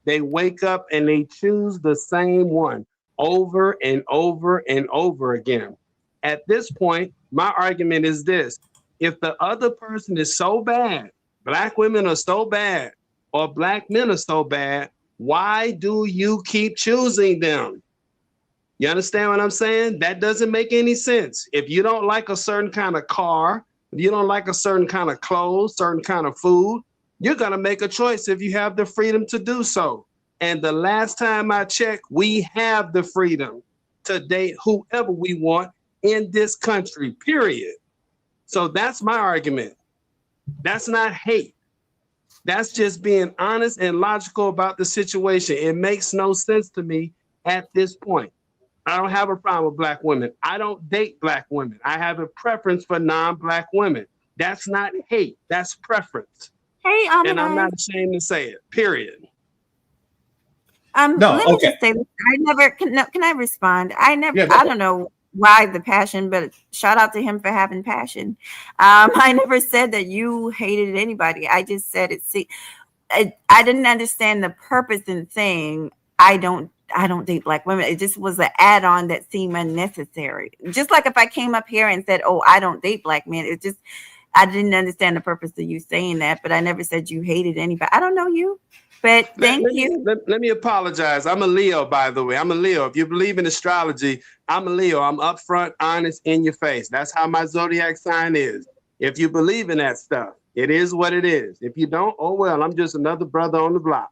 They wake up and they choose the same one over and over and over again. At this point, my argument is this: if the other person is so bad, black women are so bad, or black men are so bad, why do you keep choosing them? You understand what I'm saying? That doesn't make any sense. If you don't like a certain kind of car, if you don't like a certain kind of clothes, certain kind of food, you're going to make a choice if you have the freedom to do so. And the last time I checked, we have the freedom to date whoever we want in this country, period. So that's my argument. That's not hate. That's just being honest and logical about the situation. It makes no sense to me at this point. I don't have a problem with black women. I don't date black women. I have a preference for non-black women. That's not hate. That's preference. Hey, And I'm Almond. not ashamed to say it. Period. No, Let me okay. just say this. I never can. No, can I respond? I never. Yeah, go I for don't it. know why the passion, but shout out to him for having passion. I never said that you hated anybody. I just said it. See, I didn't understand the purpose in saying I don't. I don't date black women. It just was an add-on that seemed unnecessary. Just like if I came up here and said, "Oh, I don't date black men," it just I didn't understand the purpose of you saying that. But I never said you hated anybody. I don't know you, but Let, thank let, me, you. let me apologize. I'm a Leo, by the way. I'm a Leo. If you believe in astrology, I'm a Leo. I'm upfront, honest, in your face. That's how my zodiac sign is. If you believe in that stuff, it is what it is. If you don't, oh well, I'm just another brother on the block.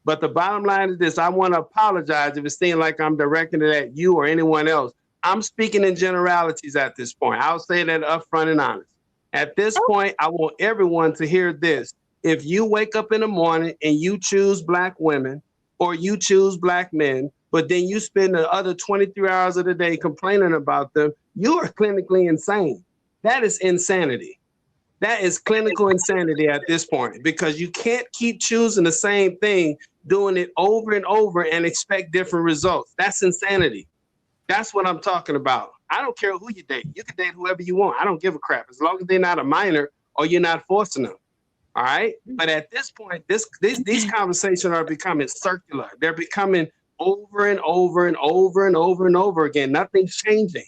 But the bottom line is this: I want to apologize if it seems like I'm directing it at you or anyone else. I'm speaking in generalities at this point. I'll say that upfront and honest. At this point, I want everyone to hear this: if you wake up in the morning and you choose black women or you choose black men, but then you spend the other 23 hours of the day complaining about them, you are clinically insane. That is insanity. That is clinical insanity at this point because you can't keep choosing the same thing, doing it over and over and expect different results. That's insanity. That's what I'm talking about. I don't care who you date. You can date whoever you want. I don't give a crap as long as they're not a minor or you're not forcing them. All right. But at this point, these conversations are becoming circular. They're becoming over and over and over and over and over again. Nothing's changing.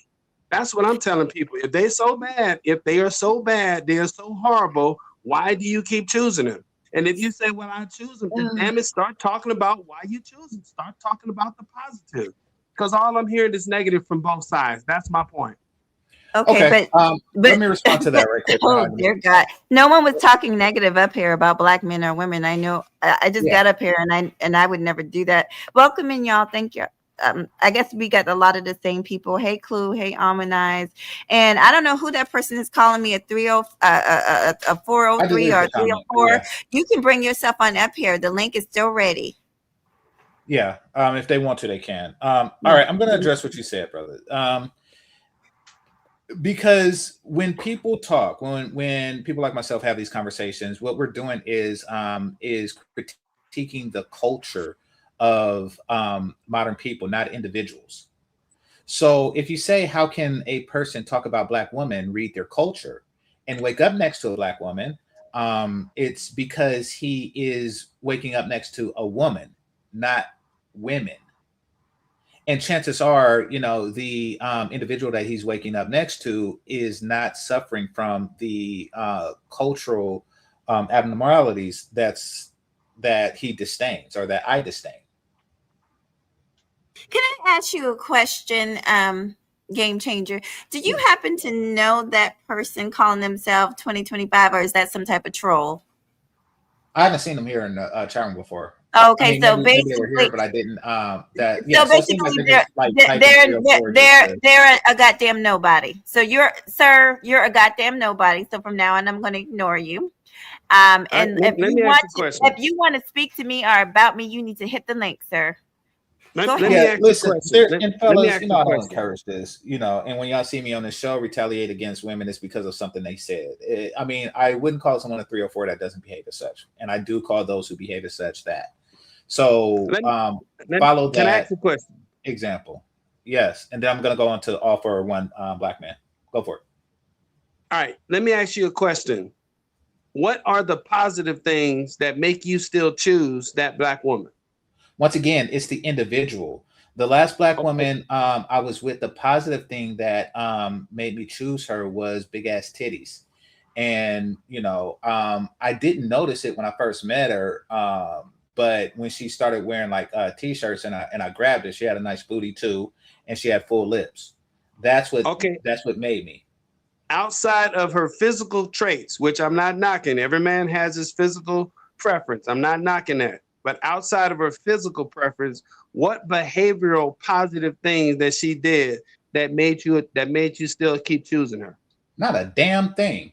That's what I'm telling people. If they're so bad, if they are so bad, they are so horrible, why do you keep choosing them? And if you say, well, I choose them, then damn it, start talking about why you choose them. Start talking about the positive. Because all I'm hearing is negative from both sides. That's my point. Okay, Okay. Let but me respond to that right quick, oh Mahogany. dear God, no one was talking negative up here about black men or women. I know. I just Yeah, got up here and I would never do that. Welcome in, y'all. Thank you. I guess we got a lot of the same people. Hey, Clue. Hey, Almanize. And I don't know who that person is calling me a 403 I or deleted a the comment, but 304. yeah, You can bring yourself on up here. The link is still ready. yeah. If they want to, they can. All Yeah. right, I'm going to address what you said, brother. Because when people talk, when people like myself have these conversations, what we're doing is critiquing the culture of modern people, not individuals. So if you say, how can a person talk about black women, read their culture, and wake up next to a black woman? It's because he is waking up next to a woman, not women. And chances are, the individual that he's waking up next to is not suffering from the cultural abnormalities that he disdains or that I disdain. Can I ask you a question, game changer? Do you Yeah. happen to know that person calling themselves 2025, or is that some type of troll? I haven't seen them here in the chat room before. I Okay, mean, so maybe they were here, basically, but I didn't. That yeah. so So it seems like basically, they're they're just like they're typing they're 304 just they're, to. they're a goddamn nobody. So you're, sir, you're a goddamn nobody. So from now on, I'm going to ignore you. All right, And if let you me ask want you a to, question. if you want to speak to me or about me, you need to hit the link, sir. Go Let ahead. me Yeah, ask you a listen, question. there and Let me fellas, ask you a I don't question. encourage this, and when y'all see me on this show retaliate against women, it's because of something they said. I mean, I wouldn't call someone a 304 that doesn't behave as such, and I do call those who behave as such that. So, Let, let, follow can I ask that you a question? example. Yes, and then I'm gonna go on to all for one black man. Go for it. All right, let me ask you a question. What are the positive things that make you still choose that black woman? Once again, it's the individual. The last black woman I was with, the positive thing that made me choose her was big ass titties. And I didn't notice it when I first met her, but when she started wearing like t-shirts and I grabbed her, she had a nice booty too, and she had full lips. That's what made me. Outside of her physical traits, which I'm not knocking, every man has his physical preference. I'm not knocking that. But outside of her physical preference, what behavioral positive things that she did that made you still keep choosing her? Not a damn thing.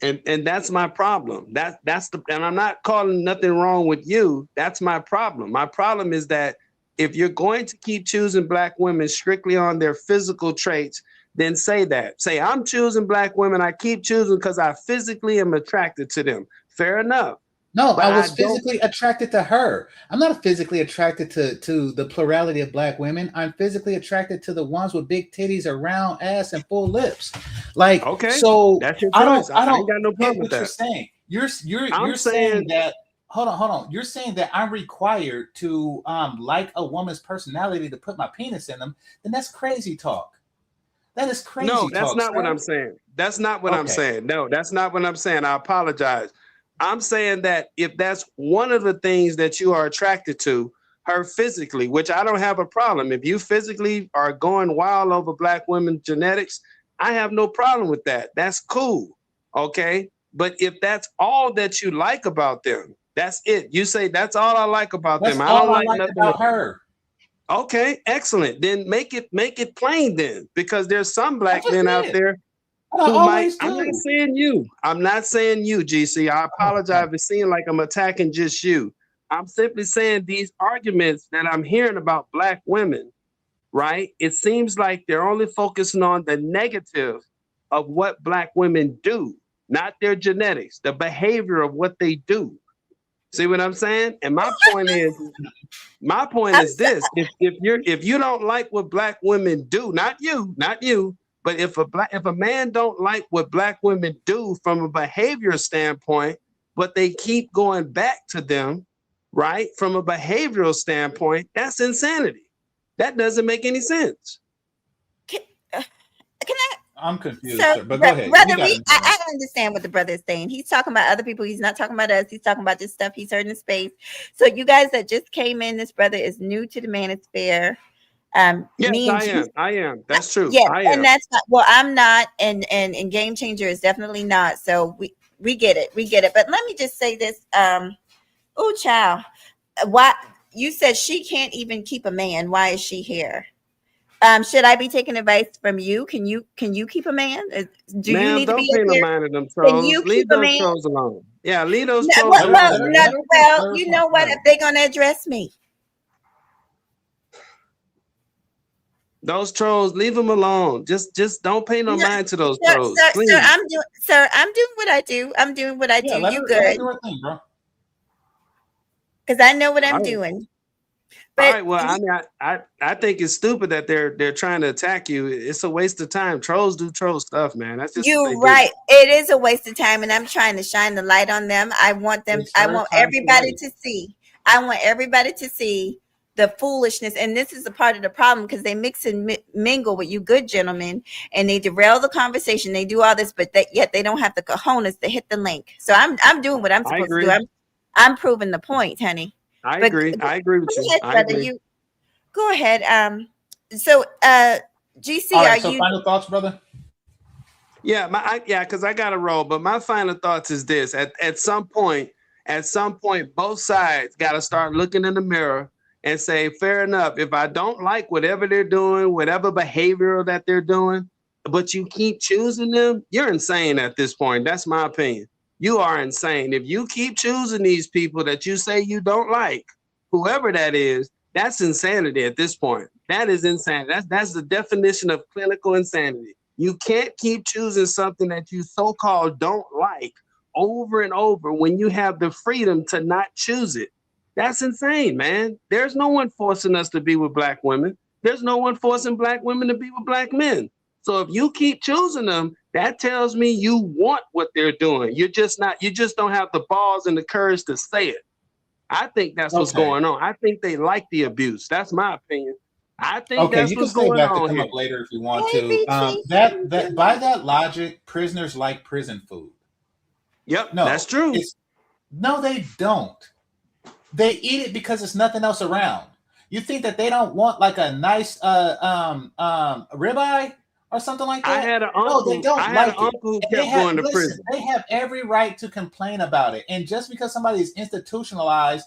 And that's my problem. And I'm not calling nothing wrong with you. That's my problem. My problem is that if you're going to keep choosing black women strictly on their physical traits, then say that. Say, I'm choosing black women. I keep choosing because I physically am attracted to them. Fair enough. No, I was physically attracted to her. I'm not physically attracted to the plurality of black women. I'm physically attracted to the ones with big titties, a round ass, and full lips. Like, okay, so that's your choice. I don't got no problem with that. You're saying. You're saying that. Hold on. You're saying that I'm required to like a woman's personality to put my penis in them. Then that's crazy talk. That is crazy. No, that's not what I'm saying. That's not what I'm saying. No, that's not what I'm saying. I apologize. I'm saying that if that's one of the things that you are attracted to, her physically, which I don't have a problem. If you physically are going wild over black women's genetics, I have no problem with that. That's cool. Okay. But if that's all that you like about them, that's it. You say that's all I like about them. I don't like nothing about her. Okay, excellent. Then make it plain then, because there's some black men out there who might. I'm not saying you. I'm not saying you, GC. I apologize if it seems like I'm attacking just you. I'm simply saying these arguments that I'm hearing about black women, right? It seems like they're only focusing on the negative of what black women do, not their genetics, the behavior of what they do. See what I'm saying? And my point is this: if you don't like what black women do, not you, but if a man don't like what black women do from a behavior standpoint, but they keep going back to them, right? From a behavioral standpoint, that's insanity. That doesn't make any sense. Can I? I'm confused, sir, but go ahead. Brother, I understand what the brother is saying. He's talking about other people. He's not talking about us. He's talking about just stuff he's heard in space. So you guys that just came in, this brother is new to the manosphere. Yes, I am. That's true. Yeah, I am. And that's not. Well, I'm not, and Game Changer is definitely not. So we get it. But let me just say this. Oh, child, why you said she can't even keep a man? Why is she here? Should I be taking advice from you? Can you keep a man? Do you need to be don't pay no mind to them trolls. Can you leave keep a those man? trolls alone. Yeah, leave those trolls alone. Well, you know what? If they're gonna address me, those trolls, leave them alone. Just don't pay no mind to those trolls. Sir, I'm doing what I do. I'm doing what I do. You good? Because I know what I'm doing. But, all right. Well, I mean, I think it's stupid that they're trying to attack you. It's a waste of time. Trolls do troll stuff, man. That's just you're right. It is a waste of time, and I'm trying to shine the light on them. I want everybody to see. I want everybody to see the foolishness, and this is a part of the problem because they mix and mingle with you good gentlemen, and they derail the conversation. They do all this, but yet they don't have the cojones to hit the link. So I'm doing what I'm supposed to do. I'm proving the point, honey. I agree. I agree with you. You go ahead. So, GC, final thoughts, brother? Yeah, because I got to roll. But my final thoughts is this: at some point, both sides got to start looking in the mirror and say, fair enough. If I don't like whatever they're doing, whatever behavior that they're doing, but you keep choosing them, you're insane at this point. That's my opinion. You are insane. If you keep choosing these people that you say you don't like, whoever that is, that's insanity at this point. That is insanity. That's the definition of clinical insanity. You can't keep choosing something that you so-called don't like over and over when you have the freedom to not choose it. That's insane, man. There's no one forcing us to be with black women. There's no one forcing black women to be with black men. So if you keep choosing them, that tells me you want what they're doing. You just don't have the balls and the courage to say it. I think that's what's going on. I think they like the abuse. That's my opinion. I think Okay, that's you can what's stay going back to on come here. up later if you want Hey, to. BT. That by that logic, prisoners like prison food. Yep, No, that's true. no, they don't. They eat it because there's nothing else around. You think that they don't want like a nice ribeye or something like I that? had an No, they uncle. I don't had an like it. uncle who And they kept have going to listen, prison. they have every right to complain about it. And just because somebody is institutionalized,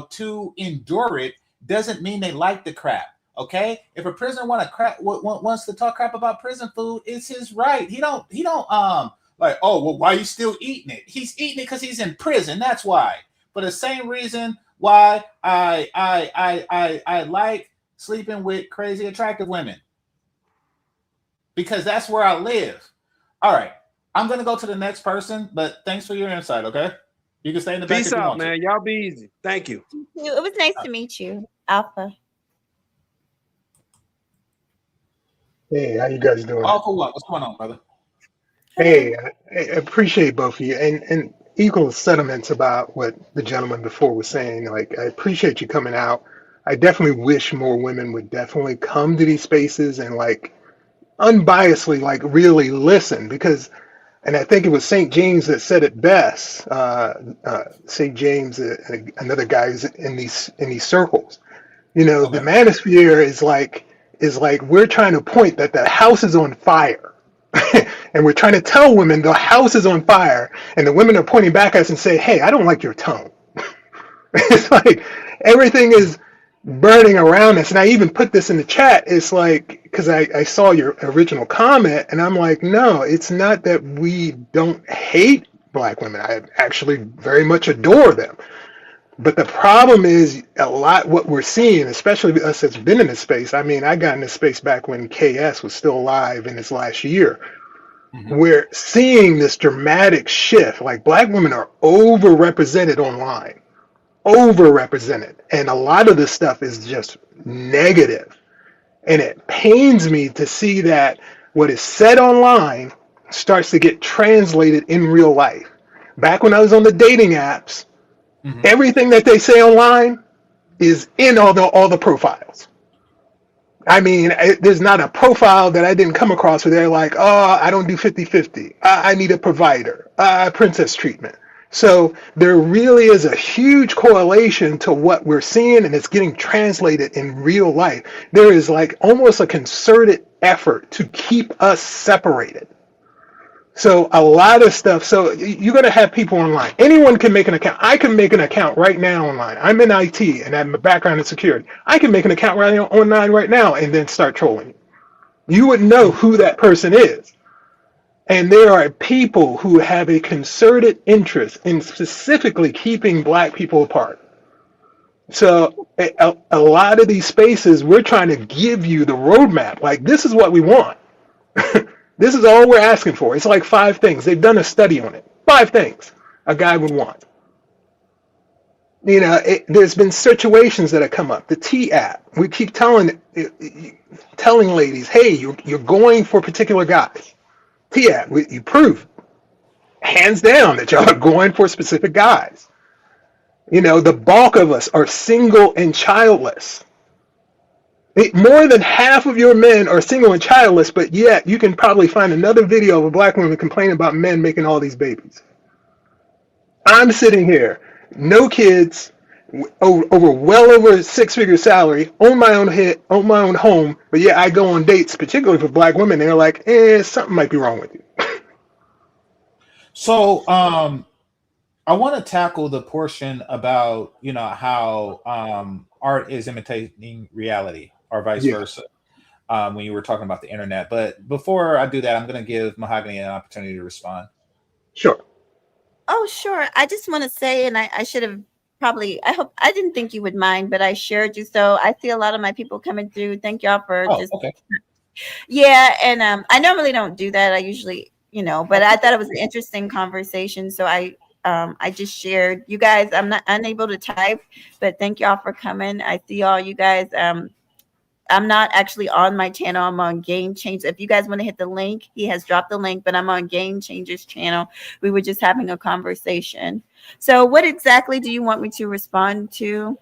to endure it doesn't mean they like the crap. Okay? If a prisoner wants to talk crap about prison food, it's his right. He don't like, oh, well, why are you still eating it? He's eating it because he's in prison. That's why. For the same reason why I like sleeping with crazy attractive women. Because that's where I live. All right. I'm gonna go to the next person, but thanks for your insight, okay? You can stay in the back Peace if you out, want man. to. Y'all be easy. Thank you. It was nice to meet you, Alpha. Hey, how you guys doing? All for what? What's going on, brother? Hey, I appreciate both of you, and equal sentiments about what the gentleman before was saying. Like, I appreciate you coming out. I definitely wish more women would definitely come to these spaces and like unbiasedly, like really listen because, and I think it was St. James that said it best. St. James, another guy who's in these circles. The Okay. manosphere is like we're trying to point that the house is on fire. And we're trying to tell women the house is on fire, and the women are pointing back at us and say, "Hey, I don't like your tone." It's like everything is burning around us. And I even put this in the chat. It's like because I saw your original comment, and I'm like, no, it's not that we don't hate black women. I actually very much adore them. But the problem is a lot what we're seeing, especially us that's been in this space. I mean, I got in this space back when KS was still alive in his last year. Mm-hmm. We're seeing this dramatic shift. Like black women are overrepresented online, overrepresented. And a lot of this stuff is just negative. And it pains me to see that what is said online starts to get translated in real life. Back when I was on the dating apps, Mm-hmm. everything that they say online is in all the profiles. I mean, there's not a profile that I didn't come across where they're like, oh, I don't do 50-50. I need a provider, princess treatment. So there really is a huge correlation to what we're seeing, and it's getting translated in real life. There is like almost a concerted effort to keep us separated. So a lot of stuff. So you're going to have people online. Anyone can make an account. I can make an account right now online. I'm in IT and I have a background in security. I can make an account online right now and then start trolling. You would know who that person is. And there are people who have a concerted interest in specifically keeping black people apart. So a lot of these spaces, we're trying to give you the roadmap. Like, this is what we want. This is all we're asking for. It's like 5 things. They've done a study on it. 5 things a guy would want. There's been situations that have come up. The T app. We keep telling ladies, hey, you're going for particular guys. T app. You prove hands down that y'all are going for specific guys. The bulk of us are single and childless. More than half of your men are single and childless, but yet you can probably find another video of a black woman complaining about men making all these babies. I'm sitting here, no kids, well over a 6-figure salary, on my own head, on my own home, but yeah, I go on dates, particularly for black women, and they're like, something might be wrong with you. So I want to tackle the portion about how art is imitating reality or vice versa when you were talking about the internet. But before I do that, I'm going to give Mahoghany an opportunity to respond. Sure. Oh, sure. I just want to say, and I should have probably, I didn't think you would mind, but I shared you. So I see a lot of my people coming through. Thank y'all for okay. Yeah. And I normally don't do that. I usually, but I thought it was an interesting conversation. So I just shared. You guys, I'm not unable to type, but thank y'all for coming. I see all you guys. I'm not actually on my channel. I'm on Game Changers. If you guys want to hit the link, he has dropped the link, but I'm on Game Changers channel. We were just having a conversation. So what exactly do you want me to respond to?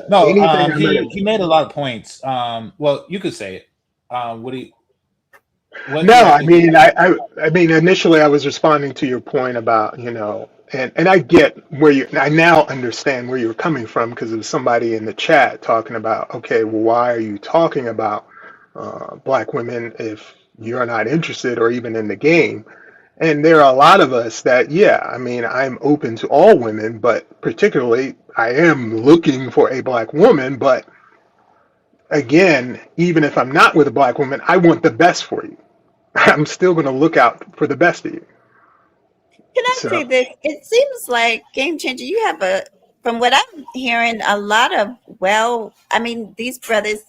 No, Anything I'm gonna. he made a lot of points. Well, you could say it. What No, I exactly? mean, I mean, initially I was responding to your point about, and I get where I now understand where you're coming from because there was somebody in the chat talking about, okay, well, why are you talking about black women if you're not interested or even in the game? And there are a lot of us that, yeah, I mean, I'm open to all women, but particularly I am looking for a black woman. But again, even if I'm not with a black woman, I want the best for you. I'm still going to look out for the best of you. Can I say So, this? It seems like Game Changer, you have from what I'm hearing, a lot of, I mean, these brothers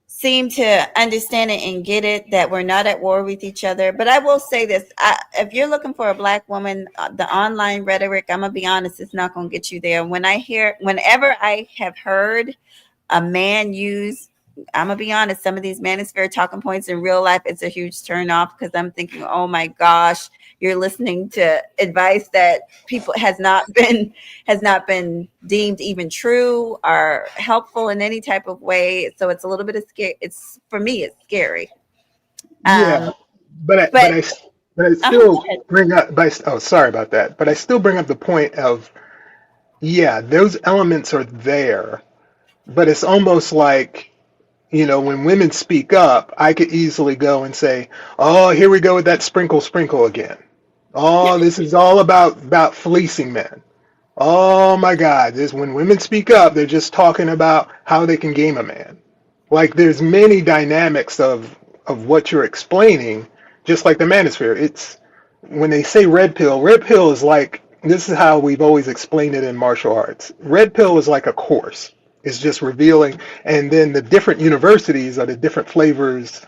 seem to understand it and get it that we're not at war with each other. But I will say this, if you're looking for a black woman, the online rhetoric, I'm going to be honest, it's not going to get you there. Whenever I have heard a man use, I'm gonna be honest, some of these manosphere talking points in real life, it's a huge turn off because I'm thinking, oh my gosh, you're listening to advice that people has not been deemed even true or helpful in any type of way. So it's a little bit of scary. It's, for me, it's scary. yeah, but I, but But I, but I go still ahead. bring up, oh, sorry about that. But I still bring up the point of, yeah, those elements are there, but it's almost like, when women speak up, I could easily go and say, oh, here we go with that sprinkle, sprinkle again. Yeah. Oh, this is all about fleecing men. Oh my God, this when women speak up, they're just talking about how they can game a man. Like there's many dynamics of what you're explaining, just like the manosphere. It's when they say red pill is like this is how we've always explained it in martial arts. Red pill is like a course. It's just revealing, and then the different universities are the different flavors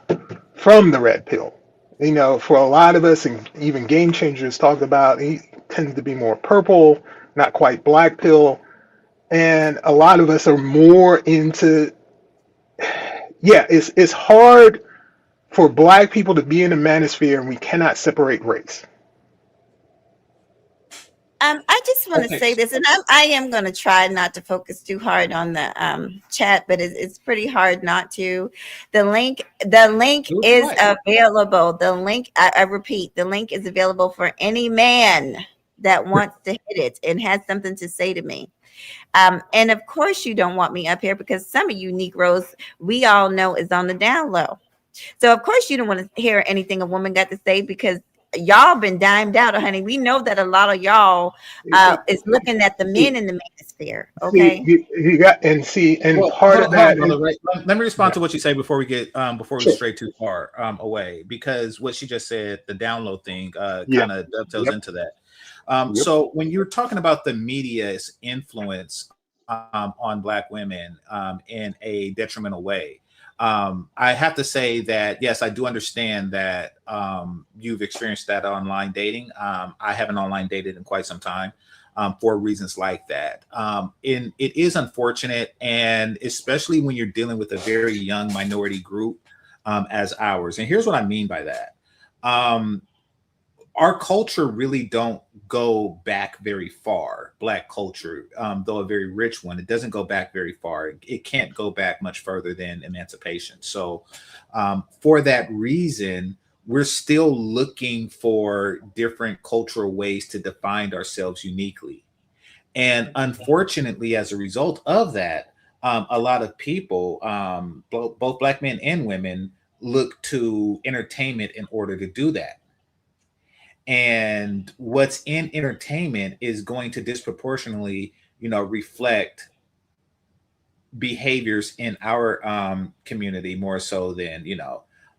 from the red pill. For a lot of us, and even Game Changers talked about, he tends to be more purple, not quite black pill. And a lot of us are more into, yeah, it's hard for black people to be in the manosphere and we cannot separate race. I just want to Okay. say this, and I am going to try not to focus too hard on the chat, but it's pretty hard not to. The link is available. The link, I repeat, the link is available for any man that wants to hit it and has something to say to me. And of course, you don't want me up here because some of you Negroes, we all know, is on the down low. So of course you don't want to hear anything a woman got to say because y'all been dimed out, honey. We know that a lot of y'all is looking at the men in the manosphere. See, Okay. you got and Well, part of hold on, that is brother. Right? Let me respond yeah, to what you say before we sure, stray too far away, because what she just said, the download thing, yeah, kind of dovetails yep, into that. yep, So when you're talking about the media's influence on Black women in a detrimental way, I have to say that yes, I do understand that you've experienced that online dating. I haven't online dated in quite some time. For reasons like that. It is unfortunate, and especially when you're dealing with a very young minority group as ours. And here's what I mean by that. Our culture really don't go back very far. Black culture, though a very rich one, it doesn't go back very far. It can't go back much further than emancipation. So for that reason, we're still looking for different cultural ways to define ourselves uniquely. And unfortunately, as a result of that, a lot of people, both Black men and women, look to entertainment in order to do that. And what's in entertainment is going to disproportionately, reflect behaviors in our community more so than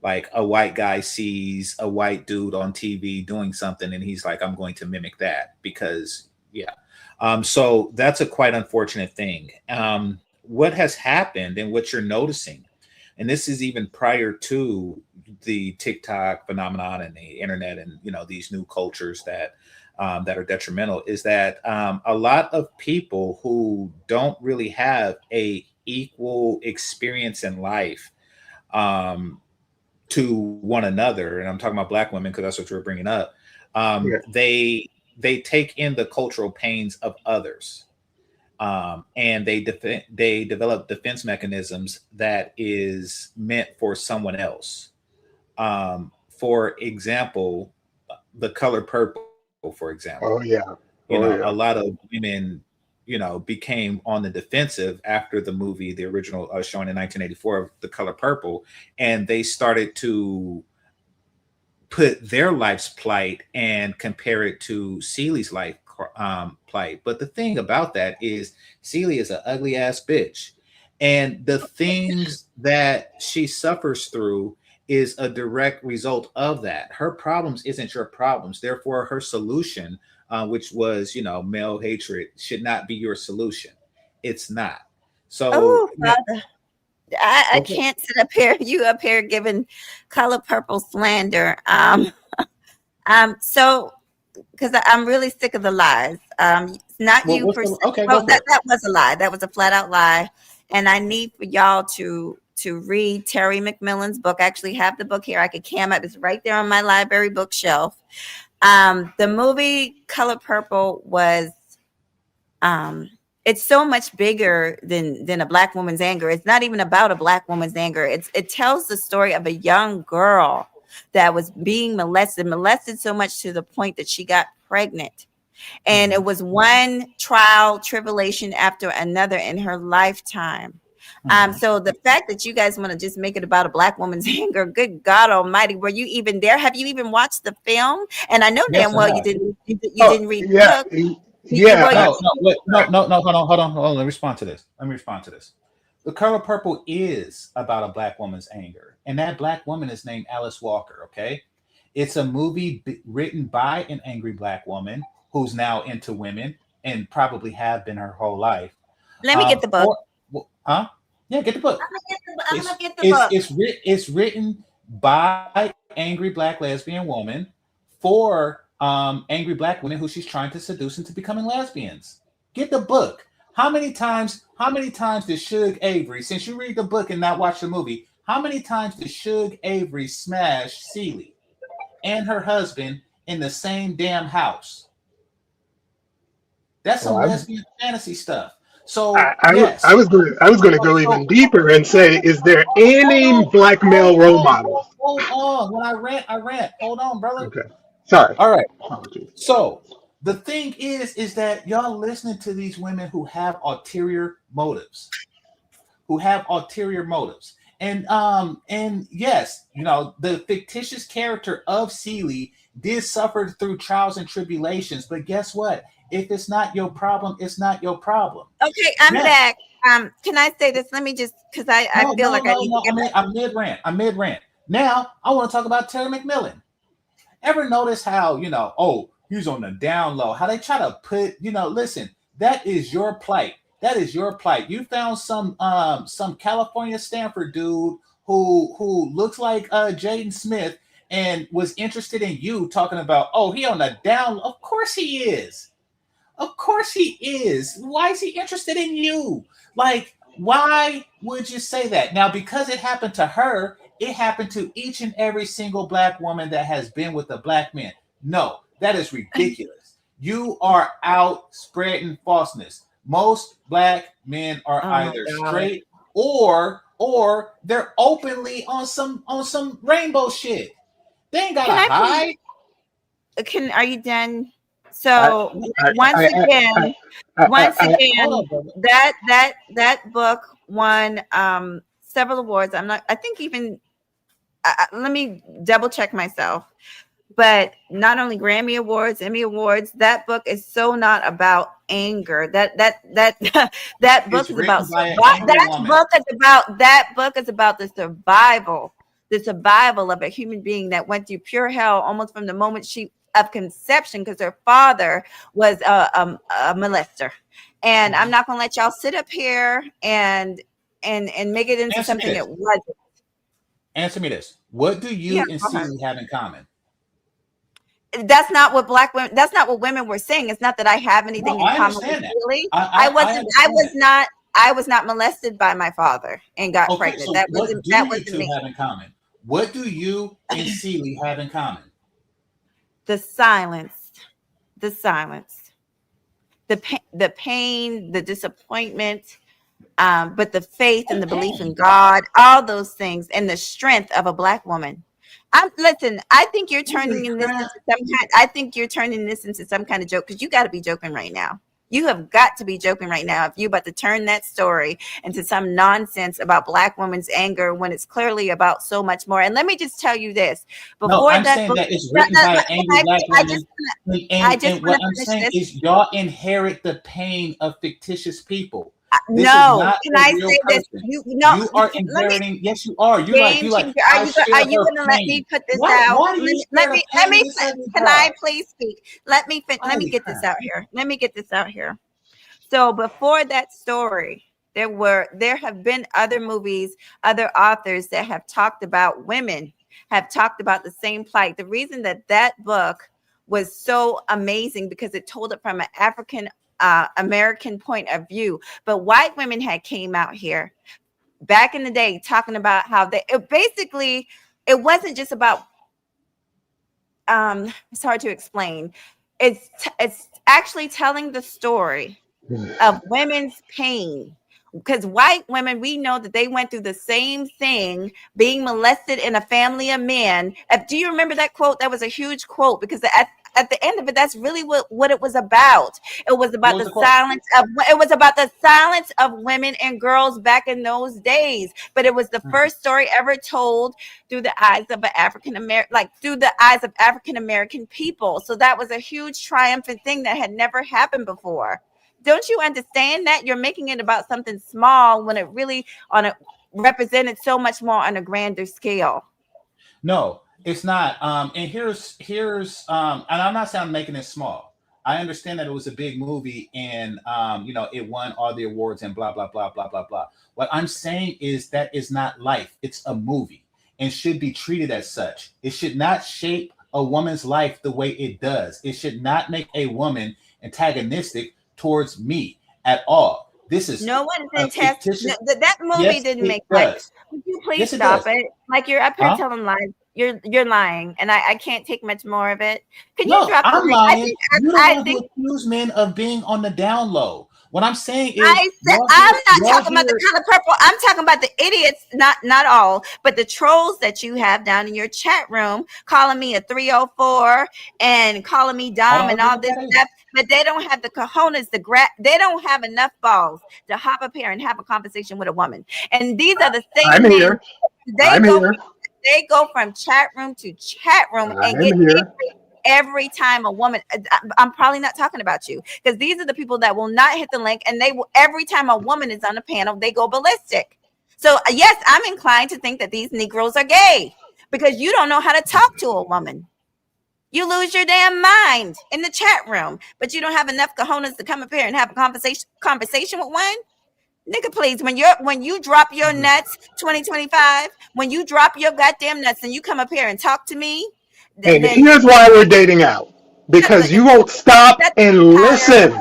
like a white guy sees a white dude on TV doing something and he's like, I'm going to mimic that because yeah. So that's a quite unfortunate thing. What has happened and what you're noticing, and this is even prior to the TikTok phenomenon and the internet and these new cultures that are detrimental, is that a lot of people who don't really have a equal experience in life to one another, and I'm talking about Black women because that's what you were bringing up, Yeah. they take in the cultural pains of others, and they develop defense mechanisms that is meant for someone else. For example, the color purple, for example. Oh yeah. You Oh know, a yeah. lot of women, became on the defensive after the movie, the original shown in 1984 of The Color Purple, and they started to put their life's plight and compare it to Celie's life plight. But the thing about that is Celie is an ugly ass bitch. And the things that she suffers through is a direct result of that. Her problems isn't your problems. Therefore, her solution, which was, male hatred, should not be your solution. It's not. So, Oh, Father. I okay. can't sit up here, you up here giving Color Purple slander. So because I'm really sick of the lies. Not Well, you per se. okay, go Well, for it. that was a lie. That was a flat out lie. And I need for y'all to read Terry McMillan's book. I actually have the book here. I could cam up. It's right there on my library bookshelf. The movie Color Purple was it's so much bigger than a Black woman's anger. It's not even about a Black woman's anger. It tells the story of a young girl that was being molested so much to the point that she got pregnant. And it was one trial tribulation after another in her lifetime. So the fact that you guys want to just make it about a Black woman's anger, good God Almighty, were you even there? Have you even watched the film? And I know Yes, damn I well you have. didn't. You Oh didn't read the yeah. book. Yeah. Well, No, no, wait, no. Hold on. Let me respond to this. The Color Purple is about a Black woman's anger, and that Black woman is named Alice Walker. Okay, it's a movie written by an angry Black woman who's now into women and probably have been her whole life. let me get the book. Huh? Yeah, get the book. I'm gonna get the book. It's written by angry Black lesbian woman for angry Black women who she's trying to seduce into becoming lesbians. Get the book. How many times did Suge Avery, since you read the book and not watch the movie, how many times did Suge Avery smash Celie and her husband in the same damn house? That's some lesbian fantasy stuff. So yes. I was going to go even deeper and say, is there any Black male role models? Hold on. When I rant. Hold on, brother. Okay. Sorry. All right. Apologies. So the thing is that y'all listening to these women who have ulterior motives. And yes, the fictitious character of Celie did suffer through trials and tribulations, but guess what? If it's not your problem, it's not your problem. Okay, I'm back. Can I say this? Let me just, because I feel like I need to get back. I'm mid rant. Now I want to talk about Terry McMillan. Ever notice how he's on the down low? How they try to put listen, that is your plight. You found some California Stanford dude who looks like Jaden Smith and was interested in you, talking about he on the down. Of course he is. Why is he interested in you? Like, why would you say that? Now, because it happened to her, it happened to each and every single Black woman that has been with a Black man. No, that is ridiculous. You are out spreading falseness. Most Black men are either straight or they're openly on some rainbow shit. They ain't gotta hide. Are you done? So once again, that book won several awards. I think even let me double check myself. But not only Grammy Awards, Emmy Awards, that book is so not about anger. That book is about that book is about the survival of a human being that went through pure hell almost from the moment of conception, because her father was a molester. And I'm not going to let y'all sit up here and make it into something it wasn't. Answer me this: what do you and Celie have in common? That's not what Black women. That's not what women were saying. It's not that I have anything in common with Celie. I was not. I was not molested by my father and got Okay, pregnant. so That what wasn't do that you wasn't two me. have in common? What do you and Celie have in common? The silence, the silence, the pain, the disappointment, but the faith and What the belief in pain? God, all those things, and the strength of a Black woman. Listen. I think you're Holy turning this into crap. some kind. I think you're turning this into some kind of joke because you got to be joking right now. You have got to be joking right now if you're about to turn that story into some nonsense about Black women's anger when it's clearly about so much more. And let me just tell you this: No, before I'm that saying book, that it's no, written no, by an can angry Black I woman. just, I And, just and want what to I'm finish saying this. is y'all inherit the pain of fictitious people. This is No, not can a I real say this? person. You no, You are let me. inheriting. Yes, you are. Game You like. changer. I Are share you her gonna let me pain. put this What? out? Why do you share the Let pain me. with serving Can I God? please speak? Let me Holy get this crap! out here. Let me get this out here. So before that story, there have been other movies, other authors that have talked about women, have talked about the same plight. The reason that that book was so amazing because it told it from an African American point of view. But white women had came out here back in the day talking about how basically it wasn't just about it's hard to explain. It's actually telling the story of women's pain because white women, we know that they went through the same thing, being molested in a family of men. Do you remember that quote? That was a huge quote because at the end of it, that's really what it was about. It was What about was the the quote? silence of it was about the silence of women and girls back in those days. But it was the Mhm. first story ever told through the eyes of an African American, like through the eyes of African American people. So that was a huge triumphant thing that had never happened before. Don't you understand that you're making it about something small when it really represented so much more on a grander scale? No, it's not. And and I'm not saying I'm making it small. I understand that it was a big movie and it won all the awards and blah blah blah blah blah blah. What I'm saying is that is not life. It's a movie and should be treated as such. It should not shape a woman's life the way it does. It should not make a woman antagonistic towards me at all. This is No one's a in test. No, fictitious. that movie Yes, didn't it make like. does. Would you please Yes, it stop does. it? Like you're up here Huh? telling lies. You're lying, and I can't take much more of it. Can you No, drop the I'm link? lying. You're the I one who think accused men of being on the down low. What I'm saying is, I said I'm not y'all talking about the here. color purple. I'm talking about the idiots, not all, but the trolls that you have down in your chat room calling me a 304 and calling me I dumb don't and agree all with this that either. stuff. But they don't have the cojones to grab. They don't have enough balls to hop up here and have a conversation with a woman. And these are the I'm same men. here. I'm here. They go from chat room to chat room and I'm get here. every time a woman. I'm probably not talking about you because these are the people that will not hit the link, and they will every time a woman is on a panel they go ballistic. So yes, I'm inclined to think that these Negroes are gay because you don't know how to talk to a woman. You lose your damn mind in the chat room, but you don't have enough cojones to come up here and have a conversation with one. Nigga, please, when you drop your nuts 2025, when you drop your goddamn nuts and you come up here and talk to me, And then here's why we're dating out. Because you won't stop shut and the entire listen.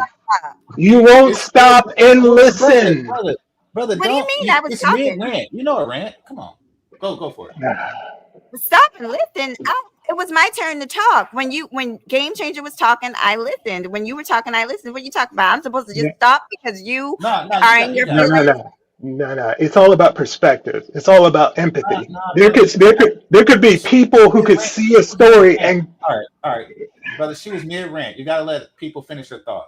up. You won't It's still, stop and brother, listen. brother. What do you Don't. mean I was It's mid talking? rant. You know a rant. Come on, go for it. Stop and listen. It was my turn to talk. When Game Changer was talking, I listened. When you were talking, I listened. What are you talking about? I'm supposed to just stop because you No, no, are in you your got No, it. no, feelings? no. No, no. It's all about perspective. It's all about No, empathy. no, There brother. could there could there could be She was people who mid could rant. see a She was mid story rant. and All right, brother. She was mid rant. You gotta let people finish their thought.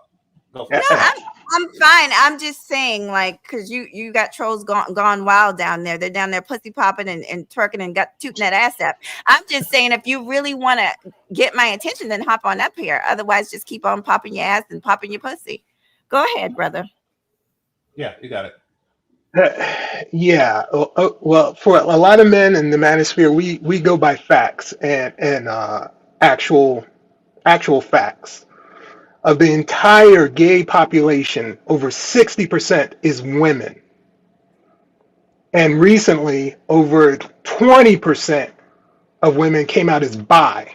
Go for No, it. I'm fine. I'm just saying, like, because you got trolls gone wild down there. They're down there pussy popping and twerking and got tooting that ass up. I'm just saying, if you really want to get my attention, then hop on up here. Otherwise, just keep on popping your ass and popping your pussy. Go ahead, brother. Yeah, you got it. yeah. Well, for a lot of men in the manosphere, we go by facts and actual actual facts. Of the entire gay population, over 60% is women. And recently, over 20% of women came out as bi.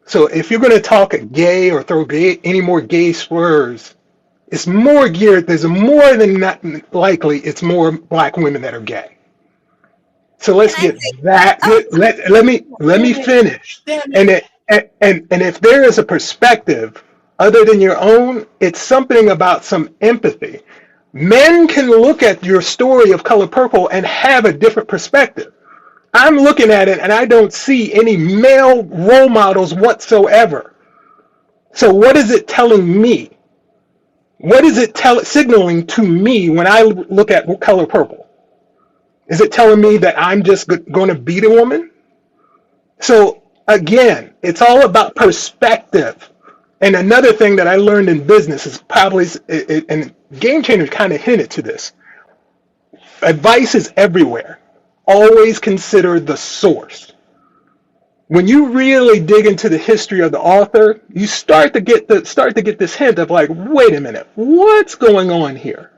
So if you're going to talk gay or throw gay, any more gay slurs, it's more geared. There's more than not likely it's more black women that are gay. So let's Can I get say, that. oh, Let me finish. Damn it. And if there is a perspective other than your own, it's something about some empathy. Men can look at your story of Color Purple and have a different perspective. I'm looking at it and I don't see any male role models whatsoever. So what is it telling me? What is it signaling to me when I look at Color Purple? Is it telling me that I'm just going to beat a woman? So again, it's all about perspective. And another thing that I learned in business is probably, and Game Changer kind of hinted to this. Advice is everywhere. Always consider the source. When you really dig into the history of the author, you start to get this hint of like, wait a minute, what's going on here?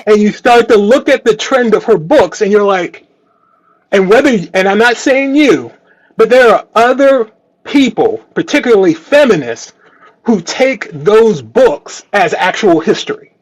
And you start to look at the trend of her books, and you're like, and I'm not saying you, but there are other people, particularly feminists, who take those books as actual history.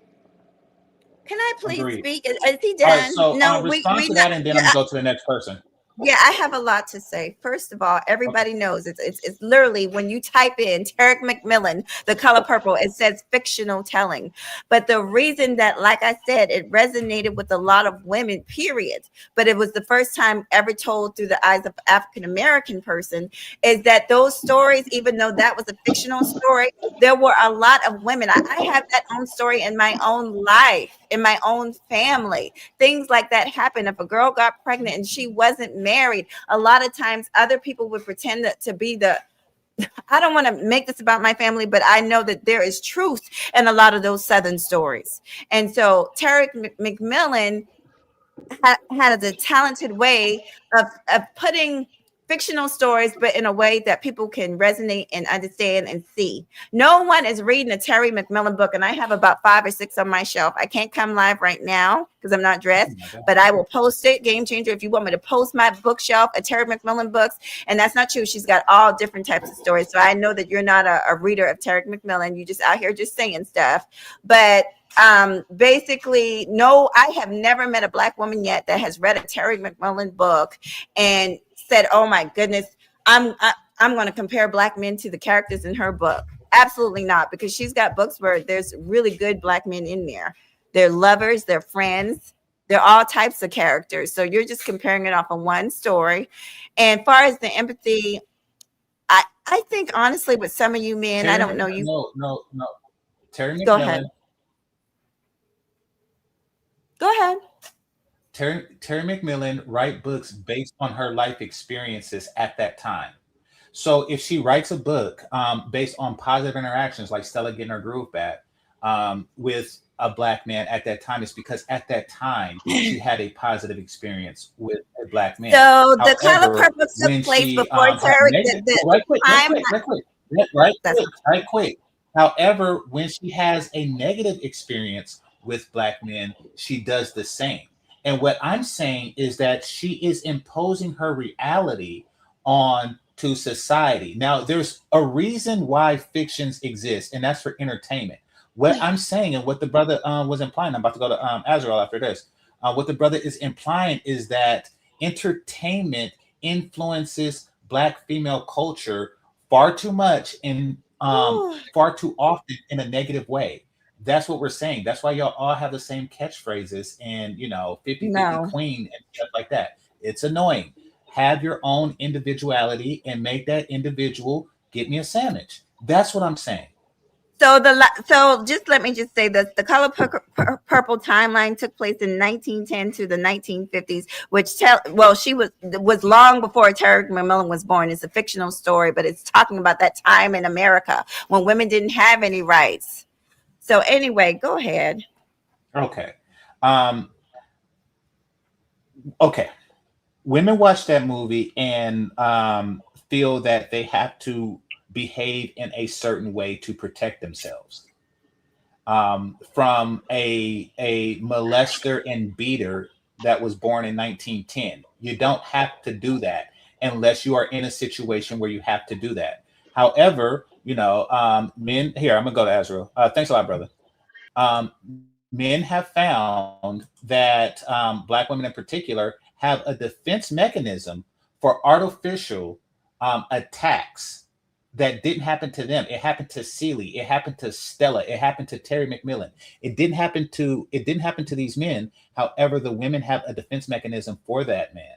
can I please Agreed. speak? Is he All right, done? so No, respond we to not. that, and then I'm gonna go to the next person. Yeah, I have a lot to say. First of all, everybody knows it's literally when you type in Tarek McMillan, The Color Purple, it says fictional telling. But the reason that, like I said, it resonated with a lot of women, period. But it was the first time ever told through the eyes of African American person, is that those stories, even though that was a fictional story, there were a lot of women. I have that own story in my own life, in my own family. Things like that happen. If a girl got pregnant and she wasn't married, a lot of times other people would pretend to be the, I don't want to make this about my family, but I know that there is truth in a lot of those Southern stories. And so Tarek McMillan had a talented way of putting fictional stories, but in a way that people can resonate and understand and see. No one is reading a Terry McMillan book, and I have about 5 or 6 on my shelf. I can't come live right now because I'm not dressed, but I will post it. Game Changer, if you want me to post my bookshelf of Terry McMillan books, and that's not true. She's got all different types of stories. So I know that you're not a reader of Terry McMillan. You just out here just saying stuff, but basically, no, I have never met a black woman yet that has read a Terry McMillan book and said, oh my goodness, I'm going to compare black men to the characters in her book. Absolutely not, because she's got books where there's really good black men in there. They're lovers, they're friends, they're all types of characters. So you're just comparing it off of one story. And as far as the empathy, I think honestly with some of you men, I don't know you. No. Terry McMillan. Go ahead. Go ahead. Terry McMillan write books based on her life experiences at that time. So if she writes a book based on positive interactions, like Stella getting her groove back with a black man at that time, it's because at that time she had a positive experience with a black man. So the Color Purple took place before Terry. Right quick. However, when she has a negative experience with black men, she does the same. And what I'm saying is that she is imposing her reality on to society. Now, there's a reason why fictions exist, and that's for entertainment. What I'm saying, and what the brother was implying, I'm about to go to Azrael after this. What the brother is implying is that entertainment influences black female culture far too much and far too often in a negative way. That's what we're saying. That's why y'all all have the same catchphrases and 50-50 queen and stuff like that. It's annoying. Have your own individuality and make that individual get me a sandwich. That's what I'm saying. So just let me just say this: the Color Purple timeline took place in 1910 to the 1950s, which she was long before Terry McMillan was born. It's a fictional story, but it's talking about that time in America when women didn't have any rights. So anyway, go ahead. Okay. Okay. Women watch that movie and feel that they have to behave in a certain way to protect themselves from a molester and beater that was born in 1910. You don't have to do that unless you are in a situation where you have to do that. However, men here, I'm gonna go to Azrael. Thanks a lot, brother. Men have found that Black women in particular have a defense mechanism for artificial attacks that didn't happen to them. It happened to Celie. It happened to Stella. It happened to Terry McMillan. It didn't happen to these men. However, the women have a defense mechanism for that man.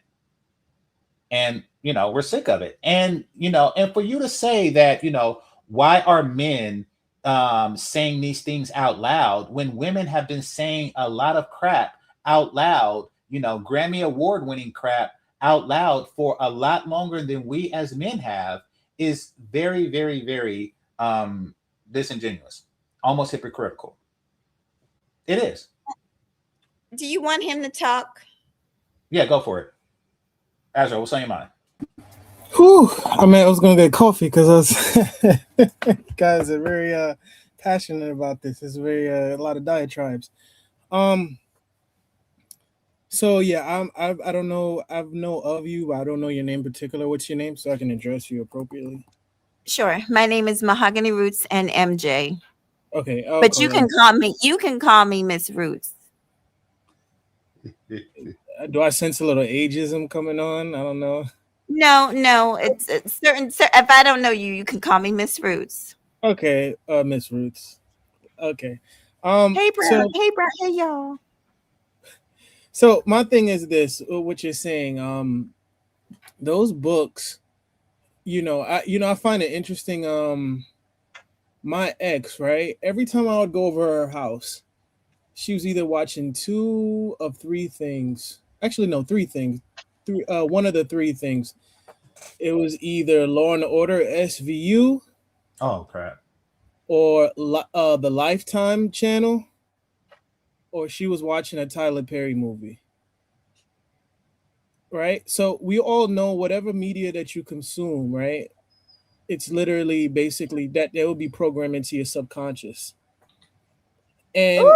And, we're sick of it. And, and for you to say that, why are men saying these things out loud when women have been saying a lot of crap out loud, Grammy Award winning crap out loud for a lot longer than we as men have, is very, very, very disingenuous, almost hypocritical. It is. Do you want him to talk? Yeah, go for it. Azra, what's on your mind? Whew. I was going to get coffee because I was guys are very passionate about this. It's very a lot of diatribes. So yeah, I don't know. I know of you, but I don't know your name in particular. What's your name so I can address you appropriately? Sure. My name is Mahoghany Rootz and MJ. Okay. But you can call me Miss Rootz. Do I sense a little ageism coming on? I don't know. No. It's certain. If I don't know you, you can call me Miss Rootz. Okay, Miss Rootz. Okay. Hey, bro. Hey, y'all. So my thing is this: what you're saying. Those books. I find it interesting. My ex, right? Every time I would go over her house, she was either watching two of three things. Actually, no, three things. One of the three things. It was either Law and Order SVU. Oh crap! Or the Lifetime channel, or she was watching a Tyler Perry movie. Right? So we all know whatever media that you consume, right? It's literally basically that they will be programmed into your subconscious. And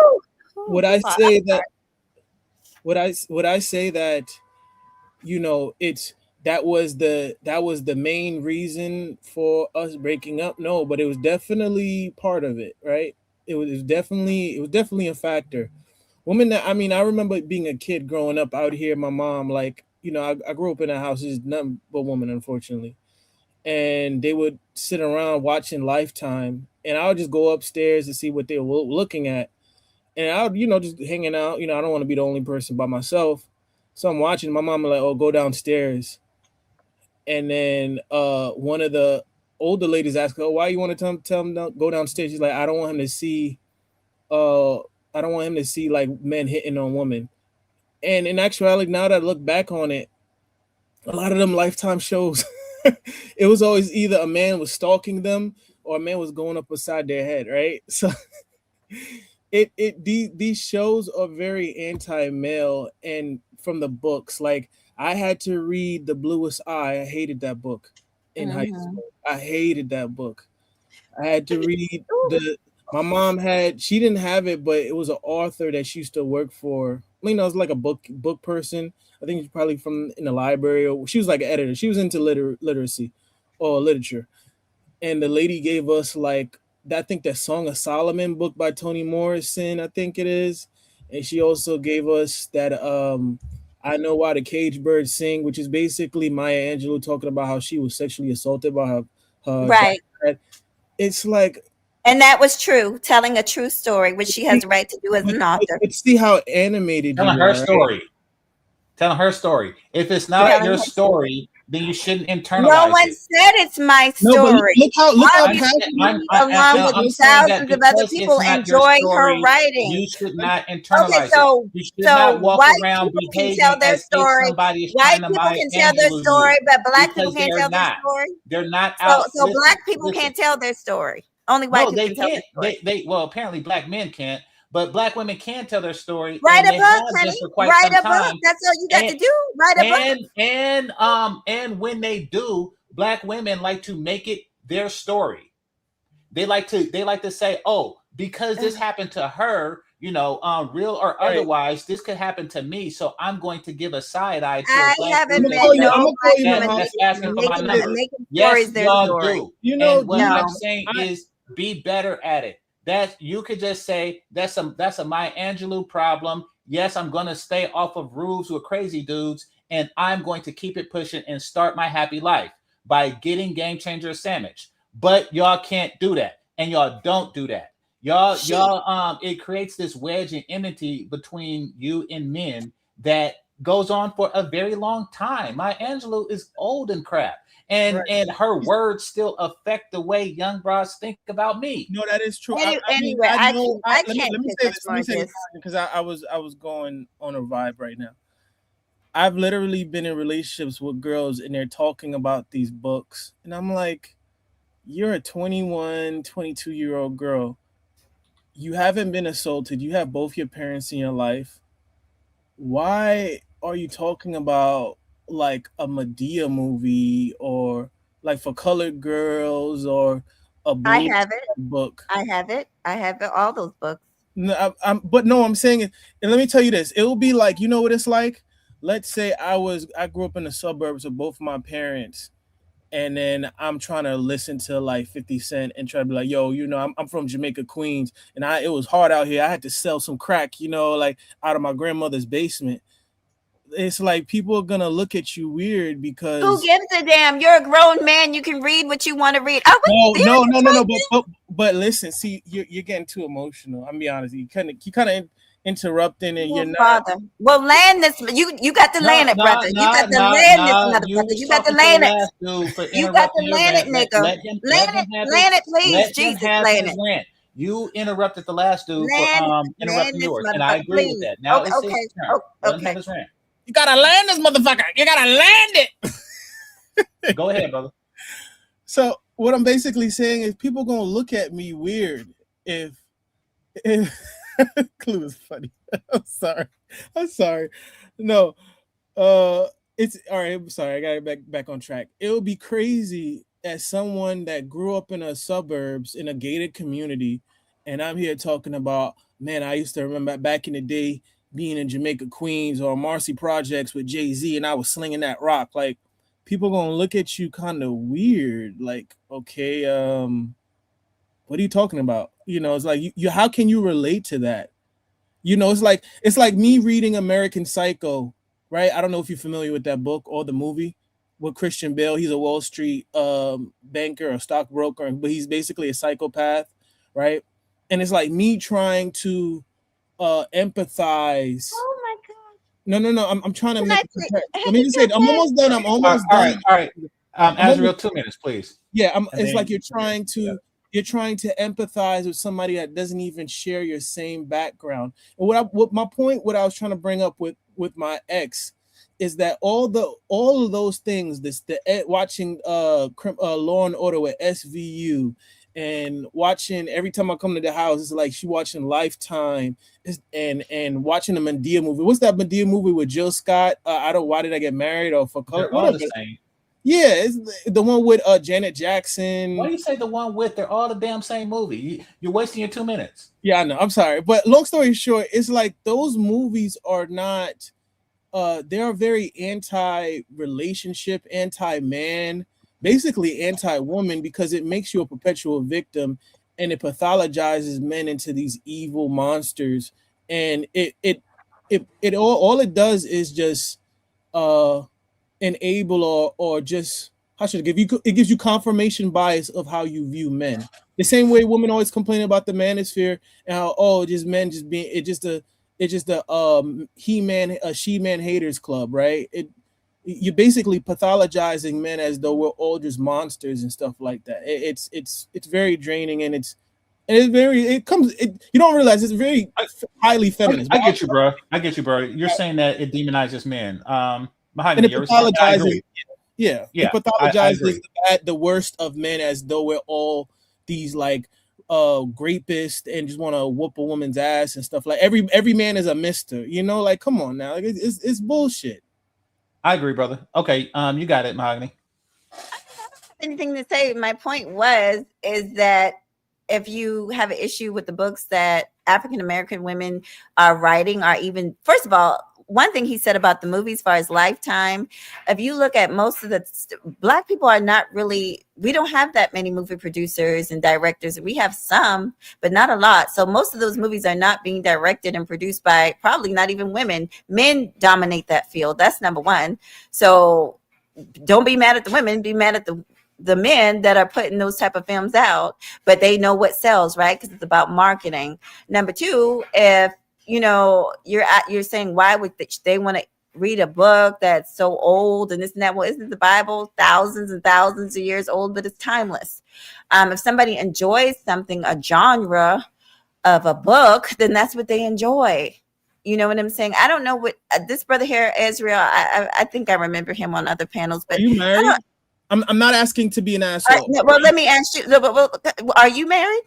would I say that that was the main reason for us breaking up? No, but it was definitely part of it, right? It was definitely a factor. Women that I remember being a kid growing up out here, my mom, like, I grew up in a house, there's nothing but women, unfortunately. And they would sit around watching Lifetime, and I would just go upstairs to see what they were looking at. And I would, just hanging out, I don't want to be the only person by myself. So I'm watching, my mom was like, oh, go downstairs. And then one of the older ladies asked her, oh, why you want to tell him to go downstairs? She's like, I don't want him to see like men hitting on women. And in actuality, now that I look back on it, a lot of them Lifetime shows, it was always either a man was stalking them or a man was going up beside their head, right? So these shows are very anti-male, and from the books, like I had to read The Bluest Eye. I hated that book in high school. I hated that book. I had to read my mom she didn't have it, but it was an author that she used to work for. It was like a book person. I think she's probably in the library, or she was like an editor. She was into literacy or literature. And the lady gave us I think that Song of Solomon book by Toni Morrison, I think it is. And she also gave us that I Know Why the Caged Birds Sing, which is basically Maya Angelou talking about how she was sexually assaulted by her right. dad. It's like, and that was true, telling a true story, which she has the right to do as an author. Let's see how animated telling her story. Right? Telling her story. If it's not your story, then you shouldn't internalize No one said it's my story. No, look how along with thousands of other people enjoying her writing. You should not internalize it. You should not walk around behaving tell their story. White people can tell their story, but black people can't tell their story. They're not out. So black people can't tell their story. Only white people can tell their story. Well, apparently black men can't. But black women can tell their story. Write a book, honey. Write a book. That's all you got to do. Write a book. And when they do, black women like to make it their story. They like to say, oh, because this happened to her, real or otherwise, this could happen to me. So I'm going to give a side eye to a black woman that's asking for my number. Yes, y'all do. What I'm saying is be better at it. that you could just say that's a Maya Angelou problem. Yes, I'm gonna stay off of roofs with crazy dudes, and I'm going to keep it pushing and start my happy life by getting Game Changer sandwich. But y'all can't do that, and y'all don't do that. Y'all it creates this wedge and enmity between you and men that goes on for a very long time. Maya Angelou is old and crap. And her words still affect the way young bras think about me. No, that is true. Anyway, I know. I Let can't me take say much this. more Let me of say this this. because I was going on a vibe right now. I've literally been in relationships with girls and they're talking about these books, and I'm like, you're a 21, 22-year-old girl. You haven't been assaulted. You have both your parents in your life. Why are you talking about like a Medea movie or like for colored girls or a I blue have it. book? I have it. I have it, all those books. No, but no, I'm saying it, and let me tell you this: it will be like, you know what it's like. Let's say I grew up in the suburbs of both my parents, and then I'm trying to listen to like 50 Cent and try to be like, yo, I'm from Jamaica, Queens, and it was hard out here. I had to sell some crack, like out of my grandmother's basement. It's like people are gonna look at you weird Who because gives a damn? You're a grown man. You can read what you want to read. Oh, no. But listen, see, you're getting too emotional. I'm be honest. You kind of interrupting, and you're not. Father. Well, land this. You got to land it, brother. You got to land this, motherfucker. You got to land it. You got to land it, nigga. Land it, please. Let him Jesus, have land his it. rant. You interrupted the last dude for Land interrupting this, yours, and I motherfucker, agree please. with that. Now it's his Okay. turn. Let him have Okay. his rant. You gotta land this motherfucker. You gotta land it. Go ahead, brother. So what I'm basically saying is people gonna look at me weird if Clue is funny. I'm sorry. No, it's all right. I'm sorry. I got it back on track. It would be crazy as someone that grew up in a suburbs in a gated community, and I'm here talking about, man, I used to remember back in the day being in Jamaica, Queens, or Marcy Projects with Jay-Z, and I was slinging that rock. Like, people gonna look at you kind of weird. Like, okay, what are you talking about? It's like you how can you relate to that? It's like me reading American Psycho, right? I don't know if you're familiar with that book or the movie with Christian Bale. He's a Wall Street banker or stockbroker, but he's basically a psychopath, right? And it's like me trying to empathize. Oh my God. No. I'm trying to Can make I it. say- Let me just say, I'm almost done. I'm almost done. All right. Azrael, 2 minutes, please. Yeah, it's like you're trying to empathize with somebody that doesn't even share your same background. And what I was trying to bring up with my ex is that all of those things, watching Law and Order with SVU, and watching every time I come to the house, it's like she watching Lifetime, and watching the Medea movie. What's that Medea movie with Jill Scott? Why Did I Get Married, or For Color? They're all the same. Yeah, it's the one with Janet Jackson. Why do you say the one with? They're all the damn same movie. You're wasting your 2 minutes. Yeah, I know. I'm sorry, but long story short, it's like those movies are not. They are very anti-relationship, anti-man, basically anti-woman, because it makes you a perpetual victim, and it pathologizes men into these evil monsters, and it all it does is just enable or just how should it gives you confirmation bias of how you view men. The same way women always complain about the manosphere and how just men just being it's just a she-man haters club, right? You're basically pathologizing men as though we're all just monsters and stuff like that. It's very draining, and you don't realize it's very highly feminist. I get you, bro. You're saying that it demonizes men. And it pathologizes, yeah, it pathologizes the worst of men as though we're all these like rapists and just want to whoop a woman's ass and stuff. Like every man is a mister, like come on now, like it's bullshit. I agree, brother. Okay, you got it, Mahoghany. I don't have anything to say. My point is that if you have an issue with the books that African American women are writing, or even, first of all, one thing he said about the movie as far as Lifetime, if you look at most of the Black people are not really, we don't have that many movie producers and directors. We have some, but not a lot. So most of those movies are not being directed and produced by probably not even women. Men dominate that field. That's number one. So don't be mad at the women, be mad at the men that are putting those type of films out, but they know what sells, right? Because it's about marketing. Number two, if you're saying why would they want to read a book that's so old and this and that? Well, isn't the Bible thousands and thousands of years old, but it's timeless? If somebody enjoys something, a genre of a book, then that's what they enjoy. You know what I'm saying? I don't know what this brother here, Israel. I think I remember him on other panels. But are you married? I'm not asking to be an asshole. Well, let me ask you. Are you married?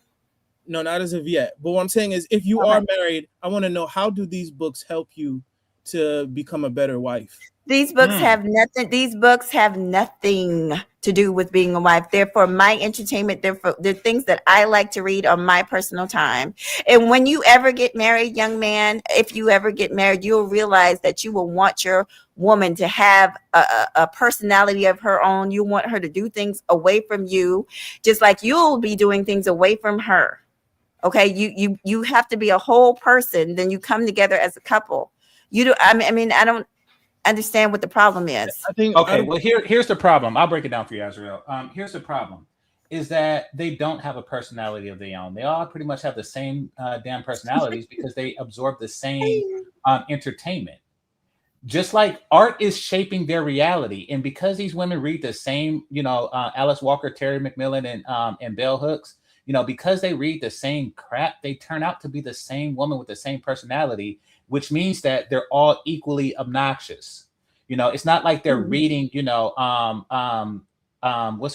No, not as of yet. But what I'm saying is, if you are married, I want to know, how do these books help you to become a better wife? These books have nothing. These books have nothing to do with being a wife. They're for my entertainment. They're things that I like to read on my personal time. And when you ever get married, young man, if you ever get married, you'll realize that you will want your woman to have a personality of her own. You want her to do things away from you, just like you'll be doing things away from her. Okay, you have to be a whole person. Then you come together as a couple. You do. I mean, I don't understand what the problem is. Well, here's the problem. I'll break it down for you, Azrael. Here's the problem: is that they don't have a personality of their own. They all pretty much have the same damn personalities because they absorb the same entertainment. Just like art is shaping their reality, and because these women read the same, Alice Walker, Terry McMillan, and Bell Hooks. Because they read the same crap, they turn out to be the same woman with the same personality, which means that they're all equally obnoxious. It's not like they're reading, what's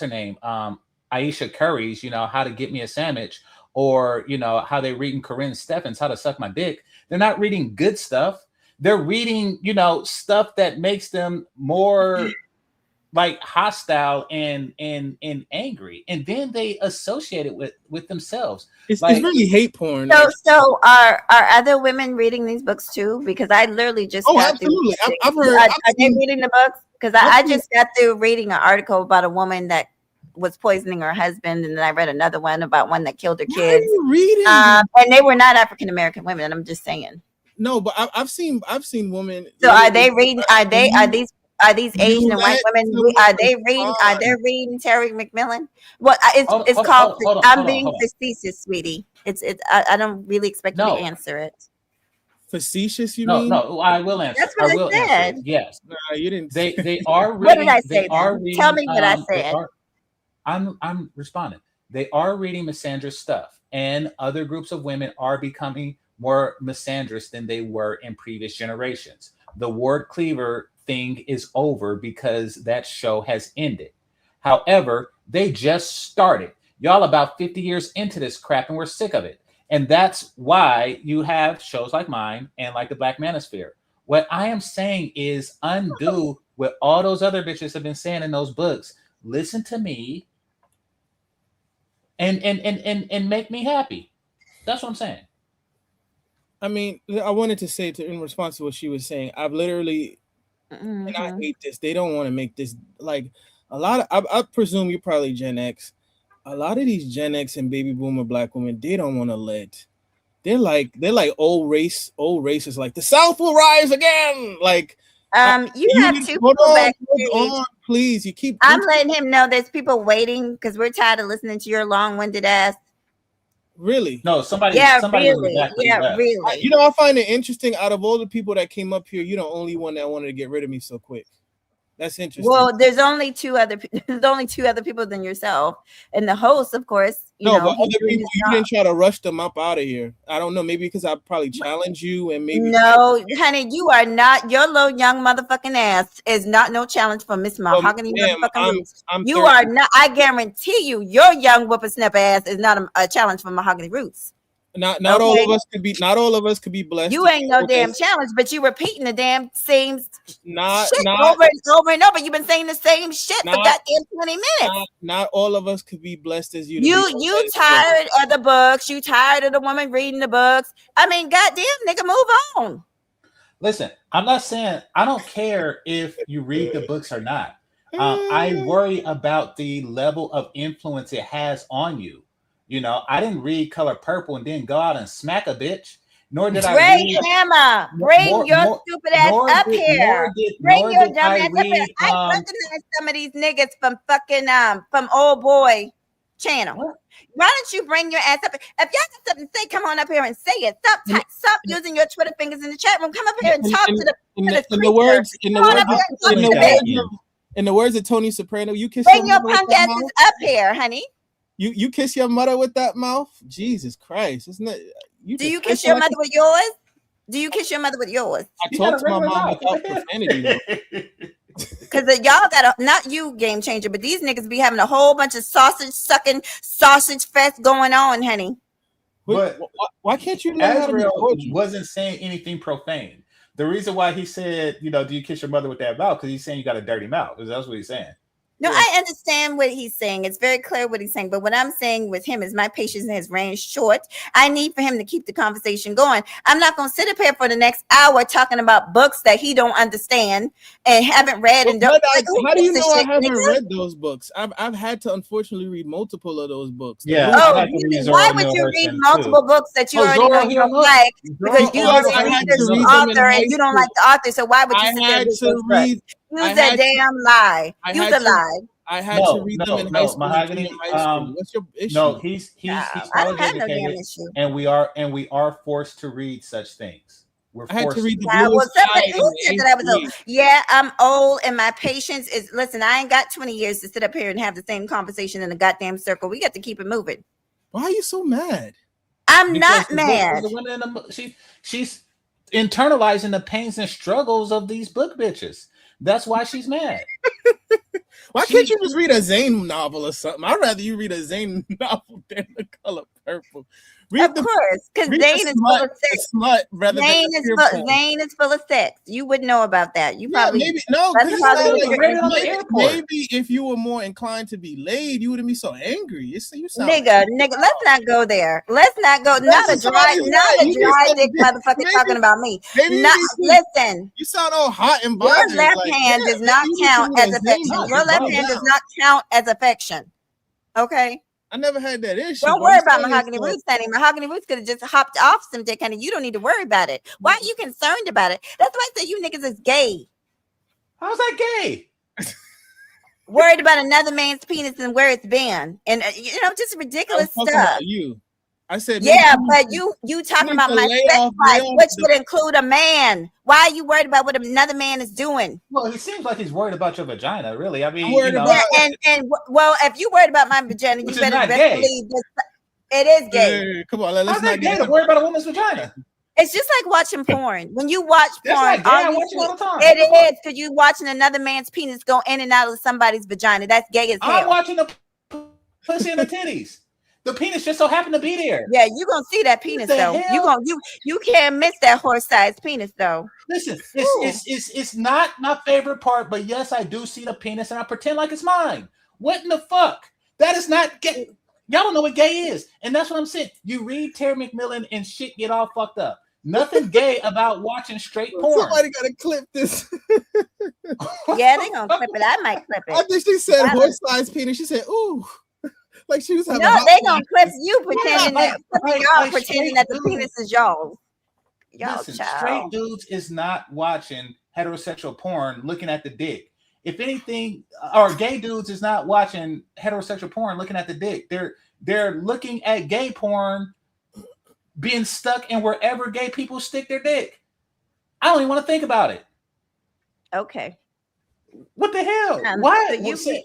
her name? Aisha Curry's, How to Get Me a Sandwich, or, how they're reading Corinne Steffens, How to Suck My Dick. They're not reading good stuff. They're reading, stuff that makes them more like hostile and angry, and then they associate it with themselves. It's really hate porn. So are other women reading these books too? Because I literally just absolutely. I've heard. Are they reading the books? Because I just got through reading an article about a woman that was poisoning her husband, and then I read another one about one that killed her kids. Are you reading? And they were not African American women. I'm just saying. No, but I've seen women. So are they reading? Are these Asian and white women? Are they reading Terry McMillan? Well, it's called. I'm being facetious, sweetie. I don't really expect you to answer it. Facetious, you mean? No, I will answer. That's what I said. Answer. Yes. No, you didn't. They are reading. What did I say? Tell me what I said. I'm responding. They are reading misandrous stuff, and other groups of women are becoming more misandrous than they were in previous generations. The Ward Cleaver thing is over because that show has ended. However, they just started. Y'all about 50 years into this crap, and we're sick of it. And that's why you have shows like mine and like the Black Manosphere. What I am saying is undo what all those other bitches have been saying in those books. Listen to me and make me happy. That's what I'm saying. I mean, I wanted to say in response to what she was saying, I've literally, and I hate this. They don't want to make this like a lot of. I presume you're probably Gen X. A lot of these Gen X and baby boomer Black women, they don't want to let. They're like old races. Like the South will rise again. Like you have two people back. Hold on, please. You keep. I'm letting him know there's people waiting because we're tired of listening to your long-winded ass. Really? No, somebody. Really. I find it interesting. Out of all the people that came up here, you're the only one that wanted to get rid of me so quick. That's interesting. Well, there's only two other people than yourself, and the host, of course. But other people, you didn't try to rush them up out of here. I don't know, maybe because I probably challenged you, and maybe no, honey, you are not. Your little young motherfucking ass is not no challenge for Miss Mahoghany motherfucking Rootz. You are not. I guarantee you, your young whippersnapper ass is not a challenge for Mahoghany Rootz. Not all of us could be blessed. You ain't no damn challenge, but you repeating the damn same shit over and over. You've been saying the same shit for goddamn 20 minutes. Not all of us could be blessed as you. You tired of the books? You tired of the woman reading the books? I mean, goddamn, nigga, move on. Listen, I'm not saying I don't care if you read the books or not. I worry about the level of influence it has on you. You know, I didn't read Color Purple and then go out and smack a bitch. Nor did I Ray read Hammer, bring your stupid ass up here. Bring your dumb ass up here. I recognize some of these niggas from fucking from Old Boy channel. What? Why don't you bring your ass up? If y'all got something to say, come on up here and say it. Stop using your Twitter fingers in the chat room. Come up here and talk to the in the words of Tony Soprano, you kiss bring your punk asses up here, honey. You kiss your mother with that mouth? Jesus Christ. Isn't that do you kiss your mother with yours? Do you kiss your mother with yours? I talk to my mom without profanity. Because y'all got not you, Game Changer, but these niggas be having a whole bunch of sausage sucking sausage fest going on, honey. But why can't you let Azrael wasn't saying anything profane. The reason why he said, you know, do you kiss your mother with that mouth? Because he's saying you got a dirty mouth. That's what he's saying. No, I understand what he's saying. It's very clear what he's saying. But what I'm saying with him is my patience has ran short. I need for him to keep the conversation going. I'm not going to sit up here for the next hour talking about books that he don't understand and haven't read. And don't. How do you know I haven't read those books? I've had to unfortunately read multiple of those books. Yeah. Why would you read multiple books that you already know you don't like? Because you already read this author and you don't like the author. So why would you sit there and read? Use a damn lie. Use a lie. I had to read them in high school. Mahoghany, what's your issue? No, he's college educated, and we are forced to read such things. I had to read the Bluest Eye. Yeah, I'm old, and my patience is. Listen, I ain't got 20 years to sit up here and have the same conversation in a goddamn circle. We got to keep it moving. Why are you so mad? I'm not mad. She's internalizing the pains and struggles of these book bitches. That's why she's mad. Why can't you just read a Zane novel or something? I'd rather you read a Zane novel than The Color Purple. Of course, because Zane is full of sex. Zane is full of sex. You would know about that. You probably maybe if you were more inclined to be laid, you wouldn't be so angry. You sound nigga. Let's not go there. Let's not go. Not a dry dick motherfucker talking about me. Listen. You sound all hot and bothered. Your left hand does not count as affection. Your left hand does not count as affection. Okay. I never had that issue. Don't worry about Mahoghany Rootz, honey. Mahoghany Rootz could have just hopped off some dick, honey. You don't need to worry about it. Why are you concerned about it? That's why I say you niggas is gay. How's that gay? Worried about another man's penis and where it's been, and just ridiculous stuff. About you. I said, yeah, but you talking about my sex life, which would include a man. Why are you worried about what another man is doing? Well, it seems like he's worried about your vagina, really. I mean, well, if you worried about my vagina, you better believe this. It is gay. Come on, let's not get worried about a woman's vagina. It's just like watching porn. When you watch porn, it is because you watching another man's penis go in and out of somebody's vagina. That's gay as hell. I'm watching the pussy and the titties. The penis just so happened to be there. Yeah, you're gonna see that penis though. You can't miss that horse-sized penis though. Listen, it's not my favorite part, but yes, I do see the penis and I pretend like it's mine. What in the fuck? That is not gay. Y'all don't know what gay is, and that's what I'm saying. You read Terry McMillan and shit get all fucked up. Nothing gay about watching straight porn. Somebody gotta clip this. Yeah, they gonna clip it. I might clip it. I think she said horse-sized penis. She said, "Ooh." Like she was having they gonna clip you pretending that the penis is y'all. Listen, straight dudes is not watching heterosexual porn looking at the dick. If anything, or gay dudes is not watching heterosexual porn looking at the dick. They're looking at gay porn being stuck in wherever gay people stick their dick. I don't even want to think about it. Okay. What the hell? Why?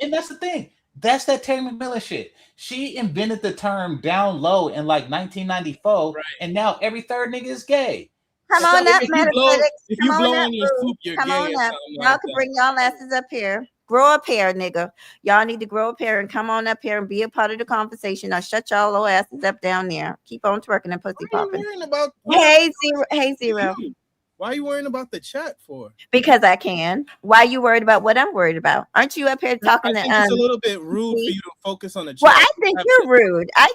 And that's the thing. That's that Terry McMillan shit. She invented the term down low in like 1994, right. And now every third nigga is gay. Come on up, metaphysics. If you blow on your soup, you're Come gay. On up. Y'all can bring y'all asses up here. Grow up here, nigga. Y'all need to grow up here and come on up here and be a part of the conversation. I'll shut y'all little asses up down there. Keep on twerking and pussy popping. Hey, Zero. Why are you worrying about the chat for? Because I can. Why are you worried about what I'm worried about? Aren't you up here talking I think it's a little bit rude for you to focus on the chat. Well, I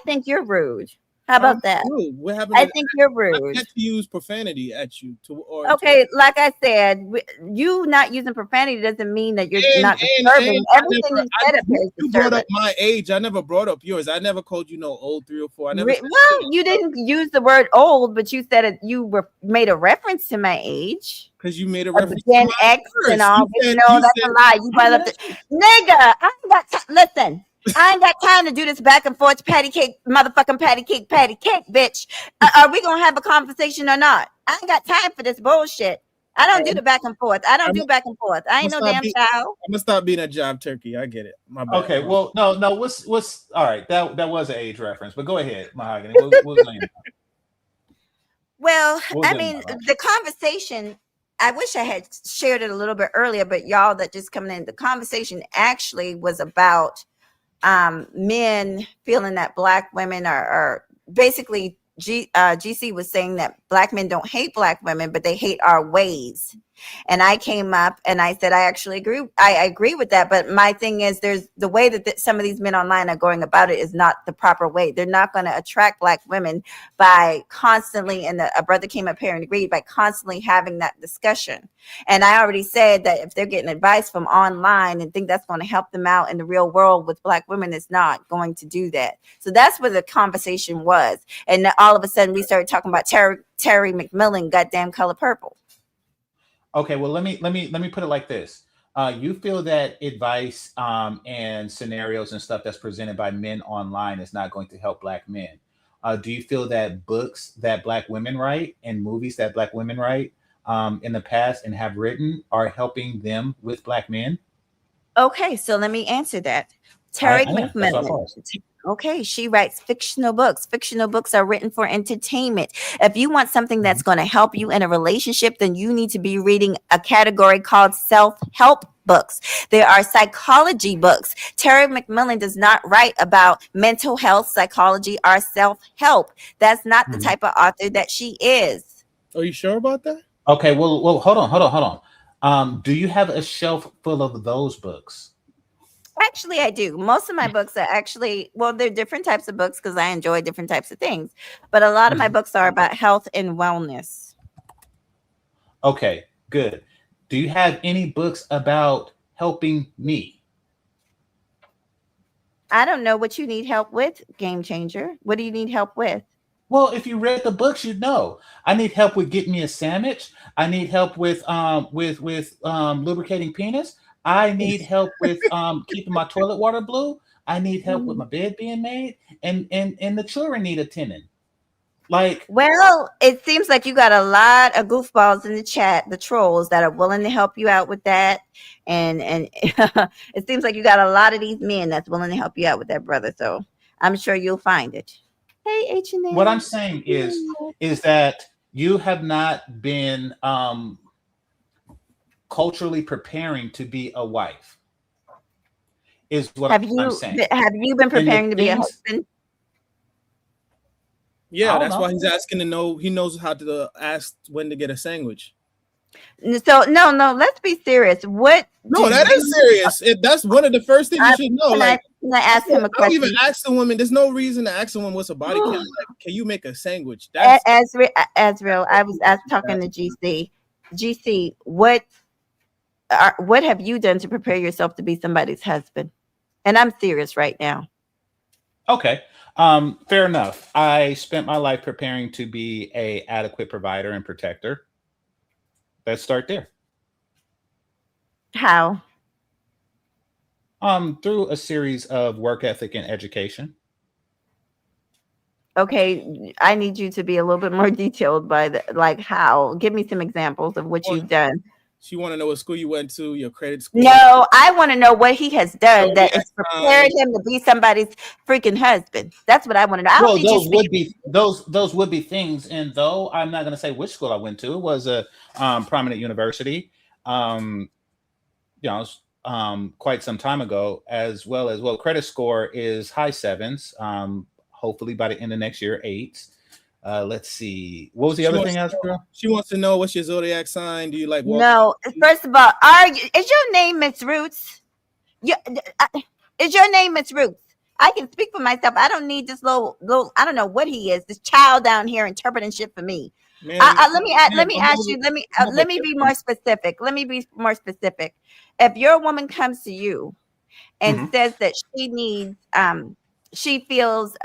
think you're rude. How about that? What happened? I think you're I rude. get to use profanity at you Okay, like I said, you not using profanity doesn't mean that you're not disturbing. Everything you said up here is you brought up disturbing. my age. I never brought up yours. I never called you no old 3 or 4. I never. Well, you didn't use the word old, but you said you made a reference to my age. Because you made a reference Gen to X my and all. No, that's a lie. You brought up nigga. I ain't got listen. I ain't got time to do this back and forth patty cake, motherfucking patty cake, bitch. Are we gonna have a conversation or not? I ain't got time for this bullshit. I don't do the back and forth. I don't do back and forth. I ain't no damn child. I'm gonna stop being a job turkey. I get it. My bad. Okay, well, no. What's all right? That was an age reference, but go ahead, Mahoghany. We'll well, I mean, the conversation. I wish I had shared it a little bit earlier, but y'all that just coming in, the conversation actually was about men feeling that black women are basically GC was saying that black men don't hate black women, but they hate our ways. And I came up and I said, I actually agree. I agree with that. But my thing is there's the way that some of these men online are going about it is not the proper way. They're not going to attract black women by constantly, and a brother came up here and agreed, by constantly having that discussion. And I already said that if they're getting advice from online and think that's going to help them out in the real world with black women, it's not going to do that. So that's where the conversation was. And all of a sudden we started talking about Terry McMillan, goddamn Color Purple. Okay, well, let me put it like this. You feel that advice and scenarios and stuff that's presented by men online is not going to help black men. Do you feel that books that black women write and movies that black women write in the past and have written are helping them with black men? Okay, so let me answer that. Terry McMillan. Okay, she writes fictional books. Fictional books are written for entertainment. If you want something that's going to help you in a relationship, then you need to be reading a category called self-help books. There are psychology books. Terry McMillan does not write about mental health, psychology, or self-help. That's not the type of author that she is. Are you sure about that? Okay, well, hold on. Do you have a shelf full of those books? Actually, I do. Most of my books are actually, well, they're different types of books because I enjoy different types of things. But a lot of my books are about health and wellness. Okay, good. Do you have any books about helping me? I don't know what you need help with, Game Changer. What do you need help with? Well, if you read the books, you'd know. I need help with getting me a sandwich. I need help with lubricating penis. I need help with keeping my toilet water blue. I need help with my bed being made, and the children need attending. Like, well, it seems like you got a lot of goofballs in the chat, the trolls that are willing to help you out with that, and it seems like you got a lot of these men that's willing to help you out with that, brother. So I'm sure you'll find it. Hey, H&M. What I'm saying is that you have not been culturally preparing to be a wife. Is what I'm saying. Have you been preparing to be a husband? Yeah, that's why he's asking to know. He knows how to ask when to get a sandwich. So no, let's be serious. What? No, that is serious. That's one of the first things you should know. Like, I ask him a question. Don't even ask the woman. There's no reason to ask a woman what's a body count. Like, can you make a sandwich? That's Azrael, I was talking to GC. GC, what have you done to prepare yourself to be somebody's husband? And I'm serious right now. Okay. Fair enough. I spent my life preparing to be a adequate provider and protector. Let's start there. How? Through a series of work ethic and education. Okay, I need you to be a little bit more detailed like how. Give me some examples of what you've done. She want to know what school you went to, your credit score. No, I want to know what he has done that has prepared him to be somebody's freaking husband. That's what I want to know. Well, those would be things. And though I'm not going to say which school I went to, it was a prominent university. Quite some time ago, as well. Credit score is high 7s. Hopefully by the end of next year, 8s. Let's see. What was the other thing, Astra? She wants to know what's your zodiac sign. Do you like? No. First of all, is your name Miss Rootz? Is your name Miss Rootz? I can speak for myself. I don't need this little. I don't know what he is. This child down here interpreting shit for me. Man, Let me ask you. Let me be more specific. Let me be more specific. If your woman comes to you and says that she needs, she feels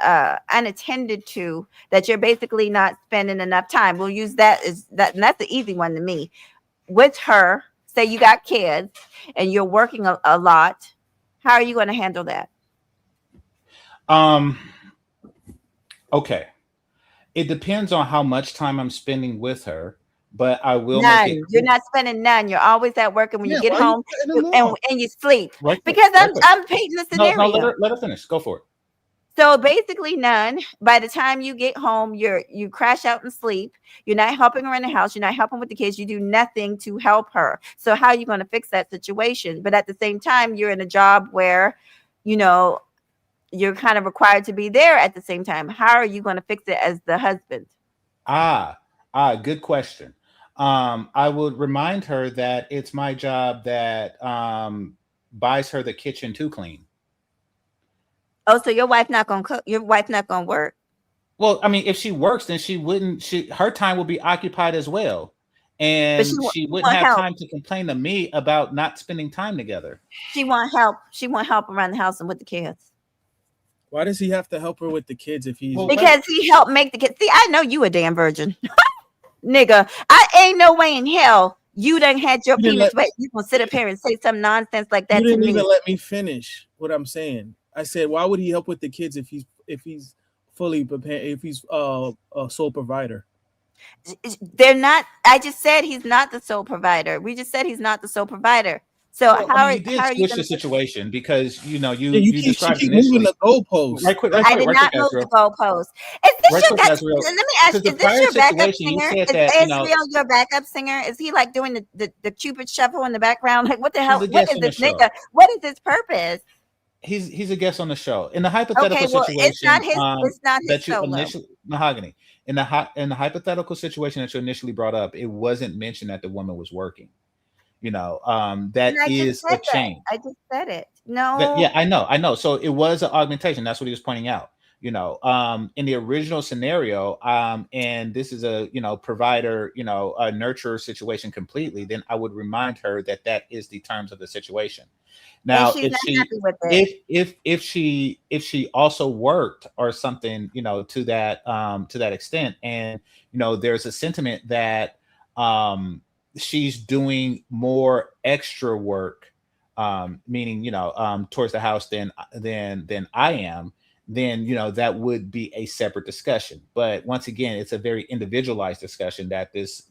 unattended to, that you're basically not spending enough time. We'll use that as that, and that's the easy one to me. With her, say you got kids and you're working a lot. How are you going to handle that? Okay. It depends on how much time I'm spending with her, but I will None. make it. You're not spending none. You're always at work, and when you get why home, you cutting them off? and you sleep. Right quick, Because right quick. I'm painting the No, scenario. let her finish. Go for it. So basically none. By the time you get home, you crash out and sleep. You're not helping her in the house. You're not helping with the kids. You do nothing to help her. So how are you going to fix that situation? But at the same time, you're in a job where, you know, you're kind of required to be there at the same time. How are you going to fix it as the husband? Good question. I would remind her that it's my job that buys her the kitchen to clean. Oh, so your wife not gonna cook? Your wife not gonna work? Well, I mean, if she works, then she wouldn't. Her time will be occupied as well, and she wouldn't have help. time to complain to me about not spending time together. She want help. She want help around the house and with the kids. Why does he have to help her with the kids if he's? Because he helped make the kids. See, I know you a damn virgin, nigga. I ain't no way in hell you done had your penis wet. You gonna sit up here and say some nonsense like that to me? You didn't even let me finish what I'm saying. I said, why would he help with the kids if he's fully prepared, if he's a sole provider? They're not. I just said he's not the sole provider. We just said he's not the sole provider. So you did switch the situation because you described keep moving the goalpost. I did not move the goalpost. Is this your backup? Let me ask you: is this your backup singer? Is Israel your backup singer? Is he like doing the Cupid shuffle in the background? Like what the hell? What is this nigga? What is his purpose? He's a guest on the show. In the hypothetical situation, it's not his solo. Mahoghany. In the hypothetical situation that you initially brought up, it wasn't mentioned that the woman was working. That is a change. I just said it. No. I know. So it was an augmentation. That's what he was pointing out. In the original scenario, and this is a provider, a nurturer situation completely, then I would remind her that is the terms of the situation. Now, if she also worked or something, to that extent, and there's a sentiment that she's doing more extra work, meaning towards the house than I am, then that would be a separate discussion. But once again, it's a very individualized discussion that this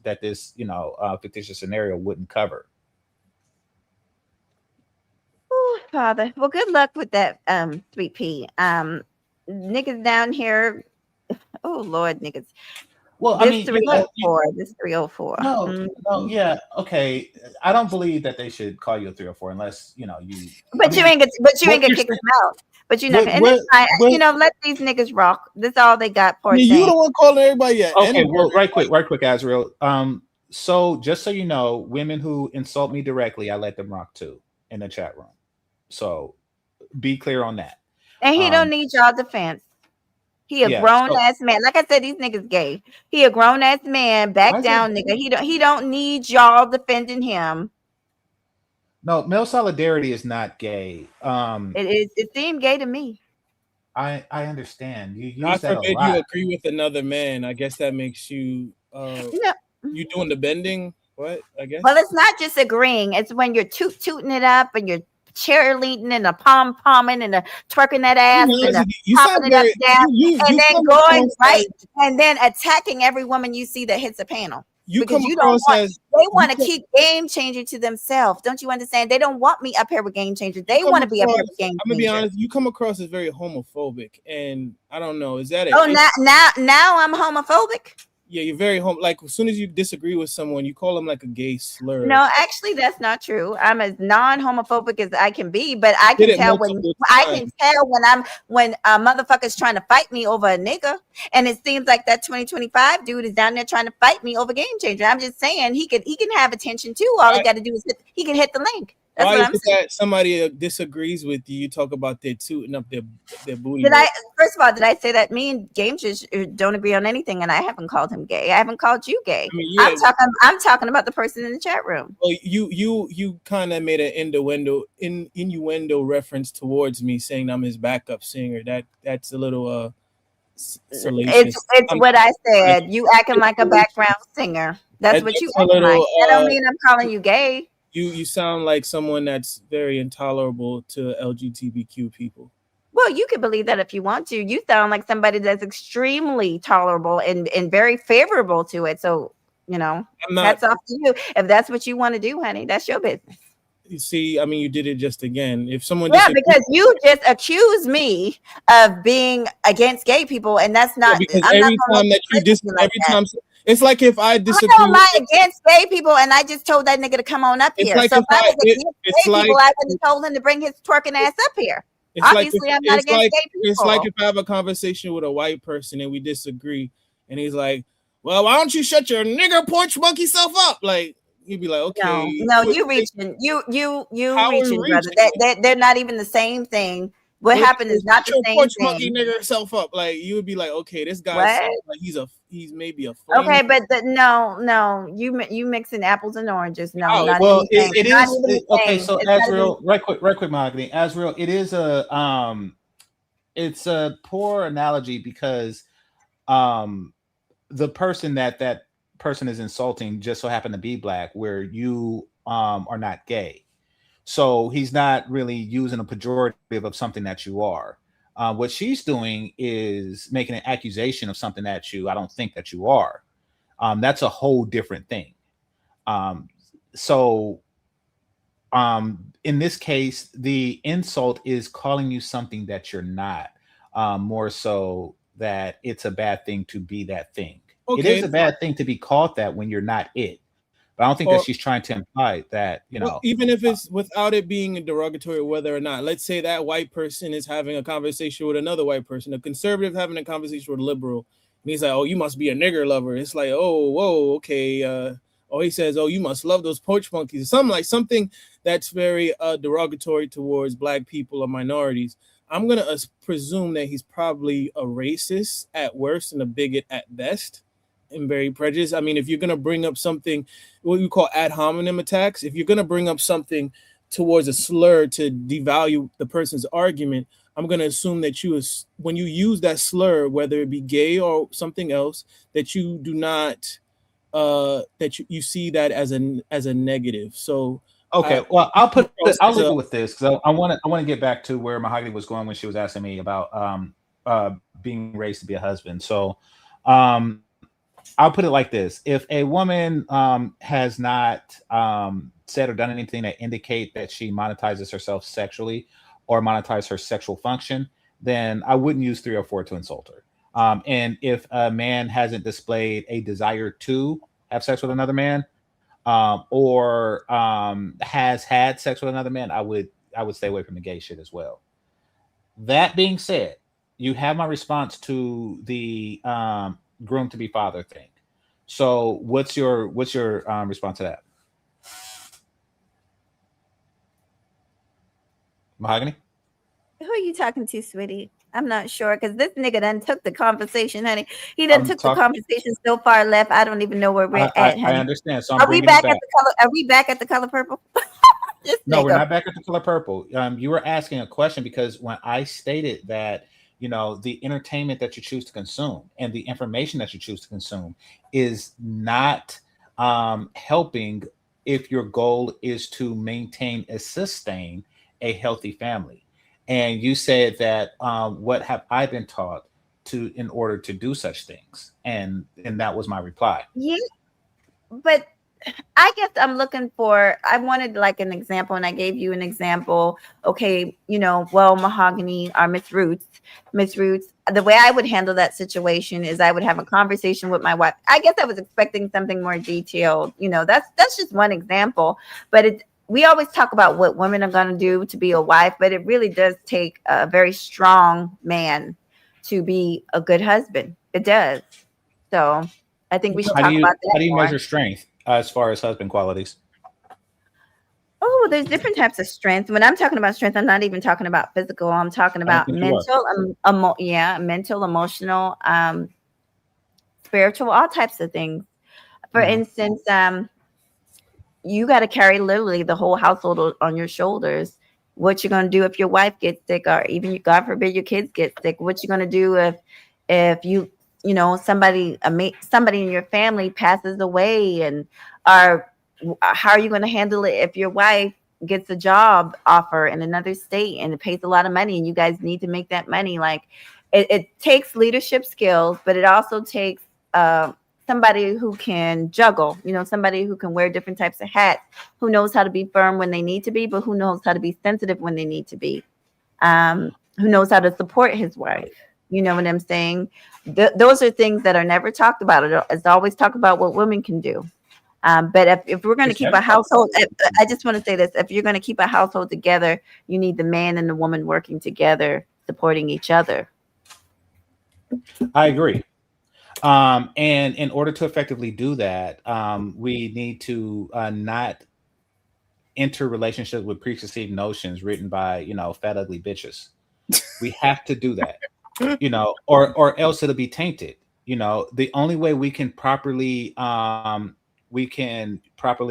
fictitious scenario wouldn't cover. Oh, Father. Well, good luck with that, Sweet Pea. Niggas down here. Oh Lord, niggas. Well, this 304. This 304. No, yeah, okay. I don't believe that they should call you a 304 unless you. But you ain't gonna kick them out. But let these niggas rock. This all they got for you don't want to call everybody yet. Okay, well, right quick, Azrael. So just so you know, women who insult me directly, I let them rock too in the chat room. So be clear on that. And he don't need y'all defense. He a grown ass man. Like I said, these niggas gay. He a grown ass man. Back down, nigga. He don't need y'all defending him. No, male solidarity is not gay. It seemed gay to me. I understand. You use God that forbid a lot. you agree with another man. I guess that makes you you doing the bending. What I guess. Well, it's not just agreeing. It's when you're tooting it up and you're cheerleading and a pom-pomming and a twerking that ass and popping it up down and then going right and then attacking every woman you see that hits a panel. They want to keep game changing to themselves. Don't you understand? They don't want me up here with game changers. They want to be up here with game changers. I'm gonna be honest. You come across as very homophobic, and I don't know. Is that it? Oh, now I'm homophobic. Yeah, you're very like as soon as you disagree with someone, you call them like a gay slur. No, actually, that's not true. I'm as non-homophobic as I can be, but I can tell when a motherfucker's trying to fight me over a nigga, and it seems like that 2025 dude is down there trying to fight me over Game Changer. I'm just saying he can have attention too. All he got to do is he can hit the link. That's Why what is I'm it saying. that somebody disagrees with you? You talk about their tooting up their booty. Did I first of all, did I say that me and James just don't agree on anything, and I haven't called him gay. I haven't called you gay. I mean, yeah. I'm talking about the person in the chat room. Well, you kind of made an innuendo reference towards me saying I'm his backup singer. That's a little salacious. It's what I said. You acting like a background singer. That's what you That's a acting like. little. That don't mean I'm calling you gay. You sound like someone that's very intolerable to LGBTQ people. Well, you can believe that if you want to. You sound like somebody that's extremely tolerable and very favorable to it. So, you know, hats off to you. If that's what you want to do, honey, that's your business. You see, I mean, you did it just again. If someone because you just accused me of being against gay people, and that's not. because I'm every not time that you it's like if I disagree. How am I against gay people? And I just told that nigga to come on up here. Like so if I was against gay like, people, I wouldn't have told him to bring his twerking ass up here. Obviously, I'm not against gay people. It's like if I have a conversation with a white person and we disagree, and he's like, "Well, why don't you shut your nigger porch monkey self up?" Like you'd be like, "Okay, no, you reaching, you reaching, brother. They're not even the same thing. What happened is not the same porch thing. Monkey nigger self up. Like you would be like, okay, this guy like he's maybe a flame. Okay, but no, you mixing apples and oranges. No, not well, it is okay. So Azrael, right quick, Mahoghany. Azrael, it is it's a poor analogy because the person that person is insulting just so happened to be black, where you are not gay. So he's not really using a pejorative of something that you are. What she's doing is making an accusation of something that I don't think that you are. That's a whole different thing. So in this case, the insult is calling you something that you're not, more so that it's a bad thing to be that thing. Okay. It is a bad thing to be called that when you're not it. But I don't think that she's trying to imply that, even if it's without it being derogatory, whether or not, let's say that white person is having a conversation with another white person, a conservative having a conversation with a liberal, and he's like, "Oh, you must be a nigger lover." It's like, "Oh, whoa, okay." He says, "Oh, you must love those porch monkeys." Something that's very derogatory towards black people or minorities. I'm gonna presume that he's probably a racist at worst and a bigot at best. And very prejudiced. I mean, if you're gonna bring up something, what you call ad hominem attacks, if you're gonna bring up something towards a slur to devalue the person's argument, I'm gonna assume that when you use that slur, whether it be gay or something else, that you do not that you see that as a negative. So okay, well, I'll leave it with this because I want to get back to where Mahoghany was going when she was asking me about being raised to be a husband. So I'll put it like this. If a woman has not said or done anything that indicate that she monetizes herself sexually or monetize her sexual function, then I wouldn't use 304 to insult her. And if a man hasn't displayed a desire to have sex with another man or has had sex with another man, I would stay away from the gay shit as well. That being said, you have my response to the groom to be father thing. So what's your response to that? Mahoghany? Who are you talking to, sweetie? I'm not sure because this nigga done took the conversation, honey. He done took the conversation so far left. I don't even know where we're at, honey. I understand. So are we back at the color? Are we back at the color purple? No, we're not back at the color purple. You were asking a question because when I stated that, the entertainment that you choose to consume and the information that you choose to consume is not helping if your goal is to maintain and sustain a healthy family. And you said that what have I been taught in order to do such things? And that was my reply. Yeah, but I guess I'm looking for, I wanted like an example and I gave you an example. Okay, well, Mahoghany or Miss Rootz, the way I would handle that situation is I would have a conversation with my wife. I guess I was expecting something more detailed. That's just one example, but we always talk about what women are going to do to be a wife, but it really does take a very strong man to be a good husband. It does. So I think we should talk about that. How do you measure strength as far as husband qualities? Oh, well, there's different types of strength. When I'm talking about strength, I'm not even talking about physical. I'm talking I don't about think you are. mental, mental, emotional, spiritual, all types of things. For Mhm. instance, you got to carry literally the whole household on your shoulders. What you're going to do if your wife gets sick, or even God forbid your kids get sick? What you're going to do if somebody in your family passes away, and or how are you going to handle it if your wife gets a job offer in another state and it pays a lot of money and you guys need to make that money? Like it takes leadership skills, but it also takes somebody who can juggle, somebody who can wear different types of hats, who knows how to be firm when they need to be, but who knows how to be sensitive when they need to be, who knows how to support his wife. You know what I'm saying? Those are things that are never talked about. It's always talk about what women can do. But if we're going to It's keep never a household, I just want to say this: if you're going to keep a household together, you need the man and the woman working together, supporting each other. I agree. And in order to effectively do that, we need to not enter relationships with preconceived notions written by, fat ugly bitches. We have to do that, or else it'll be tainted. The only way we can properly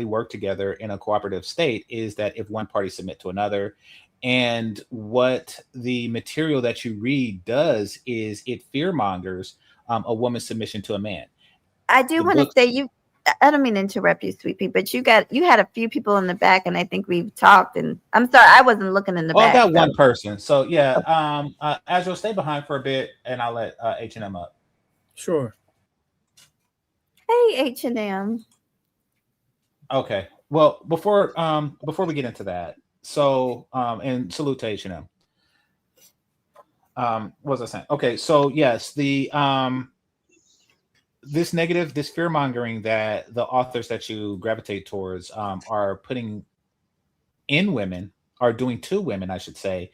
work together in a cooperative state is that if one party submit to another. And what the material that you read does is it fearmongers a woman's submission to a man. I do The want to book. say I don't mean to interrupt you, sweet pea, but you had a few people in the back, and I think we've talked. And I'm sorry, I wasn't looking in the Oh, I back. got So. one person. So yeah, Azure, stay behind for a bit, and I'll let H&M up. Sure. Hey, H&M. Okay. Well, before we get into that, so and salute to H&M. What was I saying? Okay, so yes, this fear mongering that the authors that you gravitate towards are putting in women, are doing to women, I should say,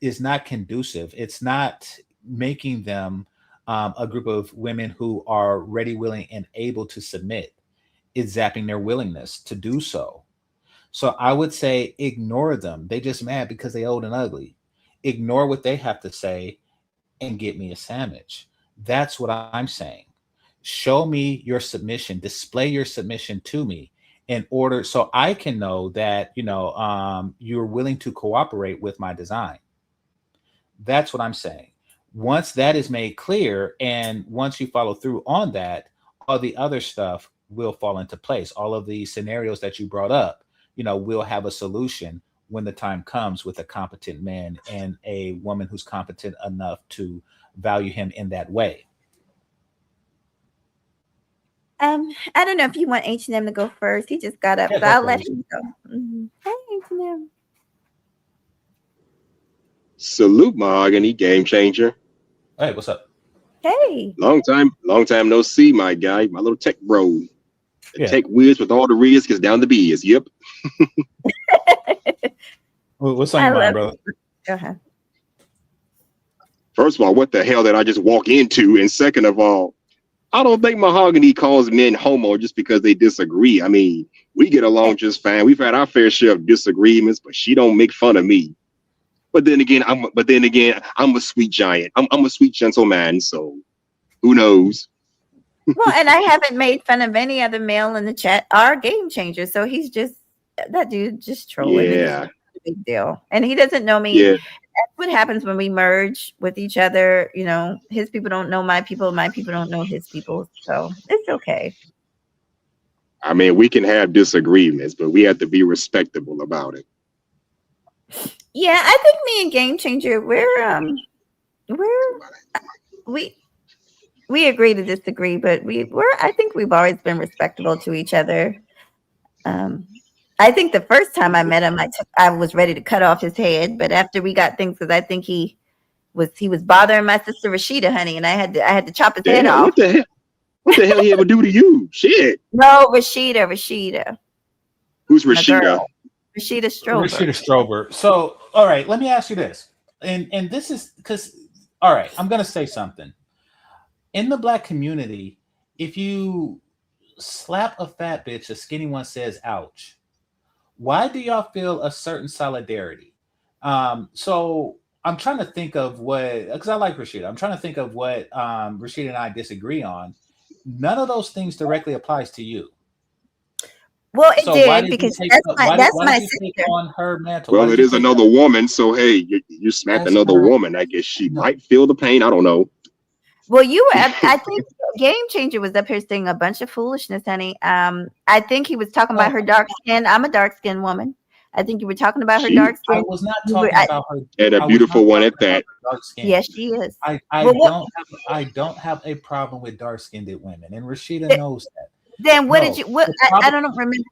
is not conducive. It's not making them a group of women who are ready, willing, and able to submit. It's zapping their willingness to do so. So I would say ignore them. They just mad because they old and ugly. Ignore what they have to say and get me a sandwich. That's what I'm saying. Show me your submission, display your submission to me in order so I can know that, you're willing to cooperate with my design. That's what I'm saying. Once that is made clear and once you follow through on that, all the other stuff will fall into place. All of the scenarios that you brought up, we'll have a solution when the time comes with a competent man and a woman who's competent enough to value him in that way. I don't know if you want H&M to go first. He just got up, Yeah, so go I'll for let it. him go. Mm-hmm. Hey, H&M. Salute, Mahogany, game changer. Hey, what's up? Hey. Long time no see, my guy, my little tech bro. The Yeah. tech whiz with all the riz gets down the B's. Yep. What's on your mind, brother? Go ahead. First of all, what the hell did I just walk into? And second of all, I don't think Mahogany calls men homo just because they disagree. I mean, we get along just fine. We've had our fair share of disagreements, but she don't make fun of me. But then again, I'm a sweet giant. I'm a sweet gentleman. So who knows? Well, and I haven't made fun of any other male in the chat. Our game changer. So that dude just trolling. Yeah. It's not a big deal. And he doesn't know me. Yeah. That's what happens when we merge with each other. His people don't know my people. My people don't know his people. So it's okay. I mean, we can have disagreements, but we have to be respectable about it. Yeah, I think me and Game Changer, we agree to disagree, but I think we've always been respectable to each other. I think the first time I met him, I was ready to cut off his head, but after we got things, because I think he was bothering my sister Rashida, honey, and I had to chop his head off. What the hell? What the hell he ever do to you? Shit. No, Rashida. Who's Rashida? Rashida Strober. Rashida Strober. So, all right, let me ask you this. And this is because, all right, I'm going to say something. In the Black community, if you slap a fat bitch, a skinny one says, ouch. why do y'all feel a certain solidarity? So I'm trying to think of what, because I like Rashida. I'm trying to think of what Rashida and I disagree on. None of those things directly applies to you. Well, it So why did did you because take that's why my did you take sister. on her mantle? Why Well, did it you is take another that? woman, so hey, you smacked That's another not woman. I guess she no. might feel the pain. I don't know. Well, I think Game Changer was up here saying a bunch of foolishness, honey. I think he was talking about No, her dark skin. I'm a dark skinned woman. I think you were talking about her She dark I skin. was not You were, talking about her. and a I was not beautiful one talking at about that. her dark skin. yes, she is. I Well, what I don't have a problem with dark skinned women, and Rashida th- knows that. then? What did No, you? What the I problem don't remember.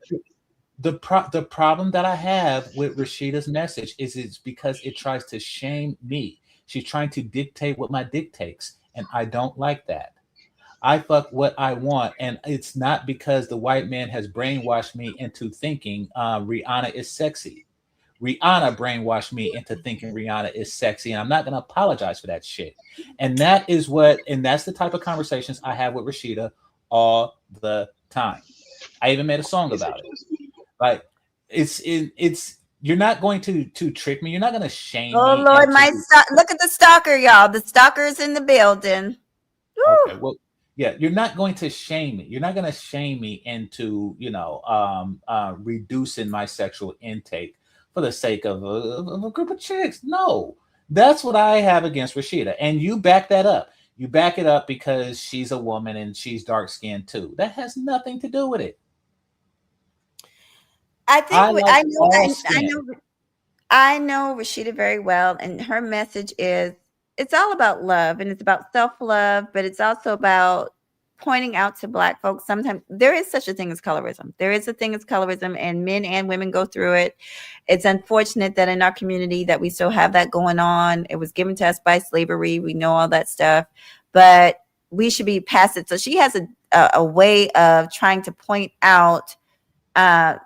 the problem that I have with Rashida's message is it's because it tries to shame me. She's trying to dictate what my dictates, and I don't like that. I fuck what I want, and it's not because the white man has brainwashed me into thinking Rihanna is sexy. Rihanna brainwashed me into thinking Rihanna is sexy, and I'm not gonna apologize for that shit. And that's the type of conversations I have with Rashida all the time. I even made a song about it. Like it's you're not going to trick me. You're not going to shame Oh me Lord, into look at the stalker, y'all. The stalker is in the building. okay. Woo. Well, yeah, you're not going to shame me. You're not going to shame me into reducing my sexual intake for the sake of a group of chicks. No, that's what I have against Rashida, and you back that up. You back it up because she's a woman and she's dark skinned too. That has nothing to do with it. I think I like all I skin. know I know Rashida very well, and her message is it's all about love and it's about self love, but it's also about pointing out to Black folks sometimes there is such a thing as colorism. There is a thing as colorism, and men and women go through it. It's unfortunate that in our community that we still have that going on. It was given to us by slavery. We know all that stuff, but we should be past it. So she has a way of trying to point out uh,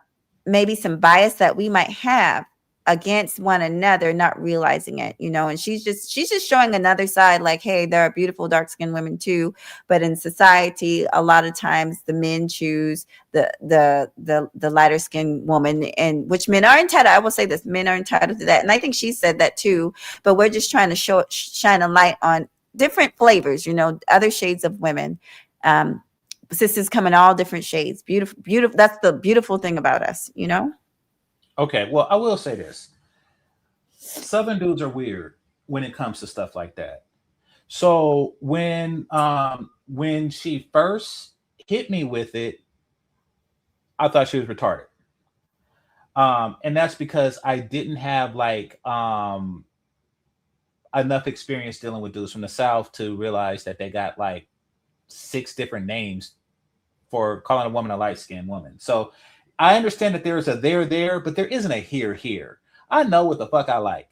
maybe some bias that we might have against one another, not realizing it, and she's just showing another side, like, hey, there are beautiful dark skinned women too, but in society a lot of times the men choose the lighter skinned woman, and which men are entitled. I will say this, men are entitled to that, and I think she said that too, but we're just trying to shine a light on different flavors, other shades of women. Sisters come in all different shades. Beautiful. That's the beautiful thing about us. Okay, well, I will say this. Southern dudes are weird when it comes to stuff like that. So when she first hit me with it, I thought she was retarded. And that's because I didn't have like enough experience dealing with dudes from the South to realize that they got like 6 different names for calling a woman a light skinned woman. So I understand that there's a there, but there isn't a here. I know what the fuck I like.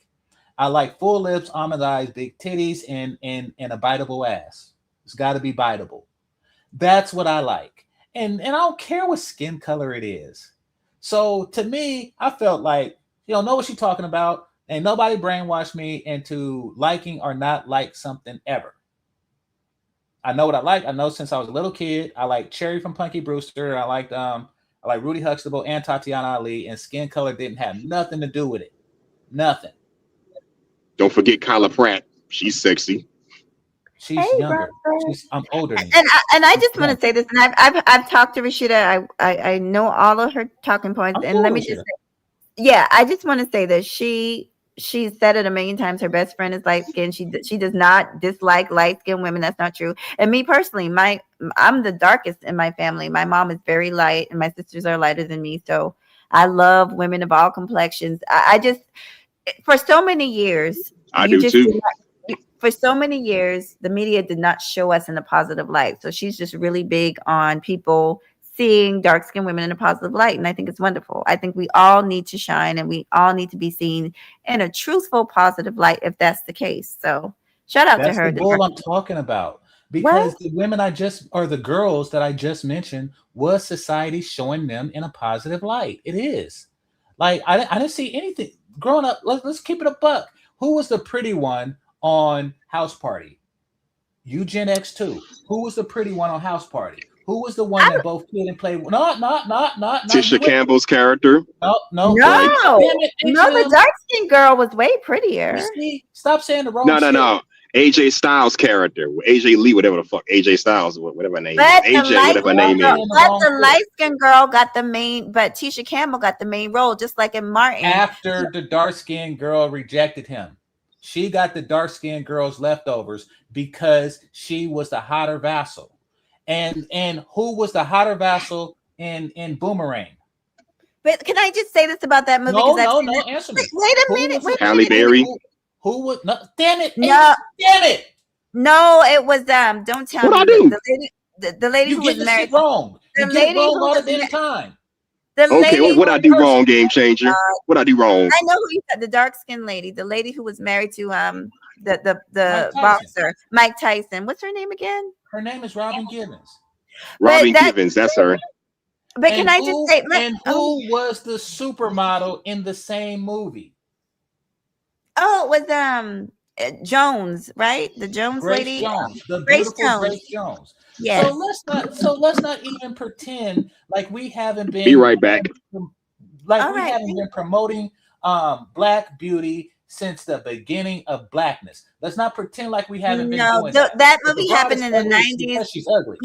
I like full lips, almond eyes, big titties, and a biteable ass. It's got to be biteable. That's what I like. And I don't care what skin color it is. So to me, I felt like you don't know what she's talking about. Ain't nobody brainwashed me into liking or not like something ever. I know what I like. I know since I was a little kid, I like Cherry from Punky Brewster. I like Rudy Huxtable and Tatiana Ali, and skin color didn't have nothing to do with it. Nothing. Don't forget Kyla Pratt. She's sexy. Hey, She's younger. brother. I'm older than you. And I She's just want to say this, and I've talked to Rashida. I know all of her talking points, I'm and cool let me with just you. say, yeah, I just want to say that she said it a million times. Her best friend is light skinned. She does not dislike light skinned women. That's not true. And me personally, I'm the darkest in my family. My mom is very light, and my sisters are lighter than me. So I love women of all complexions. I just for so many years, I do too. for so many years, the media did not show us in a positive light. So she's just really big on people seeing dark skinned women in a positive light. And I think it's wonderful. I think we all need to shine and we all need to be seen in a truthful, positive light if that's the case. So shout out to That's the her. bull I'm talking about. What? Because the women or the girls that I just mentioned was society showing them in a positive light. It is. Like I didn't see anything growing up. Let's keep it a buck. Who was the pretty one on House Party? You Gen X too. Who was the pretty one on House Party? Who was the one that both killed and played? Not Tisha Campbell's character. No. Like, The dark skinned girl was way prettier. See, stop saying the wrong shit. No. AJ Styles' character, AJ Lee, whatever the fuck, AJ Styles, whatever her name is. But AJ, whatever her name is. But the light skinned girl got the main, but Tisha Campbell got the main role, just like in Martin. After the dark skinned girl rejected him, she got the dark skinned girl's leftovers because she was the hotter vassal. And who was the hotter vassal in Boomerang? But can I just say this about that movie? No, answer me. Wait a minute. Halle Berry. Who would? No, damn it! No, damn it! No, it was Don't tell what me. I do? The lady You who get was the married. shit wrong. You The get lady wrong who all was the damn time. Okay, well, what I do wrong, Game Changer? What I do wrong? I know who you said. The dark skinned lady, the lady who was married to the Mike boxer Mike Tyson. What's her name again? Her name is Robin Givens. Robin Givens, that's her. But can I just say, who was the supermodel in the same movie? Oh, it was Jones, right? The Jones Grace lady, Jones, the Grace beautiful Jones. Grace Jones. Yes. So let's not even pretend like we haven't been. Be right back. Like we haven't been promoting Black beauty since the beginning of Blackness. Let's not pretend like we haven't been doing that. That movie happened in the 90s. She's ugly.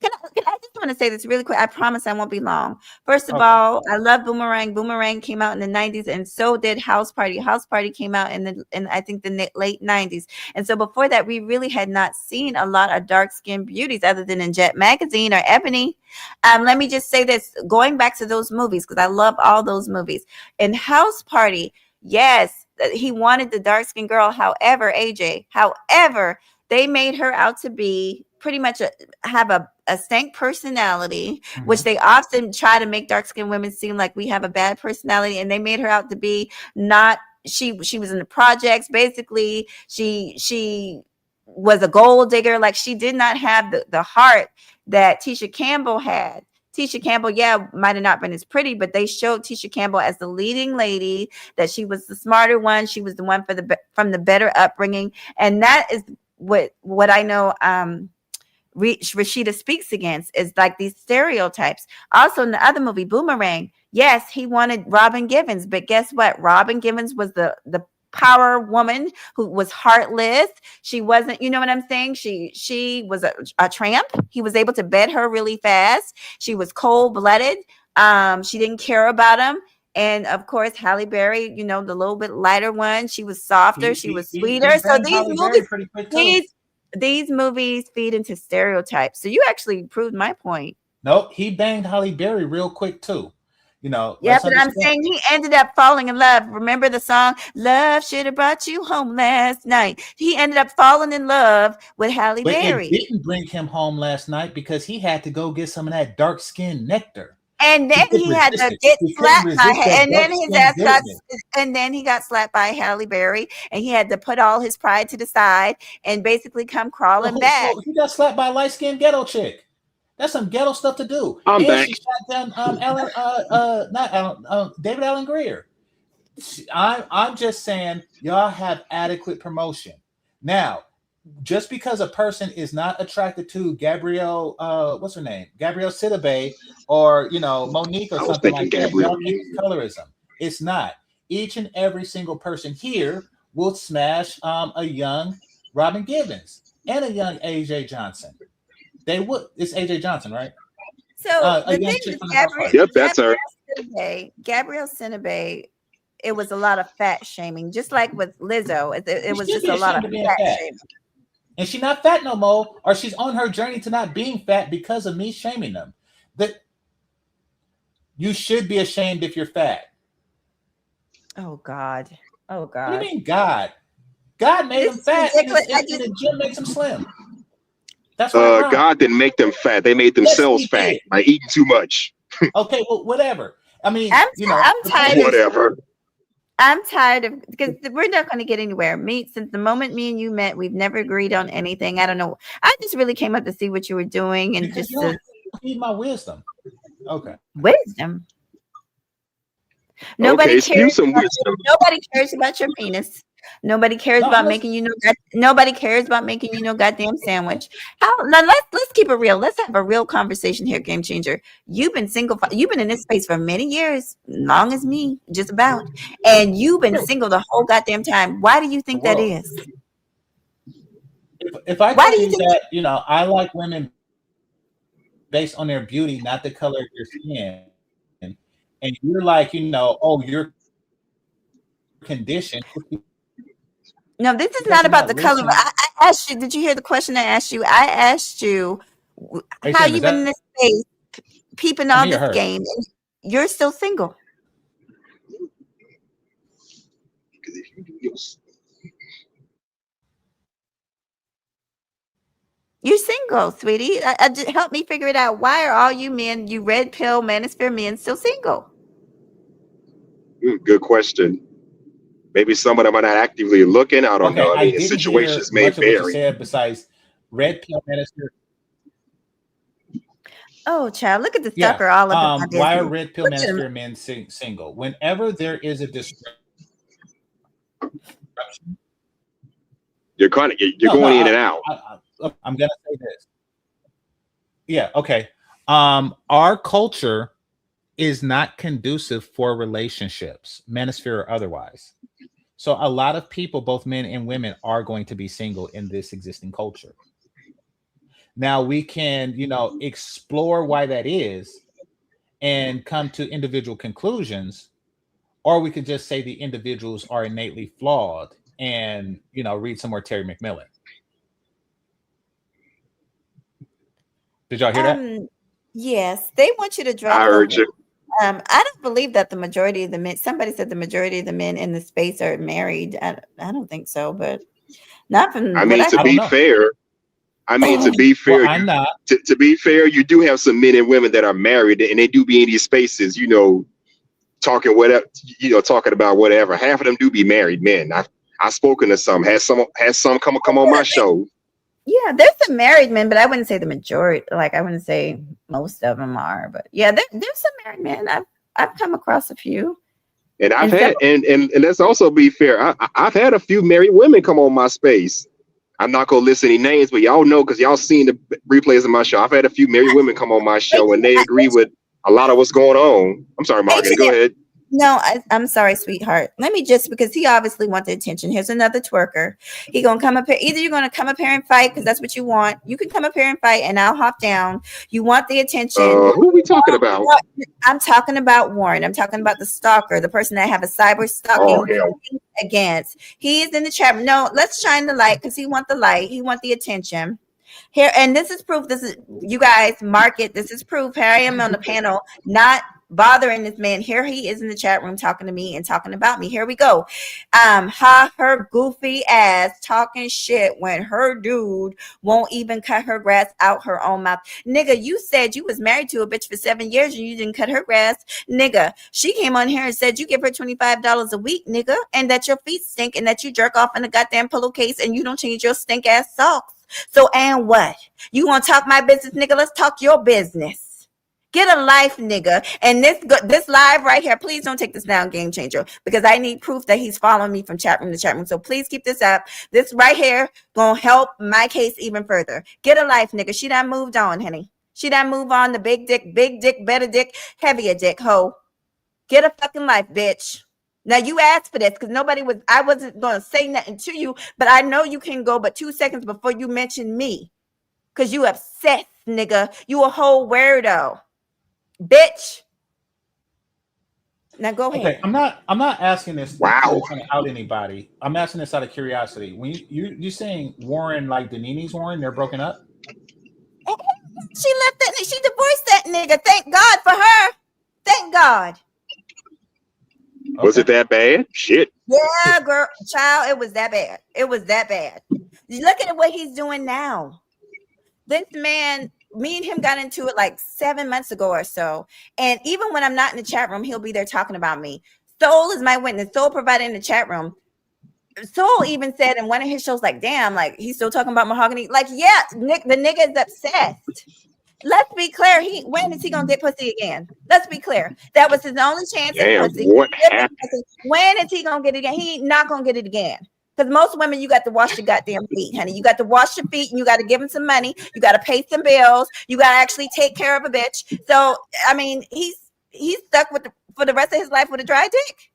I just want to say this really quick. I promise I won't be long. First of all, I love Boomerang. Boomerang came out in the 90s, and so did House Party. House Party came out in I think the late 90s. And so before that, we really had not seen a lot of dark-skinned beauties other than in Jet Magazine or Ebony. Let me just say this, going back to those movies, because I love all those movies. In House Party, yes, he wanted the dark-skinned girl. However, they made her out to be pretty much have a stank personality, which they often try to make dark-skinned women seem like we have a bad personality, and they made her out to be not. She was in the projects. Basically, she was a gold digger. Like, she did not have the heart that Tisha Campbell had. Tisha Campbell, might have not been as pretty, but they showed Tisha Campbell as the leading lady, that she was the smarter one. She was the one from the better upbringing, and that is what I know. Rashida speaks against is like these stereotypes. Also, in the other movie, Boomerang, yes, he wanted Robin Givens, but guess what? Robin Givens was the power woman who was heartless. She wasn't, you know what I'm saying? She was a tramp. He was able to bed her really fast. She was cold-blooded. She didn't care about him. And of course, Halle Berry, the little bit lighter one. She was softer. She was sweeter. So these movies feed into stereotypes. So you actually proved my point. Nope, he banged Halle Berry real quick too. Yeah, but I'm saying he ended up falling in love. Remember the song, Love Should Have Brought You Home Last Night? He ended up falling in love with Halle Berry. It didn't bring him home last night because he had to go get some of that dark skin nectar. And then he had to get slapped by her, and then his ass he got slapped by Halle Berry, and he had to put all his pride to the side and basically come crawling back. He got slapped by a light-skinned ghetto chick. That's some ghetto stuff to do. I'm back. She shot down David Allen Greer. I'm just saying, y'all have adequate promotion. Now, just because a person is not attracted to Gabrielle, what's her name? Gabrielle Sidibe, or Monique or something like that, y'all use colorism. It's not. Each and every single person here will smash a young Robin Givens and a young AJ Johnson. They would. It's AJ Johnson, right? So the thing is, yep, that's her. Gabrielle Sidibe. It was a lot of fat shaming, just like with Lizzo. It was just a lot of fat shaming. And she's not fat no more, or she's on her journey to not being fat because of me shaming them. That you should be ashamed if you're fat. Oh God. What do you mean, God? God made them fat, and the gym makes them slim. That's what God didn't make them fat. They made themselves fat by eating too much. Okay, well, whatever. I mean, I'm tired. Whatever. I'm tired of, because we're not going to get anywhere. Since the moment me and you met, we've never agreed on anything. I don't know. I just really came up to see what you were doing and because just need my wisdom. Okay. Wisdom. Nobody cares. Some wisdom. Nobody cares about your penis. Nobody cares No, about making nobody cares about making goddamn sandwich. How now let's keep it real. Let's have a real conversation here, game changer. You've been you've been in this space for many years, long as me, just about. And you've been single the whole goddamn time. Why do you think that Whoa. is? If I Why tell do you you think that, I like women based on their beauty, not the color of their skin, and you're like, oh, you're conditioned. No, this is Because not you're about not the color. listening. I asked you, did you hear the question I asked you? I asked you Are you how saying, you've is been in that this space, peeping all me or this her? game, and you're still single. You're single, sweetie. Help me figure it out. Why are all you men, you red pill manosphere men, still single? Good question. Maybe some of them are not actively looking. I don't Okay, know. I I mean, the didn't hear situations may much of what you vary. said besides red pill minister. Oh, child, look at the Yeah. stalker all up in my Why are business. red pill Look at him. manosphere men single? Whenever there is a disruption, You're going in and out. I'm gonna say this. Yeah. Okay. Our culture is not conducive for relationships, manosphere or otherwise. So a lot of people, both men and women, are going to be single in this existing culture. Now we can, explore why that is and come to individual conclusions, or we could just say the individuals are innately flawed and, read some more Terry McMillan. Did y'all hear that? Yes, they want you to drop I low. heard you. I don't believe that the majority of the men, somebody said the majority of the men in the space are married. I don't think so, but not from I what mean, I to know. be fair, Well, I'm not. to be fair, you do have some men and women that are married, and they do be in these spaces, talking whatever, talking about whatever. Half of them do be married men. I've spoken to some, had some come on my show. Yeah, there's some married men, but I wouldn't say the majority. Like I wouldn't say most of them are, but yeah, there's some married men. I've come across a few. And I've And had, and let's also be fair. I've had a few married women come on my space. I'm not gonna list any names, but y'all know because y'all seen the replays of my show. I've had a few married women come on my show, and they agree with a lot of what's going on. I'm sorry, Mahoghany, go ahead. No, I'm sorry, sweetheart. Let me because he obviously wants the attention. Here's another twerker. He gonna come up here. Either you're gonna come up here and fight because that's what you want. You can come up here and fight, and I'll hop down. You want the attention. Who are we talking about? I'm talking about Warren. I'm talking about the stalker, the person that I have a cyber stalking against. He is in the chat. No, let's shine the light because he wants the light. He wants the attention. Here, and this is proof. This is, you guys mark it. This is proof. Here I am on the panel, not bothering this man. Here he is in the chat room talking to me and talking about me. Here we go. Her goofy ass talking shit when her dude won't even cut her grass out her own mouth. Nigga, you said you was married to a bitch for 7 years and you didn't cut her grass. Nigga, she came on here and said you give her $25 a week, nigga, and that your feet stink and that you jerk off in a goddamn pillowcase and you don't change your stink ass socks. So, and what? You want to talk my business, nigga? Let's talk your business. Get a life, nigga. And this live right here, please don't take this down, game changer, because I need proof that he's following me from chat room to chat room. So please keep this up. This right here gonna help my case even further. Get a life, nigga. She done moved on, honey. She done moved on to big dick, better dick, heavier dick, ho. Get a fucking life, bitch. Now you asked for this because I wasn't going to say nothing to you, but I know you can go but 2 seconds before you mention me because you obsessed, nigga. You a whole weirdo, bitch. Now go ahead. Okay, I'm not asking this Wow. to out anybody. I'm asking this out of curiosity. When you saying Warren like Denini's Warren, they're broken up? She left that. She divorced that nigga. Thank God for her. Thank God. Okay. Was it that bad? Shit. Yeah, girl, child, it was that bad. It was that bad. Look at what he's doing now. This man, me and him got into it like 7 months ago or so. And even when I'm not in the chat room, he'll be there talking about me. Soul is my witness. Soul provided in the chat room. Soul even said in one of his shows, like, damn, like he's still talking about Mahoghany. Like, yeah, Nick, the nigga is obsessed. Let's be clear. When is he gonna get pussy again? Let's be clear. That was his only chance at pussy. What happened? When is he gonna get it again? He ain't not gonna get it again. Because most women, you got to wash your goddamn feet, honey. You got to wash your feet and you got to give them some money. You got to pay some bills. You got to actually take care of a bitch. So, I mean, he's stuck with for the rest of his life with a dry dick.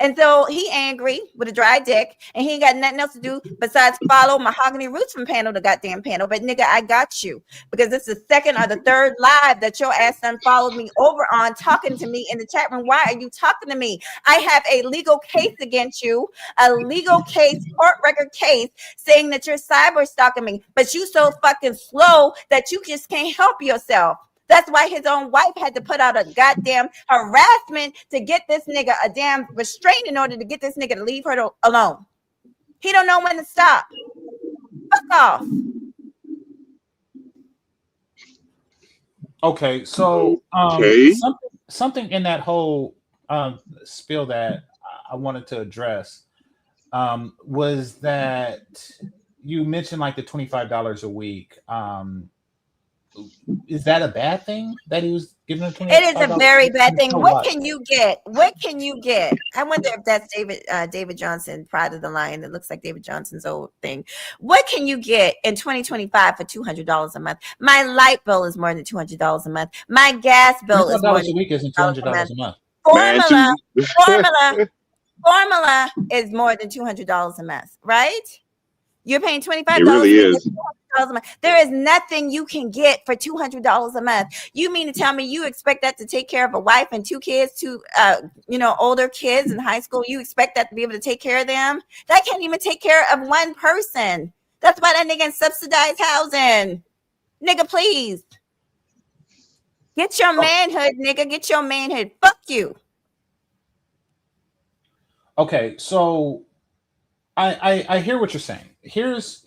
And so he angry with a dry dick, and he ain't got nothing else to do besides follow Mahoghany Rootz from panel to goddamn panel. But nigga, I got you, because this is the second or the third live that your ass done followed me over on, talking to me in the chat room. Why are you talking to me? I have a legal case against you, a legal case, court record case, saying that you're cyber stalking me. But you so fucking slow that you just can't help yourself. That's why his own wife had to put out a goddamn harassment to get this nigga a damn restraint in order to get this nigga to leave her alone. He don't know when to stop. Fuck off. Okay, so something in that whole spiel that I wanted to address was that you mentioned like the $25 a week. Is that a bad thing that he was giving her $25? It is a very bad thing. What can you get? What can you get? I wonder if that's David Johnson, Pride of the Lion. It looks like David Johnson's old thing. What can you get in 2025 for $200 a month? My light bill is more than $200 a month. My gas bill is more than $200 a week isn't $200 a month. Formula is more than $200 a month, right? You're paying $25. It really is. A month. There is nothing you can get for $200 a month. You mean to tell me you expect that to take care of a wife and two kids, two older kids in high school? You expect that to be able to take care of them? That can't even take care of one person. That's why that nigga in subsidized housing. Nigga, please. Get your manhood, nigga. Get your manhood. Fuck you. Okay, so I hear what you're saying. Here's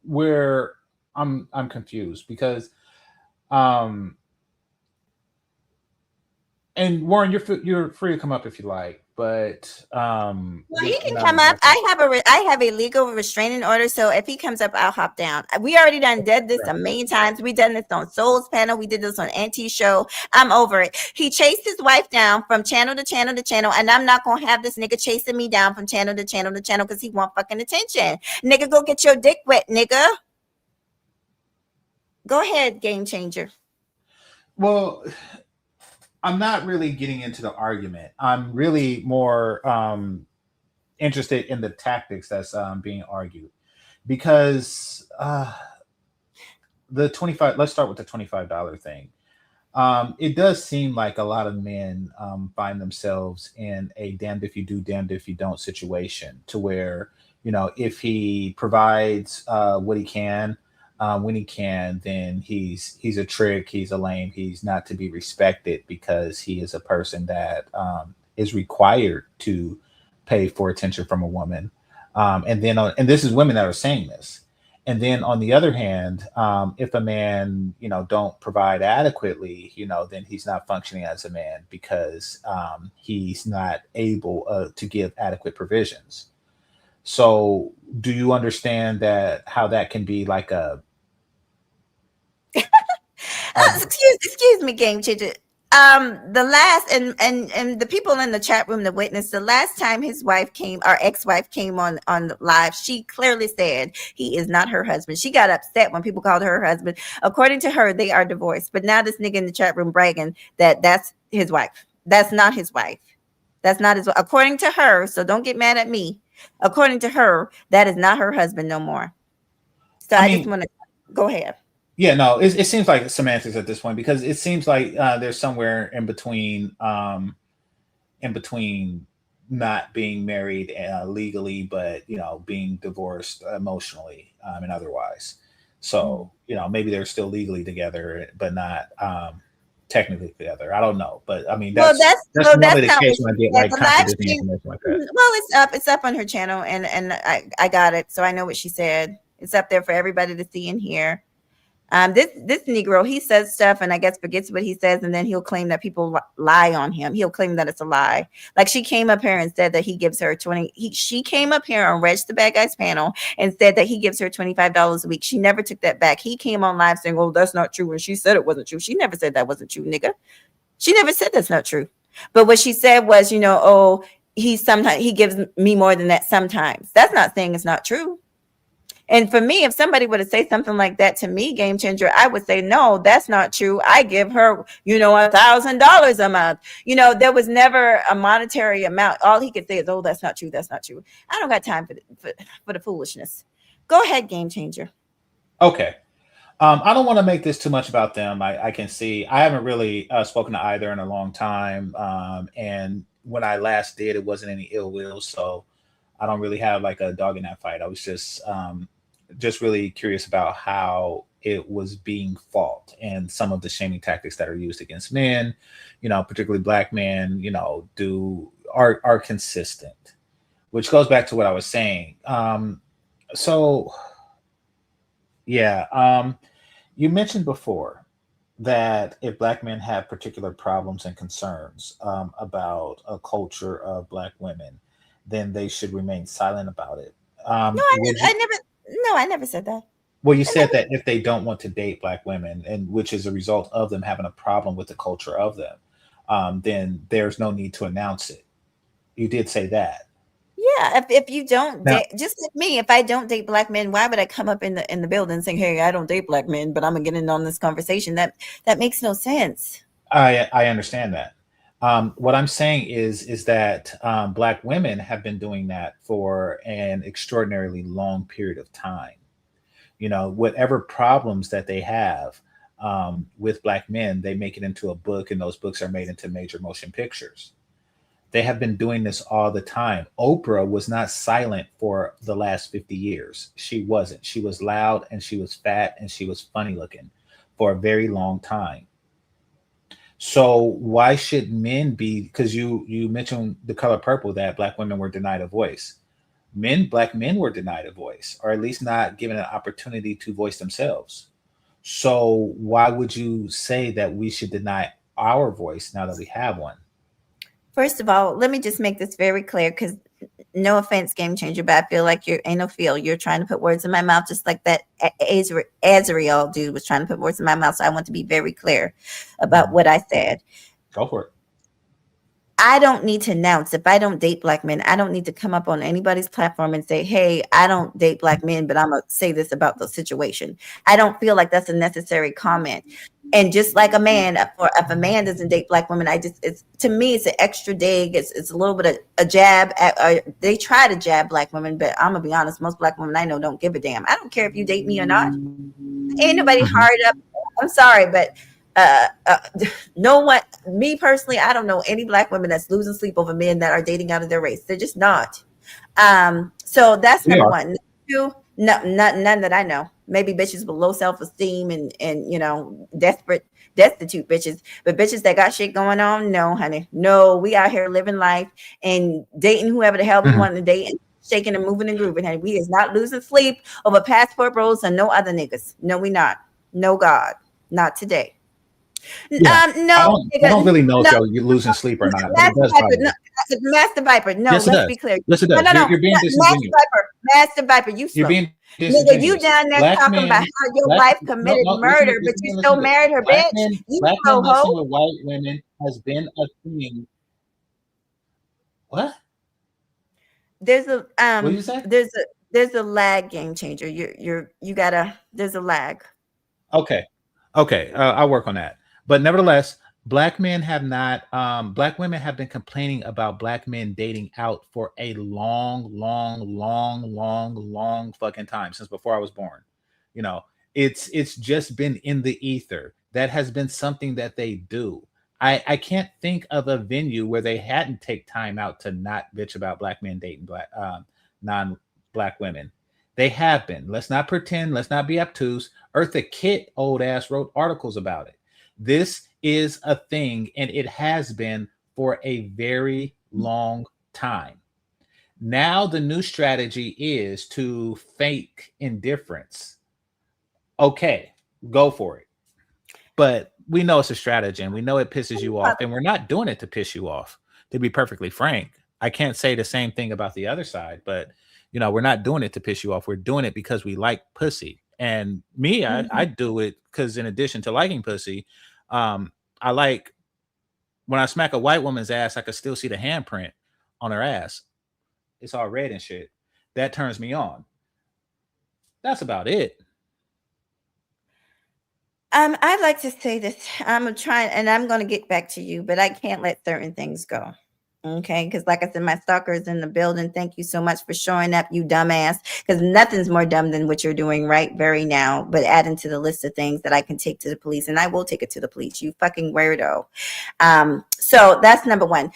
where I'm confused, because and Warren, you're free to come up if you like, but well, he can come up. I have a legal restraining order, so if he comes up, I'll hop down. We already did this a million times. We done this on Soul's panel. We did this on Auntie Show. I'm over it. He chased his wife down from channel to channel to channel, and I'm not gonna have this nigga chasing me down from channel to channel to channel because he want fucking attention. Nigga, go get your dick wet, nigga. Go ahead, game changer. Well, I'm not really getting into the argument. I'm really more interested in the tactics that's being argued, because the 25. Let's start with the $25 thing. It does seem like a lot of men find themselves in a damned if you do, damned if you don't situation, to where, if he provides what he can, when he can, then he's a trick, he's a lame, he's not to be respected, because he is a person that is required to pay for attention from a woman. And this is women that are saying this. And then on the other hand, if a man, don't provide adequately, then he's not functioning as a man, because he's not able to give adequate provisions. So do you understand how that can be like a excuse me, game changer. The last and the people in the chat room that witnessed the last time his wife came, our ex-wife came on the live, she clearly said he is not her husband. She got upset when people called her husband. According to her, they are divorced. But now this nigga in the chat room bragging that that's his wife. That's not his wife. That's not his wife. According to her, so don't get mad at me. According to her, that is not her husband no more. So I just want to go ahead. Yeah, no, it seems like semantics at this point, because it seems like there's somewhere in between not being married legally, but being divorced emotionally and otherwise. So maybe they're still legally together, but not technically together. I don't know, but I mean that's normally the case when I get like contradicting information like that. Well, it's up on her channel, and I got it, so I know what she said. It's up there for everybody to see and hear. This Negro, he says stuff and I guess forgets what he says, and then he'll claim that people lie on him. He'll claim that it's a lie. Like she came up here and said that he gives her she came up here on Reg the Bad Guys panel and said that he gives her $25 a week. She never took that back. He came on live saying, "Oh, that's not true," and she said it wasn't true. She never said that wasn't true, nigga. She never said that's not true. But what she said was, he gives me more than that sometimes. That's not saying it's not true. And for me, if somebody were to say something like that to me, Game Changer, I would say, no, that's not true. I give her, $1,000 a month. There was never a monetary amount. All he could say is, oh, that's not true. That's not true. I don't got time for the foolishness. Go ahead, Game Changer. Okay. I don't want to make this too much about them. I can see I haven't really spoken to either in a long time. And when I last did, it wasn't any ill will. So I don't really have like a dog in that fight. I was just really curious about how it was being fought and some of the shaming tactics that are used against men, particularly black men, are consistent, which goes back to what I was saying. So yeah, you mentioned before that if black men have particular problems and concerns about a culture of black women, then they should remain silent about it. No, I never said that. Well, you said that if they don't want to date black women, and which is a result of them having a problem with the culture of them, then there's no need to announce it. You did say that. Yeah, if you don't Now, date, just like me, if I don't date black men, why would I come up in the building saying, "Hey, I don't date black men, but I'm gonna get in on this conversation"? That makes no sense. I understand that. What I'm saying is that black women have been doing that for an extraordinarily long period of time. Whatever problems that they have with black men, they make it into a book, and those books are made into major motion pictures. They have been doing this all the time. Oprah was not silent for the last 50 years. She wasn't. She was loud, and she was fat, and she was funny looking for a very long time. So why should men be, because you mentioned The Color Purple, that black women were denied a voice. Black men were denied a voice, or at least not given an opportunity to voice themselves. So why would you say that we should deny our voice now that we have one? First of all, let me just make this very clear, because no offense, Game Changer, but I feel like you're trying to put words in my mouth, just like that Azrael dude was trying to put words in my mouth. So I want to be very clear about what I said. Go for it. I don't need to announce, if I don't date black men, I don't need to come up on anybody's platform and say, hey, I don't date black men, but I'm going to say this about the situation. I don't feel like that's a necessary comment. And just like a man, if a man doesn't date black women, to me, it's an extra dig. It's a little bit of a jab. They try to jab black women, but I'm going to be honest, most black women I know don't give a damn. I don't care if you date me or not. Ain't nobody hard up. I'm sorry, but no one, me personally, I don't know any black women that's losing sleep over men that are dating out of their race. They're just not. So that's number one. Two, none that I know. Maybe bitches with low self-esteem and destitute bitches, but bitches that got shit going on, no, honey, no. We out here living life and dating whoever the hell we want to date, and shaking and moving and grooving. Honey, we is not losing sleep over passport bros and no other niggas. No, we not. No, God, not today. Yeah. No, I don't really know if you're losing sleep or not. Master Viper. No, yes, let's be clear. Yes, it does. No, you're being disingenuous. Master Viper, you slow. You're being disingenuous. Nigga, you down there black talking about how your wife committed murder, but you still married her, black bitch. Men, you black slow men messing hoe. with white women has been a thing. What? There's a What did you say? there's a lag, Game Changer. There's a lag. Okay. I'll work on that. But nevertheless, black men have not, black women have been complaining about black men dating out for a long fucking time, since before I was born. It's just been in the ether. That has been something that they do. I can't think of a venue where they hadn't take time out to not bitch about black men dating non-black women. They have been. Let's not pretend. Let's not be obtuse. Eartha Kitt, old ass, wrote articles about it. This is a thing, and it has been for a very long time. Now the new strategy is to fake indifference. Okay, go for it. But we know it's a strategy, and we know it pisses you off, and we're not doing it to piss you off. To be perfectly frank, I can't say the same thing about the other side, but we're not doing it to piss you off. We're doing it because we like pussy. And me, I do it because in addition to liking pussy, I like when I smack a white woman's ass, I could still see the handprint on their ass, it's all red and shit. That turns me on. That's about it. I'd like to say this. I'm trying, and I'm going to get back to you, but I can't let certain things go. Okay, because like I said, my stalker is in the building. Thank you so much for showing up, you dumbass. Because nothing's more dumb than what you're doing right very now, but adding to the list of things that I can take to the police, and I will take it to the police. You fucking weirdo. So that's number one.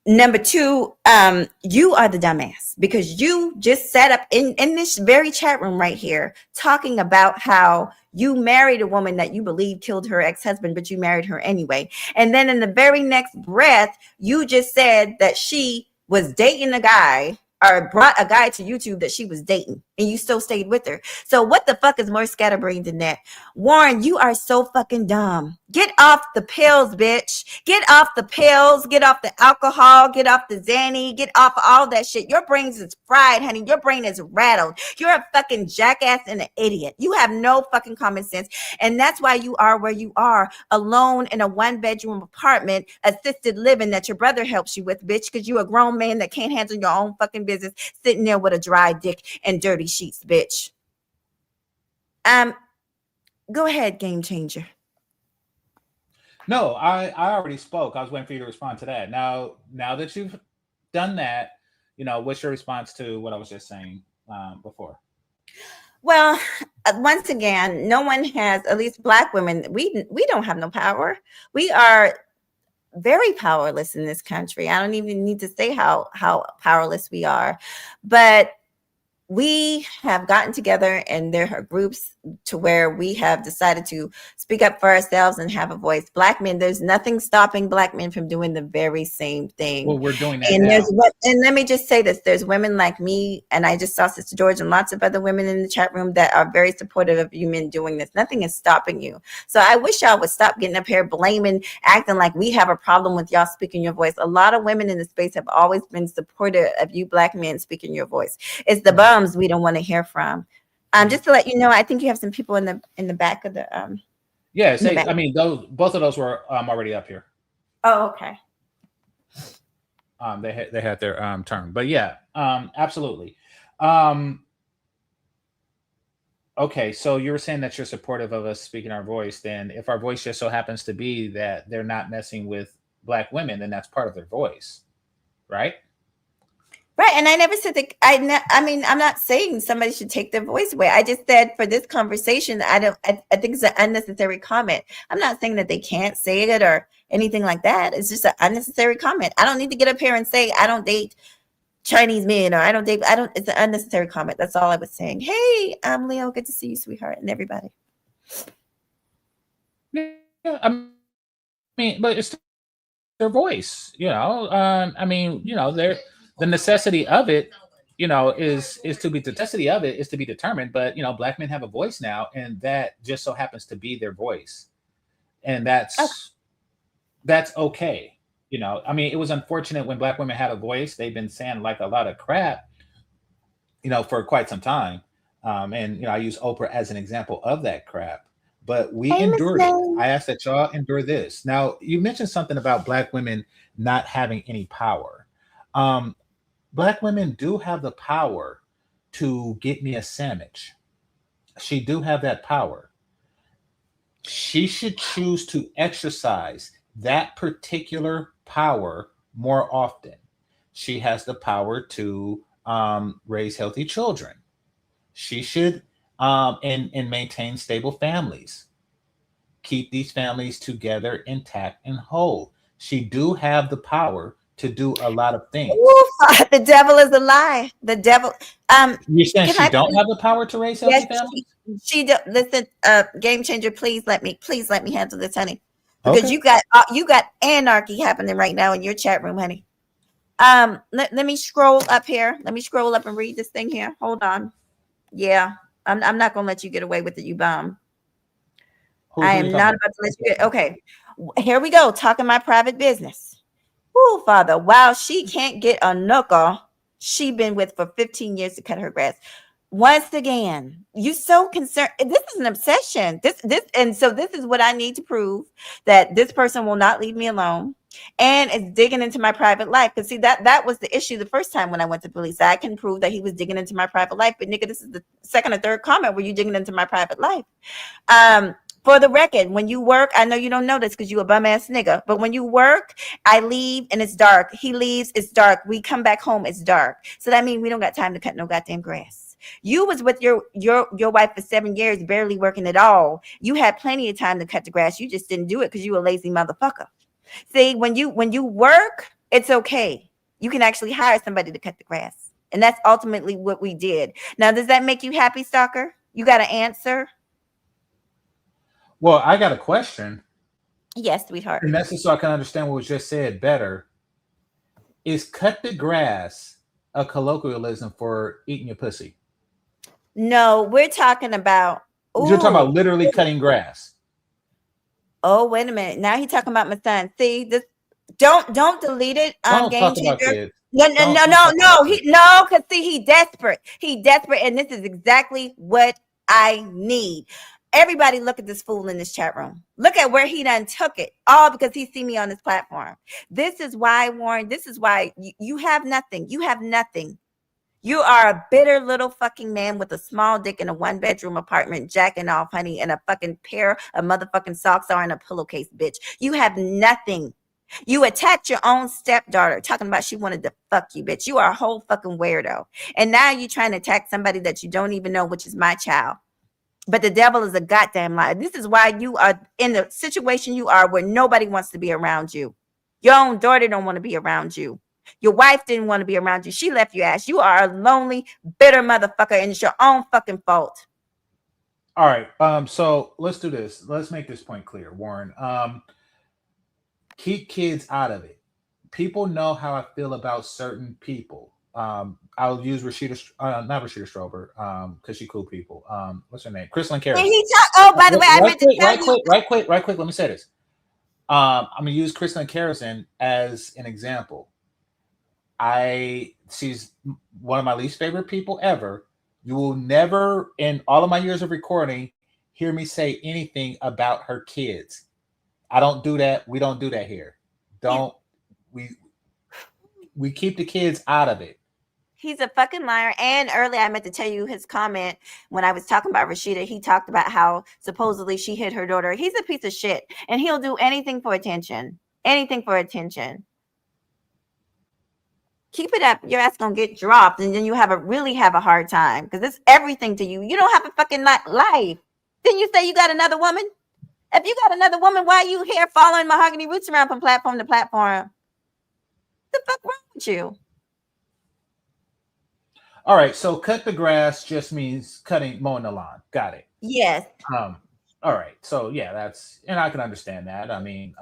Number two, you are the dumbass because you just sat up in this very chat room right here talking about how you married a woman that you believe killed her ex-husband, but you married her anyway. And then in the very next breath, you just said that she was dating a guy or brought a guy to YouTube that she was dating and you still stayed with her. So what the fuck is more scatterbrained than that? Warren, you are so fucking dumb. Get off the pills, bitch. Get off the pills. Get off the alcohol. Get off the Xanny. Get off all that shit. Your brain is fried, honey. Your brain is rattled. You're a fucking jackass and an idiot. You have no fucking common sense. And that's why you are where you are, alone in a 1-bedroom apartment, assisted living that your brother helps you with, bitch, because you a grown man that can't handle your own fucking business, sitting there with a dry dick and dirty sheets, bitch. Go ahead, game changer. No, I already spoke. I was waiting for you to respond to that. Now that you've done that, what's your response to what I was just saying before? Well, once again, no one has, at least Black women, we don't have no power. We are very powerless in this country. I don't even need to say how powerless we are, but we have gotten together and there are groups to where we have decided to speak up for ourselves and have a voice. Black men, there's nothing stopping Black men from doing the very same thing. Well, we're doing that and now. And let me just say this, there's women like me, and I just saw Sister George and lots of other women in the chat room that are very supportive of you men doing this. Nothing is stopping you. So I wish y'all would stop getting up here blaming, acting like we have a problem with y'all speaking your voice. A lot of women in the space have always been supportive of you Black men speaking your voice. It's the bums we don't want to hear from. Just to let you know, I think you have some people in the back of the yeah. I mean, both of those were already up here. Oh, okay. They had their turn, but yeah, absolutely. Okay, so you were saying that you're supportive of us speaking our voice. Then, if our voice just so happens to be that they're not messing with Black women, then that's part of their voice, right? Right, and I never said that. I mean, I'm not saying somebody should take their voice away. I just said for this conversation, I think it's an unnecessary comment. I'm not saying that they can't say it or anything like that. It's just an unnecessary comment. I don't need to get up here and say I don't date Chinese men or I don't. It's an unnecessary comment. That's all I was saying. Hey, I'm Leo. Good to see you, sweetheart, and everybody. Yeah, I mean, but it's their voice, I mean, the necessity of it, is to be determined. But Black men have a voice now, and that just so happens to be their voice, and that's okay. I mean, it was unfortunate when Black women had a voice. They've been saying like a lot of crap, for quite some time, and I use Oprah as an example of that crap. But we endured it. I ask that y'all endure this. Now, you mentioned something about Black women not having any power. Black women do have the power to get me a sandwich. She do have that power. She should choose to exercise that particular power more often. She has the power to raise healthy children. She should and maintain stable families. Keep these families together, intact and whole. She do have the power to do a lot of things. Ooh, the devil is a lie. The devil. You're saying she don't have the power to raise healthy families? She do. Listen, game changer. Please let me handle this, honey, because Okay. you got anarchy happening right now in your chat room, honey. Let me scroll up here. Let me scroll up and read this thing here. Hold on. Yeah, I'm not gonna let you get away with it, you bum. I am not about to let you get. Okay, here we go. Talking my private business. Oh, Father, wow, she can't get a knuckle she been with for 15 years to cut her grass. Once again, you so concerned. This is an obsession. And so this is what I need to prove, that this person will not leave me alone, and is digging into my private life. Because see, that was the issue the first time when I went to police. I can prove that he was digging into my private life, but nigga, this is the second or third comment where you digging into my private life. For the record, when you work, I know you don't know this because you a bum ass nigga, but when you work, I leave and it's dark. He leaves, it's dark. We come back home, it's dark. So that means we don't got time to cut no goddamn grass. You was with your wife for 7 years, barely working at all. You had plenty of time to cut the grass. You just didn't do it because you a lazy motherfucker. See, when you work, it's okay. You can actually hire somebody to cut the grass. And that's ultimately what we did. Now, does that make you happy, stalker? You got an answer? Well, I got a question. Yes, sweetheart. And that's just so I can understand what was just said better. Is cut the grass a colloquialism for eating your pussy? No, we're talking about. You're talking about literally cutting grass. Oh, wait a minute. Now he's talking about my son. See this? Don't delete it. Don't Game talk changer. about kids. No. Because see, he desperate. He desperate, and this is exactly what I need. Everybody, look at this fool in this chat room. Look at where he done took it, all because he see me on this platform. This is why, Warren. This is why you have nothing. You have nothing. You are a bitter little fucking man with a small dick in a 1-bedroom apartment, jacking off, honey, and a fucking pair of motherfucking socks are in a pillowcase, bitch. You have nothing. You attacked your own stepdaughter, talking about she wanted to fuck you, bitch. You are a whole fucking weirdo. And now you're trying to attack somebody that you don't even know, which is my child. But the devil is a goddamn liar. This is why you are in the situation you are, where nobody wants to be around you. Your own daughter don't want to be around you. Your wife didn't want to be around you. She left your ass. You are a lonely, bitter motherfucker, and it's your own fucking fault. All right. So let's do this. Let's make this point clear, Warren. Keep kids out of it. People know how I feel about certain people. I'll use not Rashida Strober, because she cool people. What's her name? Crystalline Carey. Oh, by the way, I meant to tell you. Right quick. Let me say this. I'm gonna use Crystalline Carey as an example. She's one of my least favorite people ever. You will never, in all of my years of recording, hear me say anything about her kids. I don't do that. We don't do that here. We keep the kids out of it. He's a fucking liar. And earlier I meant to tell you his comment when I was talking about Rashida. He talked about how supposedly she hit her daughter. He's a piece of shit, and he'll do anything for attention. Anything for attention. Keep it up. Your ass gonna get dropped, and then you really have a hard time because it's everything to you. You don't have a fucking life. Didn't you say you got another woman? If you got another woman, why are you here following Mahoghany Rootz around from platform to platform? What the fuck wrong with you? All right, so cut the grass just means mowing the lawn. Got it. Yes. All right, so yeah, and I can understand that. I mean,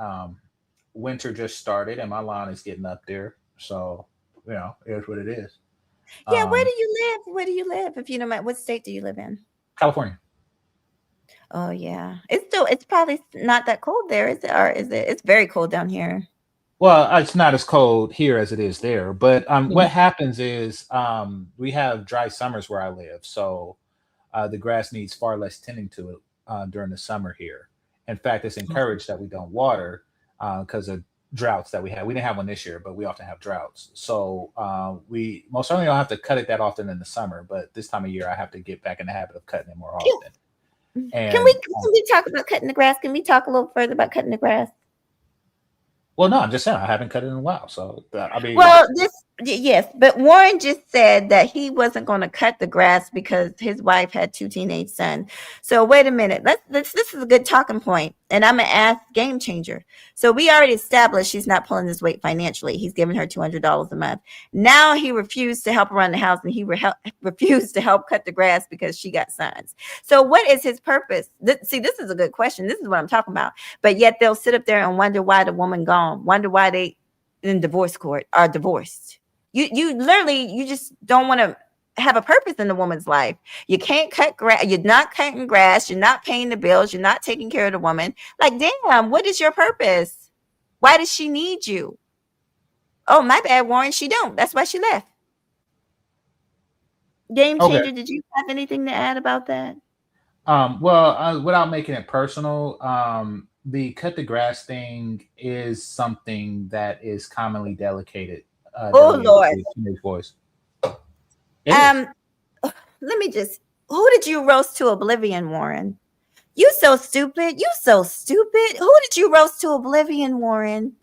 winter just started and my lawn is getting up there, so here's what it is. Yeah, where do you live? Where do you live? If you know, what state do you live in? California. Oh yeah, it's probably not that cold there, is it? Or is it? It's very cold down here. Well, it's not as cold here as it is there, but what happens is we have dry summers where I live, so the grass needs far less tending to it during the summer here. In fact, it's encouraged that we don't water because of droughts that we have. We didn't have one this year, but we often have droughts. So we most certainly don't have to cut it that often in the summer, but this time of year I have to get back in the habit of cutting it more often. And, can we talk about cutting the grass? Can we talk a little further about cutting the grass? Well, no, I'm just saying I haven't cut it in a while. So I mean, yes, but Warren just said that he wasn't going to cut the grass because his wife had 2 teenage sons. So wait a minute, this is a good talking point, and I'm gonna ask Game Changer. So we already established she's not pulling his weight financially. He's giving her $200 a month. Now he refused to help around the house, and he refused to help cut the grass because she got sons. So what is his purpose? This is a good question. This is what I'm talking about. But yet they'll sit up there and wonder why the woman gone, wonder why they in divorce court are divorced. You literally, you just don't want to have a purpose in the woman's life. You can't cut grass. You're not cutting grass. You're not paying the bills. You're not taking care of the woman. Like, damn, what is your purpose? Why does she need you? Oh, my bad, Warren. She don't. That's why she left. Game Okay. changer, did you have anything to add about that? Well, without making it personal, the cut the grass thing is something that is commonly Oh delegated Lord. to teenage boys. It is. Let me just, who did you roast to oblivion, Warren? You so stupid. You so stupid. Who did you roast to oblivion, Warren?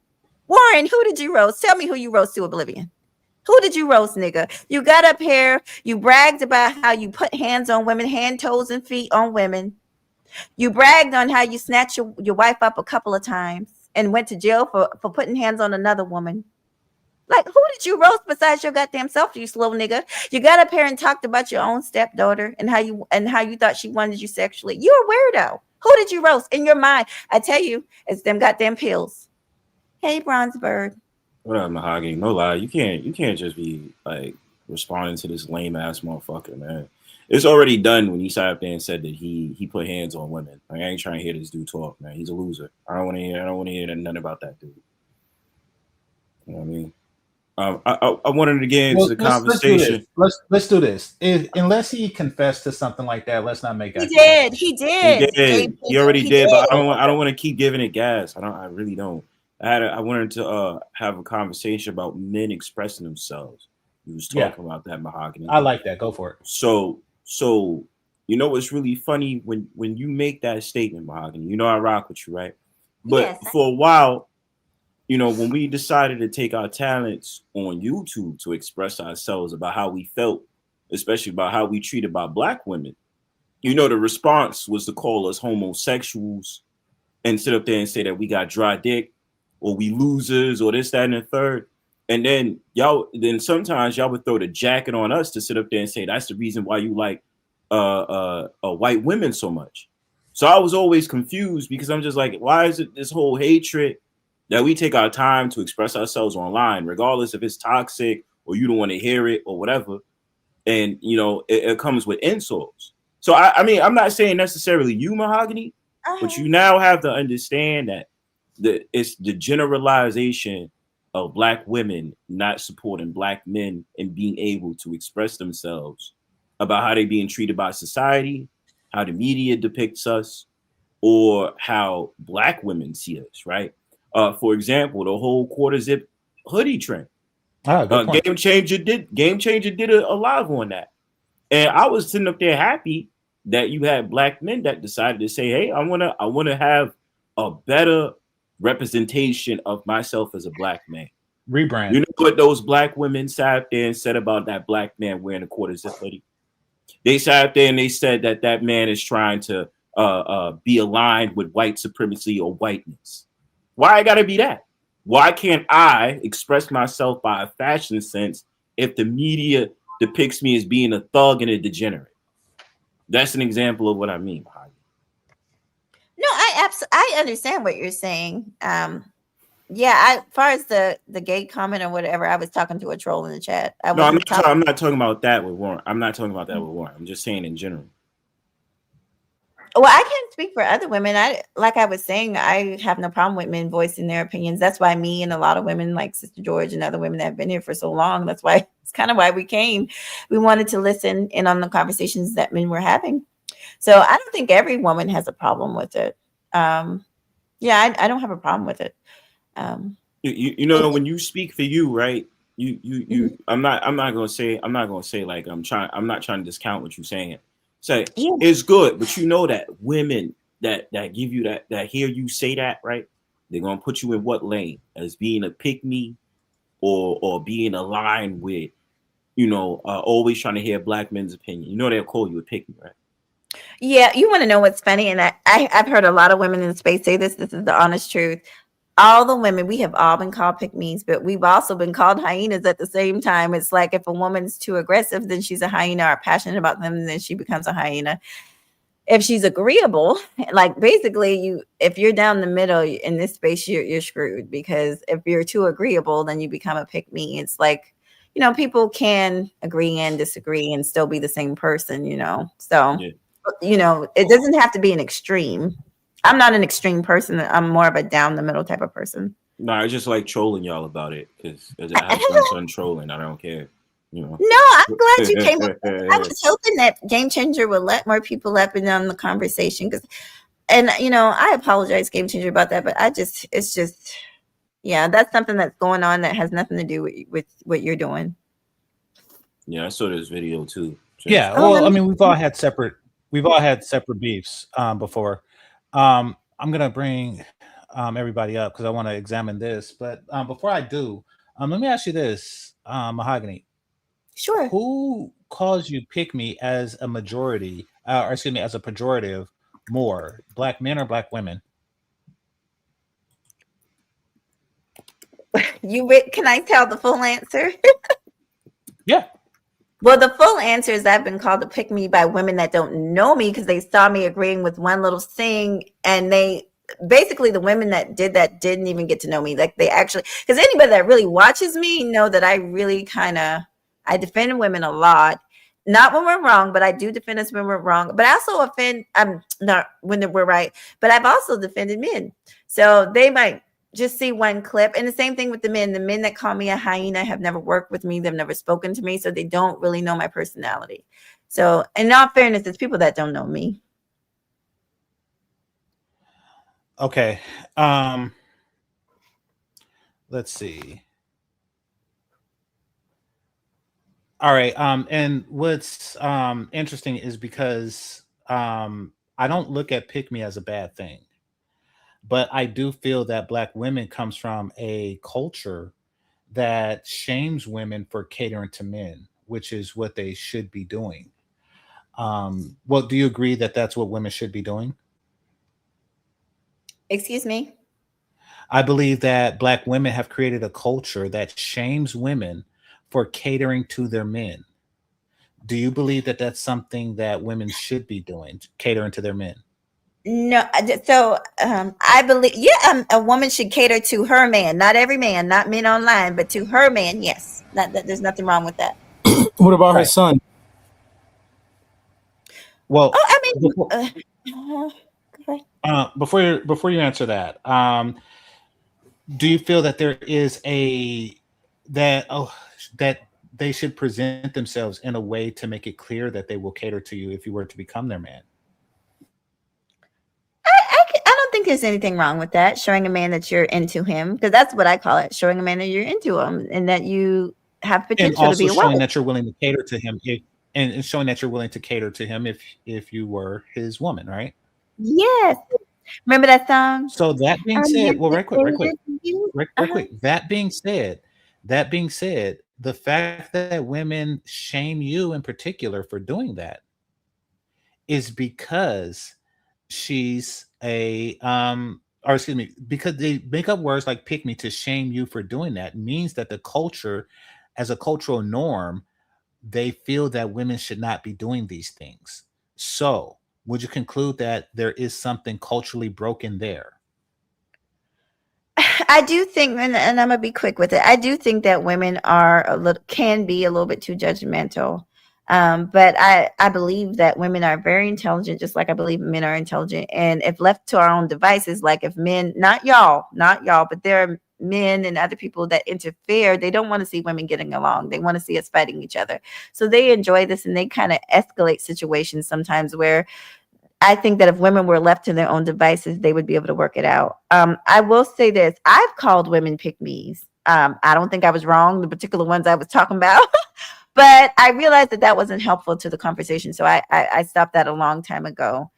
Warren, who did you roast? Tell me who you roast to oblivion. Who did you roast, nigga? You got up here, you bragged about how you put hands on women, hand, toes, and feet on women. You bragged on how you snatched your wife up a couple of times and went to jail for putting hands on another woman. Like, who did you roast besides your goddamn self, you slow nigga? You got up here and talked about your own stepdaughter and how you thought she wanted you sexually. You're a weirdo. Who did you roast in your mind? I tell you, it's them goddamn pills. Hey, Bronzebird. What up, Mahoghany? No lie, you can't just be like responding to this lame ass motherfucker, man. It's already done when he sat up there and said that he put hands on women. Like, I ain't trying to hear this dude talk, man. He's a loser. I don't want to hear nothing about that dude. You know what I mean? I wanted to get into the conversation. Let's do this. Unless he confessed to something like that, let's not make that. He did. He already did. But I don't want to keep giving it gas. I really don't. I wanted to have a conversation about men expressing themselves. He was talking about that, Mahoghany. I like that. Go for it. So you know what's really funny when you make that statement, Mahoghany. You know I rock with you, right? But for a while, you know, when we decided to take our talents on YouTube to express ourselves about how we felt, especially about how we treated by Black women, you know, the response was to call us homosexuals and sit up there and say that we got dry dick or we losers or this, that, and the third. And then sometimes y'all would throw the jacket on us to sit up there and say that's the reason why you like white women so much. So I was always confused because I'm just like, why is it this whole hatred that we take our time to express ourselves online, regardless if it's toxic or you don't want to hear it or whatever. And, you know, it comes with insults. So, I mean, I'm not saying necessarily you, Mahoghany, but you now have to understand that it's the generalization of Black women not supporting Black men and being able to express themselves about how they're being treated by society, how the media depicts us, or how Black women see us, right? For example, the whole quarter zip hoodie trend. Game Changer did a live on that, and I was sitting up there happy that you had Black men that decided to say, "Hey, I wanna have a better representation of myself as a Black man." Rebrand. You know what those Black women sat there and said about that Black man wearing a quarter zip hoodie? They sat there and they said that man is trying to be aligned with white supremacy or whiteness. Why I gotta be that? Why can't I express myself by a fashion sense if the media depicts me as being a thug and a degenerate? That's an example of what I mean. No, I understand what you're saying. As far as the gay comment or whatever, I was talking to a troll in the chat. I'm not talking about that with Warren. I'm just saying in general. Well, I can't speak for other women. Like I was saying, I have no problem with men voicing their opinions. That's why me and a lot of women like Sister George and other women that have been here for so long, that's why it's kind of why we came. We wanted to listen in on the conversations that men were having. So I don't think every woman has a problem with it. I don't have a problem with it. You know, when you speak for you, right? You I'm not gonna say like I'm not trying to discount what you're saying. Say it's good, but you know that women that give you that hear you say that, right? They're gonna put you in what lane? As being a pick-me or being aligned with, you know, always trying to hear Black men's opinion. You know they'll call you a pick-me, right? Yeah, you want to know what's funny? And I've heard a lot of women in the space say this. This is the honest truth. All the women, we have all been called pick-me's, but we've also been called hyenas at the same time. It's like if a woman's too aggressive, then she's a hyena, or passionate about them, then she becomes a hyena. If she's agreeable, like basically if you're down the middle in this space, you're screwed, because if you're too agreeable, then you become a pick-me. It's like, you know, people can agree and disagree and still be the same person, you know? So, you know, it doesn't have to be an extreme. I'm not an extreme person. I'm more of a down the middle type of person. No, I just like trolling y'all about it because I have fun trolling. I don't care. You know. No, I'm glad you came up. I was hoping that Game Changer would let more people up and on the conversation and I apologize, Game Changer, about that, but it's just, yeah, that's something that's going on that has nothing to do with what you're doing. Yeah, I saw this video too. Yeah, well, I mean, we've all had separate beefs before. I'm gonna bring everybody up because I want to examine this, but before I do, let me ask you this, Mahoghany. Sure. Who calls you pick me as a majority, or excuse me, as a pejorative more, black men or black women? Can I tell the full answer? Yeah. Well, the full answer is I've been called to pick me by women that don't know me because they saw me agreeing with one little thing, and they basically, the women that did that didn't even get to know me. Like, they actually, because anybody that really watches me know that I really I defend women a lot. Not when we're wrong, but I do defend us when we're wrong. But I also offend, not when we're right, but I've also defended men. So they might just see one clip. And the same thing with the men. The men that call me a hyena have never worked with me. They've never spoken to me. So they don't really know my personality. So, in all fairness, it's people that don't know me. Okay. Let's see. All right. And what's interesting is because I don't look at pick me as a bad thing, but I do feel that black women comes from a culture that shames women for catering to men, which is what they should be doing. Well, do you agree that that's what women should be doing? Excuse me? I believe that black women have created a culture that shames women for catering to their men. Do you believe that that's something that women should be doing, catering to their men? No. So I believe, a woman should cater to her man, not every man, not men online, but to her man. Yes. There's nothing wrong with that. What about her son? Well, I mean, before you answer that, do you feel that there is that they should present themselves in a way to make it clear that they will cater to you if you were to become their man? I don't think there's anything wrong with that. Showing a man that you're into him, because that's what I call it. Showing a man that you're into him and that you have potential and also to be showing wife. that you're willing to cater to him, and showing that you're willing to cater to him if you were his woman, right? Yes. Remember that song? So that being said, well, right quick. Uh-huh. That being said, the fact that women shame you in particular for doing that is because she's or excuse me, because they make up words like pick me to shame you for doing that means that the culture, as a cultural norm, they feel that women should not be doing these things. So would you conclude that there is something culturally broken there? I do think, and I'm gonna be quick with it. I do think that women can be a little bit too judgmental. But I believe that women are very intelligent, just like I believe men are intelligent. And if left to our own devices, like if men, not y'all, but there are men and other people that interfere, they don't want to see women getting along. They want to see us fighting each other. So they enjoy this, and they kind of escalate situations sometimes where I think that if women were left to their own devices, they would be able to work it out. I will say this. I've called women pick-me's. I don't think I was wrong, the particular ones I was talking about. But I realized that wasn't helpful to the conversation. So I stopped that a long time ago.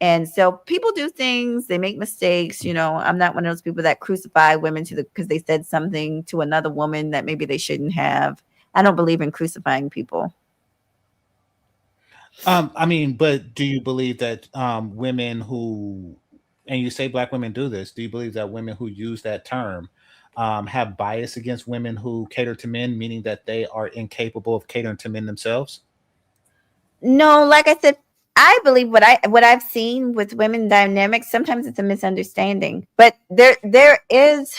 And so people do things. They make mistakes. I'm not one of those people that crucify women because they said something to another woman that maybe they shouldn't have. I don't believe in crucifying people. I mean, but do you believe that women who, and you say black women do this, do you believe that women who use that term have bias against women who cater to men, meaning that they are incapable of catering to men themselves? No, like I said, I believe what I've seen with women dynamics, sometimes it's a misunderstanding. But there is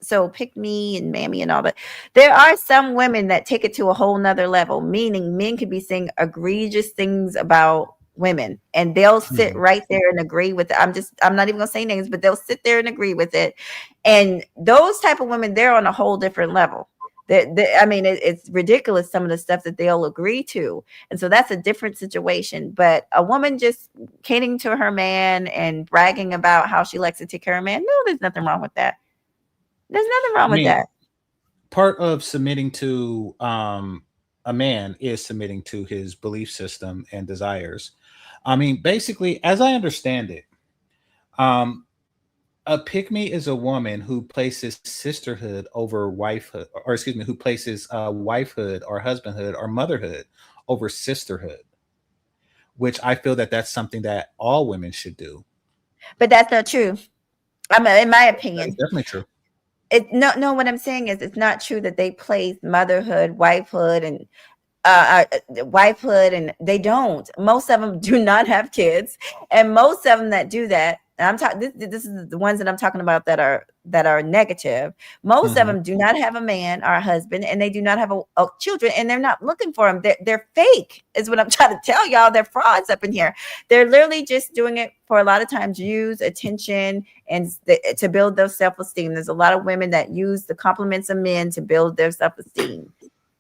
so pick me and mammy and all that. There are some women that take it to a whole nother level, meaning men could be saying egregious things about women, and they'll sit right there and agree with it. I'm not even gonna say names, but they'll sit there and agree with it. And those type of women, they're on a whole different level. I mean, it's ridiculous some of the stuff that they'll agree to, and so that's a different situation. But a woman just catering to her man and bragging about how she likes to take care of a man, no, there's nothing wrong with that. There's nothing wrong with that. Part of submitting to a man is submitting to his belief system and desires. I mean, basically, as I understand it, a pick-me is a woman who places sisterhood over wifehood, or excuse me, who places wifehood or husbandhood or motherhood over sisterhood, which I feel that that's something that all women should do. But that's not true. I mean, in my opinion, that's definitely true. No. What I'm saying is, it's not true that they place motherhood, wifehood, and wifehood, and they don't. Most of them do not have kids, and most of them that do that, and I'm talking. This is the ones that I'm talking about that are negative. Most of them do not have a man or a husband, and they do not have a children, and they're not looking for them. They're fake, is what I'm trying to tell y'all. They're frauds up in here. They're literally just doing it for a lot of times use attention and to build their self-esteem. There's a lot of women that use the compliments of men to build their self-esteem.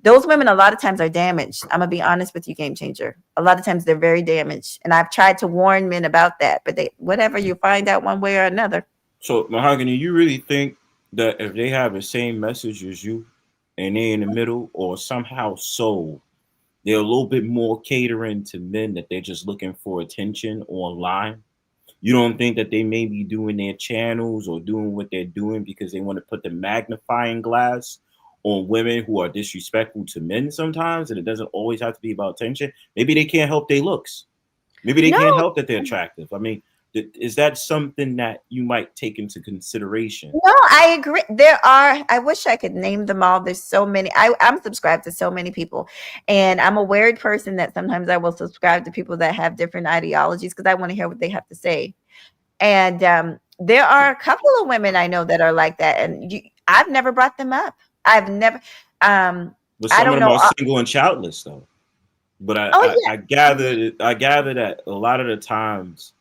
Those women a lot of times are damaged. I'm gonna be honest with you, Game Changer. A lot of times they're very damaged, and I've tried to warn men about that, but whatever, you find out one way or another. So, Mahoghany, you really think that if they have the same message as you, and they're in the middle, or somehow they're a little bit more catering to men, that they're just looking for attention online? You don't think that they may be doing their channels or doing what they're doing because they want to put the magnifying glass on women who are disrespectful to men sometimes, and it doesn't always have to be about attention? Maybe they can't help their looks. Maybe they can't help that they're attractive. I mean, is that something that you might take into consideration? No, I agree. I wish I could name them all. There's so many. I'm subscribed to so many people, and I'm a weird person that sometimes I will subscribe to people that have different ideologies because I want to hear what they have to say. And there are a couple of women I know that are like that, and I've never brought them up. I've never. But some of them are single and childless, though. But I gather that a lot of the times,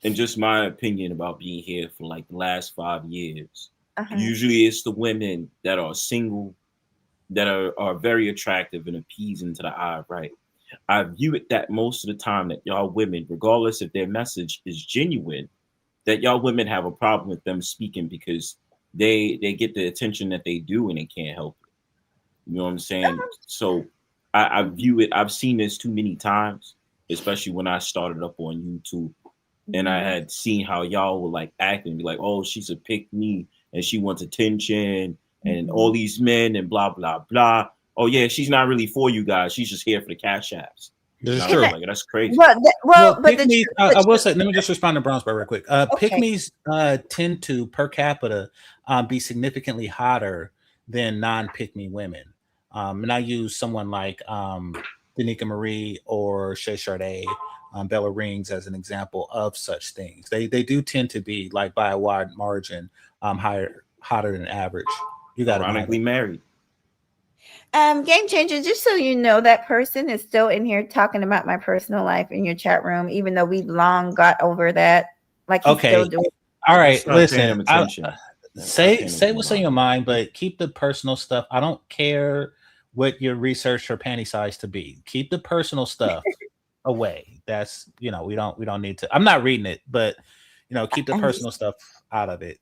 in just my opinion about being here for like the last 5 years, usually it's the women that are single, that are very attractive and appeasing to the eye, right? I view it that most of the time that y'all women, regardless if their message is genuine, that y'all women have a problem with them speaking because they get the attention that they do and they can't help it. You know what I'm saying? So I view it, I've seen this too many times, especially when I started up on YouTube. And I had seen how y'all were like acting, be like, oh, she's a pick me and she wants attention and all these men and blah, blah, blah. Oh, yeah, she's not really for you guys. She's just here for the cash apps. Like, that's crazy. Well, I will say, let me just respond to Brownsburg real quick. Pick-me's tend to, per capita, be significantly hotter than non-pick-me women. And I use someone like Danica Marie or Shay Sade, Bella Rings as an example of such things. They do tend to be, like, by a wide margin, hotter than average. You got ironically married. Game Changer, just so you know, that person is still in here talking about my personal life in your chat room, even though we long got over that. Like, he's still doing. All right, listen. Say what's on your mind, but keep the personal stuff. I don't care what your research for panty size to be. Keep the personal stuff away. That's, we don't need to. I'm not reading it, but keep the personal stuff out of it.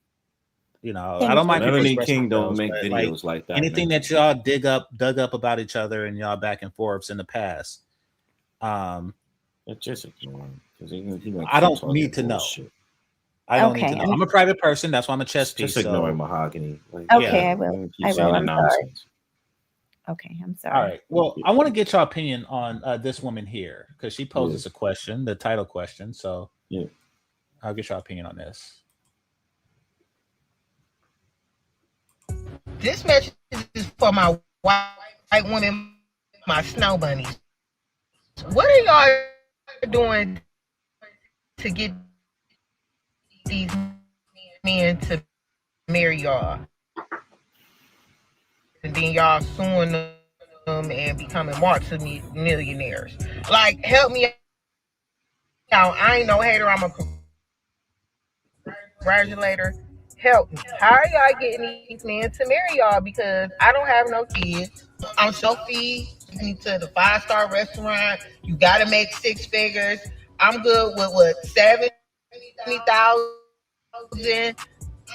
I don't mind. Melanie King don't make videos like that. Anything that y'all dug up about each other and y'all back and forths in the past. It's just I don't need to know. I don't need to know. I'm a private person. That's why I'm a chess piece. Just ignoring Mahoghany. I will. I'm sorry. Okay, I'm sorry. All right. Well, I want to get your opinion on this woman here because she poses a question, the title question. So I'll get your opinion on this. This message is for my white women, my snow bunnies. What are y'all doing to get these men to marry y'all? And then y'all suing them and becoming multi-millionaires. Like, help me out. I ain't no hater. I'm a congratulator. Help me. How are y'all getting these men to marry y'all? Because I don't have no kids. I'm selfie. You need to the 5-star restaurant. You got to make 6 figures. I'm good with what 70,000.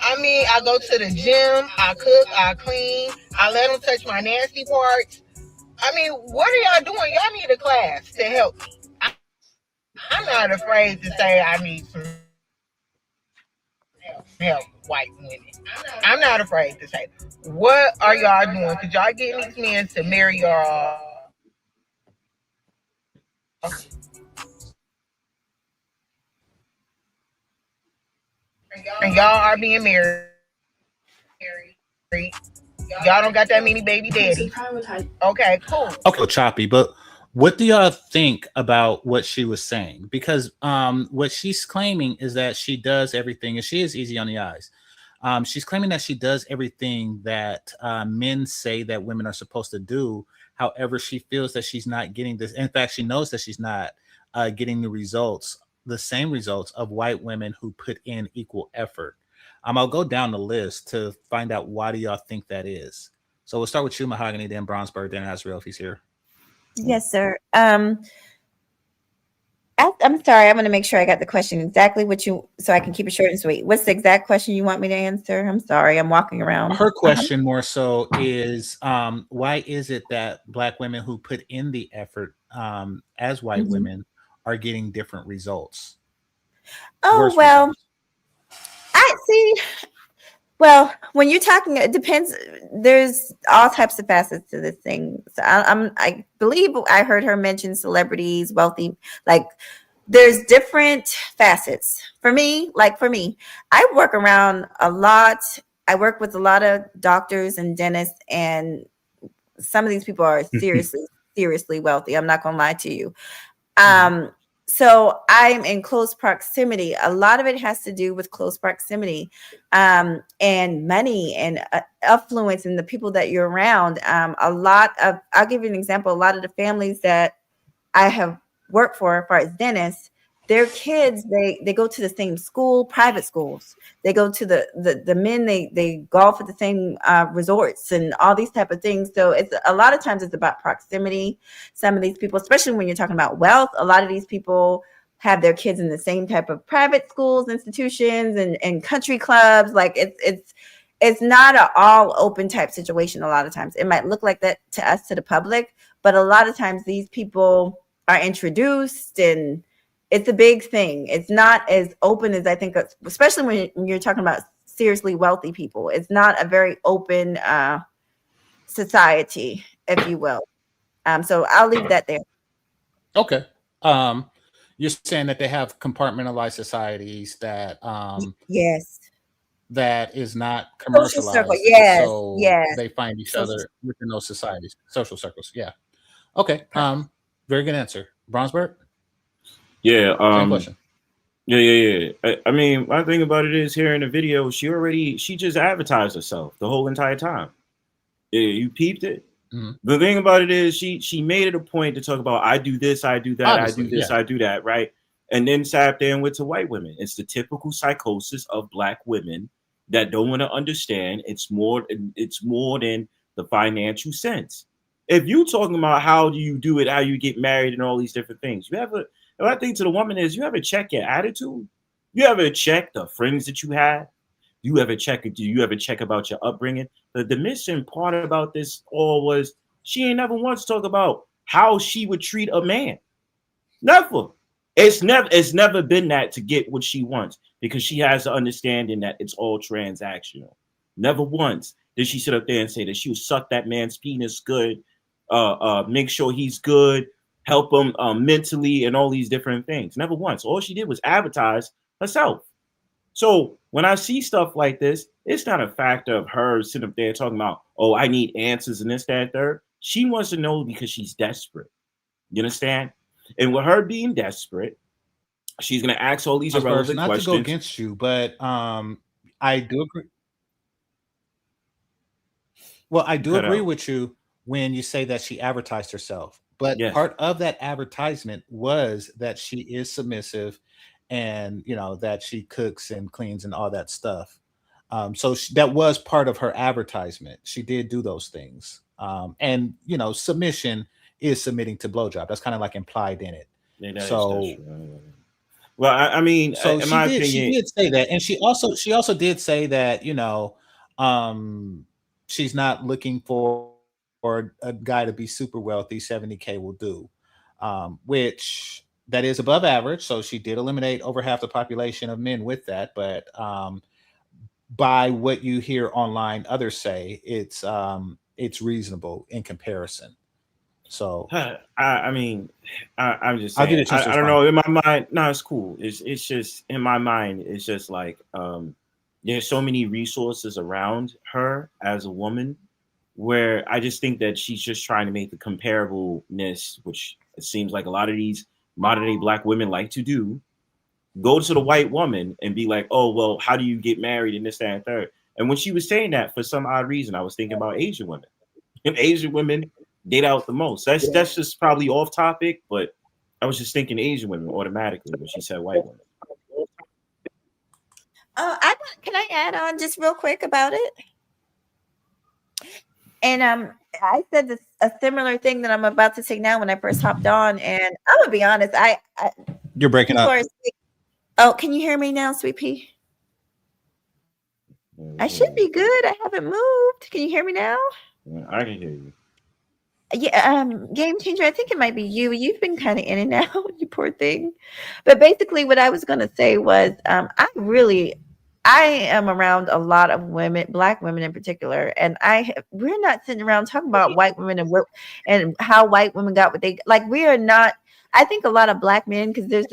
I mean, I go to the gym. I cook. I clean. I let them touch my nasty parts. I mean, what are y'all doing? Y'all need a class to help me. I'm not afraid to say I need some help, white women. I'm not afraid to say, what are y'all doing? Because y'all getting these men to marry y'all. And y'all are being married. Y'all don't got that many baby daddies. Okay, cool. Okay, choppy, but what do y'all think about what she was saying? Because what she's claiming is that she does everything, and she is easy on the eyes. She's claiming that she does everything that men say that women are supposed to do. However, she feels that she's not getting this. In fact, she knows that she's not getting the same results of white women who put in equal effort. I'll go down the list to find out why do y'all think that is. So we'll start with you, Mahoghany, then Bronzeberg, then Azrael if he's here. Yes, sir. I'm sorry. I'm going to make sure I got the question exactly so I can keep it short and sweet. What's the exact question you want me to answer? I'm sorry. I'm walking around. Her question more so is, why is it that Black women who put in the effort as white women are getting different results? Oh, well, results. I see. Well, when you're talking, it depends. There's all types of facets to this thing. So I believe I heard her mention celebrities, wealthy, like there's different facets. For me, I work around a lot. I work with a lot of doctors and dentists, and some of these people are seriously wealthy. I'm not going to lie to you. So I'm in close proximity. A lot of it has to do with close proximity and money and affluence and the people that you're around. I'll give you an example. A lot of the families that I have worked for as far as dentists, their kids, they go to the same school, private schools. They go to the men, they golf at the same resorts and all these type of things. So it's a lot of times it's about proximity. Some of these people, especially when you're talking about wealth, a lot of these people have their kids in the same type of private schools, institutions, and country clubs. Like it's not an all open type situation. A lot of times it might look like that to us, to the public, but a lot of times these people are introduced and it's a big thing. It's not as open as I think, especially when you're talking about seriously wealthy people. It's not a very open society, if you will. So I'll leave that there. Okay. You're saying that they have compartmentalized societies that yes, that is not commercialized. Social circle. Yes, so they find each other within those societies, social circles. Yeah. Okay. Very good answer, Bronzeberg. Yeah. Same question. Yeah. I mean, my thing about it is here in the video, she just advertised herself the whole entire time. Yeah, you peeped it. Mm-hmm. The thing about it is she made it a point to talk about I do this, I do that, obviously, I do this, I do that, right? And then sat there and went to white women. It's the typical psychosis of Black women that don't want to understand. It's more than the financial sense. If you talking about how do you do it, how you get married, and all these different things, my thing to the woman is, you ever check your attitude? You ever check the friends that you have? Do you ever check about your upbringing? The missing part about this all was she ain't never once talk about how she would treat a man. Never. It's never been that to get what she wants, because she has the understanding that it's all transactional. Never once did she sit up there and say that she would suck that man's penis good, make sure he's good, help him mentally, and all these different things. Never once. All she did was advertise herself. So when I see stuff like this, it's not a factor of her sitting up there talking about, oh, I need answers and this, that, and third. She wants to know because she's desperate. You understand? And with her being desperate, she's going to ask all these irrelevant questions. Not to go against you, but I do agree. Well, I do agree with you when you say that she advertised herself. But part of that advertisement was that she is submissive and, that she cooks and cleans and all that stuff. So that was part of her advertisement. She did do those things. And submission is submitting to blowjob. That's kind of like implied in it. Yeah, that's So true. Well, I mean, so in my opinion, she did say that, and she also did say that she's not looking for a guy to be super wealthy. 70K will do, which that is above average. So she did eliminate over half the population of men with that, but by what you hear online, others say it's reasonable in comparison. So I mean, I'm just I'll give you saying. a chance to I don't respond. know. In my mind, no, it's cool. It's just in my mind. It's just like there's so many resources around her as a woman, where I just think that she's just trying to make the comparableness, which it seems like a lot of these modern day Black women like to do. Go to the white woman and be like, oh well, how do you get married and this, that, and third. And when she was saying that, for some odd reason, I was thinking about Asian women. And Asian women date out the most. That's just probably off topic, but I was just thinking Asian women automatically when she said white women. Can I add on just real quick about it? And I said a similar thing that I'm about to say now when I first hopped on, and I'm gonna be honest. You're breaking up. Oh, can you hear me now, Sweet Pea? I should be good. I haven't moved. Can you hear me now? I can hear you. Yeah, Game Changer, I think it might be you. You've been kind of in and out, you poor thing. But basically what I was going to say was I am around a lot of women, Black women in particular, and we're not sitting around talking about white women and how white women got what they like. We are not. I think a lot of Black men, because there's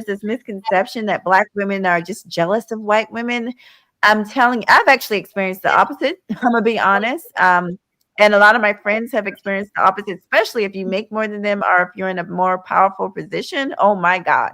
this misconception that Black women are just jealous of white women. I'm telling you, I've actually experienced the opposite. I'm gonna be honest. And a lot of my friends have experienced the opposite, especially if you make more than them or if you're in a more powerful position. Oh my God.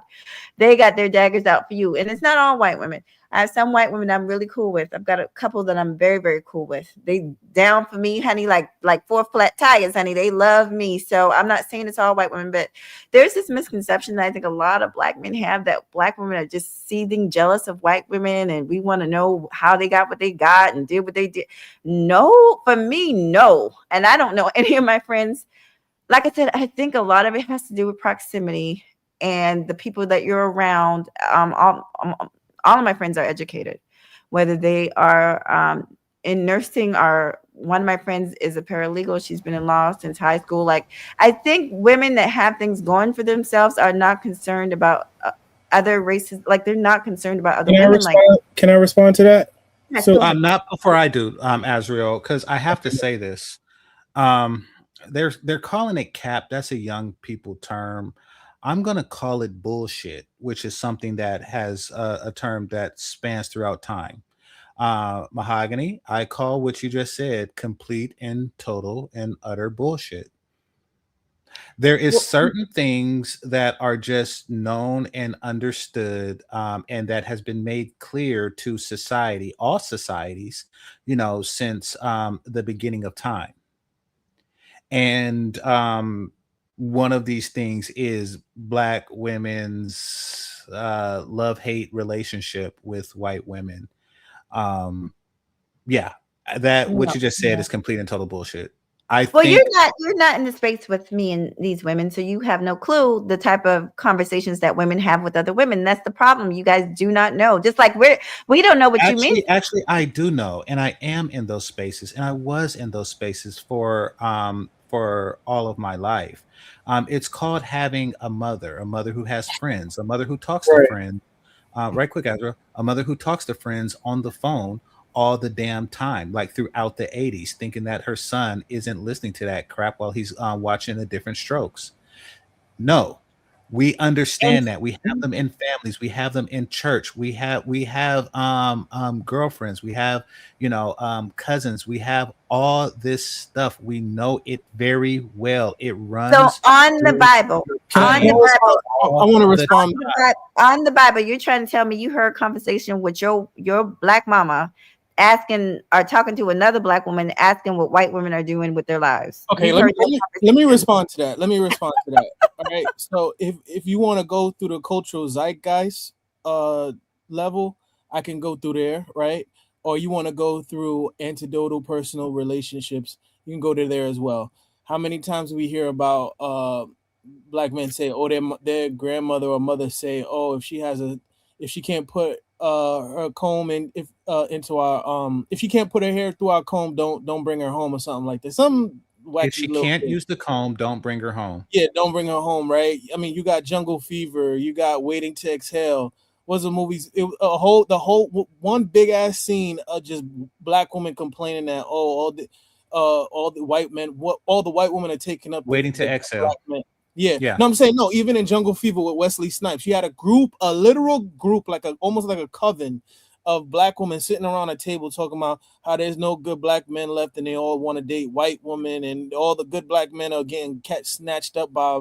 They got their daggers out for you. And it's not all white women. I have some white women I'm really cool with. I've got a couple that I'm very, very cool with. They down for me, honey, like 4 flat tires, honey. They love me. So I'm not saying it's all white women, but there's this misconception that I think a lot of Black men have, that Black women are just seething jealous of white women and we want to know how they got what they got and did what they did. No, for me, no. And I don't know any of my friends. Like I said, I think a lot of it has to do with proximity and the people that you're around. All of my friends are educated, whether they are in nursing, or one of my friends is a paralegal. She's been in law since high school. Like, I think women that have things going for themselves are not concerned about other races. Like, they're not concerned about other women. Can I respond to that? So not before I do, Azriel, because I have to say this. They're calling it cap. That's a young people term. I'm going to call it bullshit, which is something that has a term that spans throughout time. Mahoghany, I call what you just said complete and total and utter bullshit. There is certain things that are just known and understood, and that has been made clear to society, all societies, since the beginning of time. And one of these things is Black women's love-hate relationship with white women. Yeah, that what you just said is complete and total bullshit. You're not in the space with me and these women, so you have no clue the type of conversations that women have with other women. That's the problem. You guys do not know. Just like we don't know what you mean. Actually, I do know, and I am in those spaces, and I was in those spaces for all of my life. It's called having a mother who has friends, a mother who talks to friends. Right quick, Ezra, a mother who talks to friends on the phone all the damn time, like throughout the 80s, thinking that her son isn't listening to that crap while he's watching the different strokes. No, we understand that. We have them in families, we have them in church, we have girlfriends, we have cousins, we have all this stuff. We know it very well. It runs. So on the Bible, I want to respond on the Bible. You're trying to tell me you heard a conversation with your Black mama asking or talking to another Black woman, asking what white women are doing with their lives. Okay, let me respond to that. All right. So if you want to go through the cultural zeitgeist level, I can go through there, right? or you want to go through anecdotal personal relationships, you can go to there as well. How many times we hear about black men say, oh, their grandmother or mother say, oh, if she can't put her comb in if into our if she can't put her hair through our comb, don't bring her home or something like that. Some wacky If she little can't thing. use the comb, don't bring her home. Yeah, don't bring her home, right? I mean, you got Jungle Fever, you got Waiting to Exhale. Was the movies the whole one big ass scene of just black women complaining that all the white men all the white women are taking up Waiting to the Exhale. black men. Yeah. Yeah. No, I'm saying no. Even in Jungle Fever with Wesley Snipes, you had a literal group, almost like a coven of black women sitting around a table talking about how there's no good black men left and they all want to date white women and all the good black men are getting snatched up by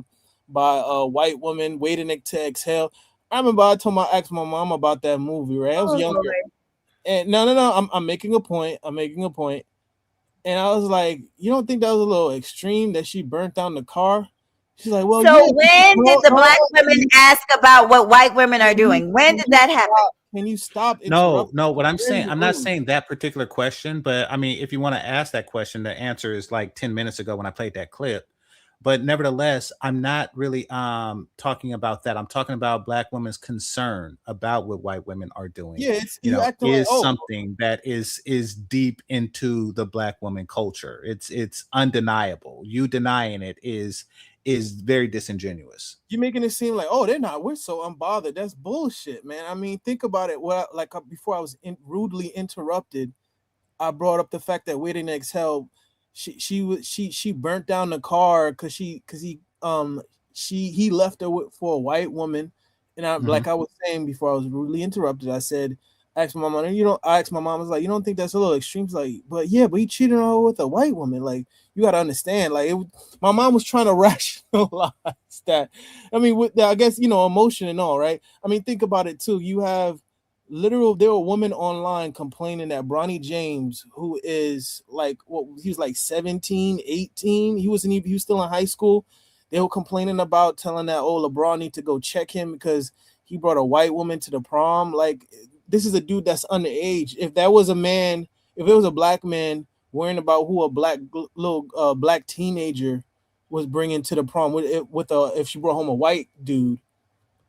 white women. Waiting to Exhale. I remember I asked my mom about that movie. Right, I was younger, and no. I'm making a point. And I was like, you don't think that was a little extreme that she burnt down the car? She's like, well, so yeah, when did the black women ask about what white women are doing? When did that happen? Can you stop? No. What I'm saying, I'm not saying that particular question, but I mean, if you want to ask that question, the answer is like 10 minutes ago when I played that clip. But nevertheless, I'm not really talking about that. I'm talking about black women's concern about what white women are doing. Yeah, it's something that is deep into the black woman culture. It's undeniable. You denying it is very disingenuous. You're making it seem like, oh, they're not. We're so unbothered. That's bullshit, man. I mean, think about it. Well, before I was rudely interrupted, I brought up the fact that Waiting to Exhale, she burnt down the car because he left her for a white woman, and like I was saying before I was rudely interrupted, I asked my mom, I was like, you don't think that's a little extreme? She's like, but he cheated on her with a white woman. Like, you got to understand, like my mom was trying to rationalize that. I mean, with that, I guess, emotion and all, right? I mean, think about it too. You have there were women online complaining that Bronny James, who is he was like 17, 18, he was still in high school. They were complaining about telling that, oh, LeBron need to go check him because he brought a white woman to the prom. Like, this is a dude that's underage. If there was a black man worrying about who a black teenager was bringing to the prom if she brought home a white dude,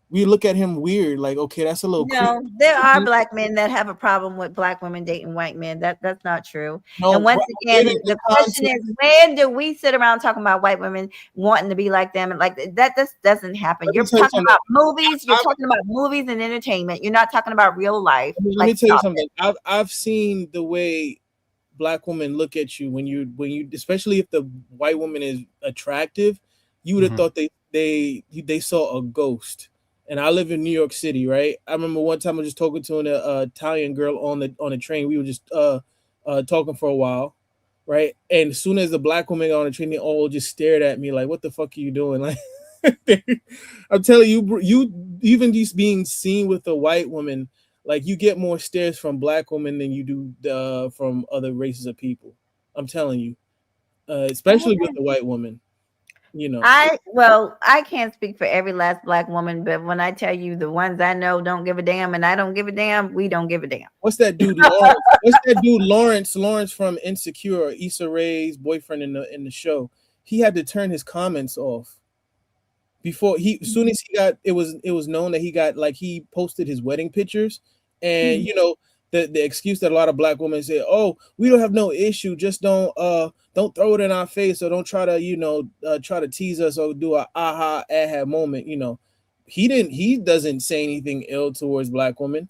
we look at him weird, like, okay, that's a little creepy. There are black men that have a problem with black women dating white men. That's not true. No, and once again, the question is, when do we sit around talking about white women wanting to be like them? And like that doesn't happen. You're talking about movies. You're talking about movies and entertainment. You're not talking about real life. Let me tell you something. I've seen the way black women look at you when you especially if the white woman is attractive, you would have thought they saw a ghost. And I live in New York City, right? I remember one time I was just talking to an Italian girl on the train. We were just talking for a while, right? And as soon as the black woman got on the train, they all just stared at me like, "What the fuck are you doing?" Like, I'm telling you, you even just being seen with a white woman, like you get more stares from black women than you do from other races of people. I'm telling you, especially with the white woman. I can't speak for every last black woman, but when I tell you the ones I know don't give a damn and I don't give a damn, we don't give a damn. What's that dude Lawrence? Lawrence from Insecure, Issa Rae's boyfriend in the show. He had to turn his comments off before as soon as he got it was known that he got, like, he posted his wedding pictures, and the excuse that a lot of black women say, oh, we don't have no issue, just don't throw it in our face, or don't try to tease us or do a aha moment. He doesn't say anything ill towards black women.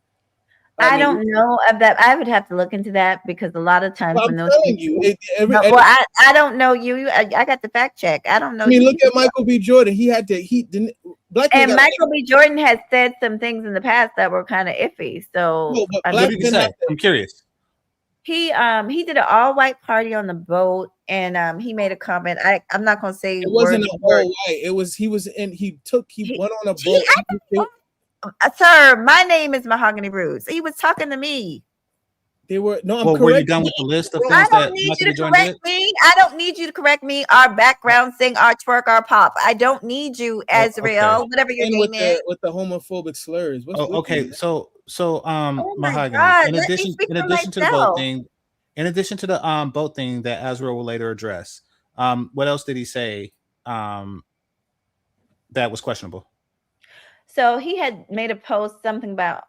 I don't know of that. I would have to look into that because a lot of times when those I don't know you. I got the fact check. I don't know. I mean, look at Michael B. Jordan. Michael B. Jordan has said some things in the past that were kind of iffy. So what did he say? I'm curious. He did an all-white party on the boat, and he made a comment. I'm not gonna say it wasn't an all-white. It was he went on a boat. Sir, my name is Mahoghany Rootz. He was talking to me. They were were you done with the list of things I don't need you to correct me. I don't need you to correct me. Our background sing, our twerk, our pop. I don't need you, Azrael, whatever your name is. With the homophobic slurs. Okay, so Oh my Mahoghany. God! In Let me speak in for addition to the boat myself. thing, in addition to the boat thing that Azrael will later address, what else did he say that was questionable? So he had made a post something about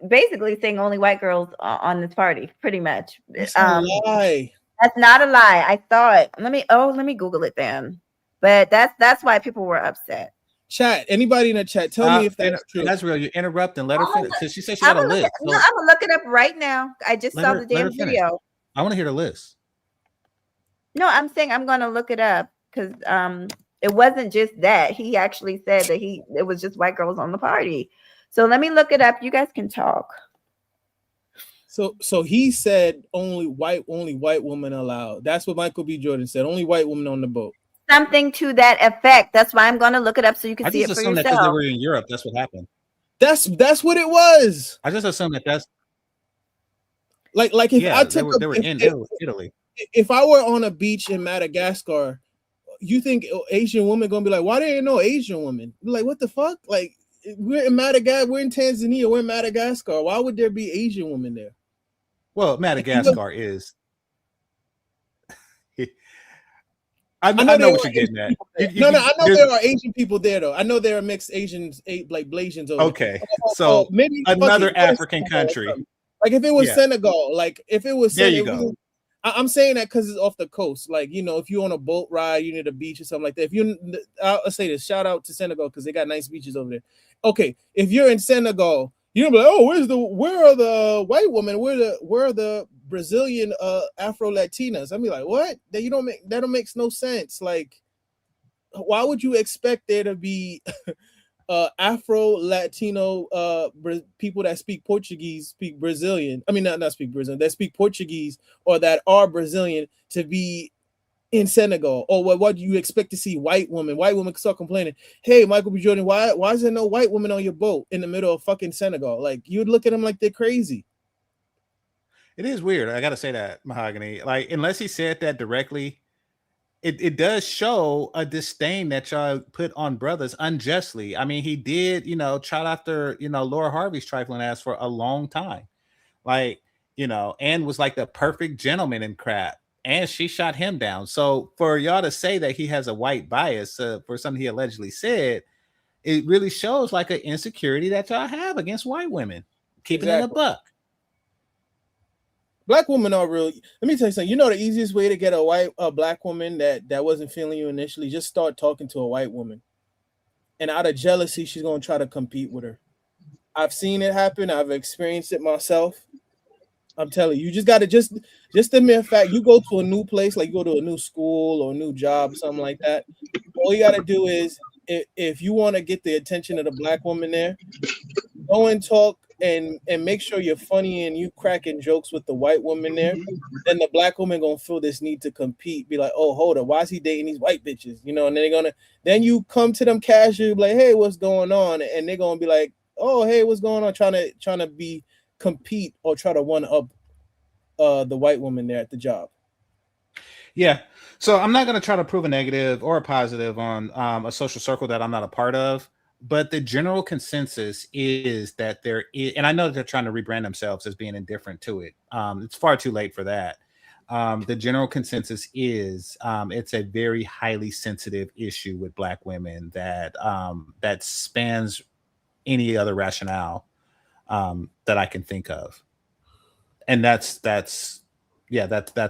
basically saying only white girls on this party, pretty much. That's a lie. That's not a lie. I saw it. Let me Google it then. But that's why people were upset. Chat. Anybody in the chat, tell me if that's true. Azrael, you interrupt and let her finish because she said she I'm got a list. gonna look it up right now. I just saw the damn finish. video. I want to hear the list. No, I'm saying I'm gonna look it up because it wasn't just that. He actually said that it was just white girls on the party. So let me look it up. You guys can talk. So he said only white women allowed. That's what Michael B. Jordan said. Only white women on the boat. Something to that effect. That's why I'm going to look it up so you can see it for yourself. I just assumed that because they were in Europe, that's what happened. That's what it was. I just assumed that's like if I took they were in Italy. If I were on a beach in Madagascar, you think Asian women gonna be like, why there ain't no Asian women? Like, what the fuck? Like, we're in Madagascar, we're in Tanzania, we're in Madagascar. Why would there be Asian women there? Well, Madagascar is. I know what you're getting at. I know there are Asian people there though. I know there are mixed Asians, like Blasians over okay, there. So maybe another African country. Like if it was Senegal, like if it was there, you go. I'm saying that because it's off the coast. Like, you know, if you're on a boat ride, you need a beach or something like that. If you, I'll say this, shout out to Senegal because they got nice beaches over there. Okay, if you're in Senegal, you're gonna be like, oh, where are the white women? Where are the Brazilian Afro Latinas? I'll be like, what? That don't make no sense. Like, why would you expect there to be Afro Latino people that speak Portuguese, speak Brazilian? I mean, not speak Brazilian, that speak Portuguese or that are Brazilian to be in Senegal? Or what do you expect to see white women? White women start complaining, hey, Michael B. Jordan, why is there no white woman on your boat in the middle of fucking Senegal? Like, you'd look at them like they're crazy. It is weird. I gotta say that, Mahoghany. Like, unless he said that directly, it does show a disdain that y'all put on brothers unjustly. I mean, he did, trot after, Laura Harvey's trifling ass for a long time. Like, and was like the perfect gentleman and crap. And she shot him down. So for y'all to say that he has a white bias for something he allegedly said, it really shows like an insecurity that y'all have against white women. Keeping it a buck. Black women are real. Let me tell you something. You know the easiest way to get a black woman that wasn't feeling you initially? Just start talking to a white woman. And out of jealousy, she's going to try to compete with her. I've seen it happen. I've experienced it myself. I'm telling you, you just got to just the mere fact you go to a new place, like you go to a new school or a new job, something like that. All you got to do is, if you want to get the attention of the black woman there, go and talk and make sure you're funny and you cracking jokes with the white woman there. Then the black woman gonna feel this need to compete, be like, oh, hold up, why is he dating these white bitches? And then you come to them casually, like, hey, what's going on? And they're gonna be like, oh, hey, what's going on? Trying to compete or try to one up the white woman there at the job. Yeah. So I'm not going to try to prove a negative or a positive on a social circle that I'm not a part of, but the general consensus is that there is, and I know that they're trying to rebrand themselves as being indifferent to it. It's far too late for that. The general consensus is it's a very highly sensitive issue with Black women that spans any other rationale that I can think of, and that's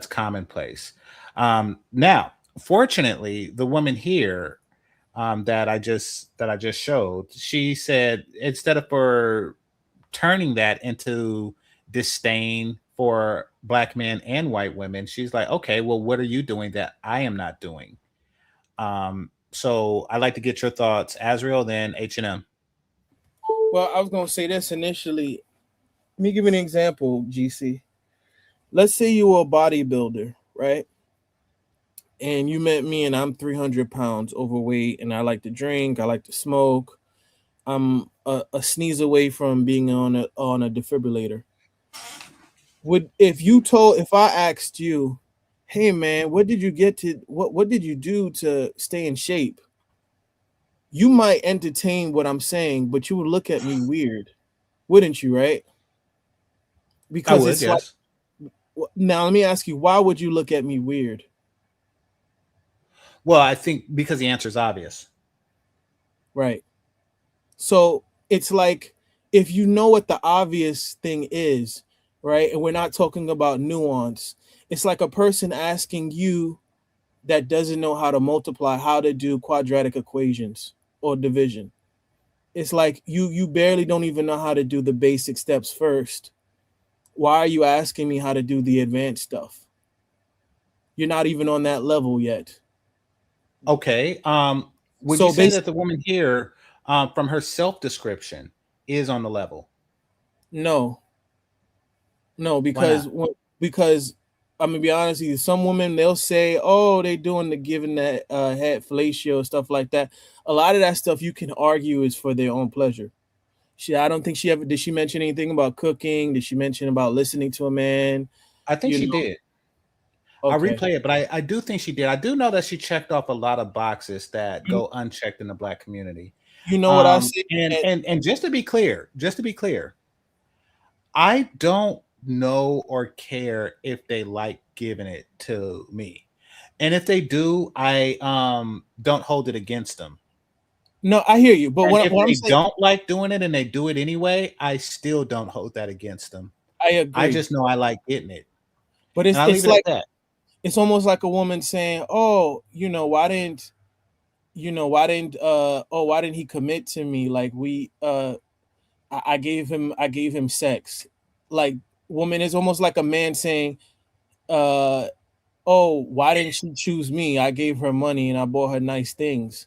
commonplace. Now, fortunately, the woman here that I just showed, she said instead of for turning that into disdain for Black men and white women, she's like, okay, well, what are you doing that I am not doing? So I'd like to get your thoughts, Azrael, then H&M. Well, I was going to say this initially. Let me give you an example, GC. Let's say you were a bodybuilder, right? And you met me and I'm 300 pounds overweight and I like to drink, I like to smoke. I'm a sneeze away from being on a defibrillator. If I asked you, hey man, what did you do to stay in shape? You might entertain what I'm saying, but you would look at me weird. Wouldn't you, right? Because I would, it's yes. like, now let me ask you, why would you look at me weird? Well, I think because the answer is obvious. Right. So it's like, if you know what the obvious thing is, right? And we're not talking about nuance. It's like a person asking you that doesn't know how to multiply, how to do quadratic equations or division. It's like you barely don't even know how to do the basic steps first. Why are you asking me how to do the advanced stuff? You're not even on that level yet. Okay. Would So you say that basically, the woman here, from her self description, is on the level? no, Why not? because I'm gonna be honest with you. Some women, they'll say, "Oh, they doing the giving that head fellatio stuff like that." A lot of that stuff you can argue is for their own pleasure. I don't think she ever did. She mention anything about cooking? Did she mention about listening to a man? I think You she know, did. I'll okay. replay it, but I do think she did. I do know that she checked off a lot of boxes that go unchecked in the Black community. You know what I say? And just to be clear, I don't know or care if they like giving it to me. And if they do, I don't hold it against them. No, I hear you. But And what if I'm they saying, don't like doing it and they do it anyway, I still don't hold that against them. I I agree. just know I like getting it. But And I leave it's it like, at that. it's almost like a woman saying, "Oh, why didn't why didn't he commit to me? Like I gave him sex." Like, woman is almost like a man saying, "Oh, why didn't she choose me? I gave her money and I bought her nice things."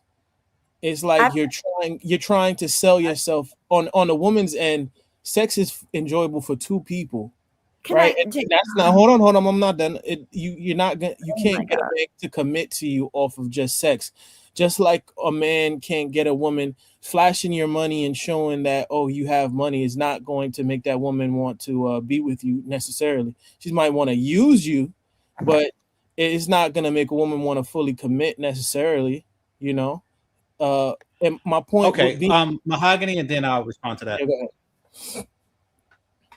It's like you're trying to sell yourself on a woman's end. Sex is enjoyable for two people, Can right? I? And that's not. Hold on. I'm not done. You're not gonna. You Oh my can't get a God. man to commit to you off of just sex. Just like a man can't get a woman flashing your money and showing that, oh, you have money, is not going to make that woman want to be with you necessarily. She might want to use you, but it's not going to make a woman want to fully commit necessarily. You know. And my point would Okay. be, Mahoghany, and then I'll respond to that. yeah, go ahead.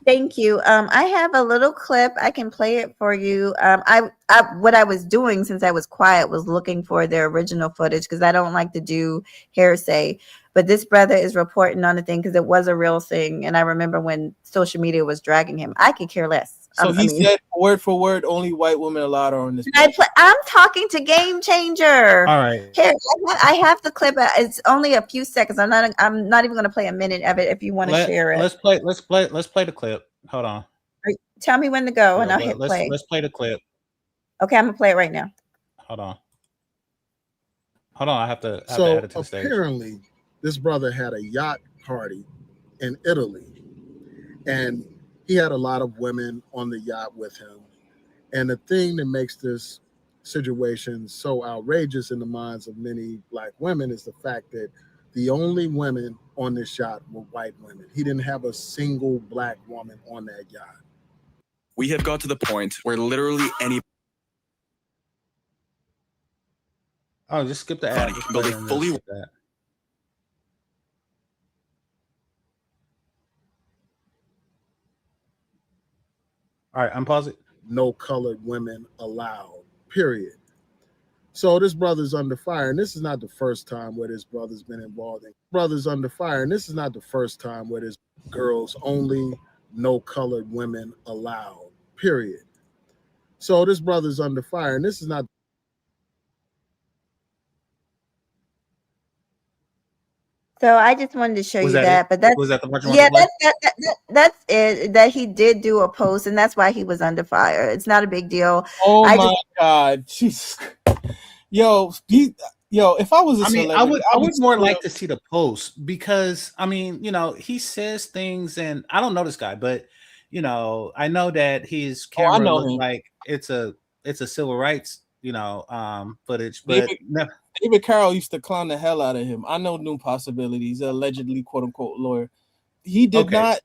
Thank you. I have a little clip. I can play it for you. What I was doing since I was quiet was looking for their original footage because I don't like to do hearsay. But this brother is reporting on the thing because it was a real thing, and I remember when social media was dragging him. I could care less. So he said word for word, only white women allowed on this. I'm talking to Game Changer. All right. Here, I have the clip. It's only a few seconds. I'm not even going to play a minute of it. If you want to share it, Let's play the clip. Hold on. Tell me when to go, and I'll hit play. Let's play the clip. Okay, I'm gonna play it right now. Hold on. I have to add it to the stage. Apparently, this brother had a yacht party in Italy, and he had a lot of women on the yacht with him. And the thing that makes this situation so outrageous in the minds of many Black women is the fact that the only women on this yacht were white women. He didn't have a single Black woman on that yacht. We have got to the point where literally any just skip the ad. but they fully that. All right, unpause it. No colored women allowed, period. So this brother's under fire, and this is not the first time where this brother's been involved in. Brother's under fire, and this is not the first time where this girls only, no colored women allowed, period. So this brother's under fire, and this is not. So I just wanted to show you that, but was that the part you yeah, wanted to play? that's it. That he did do a post, and that's why he was under fire. It's not a big deal. Oh my God, Jesus. Yo, if I was a celebrity, I would more like to see the post because he says things, and I don't know this guy, but I know that his camera looks like it's a civil rights footage, but David Carroll used to clown the hell out of him. I know new possibilities. Allegedly, quote unquote, lawyer. He did not.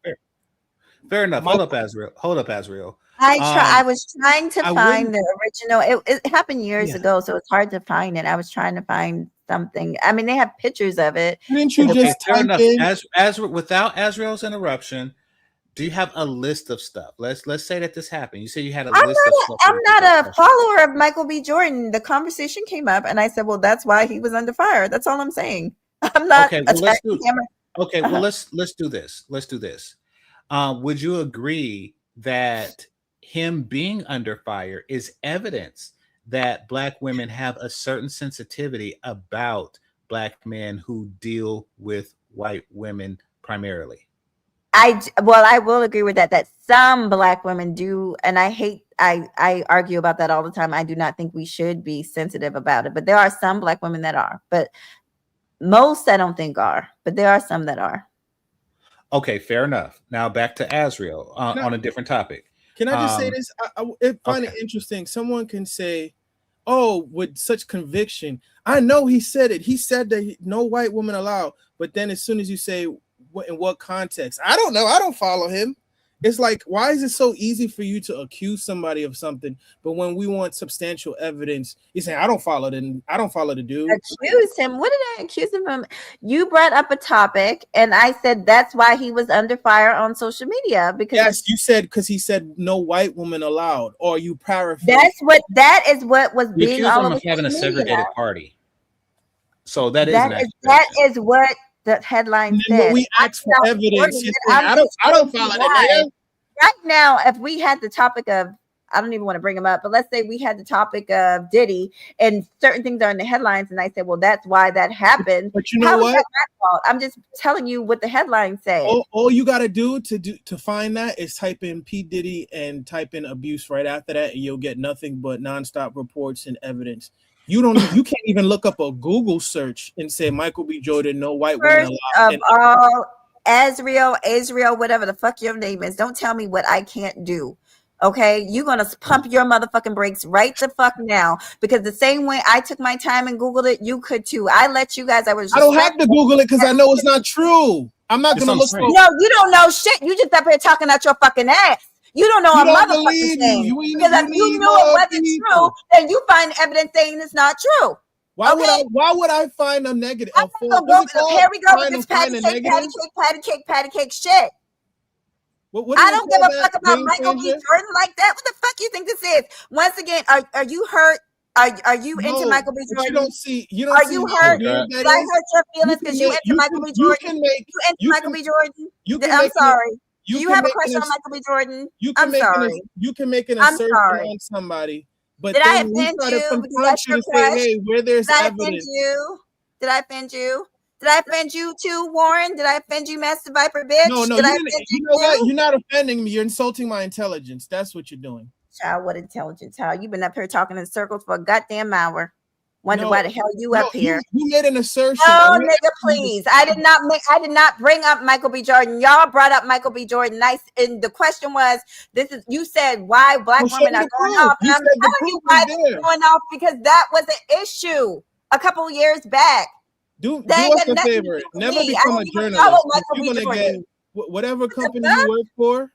Fair enough. Hold up, Azriel. I was trying to I find wouldn't. the original. It happened years Yeah. ago, so it's hard to find it. I was trying to find something. I mean, they have pictures of it. Didn't you The just Fair type enough. in? As without Azriel's interruption, do you have a list of stuff? Let's say that this happened. You said you had a list of stuff. I'm not a follower of Michael B. Jordan. The conversation came up, and I said, "Well, that's why he was under fire." That's all I'm saying. I'm not Okay, well, let's attacking do. him. Okay, well, let's do this. Let's do this. Would you agree that him being under fire is evidence that Black women have a certain sensitivity about Black men who deal with white women primarily? I will agree with that. That some Black women do, and I argue about that all the time. I do not think we should be sensitive about it, but there are some Black women that are. But most I don't think are, but there are some that are. Okay, fair enough. Now back to Azriel on a different topic. Can I just say this? I find it interesting. Someone can say, "Oh, with such conviction, I know he said it. He said that no white woman allowed." But then, as soon as you say, "In what context?" I don't know. I don't follow him. It's like, why is it so easy for you to accuse somebody of something, but when we want substantial evidence, you say, "I don't follow the dude." Accuse him? What did I accuse him of? You brought up a topic, and I said that's why he was under fire on social media because yes, you said because he said no white woman allowed, or you paraphrase. That is what was You being accuse all him over of having a social segregated media. party. So that is that is what the headline said. When we ask for evidence, I don't follow the nigga. Right now, if we had the topic of, I don't even want to bring him up, but let's say we had the topic of Diddy and certain things are in the headlines, and I said, well, that's why that happened. But you know what? Is that my fault? I'm just telling you what the headline said. All you got to do to find that is type in P. Diddy and type in abuse right after that, and you'll get nothing but nonstop reports and evidence. You can't even look up a Google search and say Michael B. Jordan, no white woman allowed. Of all, Azriel, whatever the fuck your name is, don't tell me what I can't do. Okay, you're gonna pump your motherfucking brakes right the fuck now, because the same way I took my time and Googled it, you could too. I let you guys. I don't have to Google it because I know it's not true. I'm not gonna look for. No, you don't know shit. You just up here talking out your fucking ass. You don't know a motherfucking thing. Because if you knew it wasn't true, then you find evidence saying it's not true. Why would I find a negative? Here we go with this patty cake shit. I don't give a fuck about Michael B. Jordan like that. What the fuck you think this is? Once again, are you hurt? Are you into Michael B. Jordan? Are you hurt? Did I hurt your feelings because you into Michael B. Jordan? You into Michael B. Jordan? I'm sorry. Do you have a crush on Michael B. Jordan? I'm sorry. You can make an assertion on somebody, but did I offend you? To say, hey, where there's evidence. Did I offend you? Did I offend you too, Warren? Did I offend you, Master Viper, bitch? No, did I offend you know what? You're not offending me. You're insulting my intelligence. That's what you're doing. Child, what intelligence? How you've been up here talking in circles for a goddamn hour. Wonder why the hell you up here? You made an assertion. No, nigga, please. I did not bring up Michael B. Jordan. Y'all brought up Michael B. Jordan. Nice. And the question was, you said why Black women are going off. And I'm telling you why they're going off, because that was an issue a couple years back. Do us a favor. Never become a journalist. You're gonna get whatever company you work for.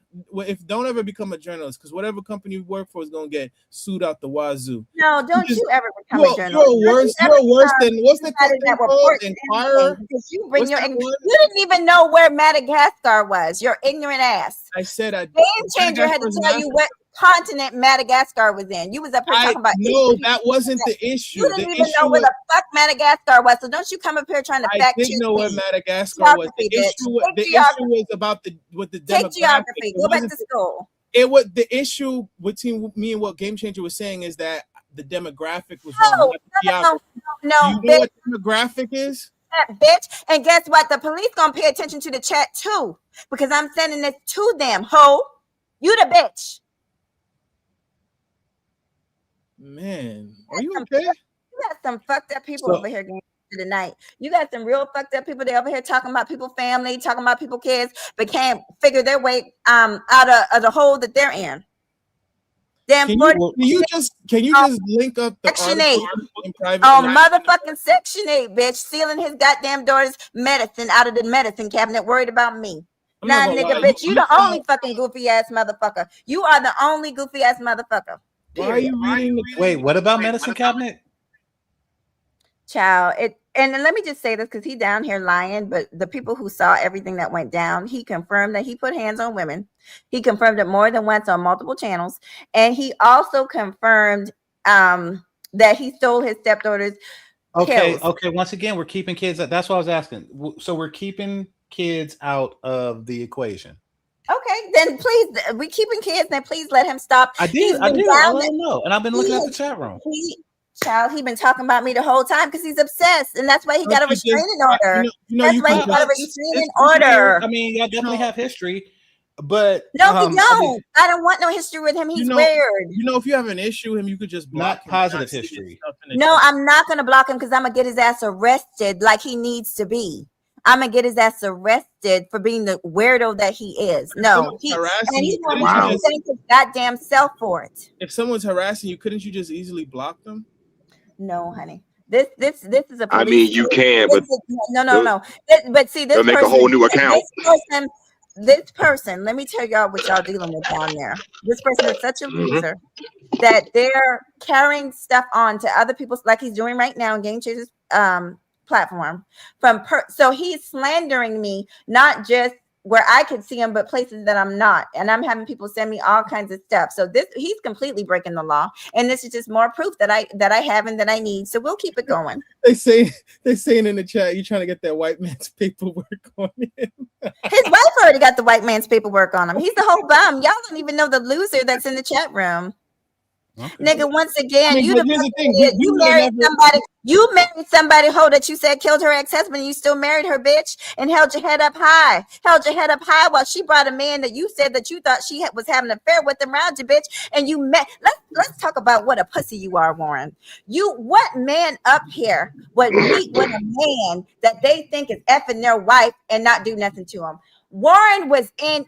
Don't ever become a journalist, because whatever company you work for is gonna get sued out the wazoo. No, don't you ever become a journalist. You're worse than what's the company called? Inquirer. Because you didn't even know where Madagascar was. Your ignorant ass. I said Game Changer had to tell you what continent Madagascar was in. You was up here talking about. No, that wasn't the issue. You didn't even know where the fuck Madagascar was. So don't you come up here trying to fact check. I didn't know where Madagascar was. The issue was about the demographic. Take geography. Go back to school. It was the issue between me and what Game Changer was saying is that the demographic was wrong. No. You know what demographic is? Bitch. And guess what? The police gonna pay attention to the chat too, because I'm sending this to them. Ho, you the bitch. Man, are you okay? You got some fucked up people over here going tonight. You got some real fucked up people. They're over here talking about people family, talking about people kids, but can't figure their way out of the hole that they're in. Damn. Can you just link up the Section 8 in private? Motherfucking Section 8, bitch, stealing his goddamn daughter's medicine out of the medicine cabinet, worried about me. Nah, nigga, bitch, you the only fucking goofy ass motherfucker. You are the only goofy ass motherfucker. Why are you reading the Wait, what about medicine cabinet? Child, and let me just say this because he down here lying, but the people who saw everything that went down, he confirmed that he put hands on women. He confirmed it more than once on multiple channels, and he also confirmed that he stole his stepdaughter's pills. Okay. Once again, we're keeping kids. That's what I was asking. So we're keeping kids out of the equation. Okay, then please, we keeping kids. Then please let him stop. I did. I let him know, and I've been looking at the chat room. He been talking about me the whole time because he's obsessed, and that's why he got a restraining order. That's why he got a restraining order. I mean, y'all definitely have history, but no, we don't. I don't want no history with him. He's weird. If you have an issue with him, you could just block him. Positive history. No, I'm not gonna block him because I'm gonna get his ass arrested like he needs to be. I'm gonna get his ass arrested for being the weirdo that he is. No, he's gonna thank his goddamn self for it. If someone's harassing you, couldn't you just easily block them? No, honey. This is a. I mean, you can, but no. But see, this they'll make a whole new account. This person, let me tell y'all what y'all dealing with down there. This person is such a loser that they're carrying stuff on to other people's, like he's doing right now in Game Changers platform. So he's slandering me, not just where I could see him, but places that I'm not. And I'm having people send me all kinds of stuff. So he's completely breaking the law. And this is just more proof that I have and that I need. So we'll keep it going. They're saying in the chat, you're trying to get that white man's paperwork on him. His wife already got the white man's paperwork on him. He's the whole bum. Y'all don't even know the loser that's in the chat room. Okay. Nigga, once again, you married somebody that you said killed her ex-husband, and you still married her, bitch, and held your head up high while she brought a man that you said that you thought she was having an affair with around you, bitch, and you met. Let's talk about what a pussy you are, Warren. What man up here would meet with a man that they think is effing their wife and not do nothing to him? Warren was in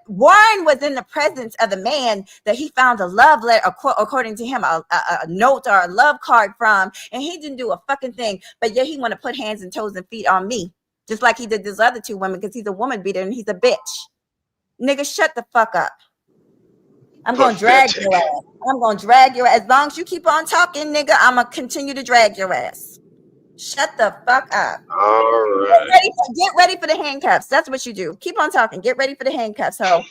Warren was in the presence of the man that he found a love letter, according to him, a note or a love card from, and he didn't do a fucking thing. But yet he want to put hands and toes and feet on me, just like he did these other two women, because he's a woman beater and he's a bitch. Nigga, shut the fuck up. I'm gonna drag your ass. As long as you keep on talking, nigga, I'm gonna continue to drag your ass. Shut the fuck up. All right. Get ready for the handcuffs. That's what you do. Keep on talking. Get ready for the handcuffs, ho.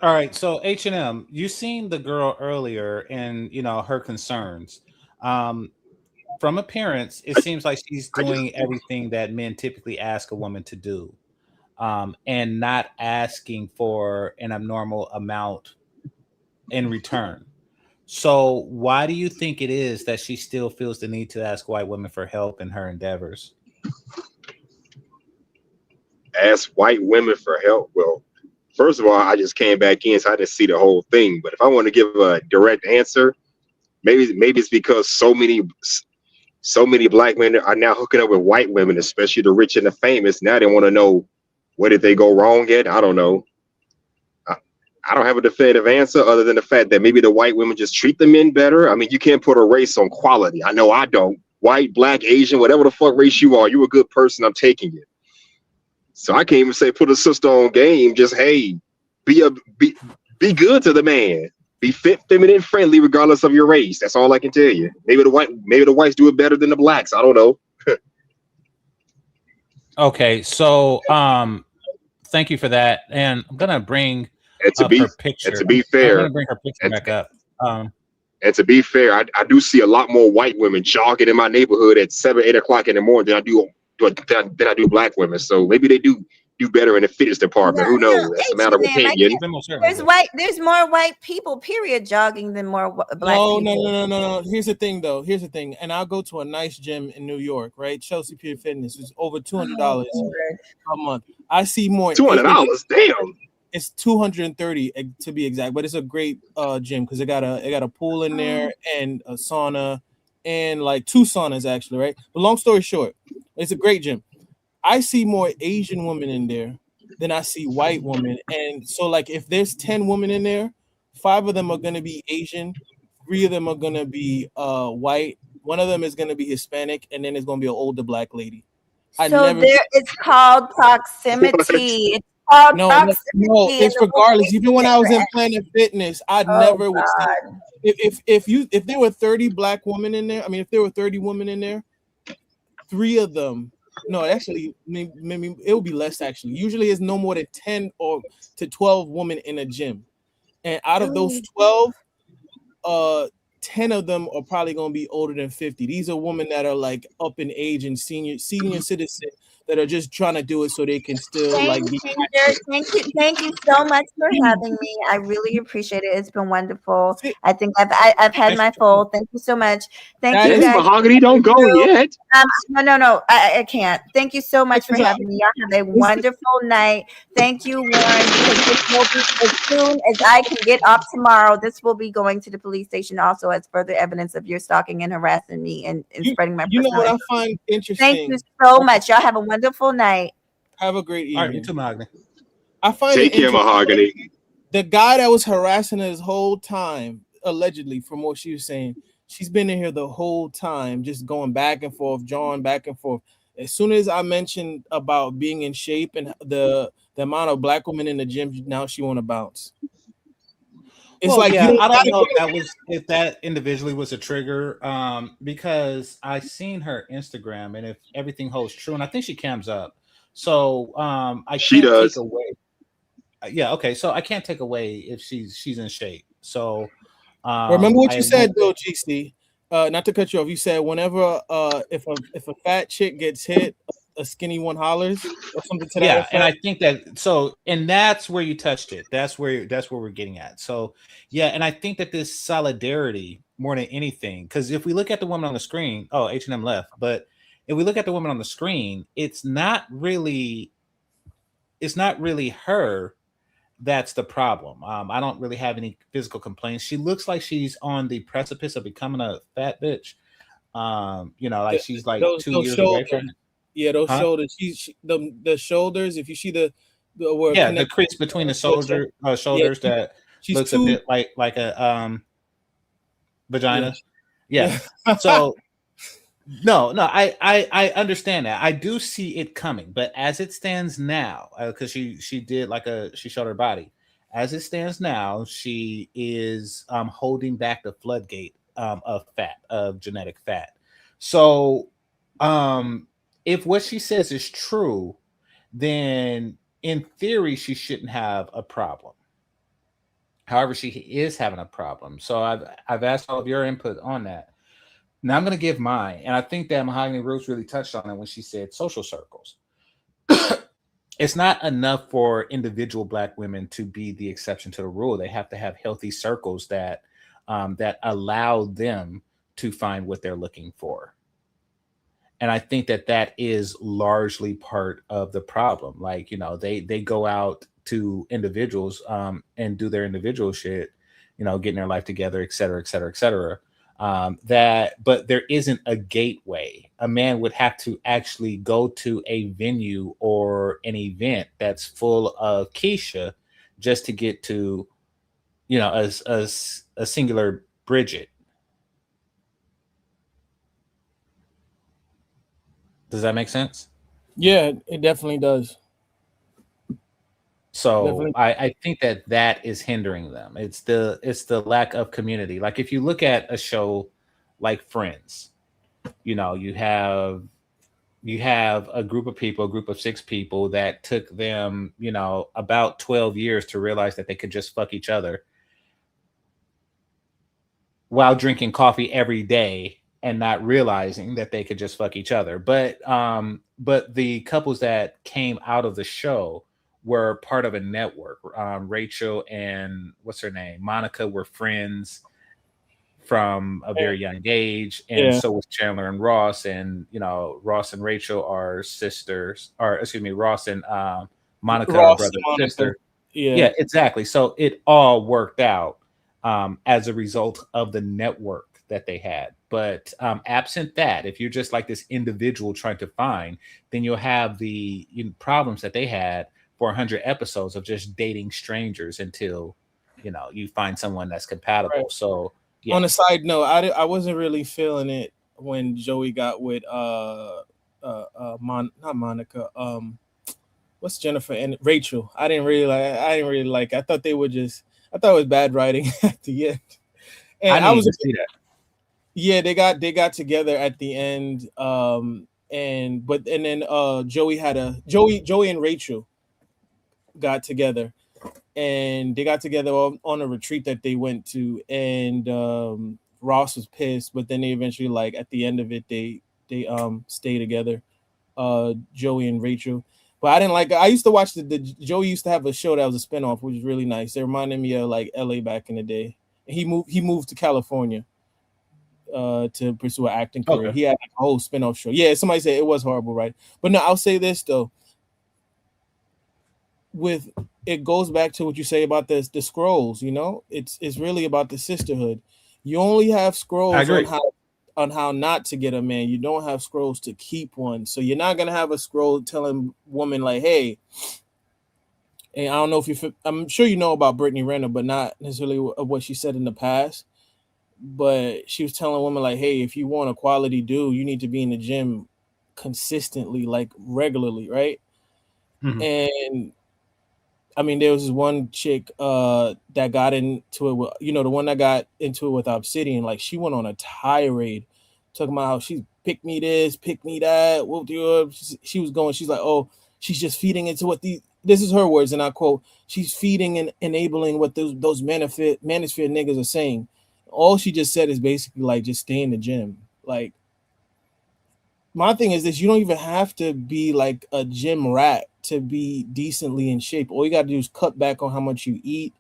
All right. So H&M, you seen the girl earlier and her concerns. From appearance, it seems like she's doing everything that men typically ask a woman to do, and not asking for an abnormal amount in return. So why do you think it is that she still feels the need to ask white women for help in her endeavors? Ask white women for help? Well, first of all, I just came back in, so I didn't see the whole thing. But if I want to give a direct answer, maybe it's because so many black men are now hooking up with white women, especially the rich and the famous. Now they want to know, where did they go wrong at? I don't know. I don't have a definitive answer other than the fact that maybe the white women just treat the men better. I mean, you can't put a race on quality. I know I don't. White, black, Asian, whatever the fuck race you are, you're a good person. I'm taking it. So I can't even say put a sister on game. Just, hey, be good to the man. Be fit, feminine, friendly, regardless of your race. That's all I can tell you. Maybe the whites do it better than the blacks. I don't know. Okay, so thank you for that. And I'm gonna bring her picture. And to be fair, I'm gonna bring her picture back up. And to be fair, I do see a lot more white women jogging in my neighborhood at 7, 8 o'clock in the morning than I do black women. So maybe they do better in the fitness department. Who knows? That's a matter of opinion. There's more white people, period, jogging than more black people. No. Here's the thing. And I'll go to a nice gym in New York, right? Chelsea Pier Fitness is over $200 a month. I see more. $200, damn. It's 230 to be exact, but it's a great gym because it got a pool in there and a sauna and like 2 saunas actually, right? But long story short, it's a great gym. I see more Asian women in there than I see white women, and so like if there's 10 women in there, 5 of them are gonna be Asian, 3 of them are gonna be white, 1 of them is gonna be Hispanic, and then there's gonna be an older black lady. So there, it's called proximity. It's called No, proximity. it's regardless. Even when I was in Planet Fitness, I never would say if there were 30 black women in there. I mean, if there were 30 women in there, 3 of them. No, actually, maybe it would be less. Actually, usually it's no more than 10 or to 12 women in a gym, and out of those 12, 10 of them are probably going to be older than 50. These are women that are like up in age and senior citizen that are just trying to do it so they can still like be. Thank you so much for having me. I really appreciate it. It's been wonderful. I think I've had my full. Thank you so much. Thank you guys. Mahogany, don't go yet. No, I can't. Thank you so much for having me. Y'all have a wonderful night. Thank you, Warren, because this will be, as soon as I can get off tomorrow, this will be going to the police station also as further evidence of your stalking and harassing me and spreading my personal. You know what I find interesting? Thank you so much. Y'all have a wonderful night. Have a great evening. All right, you too, Mahogany. I find Take care, Mahogany. The guy that was harassing her this whole time, allegedly, from what she was saying, she's been in here the whole time, just going back and forth, drawing back and forth. As soon as I mentioned about being in shape and the amount of black women in the gym, now she want to bounce. It's I don't know if that individually was a trigger, because I seen her Instagram, and if everything holds true, and I think she cams up, so I can't take away. Yeah, okay, so I can't take away if she's in shape. So remember what you said though, GC. Not to cut you off, you said whenever if a fat chick gets hit, a skinny one hollers or something to that effect. And I think that and that's where you touched it. That's where we're getting at. So yeah, and I think that this solidarity more than anything, because if we look at the woman on the screen, H&M left, but if we look at the woman on the screen, it's not really her that's the problem. I don't really have any physical complaints. She looks like she's on the precipice of becoming a fat bitch. She's like those 2 years away from it. Yeah, those shoulders. The shoulders. If you see the crease between the shoulders that looks a bit like a vagina. Yeah. So no, I understand that. I do see it coming, but as it stands now, because she showed her body. As it stands now, she is holding back the floodgate of genetic fat. So if what she says is true, then in theory she shouldn't have a problem. However, she is having a problem. So I've asked all of your input on that. Now I'm going to give mine, and I think that Mahoghany Rootz really touched on it when she said social circles. It's not enough for individual Black women to be the exception to the rule. They have to have healthy circles that allow them to find what they're looking for. And I think that is largely part of the problem. Like, they go out to individuals and do their individual shit, getting their life together, et cetera, et cetera, et cetera. But there isn't a gateway. A man would have to actually go to a venue or an event that's full of Keisha just to get to, a singular Bridget. Does that make sense? Yeah, it definitely does. So definitely. I think that is hindering them. It's the lack of community. Like if you look at a show like Friends, you have a group of people, a group of 6 people that took them, about 12 years to realize that they could just fuck each other while drinking coffee every day and not realizing that they could just fuck each other. But the couples that came out of the show were part of a network. Rachel and what's her name? Monica were friends from a very young age. And so was Chandler and Ross. And, Ross and Rachel are sisters, or excuse me, Ross and Monica are brother and sister. Yeah, exactly. So it all worked out as a result of the network that they had. But absent that, if you're just like this individual trying to find, then you'll have the problems that they had for 100 episodes of just dating strangers until you find someone that's compatible. Right. So on a side note, I wasn't really feeling it when Joey got with not Monica. What's Jennifer and Rachel? I didn't really like. I thought they were just. I thought it was bad writing at the end. And I I didn't was even see that. yeah, they got together at the end. And then Joey and Rachel got together, and they got together on a retreat that they went to, and Ross was pissed, but then they eventually, like, at the end of it, they stay together, Joey and Rachel. But I didn't like. I used to watch the Joey used to have a show that was a spinoff, which was really nice. It reminded me of like LA back in the day. He moved to California to pursue an acting career. Okay. He had like a whole spinoff show. Yeah, somebody said it was horrible, right? But no, I'll say this though. With it goes back to what you say about the scrolls, you know? It's really about the sisterhood. You only have I scrolls agree. on how not to get a man. You don't have scrolls to keep one. So you're not gonna have a scroll telling woman like, hey, and I don't know if I'm sure you know about Brittany Renner, but not necessarily what she said in the past. But she was telling women like, hey, if you want a quality dude, you need to be in the gym consistently, like regularly, right? Mhm. And I mean, there was this one chick that got into it with, the one that got into it with Obsidian. Like, she went on a tirade talking about how she pick me this, pick me that. Whoop you up. She was going. She's like, oh, she's just feeding into what This is her words, and I quote: "She's feeding and enabling what those manosphere niggas are saying." All she just said is basically like, just stay in the gym. Like, my thing is this: you don't even have to be like a gym rat to be decently in shape. All you got to do is cut back on how much you eat.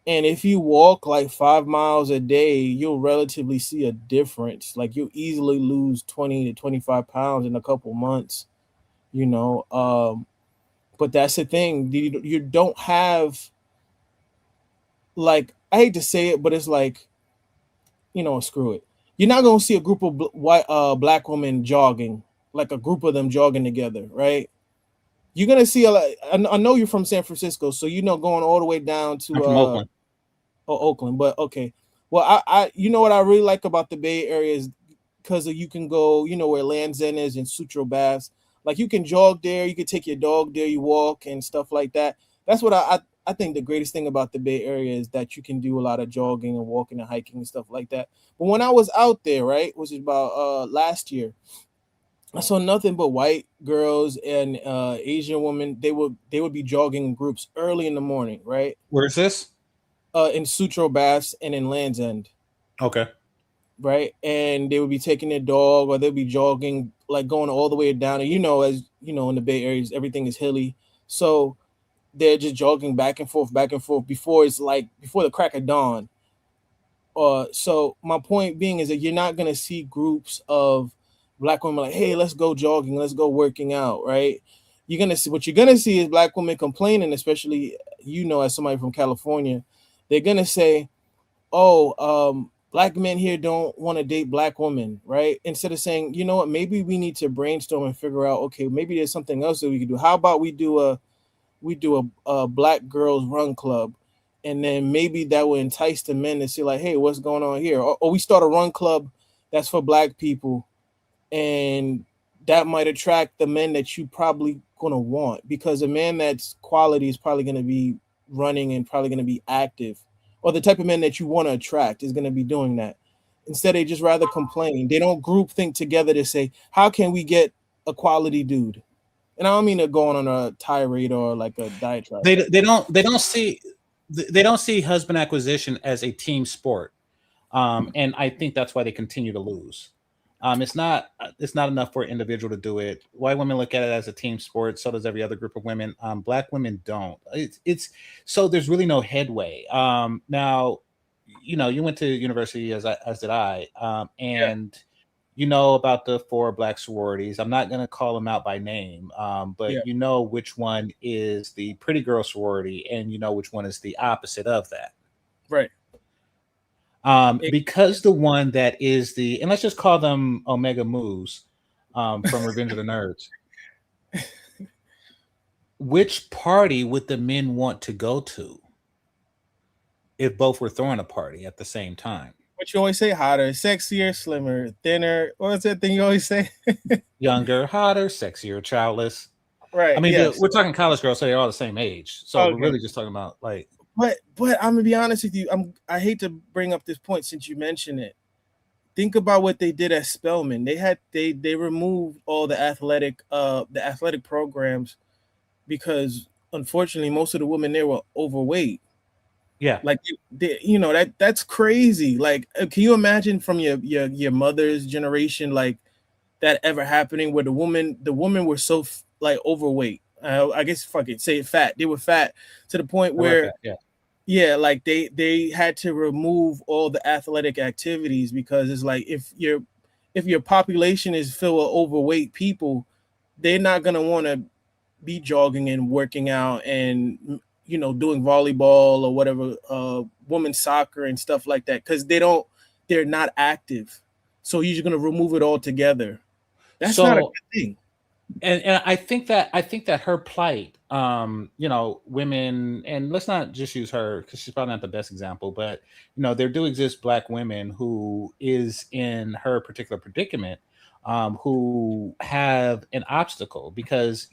And if you walk like 5 miles a day, you'll relatively see a difference. Like, you'll easily lose 20 to 25 pounds in a couple months, you know. But that's the thing. You don't have, like, I hate to say it, but it's like, screw it. You're not going to see a group of black women jogging, like a group of them jogging together, right? You're gonna see a lot. I know you're from San Francisco, so going all the way down I'm to from Oakland. Oakland. But okay, well, I what I really like about the Bay Area is because you can go, where Land's End is and Sutro Baths. Like, you can jog there, you can take your dog there, you walk and stuff like that. That's what I think the greatest thing about the Bay Area is that you can do a lot of jogging and walking and hiking and stuff like that. But when I was out there, right, which is about last year, I saw nothing but white girls and Asian women. They would be jogging in groups early in the morning, right? Where's this? In Sutro Baths and in Land's End, Okay. right? And they would be taking their dog, or they'd be jogging, like going all the way down. And as you know, in the Bay Areas, everything is hilly, so they're just jogging back and forth before the crack of dawn. So my point being is that you're not gonna see groups of black women like, hey, let's go jogging, let's go working out, right? What you're gonna see is black women complaining, especially, as somebody from California. They're gonna say, oh, black men here don't want to date black women, right? Instead of saying, you know what, maybe we need to brainstorm and figure out, okay, maybe there's something else that we could do. How about we do a black girls run club, and then maybe that will entice the men to see like, hey, what's going on here? Or we start a run club that's for black people, and that might attract the men that you probably gonna want, because a man that's quality is probably gonna be running and probably gonna be active, or the type of men that you want to attract is gonna be doing that. Instead, they just rather complain. They don't group think together to say, how can we get a quality dude? And I don't mean to go on a tirade or like a diatribe. They don't see husband acquisition as a team sport, and I think that's why they continue to lose. It's not enough for an individual to do it. White women look at it as a team sport. So does every other group of women. Black women don't. It's so there's really no headway. Now, you went to university as did I, and you know about the 4 black sororities. I'm not going to call them out by name, but Yeah. you know which one is the pretty girl sorority, and you know which one is the opposite of that. Right. Because the one that is and let's just call them Omega Moves from Revenge of the Nerds. Which party would the men want to go to if both were throwing a party at the same time? what you always say, hotter, sexier, slimmer, thinner. What's that thing you always say? Younger, hotter, sexier, childless. I Right. mean, Yes. we're talking college girls, so they're all the same age. So we're Okay. really just talking about like. But I'm gonna be honest with you. I hate to bring up this point since you mentioned it. Think about what they did at Spelman. They removed all the athletic programs because unfortunately most of the women there were overweight. Yeah. Like that's crazy. Like, can you imagine from your mother's generation like that ever happening where the women were so like overweight? I guess fuck it, say it fat. They were fat to the point where Yeah. yeah, like they had to remove all the athletic activities because it's like if your population is filled with overweight people, they're not gonna want to be jogging and working out and doing volleyball or whatever, women's soccer and stuff like that because they're not active. So you're gonna remove it all together. That's not a So good thing. and I think that her plight, women, and let's not just use her because she's probably not the best example, but there do exist black women who is in her particular predicament, who have an obstacle because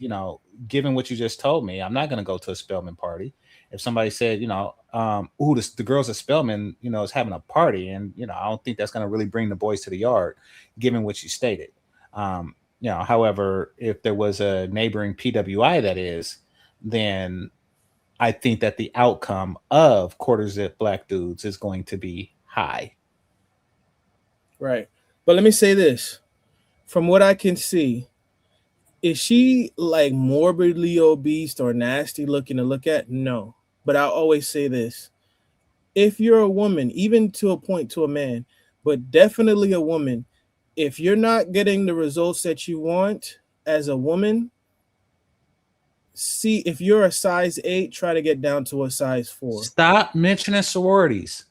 given what you just told me, I'm not going to go to a Spelman party. If somebody said, ooh, the girls at Spelman, is having a party, and I don't think that's going to really bring the boys to the yard, given what you stated. However, if there was a neighboring PWI that is, then I think that the outcome of quarter zip black dudes is going to be high. Right. But let me say this. From what I can see, is she like morbidly obese or nasty looking to look at? No. But I'll always say this. If you're a woman, even to a point to a man, but definitely a woman, if you're not getting the results that you want as a woman, see if you're a size 8, try to get down to a size 4. Stop mentioning sororities.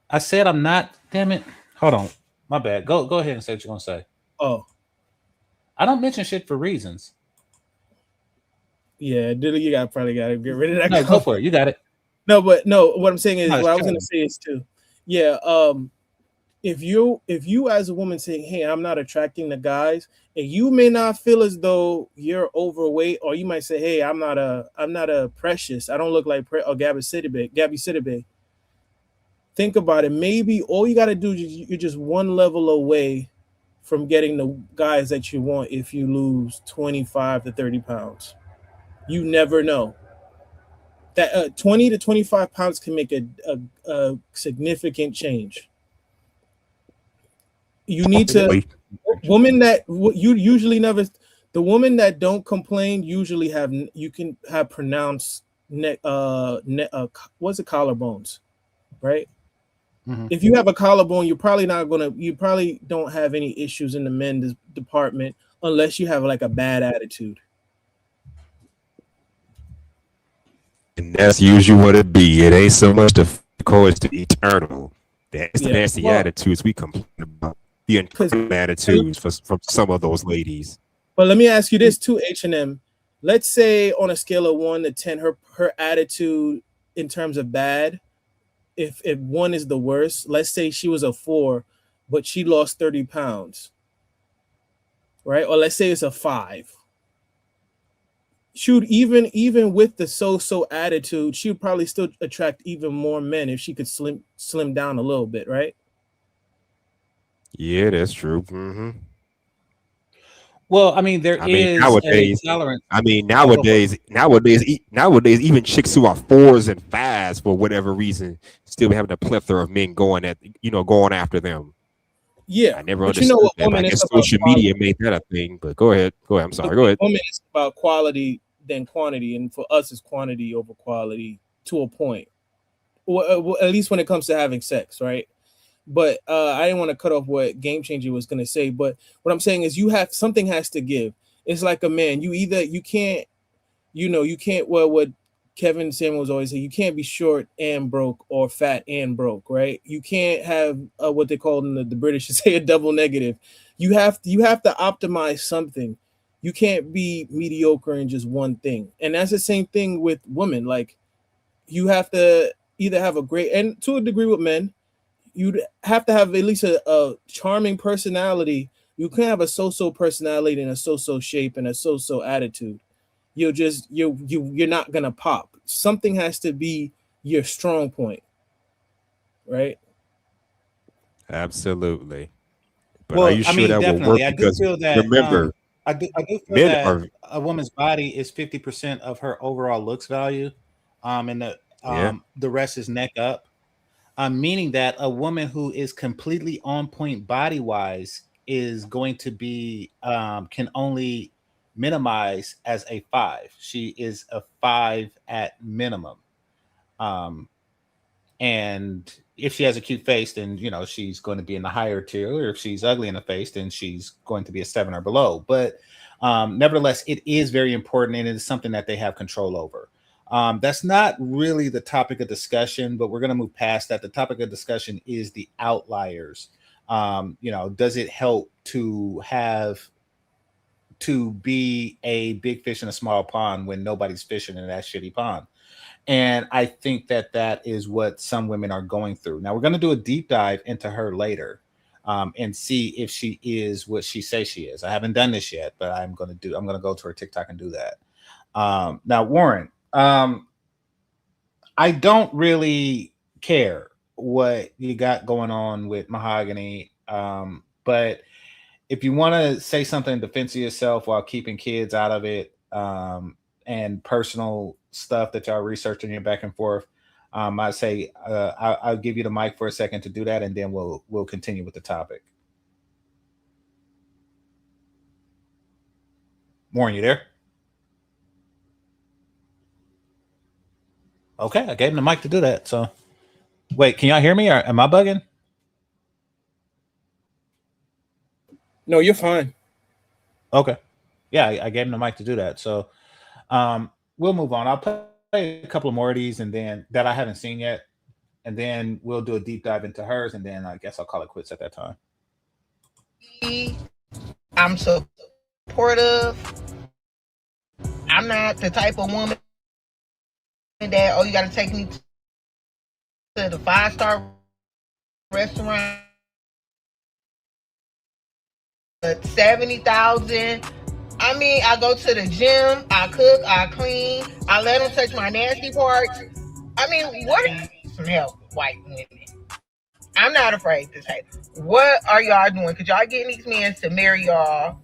I said I'm not. Damn it. Hold on. My bad. Go ahead and say what you're gonna say. Oh, I don't mention shit for reasons. yeah, you probably gotta get rid of that. No, go for it. You got it. No, but no, what I'm saying is No, what I was gonna say is too. Yeah, if you as a woman saying, "Hey, I'm not attracting the guys," and you may not feel as though you're overweight, or you might say, "Hey, I'm not a Precious. I don't look like Gabby Sidibe." Think about it. Maybe all you got to do is you're just one level away from getting the guys that you want if you lose 25 to 30 pounds. You never know. That 20 to 25 pounds can make a significant change. You need to women that you usually never, the women that don't complain usually you can have pronounced what's it, collarbones, right? Mm-hmm. If you have a collarbone, you probably don't have any issues in the men's department unless you have like a bad attitude. And that's usually what it be. It ain't so much the physical, it's the eternal. That's the nasty attitudes we complain about. The internal attitudes from some of those ladies. But let me ask you this too, H&M. Let's say on a scale of 1 to 10, her attitude in terms of bad, if 1 is the worst, let's say she was a 4, but she lost 30 pounds, right? Or let's say it's a 5. Shoot, even with the so-so attitude, she would probably still attract even more men if she could slim down a little bit, right? Yeah, that's true. Mm-hmm. Well, I mean, nowadays, tolerance. I mean, nowadays, even chicks who are 4s and 5s for whatever reason still having a plethora of men going after them. Yeah, I never understood that. I guess social media made that a thing. But go ahead. I'm sorry. Go ahead. Women is about quality than quantity, and for us, it's quantity over quality to a point. Well, at least when it comes to having sex, right? But I didn't want to cut off what Game Changer was going to say. But what I'm saying is something has to give. It's like a man. You can't, well, what Kevin Samuels always say, you can't be short and broke or fat and broke, right? You can't have what they call in the British to say a double negative. You have to optimize something. You can't be mediocre in just one thing. And that's the same thing with women. Like, you have to either have a great, and to a degree with men, you'd have to have at least a charming personality. You can't have a so-so personality and a so-so shape and a so-so attitude. You're not gonna pop. Something has to be your strong point, right? Absolutely. But are Well, you I sure mean, that will work? definitely. I do Because feel that remember, I do feel men that are, a woman's body is 50% of her overall looks value, and yeah, the rest is neck up. Meaning that a woman who is completely on point body wise is going to be can only minimize as a 5. She is a 5 at minimum. Um, and if she has a cute face, then she's going to be in the higher tier. Or if she's ugly in the face, then she's going to be a 7 or below. But nevertheless, it is very important, and it is something that they have control over. That's not really the topic of discussion, but we're going to move past that. The topic of discussion is the outliers. Does it help to be a big fish in a small pond when nobody's fishing in that shitty pond? And I think that that is what some women are going through. Now we're going to do a deep dive into her later, and see if she is what she says she is. I haven't done this yet, but I'm going to go to her TikTok and do that. Now, Warren, I don't really care what you got going on with Mahoghany, but if you want to say something in defense of yourself while keeping kids out of it, and personal stuff that y'all researching your back and forth, I'd say I'll give you the mic for a second to do that, and then we'll continue with the topic. Warren, you there? Okay, I gave him the mic to do that. So, wait, can y'all hear me, or am I bugging? No, you're fine. Okay, yeah, I gave him the mic to do that. So, we'll move on. I'll play a couple of more of these, and then that I haven't seen yet, and then we'll do a deep dive into hers, and then I guess I'll call it quits at that time. I'm supportive. I'm not the type of woman that, you got to take me to the 5-star restaurant at 70,000. I mean, I go to the gym, I cook, I clean, I let them touch my nasty parts. I mean, what? Some help, white women. I'm not afraid to say, what are y'all doing? Because y'all getting these men to marry y'all,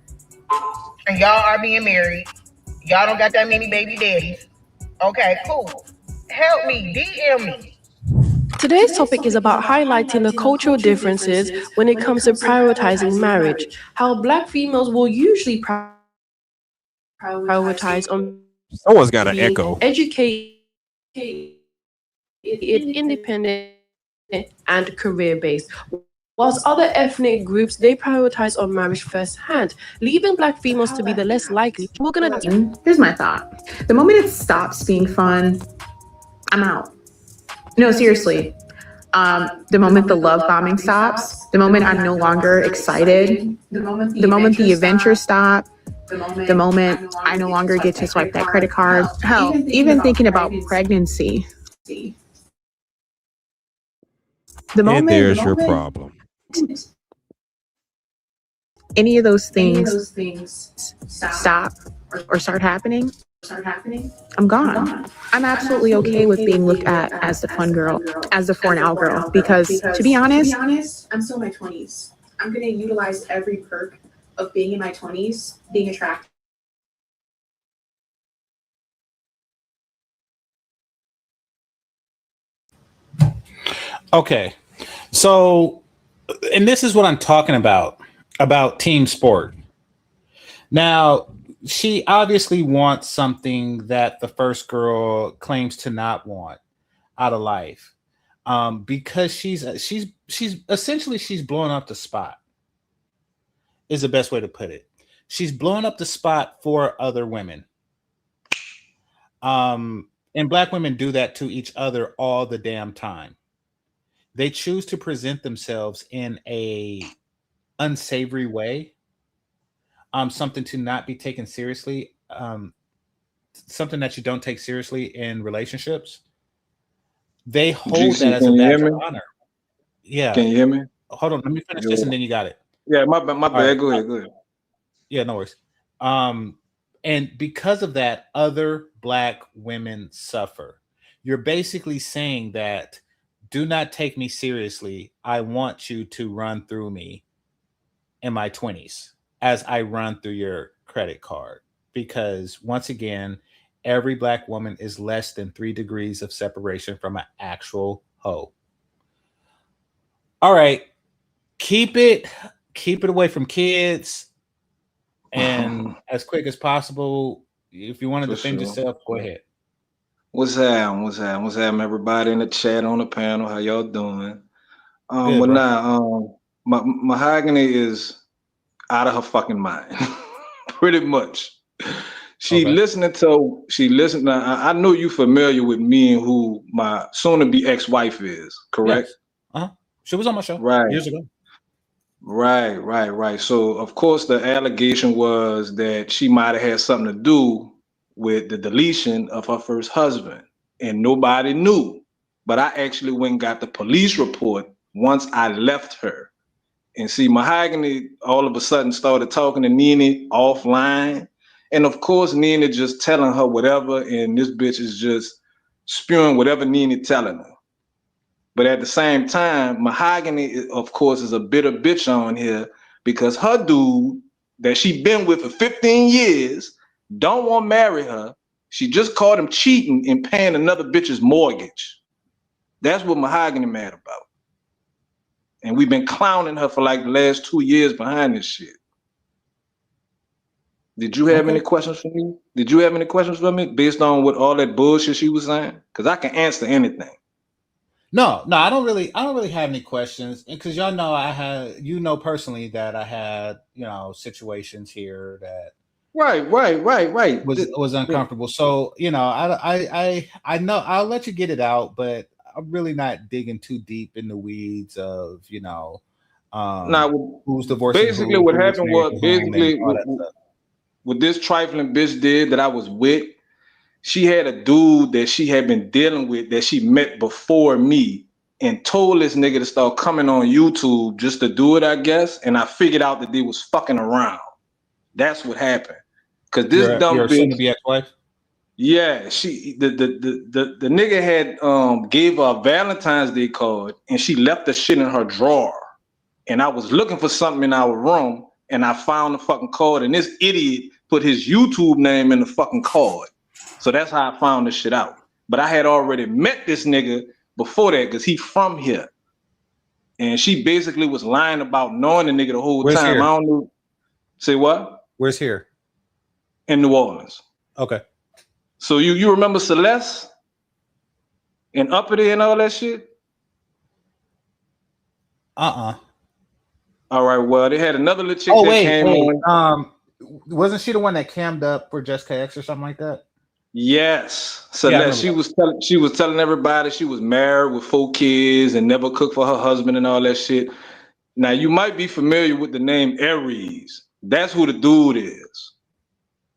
and y'all are being married. Y'all don't got that many baby daddies. Okay, cool. Help me, DM me. Today's topic is about highlighting the cultural differences when it comes to prioritizing marriage, how Black females will usually prioritize on someone's got an being echo. educated, independent, and career-based. Whilst other ethnic groups, they prioritize on marriage firsthand, leaving Black females to be the less likely. Here's my thought. The moment it stops being fun, I'm out. No, seriously. The moment the love bombing stops, the moment I'm no longer excited, the moment the adventures stop, the moment I no longer get to swipe that credit card, hell, even thinking about pregnancy. And there's your problem. Any of those things stop or start happening, I'm gone. I'm absolutely okay with being looked at as the fun girl, as the for now girl, because to be honest, I'm still in my 20s. I'm going to utilize every perk of being in my 20s, being attractive. Okay, so, and this is what I'm talking about team sport. Now, she obviously wants something that the first girl claims to not want out of life, because she's essentially she's blowing up the spot. Is the best way to put it. She's blowing up the spot for other women. And Black women do that to each other all the damn time. They choose to present themselves in a unsavory way, something to not be taken seriously, something that you don't take seriously in relationships. They hold that as a badge of honor. Yeah. Can you hear me? Hold on, let me finish this and then you got it. Yeah, my bad. Right. Go ahead. Yeah, no worries. And because of that, other Black women suffer. You're basically saying that do not take me seriously. I want you to run through me in my 20s as I run through your credit card. Because once again, every Black woman is less than 3 degrees of separation from an actual hoe. All right. Keep it away from kids and as quick as possible. If you want to defend yourself, go ahead. What's happening, everybody in the chat, on the panel? How y'all doing? Good, But bro. now, Mahoghany is out of her fucking mind, pretty much. She listening. I know you familiar with me and who my soon-to-be ex-wife is, correct? Yes. She was on my show years ago. Right. So of course the allegation was that she might have had something to do with the deletion of her first husband, and nobody knew. But I actually went and got the police report once I left her. And see, Mahoghany all of a sudden started talking to Nene offline. And of course, Nene just telling her whatever, and this bitch is just spewing whatever Nene telling her. But at the same time, Mahoghany, of course, is a bitter bitch on here because her dude that she been with for 15 years don't want to marry her. She just caught him cheating and paying another bitch's mortgage. That's what Mahoghany mad about. And we've been clowning her for like the last 2 years behind this shit. Did you have any questions for me? Based on what all that bullshit she was saying? Because I can answer anything. No, I don't really have any questions, because y'all know personally that I had situations here that right was uncomfortable. So I know I'll let you get it out, but I'm really not digging too deep in the weeds of who's divorcing. Basically, what happened was what this trifling bitch did that I was with. She had a dude that she had been dealing with that she met before me, and told this nigga to start coming on YouTube just to do it, I guess. And I figured out that they was fucking around. That's what happened. Cause this dumb bitch, soon-to-be ex-wife? Yeah, the nigga had gave her a Valentine's Day card, and she left the shit in her drawer. And I was looking for something in our room, and I found the fucking card, and this idiot put his YouTube name in the fucking card. So that's how I found this shit out. But I had already met this nigga before that because he from here. And she basically was lying about knowing the nigga the whole time. Here? I don't know. Say what? Where's here? In New Orleans. Okay. So you remember Celeste and Uppity and all that shit? All right. Well, they had another little chick came on. Wasn't she the one that cammed up for Jessica X or something like that? Yes. Celeste. She was telling everybody she was married with 4 kids and never cooked for her husband and all that shit. Now you might be familiar with the name Aries. That's who the dude is.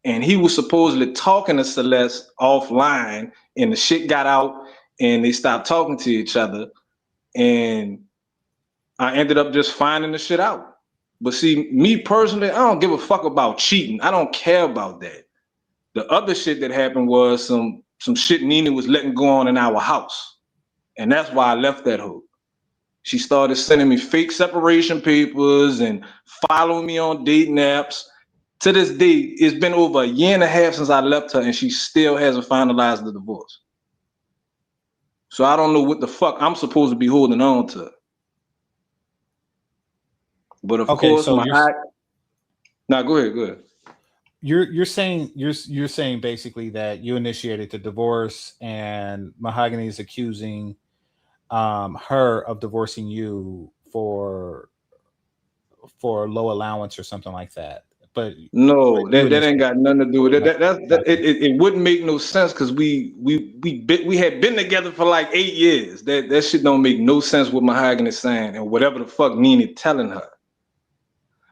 And he was supposedly talking to Celeste offline, and the shit got out and they stopped talking to each other. And I ended up just finding the shit out. But see, me personally, I don't give a fuck about cheating. I don't care about that. The other shit that happened was some shit Nene was letting go on in our house. And that's why I left that hoe. She started sending me fake separation papers and following me on dating apps. To this day, it's been over 1.5 years since I left her, and she still hasn't finalized the divorce. So I don't know what the fuck I'm supposed to be holding on to. But of course, so now go ahead. You're saying basically that you initiated the divorce, and Mahoghany is accusing her of divorcing you for low allowance or something like that. But no, that ain't got nothing to do with it. It wouldn't make no sense because we had been together for like 8 years. That shit don't make no sense what Mahoghany is saying and whatever the fuck Nene telling her.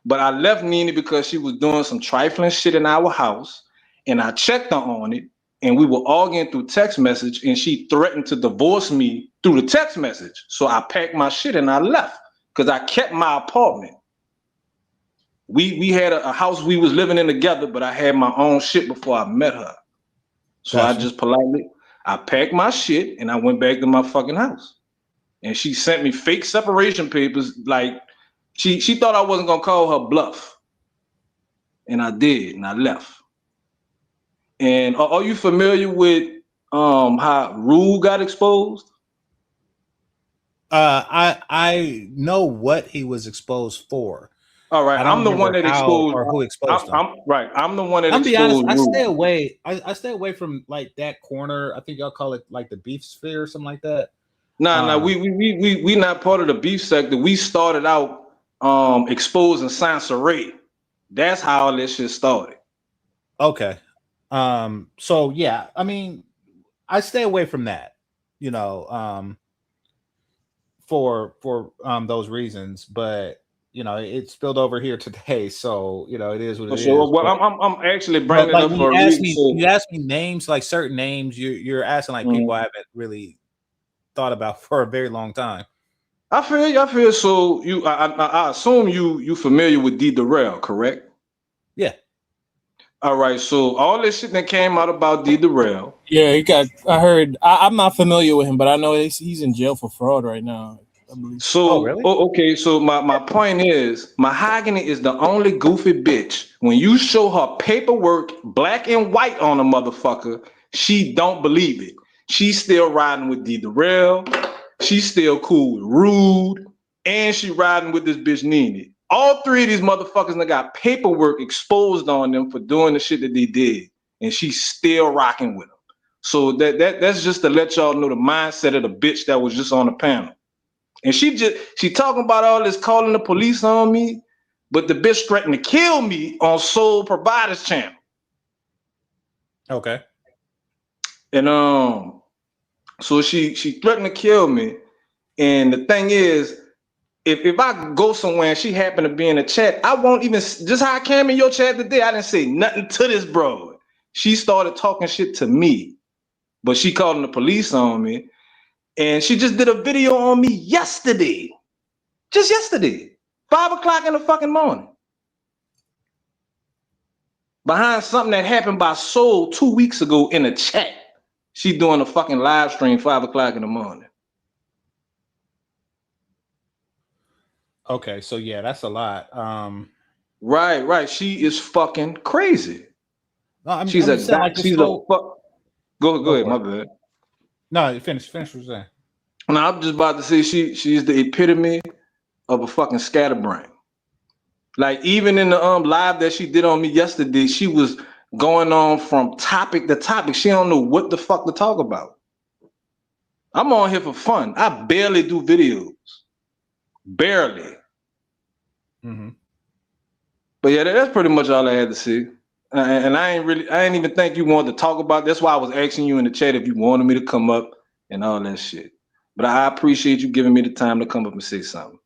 But I left Nene because she was doing some trifling shit in our house, and I checked her on it, and we were arguing through text message, and she threatened to divorce me through the text message. So I packed my shit and I left because I kept my apartment. We had a house we was living in together, but I had my own shit before I met her. So I just politely, I packed my shit and I went back to my fucking house. And she sent me fake separation papers. Like she thought I wasn't gonna call her bluff. And I did, and I left. And are you familiar with how Rue got exposed? I know what he was exposed for. All right, I'm the one that exposed, or who exposed him. I'm the one that I'm exposed. be honest, I Rue. stay away. I stay away from like that corner. I think y'all call it like the beef sphere or something like that. Nah, we not part of the beef sector. We started out exposing Sansaray. That's how all this shit started. Okay. So yeah, I mean, I stay away from that, you know, for those reasons, but you know, it spilled over here today, so you know, it is what it is. Well, I'm actually bringing like it up when for a reason. you ask me names, like certain names, you're asking like people I haven't really thought about for a very long time. I feel so. I assume you familiar with D. Durrell, correct? Yeah. All right. So all this shit that came out about D. Durrell. Yeah, he got. I heard. I'm not familiar with him, but I know he's in jail for fraud right now. I believe. So really? Okay. So my point is, Mahoghany is the only goofy bitch. When you show her paperwork, black and white on a motherfucker, she don't believe it. She's still riding with D. Durrell. She's still cool with Rude, and she riding with this bitch Nene. All three of these motherfuckers that got paperwork exposed on them for doing the shit that they did, and she's still rocking with them. So that's just to let y'all know the mindset of the bitch that was just on the panel. And she talking about all this calling the police on me, but the bitch threatened to kill me on Soul Providers channel. Okay. And so she threatened to kill me. And the thing is, if I go somewhere and she happened to be in a chat, I won't even, just how I came in your chat today, I didn't say nothing to this bro. She started talking shit to me, but she calling the police on me. And she just did a video on me yesterday. Just yesterday. 5 o'clock in the fucking morning. Behind something that happened by Soul 2 weeks ago in a chat. She doing a fucking live stream 5 o'clock in the morning. Okay, so yeah, that's a lot. Right. She is fucking crazy. No, She's a fuck. Go ahead, my bad. No, finish what you're saying. No, I'm just about to say she's the epitome of a fucking scatterbrain. Like even in the live that she did on me yesterday, she was going on from topic to topic. She don't know what the fuck to talk about. I'm on here for fun. I barely do videos. Barely. Mm-hmm. But yeah, that's pretty much all I had to say. And I ain't even think you wanted to talk about it. That's why I was asking you in the chat if you wanted me to come up and all that shit. But I appreciate you giving me the time to come up and say something.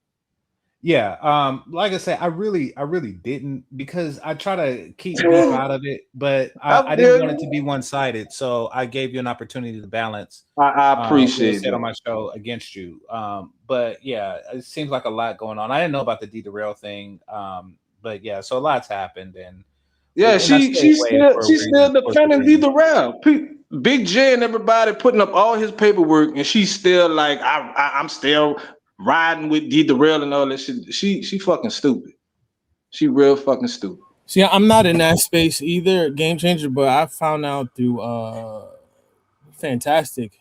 Yeah, like I said, I really didn't, because I try to keep beef out of it, but I didn't want it to be one-sided, so I gave you an opportunity to balance. I appreciate it on my show against you. But yeah, it seems like a lot going on. I didn't know about the D. Durrell thing, but yeah, so a lot's happened, and yeah, she's still defending D. Durrell. Big J and everybody putting up all his paperwork, and she's still like, I'm still riding with D. Durrell and all that shit. She fucking stupid. She real fucking stupid. See, I'm not in that space either, Game Changer, but I found out through Fantastic.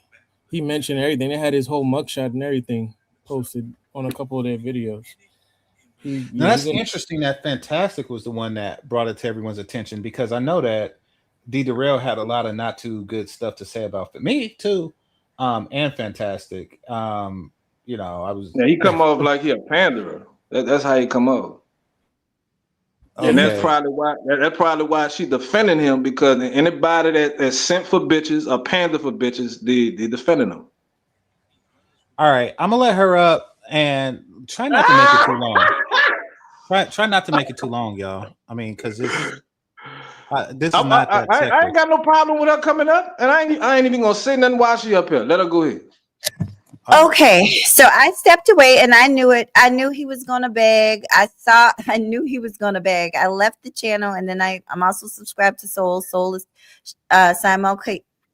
He mentioned everything. They had his whole mugshot and everything posted on a couple of their videos. Now that's interesting that Fantastic was the one that brought it to everyone's attention, because I know that D. Durrell had a lot of not too good stuff to say about me too, and Fantastic. You know, I was. Yeah, he come off like he a panderer. That's how he come off. Okay. And that's probably why she defending him, because anybody that's sent for bitches or pander for bitches, they defending him. All right, I'm gonna let her up and try not to make it too long. Try not to make it too long, y'all. I mean, because it's This is not that I ain't got no problem with her coming up, and I ain't even gonna say nothing while she up here. Let her go ahead. Okay, so I stepped away and I knew it. I knew he was gonna beg. I knew he was gonna beg. I left the channel and then I'm also subscribed to Soul. Soul is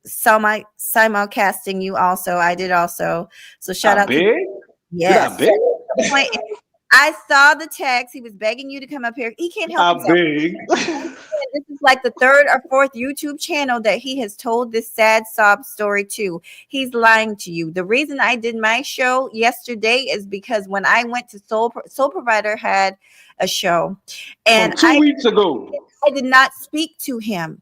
simulcasting you also. I did also. So shout out to yes. Did I beg? I saw the text. He was begging you to come up here. He can't help himself. This is like the third or fourth YouTube channel that he has told this sad sob story to. He's lying to you. The reason I did my show yesterday is because when I went to Soul Provider had a show, and 2 weeks ago, I did not speak to him.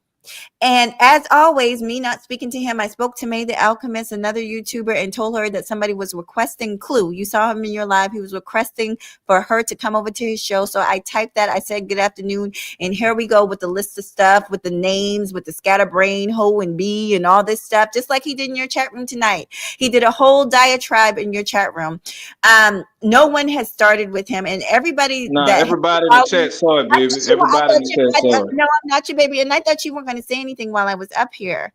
And as always, me not speaking to him, I spoke to May the Alchemist, another YouTuber, and told her that somebody was requesting Clue. You saw him in your live. He was requesting for her to come over to his show. So I typed that. I said, good afternoon. And here we go with the list of stuff, with the names, with the scatterbrain, ho and B, and all this stuff, just like he did in your chat room tonight. He did a whole diatribe in your chat room. No one has started with him, and everybody in the chat saw it, baby. Everybody in the chat saw it. No, I'm not your baby. And I thought you weren't going to say anything while I was up here.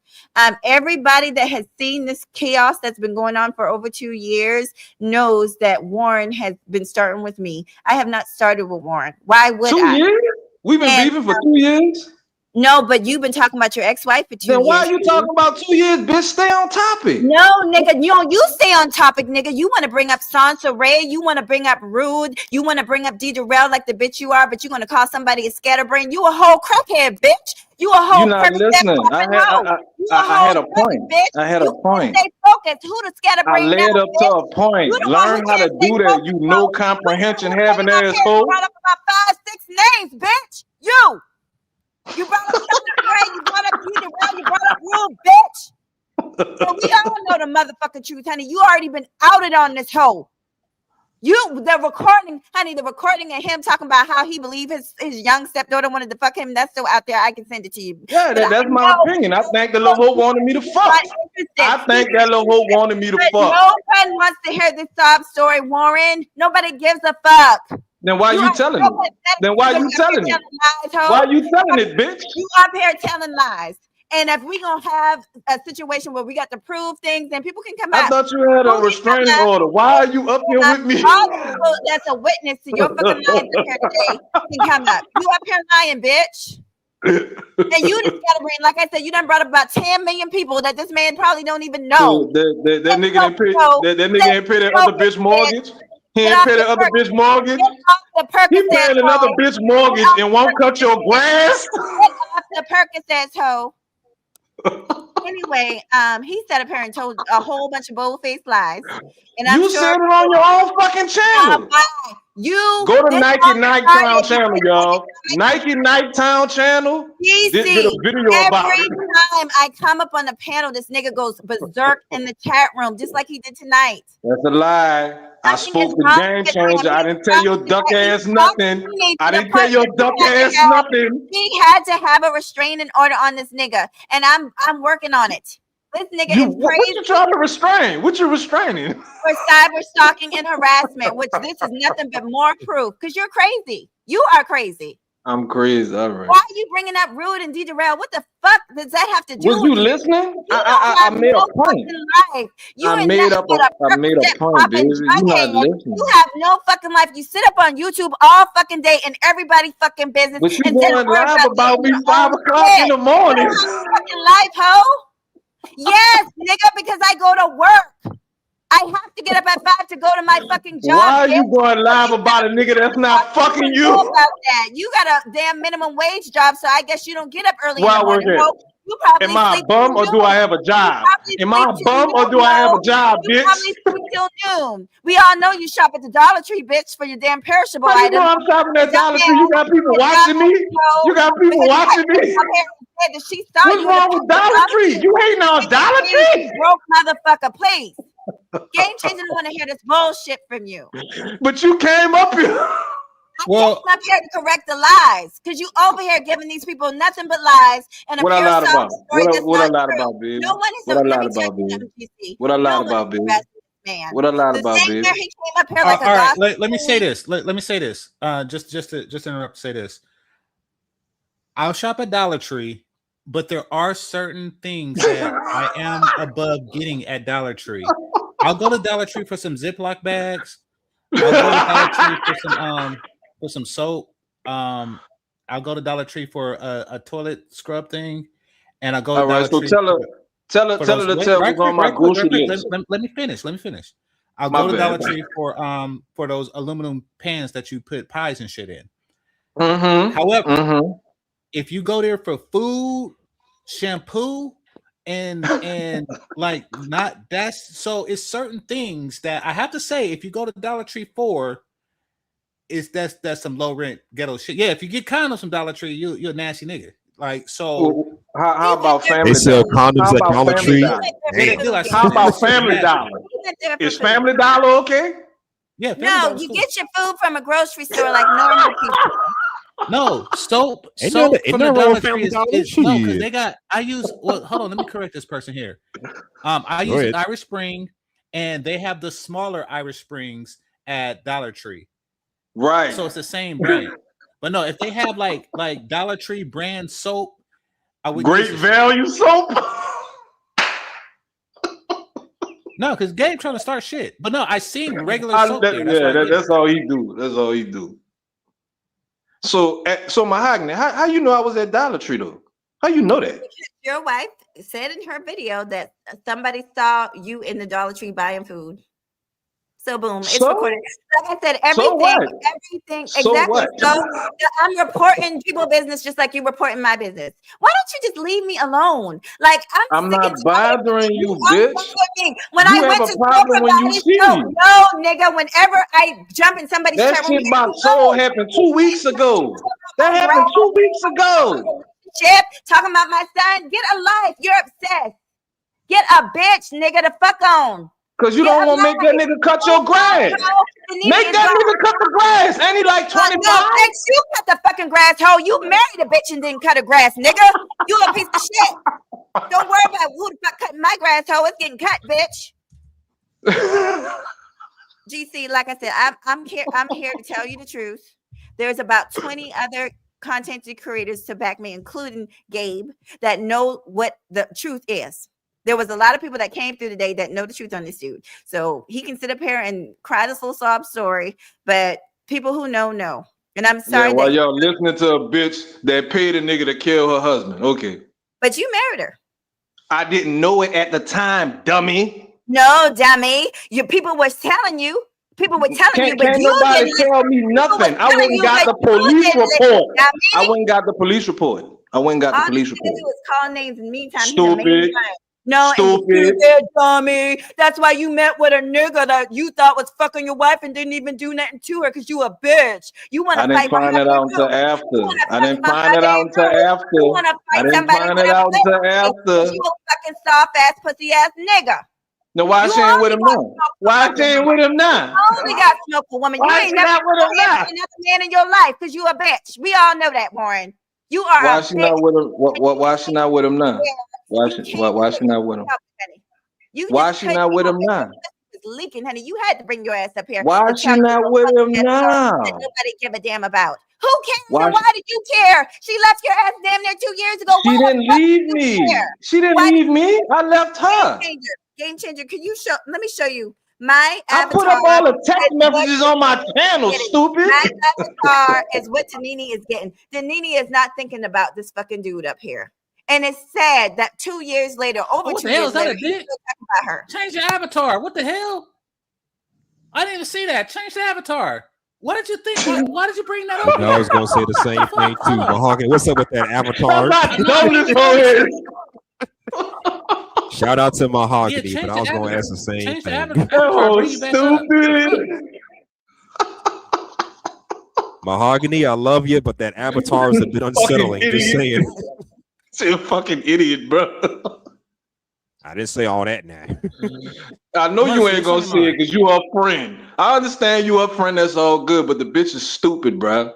Everybody that has seen this chaos that's been going on for over 2 years knows that Warren has been starting with me. I have not started with Warren. Why would 2 years? We've been beefing for 2 years? No, but you've been talking about your ex-wife for 2 years. Then why are you talking about 2 years, bitch? Stay on topic. No, nigga, you stay on topic, nigga. You want to bring up Sansa Ray, you want to bring up Rude, you want to bring up D. Durrell like the bitch you are, but you want to call somebody a scatterbrain. You a whole crackhead, bitch. You a whole. You're not listening. I had a point. I had a point. Stay focused. Who the scatterbrain? I led up to a point. Learn how to do that. You no comprehension having asshole. Brought up about 5, 6 names, bitch. You brought up Sansa Ray. You brought up D. Durrell. You brought up Rude, bitch. So we all know the motherfucking truth, honey. You already been outed on this hoe. The recording of him talking about how he believed his young stepdaughter wanted to fuck him, that's still out there. I can send it to you. Yeah, that's my opinion. I think the little hoe wanted me to fuck. I think that little hoe wanted me to fuck. No one wants to hear this sob story, Warren. Nobody gives a fuck. Then why you telling it? Then why you telling it? Why you telling it, bitch? You up here telling lies. And if we gonna have a situation where we got to prove things, then people can come out. I thought you had a restraining order. Why are you up here with me? All the people that's a witness to your fucking lies up here today can come up. You up here lying, bitch. And you just gotta bring, like I said, you done brought up about 10 million people that this man probably don't even know. That nigga ain't pay that other bitch mortgage. He ain't pay that other bitch mortgage. He paying another bitch mortgage and won't cut your grass. Get off the Percocets, hoe. Anyway, he sat up here and told a whole bunch of bold-faced lies. And I'm you said it on your own fucking channel. You go to Nike Nighttown channel, y'all. Nike Nighttown channel. Did a video about it. Every time I come up on the panel, this nigga goes berserk in the chat room, just like he did tonight. That's a lie. I spoke to Game Changer. I didn't tell your duck ass nothing. I didn't tell your duck ass nothing. He had to have a restraining order on this nigga, and I'm working on it. This nigga is crazy. What you trying to restrain? What you restraining? For cyber stalking and harassment, which this is nothing but more proof. Because you're crazy. You are crazy. I'm crazy. All right. Why are you bringing up Rude and D. Durrell? What the fuck does that have to do with you? Listening? I made a point. I made a point, baby. You're not listening. You have no fucking life. You sit up on YouTube all fucking day and everybody fucking business. But you going live about me 5 o'clock in the morning. Fucking life, hoe. Yes, nigga, because I go to work. I have to get up at 5 to go to my fucking job. Why are you going live about a nigga that's not fucking you? About that. You got a damn minimum wage job, so I guess you don't get up early. Why work it? Am I a bum or do I have a job? Am I a bum or do I have a job, bitch? Probably sleep till noon. We all know you shop at the Dollar Tree, bitch, for your damn perishable items. You know I'm shopping at Dollar Tree. You got people watching me. You got people watching me. What's wrong with Dollar Tree? You hating on Dollar Tree? Broke motherfucker, please. Game Changer don't want to hear this bullshit from you. But you came up here. I came up here to correct the lies because you over here giving these people nothing but lies and a what I lied about. What I lied about, baby. No one is what I lied about, baby. What I lied about, baby. What I lied about, baby. He came up here like all right, let me say this. Let me say this. Just to interrupt. Say this. I'll shop at Dollar Tree, but there are certain things that I am above getting at Dollar Tree. I'll go to Dollar Tree for some Ziploc bags. I'll go to Dollar Tree for some soap. I'll go to Dollar Tree for a toilet scrub thing, and I'll go to Dollar Tree. Tell her to tell what's on my grocery list. Let me finish. I'll go to Dollar Tree for those aluminum pans that you put pies and shit in. However, if you go there for food, shampoo, and like not that's so it's certain things that I have to say if you go to Dollar Tree for that's some low rent ghetto shit. Yeah, if you get condoms from Dollar Tree, you're a nasty nigga. Like so how about Family They sell Dollar? condoms at Dollar Tree. How about Family Dollar? Is Family Dollar okay? Yeah, no, you get your food from a grocery store like normal people. No, soap Ain't from nothing the wrong Dollar with Family Tree Dollar. is no, because Shit. they got. Hold on, let me correct this person here. I Go use ahead. an Irish Spring, and they have the smaller Irish Springs at Dollar Tree. Right. So it's the same brand. But no, if they have like Dollar Tree brand soap, I would Great value soap. No, because Gabe trying to start shit. But no, I seen regular soap there. That's all he do. That's all he do. So Mahoghany, how you know I was at Dollar Tree though? How you know that? Because your wife said in her video that somebody saw you in the Dollar Tree buying food. So boom, it's recorded. Like I said, everything. So exactly. what? So I'm reporting people business just like you reporting my business. Why don't you just leave me alone? Like I'm not bothering you, bitch. When You I have went a to problem when you see me. no, nigga. Whenever I jump in somebody's That chat shit about soul happened 2 weeks ago. That happened 2 weeks ago. Chip, talking about my son. Get a life. You're obsessed. Get a bitch, nigga, to fuck on. Cause you don't want to make that nigga cut your grass. Make that nigga cut the grass. Ain't he like 25? No, bitch, you cut the fucking grass, hoe. You married a bitch and didn't cut a grass, nigga. You a piece of shit. Don't worry about who the fuck cutting my grass, hoe. It's getting cut, bitch. GC, like I said, I'm here to tell you the truth. There's about 20 other content creators to back me, including Gabe, that know what the truth is. There was a lot of people that came through today that know the truth on this dude. So he can sit up here and cry this little sob story, but people who know. And I'm sorry. Yeah, while y'all listening to a bitch that paid a nigga to kill her husband. Okay. But you married her. I didn't know it at the time, dummy. No, dummy. People were telling you. People were telling you, but can't you nobody didn't tell me nothing. I went and got the police report. I went and got the police report. All you was calling names in the meantime. Stupid. No, Stupid. Dummy. That's why you met with a nigga that you thought was fucking your wife and didn't even do nothing to her because you a bitch. You want to fight? I didn't find it out until after. I didn't find it out until after. You a fucking soft ass pussy ass nigga. No, why she ain't with him now? Why she ain't with him now? You only got smoke for woman. You ain't never with another man in your life because you a bitch. We all know that, Warren. You are. Why she not with him? Why she not with him now? Why she not with him? Why she not with him now? It's leaking, honey. You had to bring your ass up here. Why she not with him now? That nobody give a damn about. Who cares? Why did you care? She left your ass damn near 2 years ago. She didn't leave me. She didn't leave me. I left her. Game changer. Can you show? Let me show you. My I avatar. put up all the text messages on my channel, stupid. My avatar is what Danini is getting. Danini is not thinking about this fucking dude up here. And it's sad that 2 years later, over 2 years later, he's still talking about her. Change your avatar. What the hell? I didn't even see that. Change the avatar. What did you think? Why did you bring that up? I was gonna say the same thing too. Mahoghany, what's up with that avatar? Shout out to Mahoghany, but I was gonna ask the same thing. Oh, stupid. Mahogany, I love you, but that avatar is a bit unsettling. Just saying. You're a fucking idiot, bro. I didn't say all that now. I know you ain't gonna say it because you a friend. I understand you a friend, that's all good, but the bitch is stupid, bro.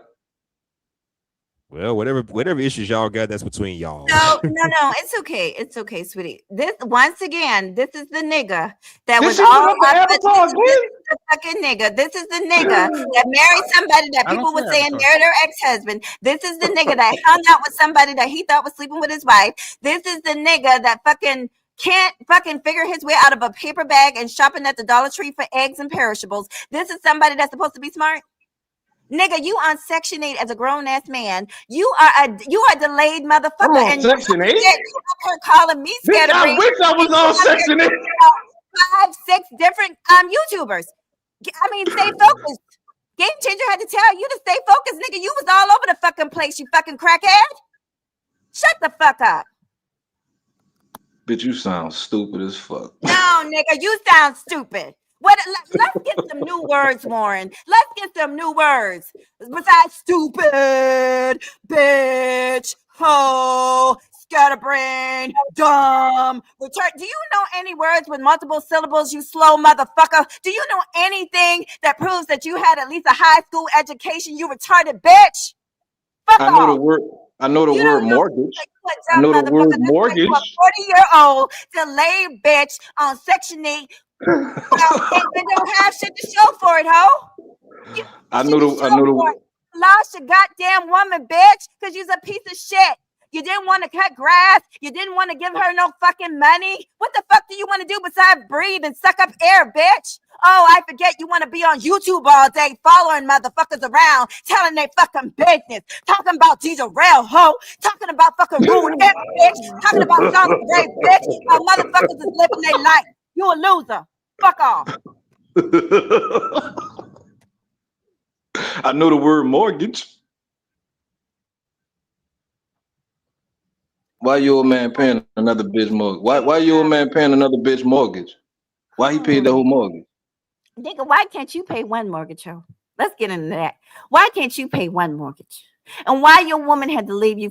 Well, whatever issues y'all got, that's between y'all. No, it's okay. It's okay, sweetie. This once again, this is the nigga that This was is all another Avatar again? This is the fucking nigga. This is the nigga that married somebody that I don't people were say saying Avatar. married her ex-husband. This is the nigga that hung out with somebody that he thought was sleeping with his wife. This is the nigga that fucking can't fucking figure his way out of a paper bag and shopping at the Dollar Tree for eggs and perishables. This is somebody that's supposed to be smart. Nigga, you on Section 8 as a grown ass man. You are delayed motherfucker. I'm on and Section 8? you up here calling me Bitch, I scatterbrained. wish I was on Section 8. 5, 6 different YouTubers. I mean, stay focused. Game Changer had to tell you to stay focused, nigga. You was all over the fucking place, you fucking crackhead. Shut the fuck up. Bitch, you sound stupid as fuck. No, nigga, you sound stupid. Let's get some new words, Warren. Let's get some new words besides stupid, bitch, hoe, scatterbrain, dumb, return. Do you know any words with multiple syllables, you slow motherfucker? Do you know anything that proves that you had at least a high school education, you retarded bitch? Fuck I know off. the word. I know the word mortgage. I Dumb know the word motherfucker. That's mortgage. like you a 40-year-old delayed bitch on Section 8 and don't have shit to show for it, ho. I know the. Lost your goddamn woman, bitch, because you's a piece of shit. You didn't want to cut grass. You didn't want to give her no fucking money. What the fuck do you want to do besides breathe and suck up air, bitch? Oh, I forget you want to be on YouTube all day following motherfuckers around, telling their fucking business, talking about Diesel Rail, ho, talking about fucking Rude X, bitch, talking about Solid Gray, bitch, while motherfuckers is living their life. You a loser. Fuck off. I know the word mortgage. Why your man paying another bitch mortgage? Why your man paying another bitch mortgage? Why he paid the whole mortgage? Nigga, why can't you pay one mortgage, ho? Let's get into that. Why can't you pay one mortgage? And why your woman had to leave you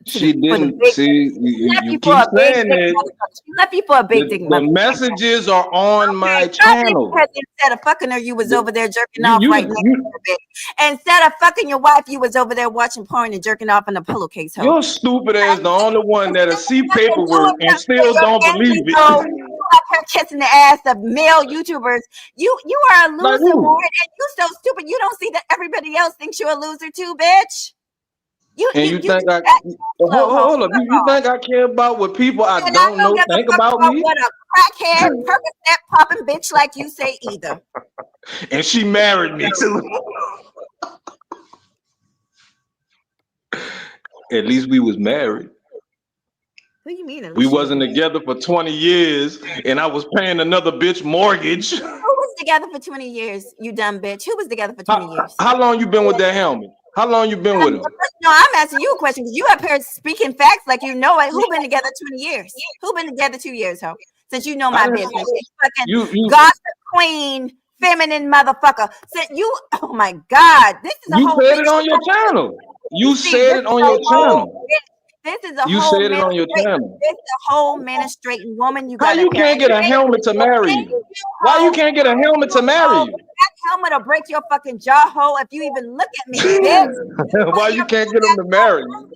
She didn't see. You keep saying it. She left you for a big dick. The messages are on my channel. Because instead of fucking her, you was over there jerking off right next to her, bitch. Instead of fucking your wife, you was over there watching porn and jerking off in a pillowcase. Ho. Your stupid ass the only one that'll see paperwork and still don't believe it. Up her kissing the ass of male YouTubers. You are a loser, Warren, and you so stupid. You don't see that everybody else thinks you're a loser too, bitch. You think I hold up? You think I care about what people I don't know think about me? What a crackhead, Percocet popping bitch like you say either. And she married me too. At least we was married. What do you mean? We wasn't together for 20 years, and I was paying another bitch mortgage. Who was together for 20 years, you dumb bitch? Who was together for 20 years? How long you been with that helmet? How long you been with him? No, I'm asking you a question because you up here speaking facts like you know it. Who been together 20 years? Who been together 2 years, ho? Since you know my business. Fucking gossip queen, feminine motherfucker. Oh my God. This is a you whole said it on your channel. You said it on your channel. This is a you whole said it on your channel. This is a whole ministrating woman. How you can't get a helmet to marry you? Why you can't get a helmet to marry you? That helmet will break your fucking jaw hole if you even look at me, bitch. Why you can't get him to marry you?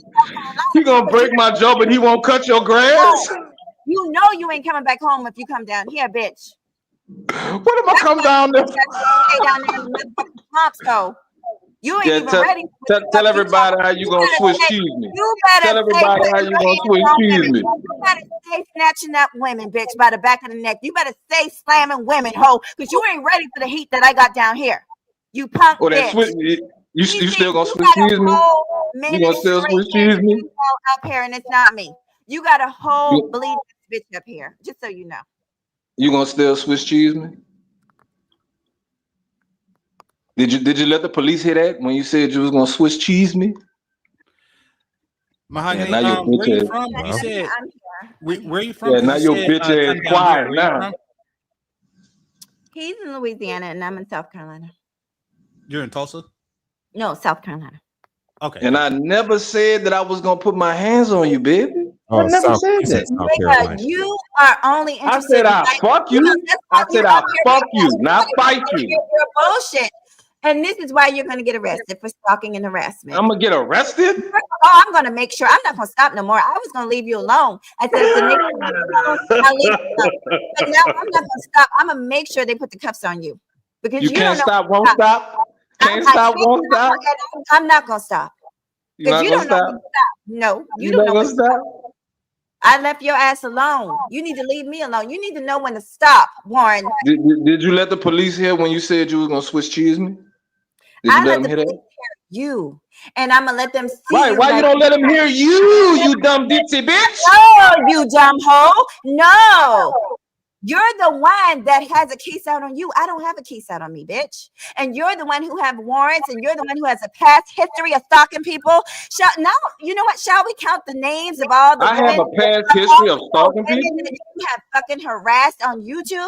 He gonna break my jaw, but he won't cut your grass? You know you ain't coming back home if you come down here, bitch. What if I come down there? Stay down there in the motherfucking swamps, though. You ain't even ready. Tell everybody how you gonna Swiss cheese me. Tell everybody how you gonna Swiss cheese me. You better stay snatching up women, bitch, by the back of the neck. You better stay slamming women, ho, because you ain't ready for the heat that I got down here. You punk bitch. You still gonna Swiss cheese me? You gonna still Swiss cheese me? Up here, and it's not me. You got a whole bleeding bitch up here, just so you know. You gonna still Swiss cheese me? Did you let the police hear that when you said you was gonna Swiss cheese me? Mahoghany, where you from? You said where you from? Yeah, now your bitch ass quiet now. He's in Louisiana and I'm in South Carolina. You're in Tulsa? No, South Carolina. Okay. And I never said that I was gonna put my hands on you, baby. I never said that. You are only interested. I said I fuck you. I said I fuck you, not fight you. Your bullshit. And this is why you're going to get arrested for stalking and harassment. I'm gonna get arrested? Oh, I'm going to make sure. I'm not going to stop no more. I was going to leave you alone. I said, if the nigga leave you alone, I'll leave you alone. But now I'm not going to stop. I'm going to make sure they put the cuffs on you. Because You you can't don't know. stop, won't stop? Can't stop, won't stop? I'm not going to stop. You're Because not you gonna don't know stop? when to stop. No, you You don't not know when gonna to stop? stop. I left your ass alone. You need to leave me alone. You need to know when to stop, Warren. Did you let the police hear when you said you was gonna Swiss cheese me? Did you I let let them the hear police that? hear you, and I'm gonna let them see Right, you. why you don't let them hear you dumb ditzy bitch? No, you dumb hoe. No. You're the one that has a case out on you. I don't have a case out on me, bitch. And you're the one who have warrants, and you're the one who has a past history of stalking people. Now, you know what? Shall we count the names of all the I women? have a past history of stalking people. That you have fucking harassed on YouTube?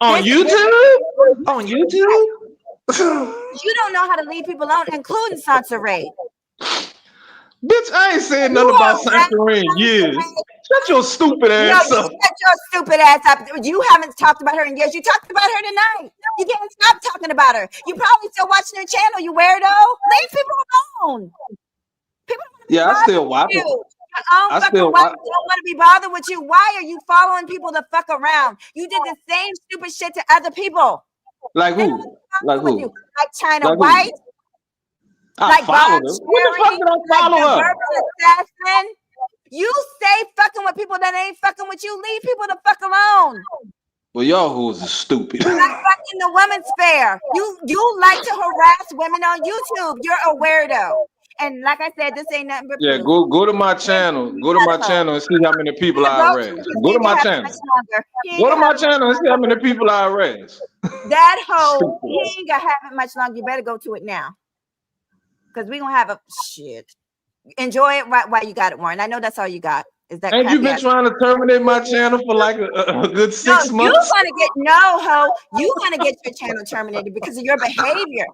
On YouTube? On YouTube? You don't know how to leave people alone, including Sansaray. Bitch, I ain't saying nothing about Sansaray in years. Shut your stupid ass No, up. you shut your stupid ass up. You haven't talked about her in years. You talked about her tonight. You can't stop talking about her. You probably still watching her channel, you weirdo. Leave people alone. People don't want to be Yeah, I still bothered watch with it. you. Your own fucking wife don't want to be bothered with you. Why are you following people the fuck around? You did the same stupid shit to other people. Like They don't who? want to be Like bothered with who? you. Like China Like White. I Like followed Bob her. When the fuck Cherry. did I Like follow the her? verbal assassin. You stay fucking with people that ain't fucking with you. Leave people the fuck alone. Well, y'all who's stupid. Like fucking the women's fair. You like to harass women on YouTube. You're a weirdo. And like I said, this ain't nothing but Yeah, proof. go to my channel. Go to my channel and see how many people I Go arrest. to Go to my have channel. much longer. Go to my channel and see how many people I arrest. That hoe, he ain't gonna have it much longer. You better go to it now. Because we're gonna have a shit. Enjoy it right while you got it, Warren. I know that's all you got. Is that Ain't you crappy been ass? trying to terminate my channel for like a good 6 No, you months? want to get ho. You want to get your channel terminated because of your behavior.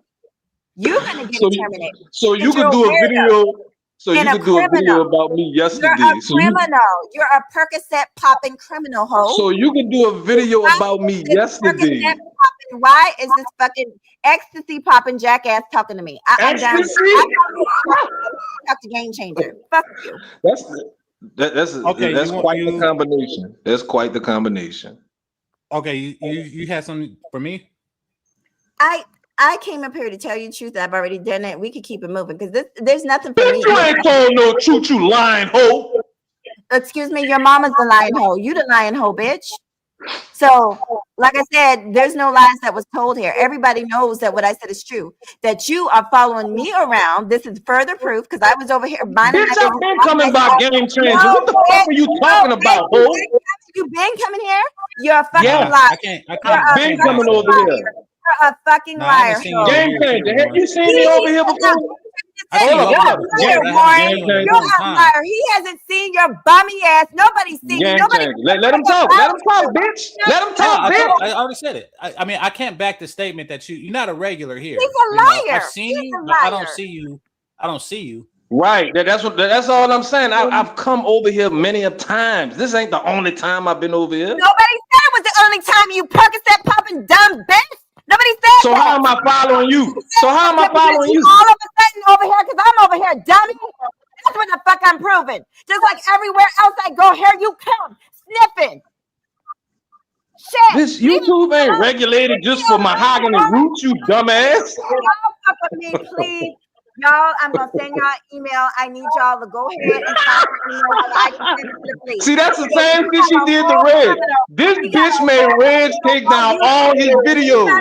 You're gonna get it terminated. So you Because you're could a do a weirdo video. So you and a could do a video criminal. about me You're yesterday. a criminal. You're a Percocet popping criminal, ho. So you could do a video about me yesterday. Percocet popping. Why is this fucking ecstasy popping jackass talking to me? I'm done. Talk to Game Changer. Fuck you. That's Okay, that's you quite the combination. That's quite the combination. Okay, you had something for me? I came up here to tell you the truth. I've already done it. We could keep it moving because there's nothing for me. You ain't told no truth, you lying hoe. Excuse me, your mama's the lying hoe. You the lying hoe, bitch. So, like I said, there's no lies that was told here. Everybody knows that what I said is true. That you are following me around. This is further proof because I was over here minding Bitch, my I've business. been coming by Game Changer. What the fuck are you talking about, hoe? You been coming here? You're a fucking Yeah, liar. I've been coming over here. You're a fucking liar. Game Changer. Have you seen me over here before? You're a liar, Warren. You're a liar. He hasn't seen your bummy ass. Nobody's seen you. Game Nobody. Changer. Let him talk. Let him talk, bitch. Let him talk, bitch. I already said it. I mean, I can't back the statement that you're not a regular here. He's a liar. I've seen you, but I don't see you. I don't see you. Right. That's all I'm saying. I've come over here many of times. This ain't the only time I've been over here. Nobody said it was the only time you Percocet popping dumb bitch. Nobody said so that. How am I following you? So how am I following you? All of a sudden over here because I'm over here, dummy. That's what the fuck I'm proving. Just like everywhere else I go, here you come sniffing. Shit. This YouTube ain't regulated just for Mahoghany Rootz, you dumbass. Y'all fuck with me, please. Y'all, I'm gonna send y'all an email. I need y'all to go ahead and sign an email so I can send it to the police. See, that's the same thing she did to Red. This bitch made Red take down all his videos.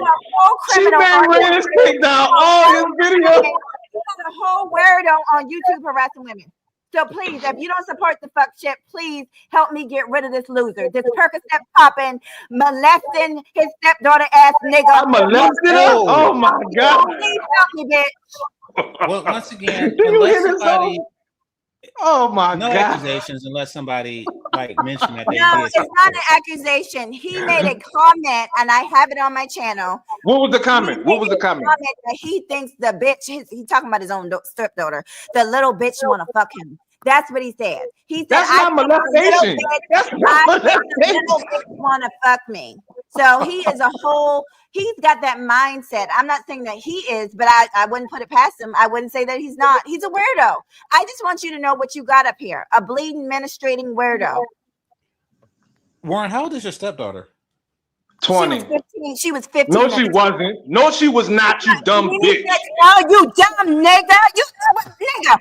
She made Red take down all his videos. You got a whole weirdo on YouTube harassing women. So please, if you don't support the fuck shit, please help me get rid of this loser. This Percocet popping, molesting his stepdaughter ass nigga. I molested her? Oh my God. Please help me, bitch. Well, once again, unless somebody, oh my no God, accusations, unless somebody like mentioned that they No, did. it's not an accusation. He made a comment, and I have it on my channel. What was the comment? What was the comment? That he thinks the bitch, he talking about his own stepdaughter, the little bitch want to fuck him. That's what he said. He said, That's not molestation. That's not molestation. The little bitch want to fuck me. So he is he's got that mindset. I'm not saying that he is, but I wouldn't put it past him. I wouldn't say that he's not. He's a weirdo. I just want you to know what you got up here. A bleeding, menstruating weirdo. Warren, how old is your stepdaughter? 20. She was 15. No, she wasn't. No, she was not, you dumb bitch. No, you dumb nigga. You nigga.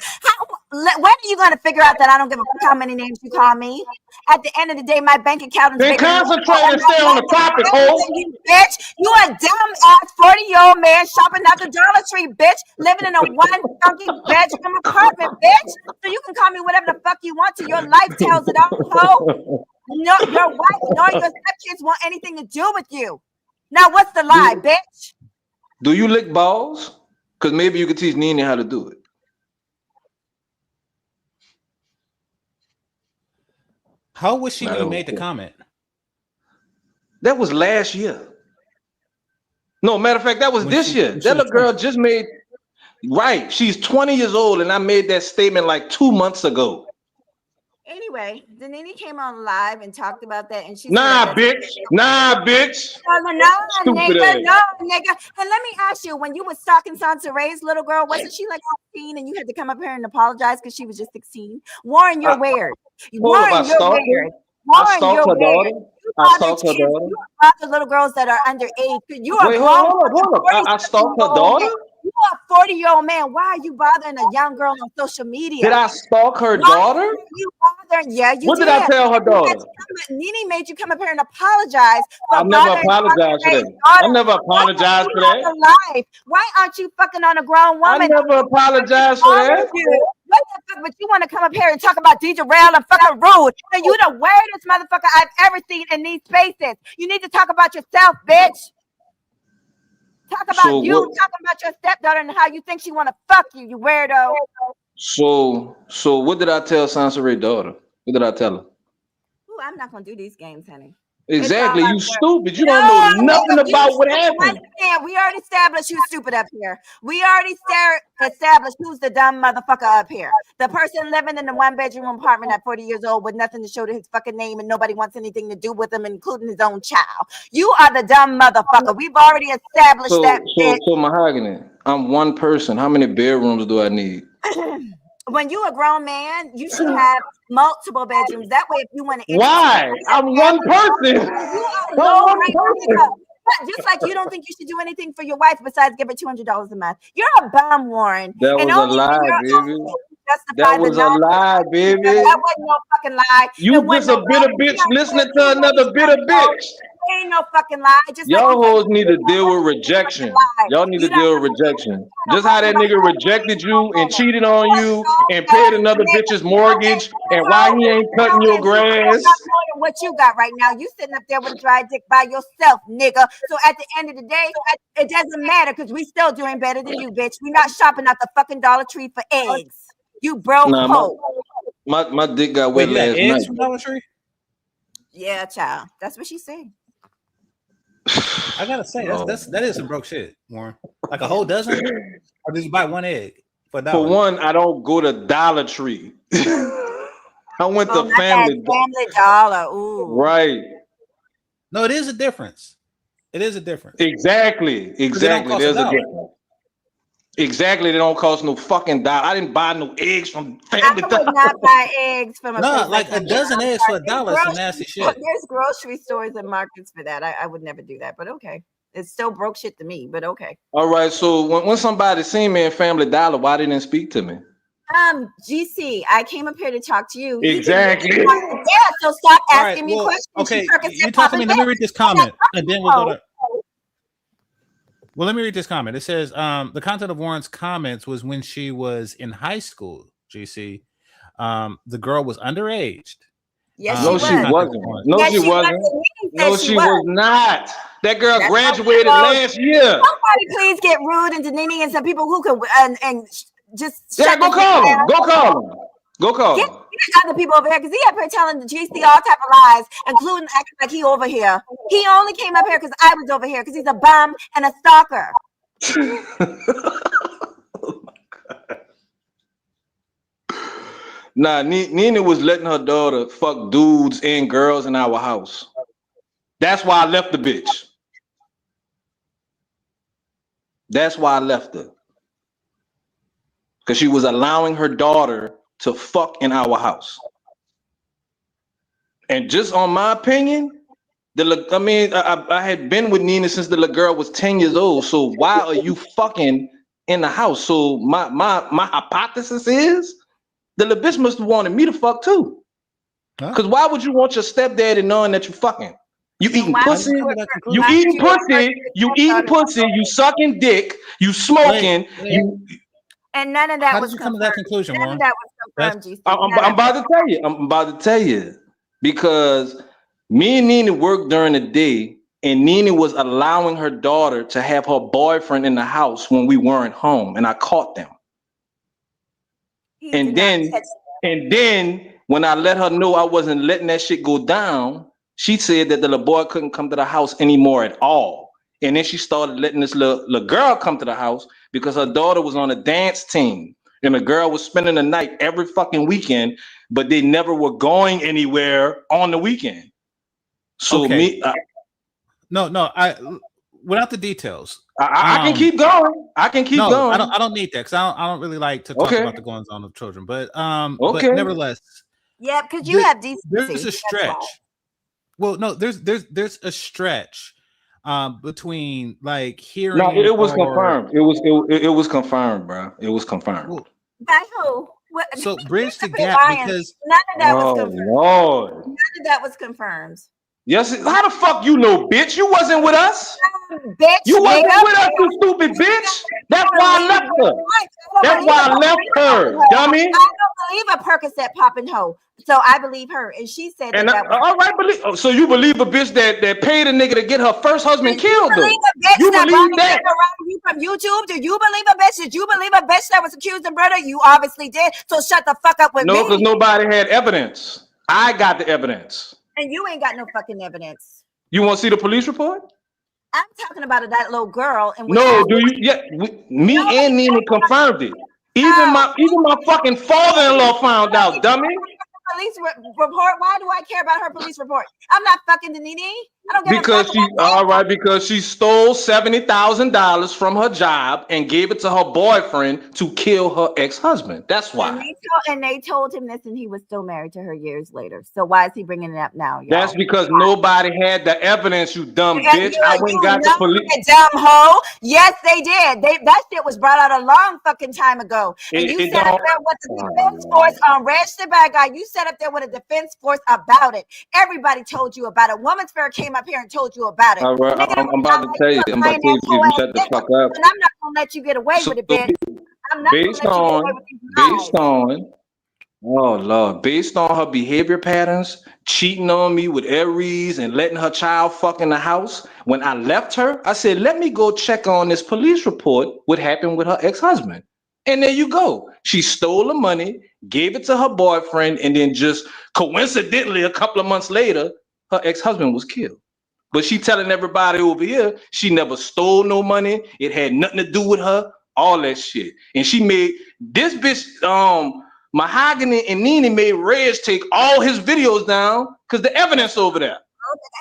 When are you gonna figure out that I don't give a fuck how many names you call me? At the end of the day, my bank account is Then bigger. concentrate and stay on the topic, ho. You bitch. You a dumb ass 40-year-old man shopping at the Dollar Tree, bitch, living in a one funky bedroom apartment, bitch. So you can call me whatever the fuck you want to. Your life tells it all, ho. No, your wife nor your stepkids want anything to do with you. Now, what's the lie, bitch? Do you lick balls? Because maybe you could teach Nene how to do it. How was she when you made the comment? That was last year. No, matter of fact, that was this year. That little girl just made, right. She's 20 years old, and I made that statement like 2 months ago. Anyway, Danini came on live and talked about that, and she Nah, said, bitch. Nah, bitch. No, Stupid nigga, ass. no, nigga. And let me ask you, when you was stalking Sansa Ray's little girl, wasn't she like 16 and you had to come up here and apologize because she was just 16? Warren, you're weird. Warren, you're weird. Warren, you're weird. I stalked her daughter. You bother little girls that are underage. You are Wait, hold up. I stalked her daughter? You are a 40-year-old man. Why are you bothering a young girl on social media? Did I stalk her daughter? You bothering? Yeah, you What did I tell her daughter? Nene made you come up here and apologize. I never apologized for that. I never apologized for that. Why aren't you fucking on a grown woman? I never apologized for that. What the fuck? But you want to come up here and talk about DJ Rail and fucking rude? And you the weirdest motherfucker I've ever seen in these spaces. You need to talk about yourself, bitch. Talk about talking about your stepdaughter and how you think she want to fuck you, you weirdo. So what did I tell Sansa Ray's daughter? What did I tell her? Ooh, I'm not gonna do these games, honey. Exactly, you stupid. You don't know nothing about what happened. Yeah, we already established who's stupid up here. We already established who's the dumb motherfucker up here. The person living in the one-bedroom apartment at 40 years old with nothing to show to his fucking name and nobody wants anything to do with him, including his own child. You are the dumb motherfucker. We've already established that. So Mahoghany, I'm one person. How many bedrooms do I need? When you a grown man, you should have multiple bedrooms. That way, if you want to, why? I'm one person. You are low. Just like you don't think you should do anything for your wife besides give her $200 a month. You're a bum, Warren. That was a lie, baby. That was a lie, baby. That wasn't no fucking lie. You just a bitter bitch listening to another bitter bitch. Ain't no fucking lie. Y'all hoes need to deal with rejection. Y'all need to deal with rejection. Just how that nigga rejected you and cheated on you and paid another bitch's mortgage and why he ain't cutting your grass. What you got right now? You sitting up there with a dry dick by yourself, nigga. So at the end of the day, it doesn't matter because we still doing better than you, bitch. We're not shopping at the fucking Dollar Tree for eggs. You broke hoe. My dick got wet last night. From Dollar Tree? Yeah, child. That's what she said. I gotta say, that is some broke shit, Warren. Like a whole dozen, or did you buy one egg for $1? For one, I don't go to Dollar Tree. I went to Family Dollar. Ooh. Right. No, it is a difference. It is a difference. Exactly. There's a difference. Exactly, they don't cost no fucking dollar. I didn't buy no eggs from Family Dollar. I would not buy eggs from a place like a dozen eggs for $1 is some nasty shit. There's grocery stores and markets for that. I would never do that, but okay. It's still broke shit to me, but okay. All right, so when somebody seen me in Family Dollar, why didn't they speak to me? GC, I came up here to talk to you. Exactly. Yeah, so stop asking me questions. Okay, you talk to me. Let me read this comment, and then we'll go to. Well, let me read this comment. It says, the content of Warren's comments was when she was in high school, GC. The girl was underage. Yes, no, she wasn't. No, she wasn't. No, she was not. That girl graduated last year. Somebody please get Rude and Danini and some people who could and just go call him. Go call him. Go call him. Get other people over here because he up here telling the GC all type of lies, including acting like he over here. He only came up here because I was over here because he's a bum and a stalker. Oh my God. Nah, Nene was letting her daughter fuck dudes and girls in our house. That's why I left the bitch. That's why I left her. Because she was allowing her daughter to fuck in our house. And just on my opinion, I had been with Nina since the little girl was 10 years old. So why are you fucking in the house? So my hypothesis is the little bitch must have wanted me to fuck too. Because why would you want your stepdaddy knowing that you fucking? You eating pussy, you eating pussy, you sucking dick, you smoking, And none of that How was did you come to that conclusion, None Warren? of that was confirmed, GC. I'm about to tell you because me and Nina worked during the day, and Nina was allowing her daughter to have her boyfriend in the house when we weren't home, and I caught them. And then when I let her know I wasn't letting that shit go down, she said that the little boy couldn't come to the house anymore at all. And then she started letting this little girl come to the house because her daughter was on a dance team. And the girl was spending the night every fucking weekend, but they never were going anywhere on the weekend. So without the details, I can keep going. I can keep going. I don't need that because I don't really like to talk about the goings on of children. But but nevertheless, yeah, because you have decency. There's a stretch. Well, no, there's a stretch between like hearing. No, it was confirmed. It was confirmed, bro. It was confirmed. Well, by who? So bridge the gap because none of that was confirmed. Lord. None of that was confirmed. Yes, how the fuck you know, bitch? You wasn't with us. Bitch, you wasn't with us, you stupid bitch. That's why I left her. That's why I left her, dummy. I don't believe a Percocet popping hoe, so I believe her, and she said that. All right, so you believe a bitch that paid a nigga to get her first husband killed? You believe a bitch you that believe that? around you from YouTube? Do you believe a bitch? Did you believe a bitch that was accused of murder? You obviously did. So shut the fuck up with me. No, because nobody had evidence. I got the evidence. And you ain't got no fucking evidence. You want to see the police report? I'm talking about that little girl. And no, do you? Yeah, me and Nina confirmed it. Even my fucking father-in-law found out, dummy. Police report. Why do I care about her police report? I'm not fucking the Nene. I don't give because a fuck. Because she stole $70,000 from her job and gave it to her boyfriend to kill her ex-husband. That's why. And they told him this, and he was still married to her years later. So why is he bringing it up now? Y'all? That's because nobody had the evidence. You dumb bitch. I went and got the police. Dumb hoe. Yes, they did. That shit was brought out a long fucking time ago. And you set up there with the defense force on registered bad guy. You set up there with a defense force about it. Everybody told you about it. Woman's Fair came up here and told you about it. All right, I'm about to tell you. I'm about to tell you if you shut the fuck up. And I'm not gonna let you get away with it, bitch. I'm not based on oh Lord, based on her behavior patterns, cheating on me with Aries and letting her child fuck in the house. When I left her, I said, let me go check on this police report, what happened with her ex-husband. And there you go. She stole the money, gave it to her boyfriend, and then just coincidentally, a couple of months later, her ex-husband was killed. But she telling everybody over here, she never stole no money. It had nothing to do with her, all that shit. And she made this bitch, Mahoghany and Nene made Reg take all his videos down because the evidence over there.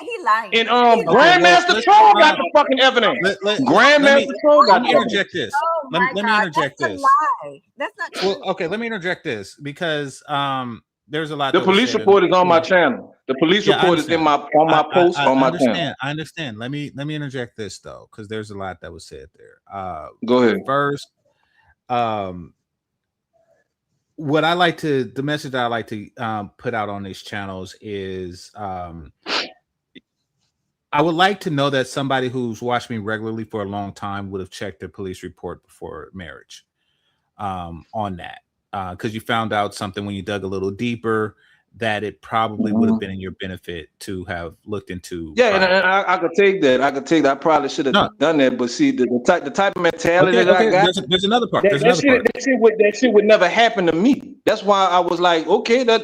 He lying. And Grandmaster Troll got the fucking evidence. Grandmaster Troll got the interject this. Let me interject this. That's not true. Well, okay, let me interject this because there's a lot. The police report is on my channel. The police report is on my post on my channel. I understand. Let me interject this though, because there's a lot that was said there. Go ahead. First, what I like to, the message that I like to put out on these channels is I would like to know that somebody who's watched me regularly for a long time would have checked their police report before marriage on that. Because you found out something when you dug a little deeper that it probably would have been in your benefit to have looked into. Yeah, and I could take that. I probably should have done that. But see, the type of mentality that I got. There's another part. That shit would never happen to me. That's why I was like, okay, that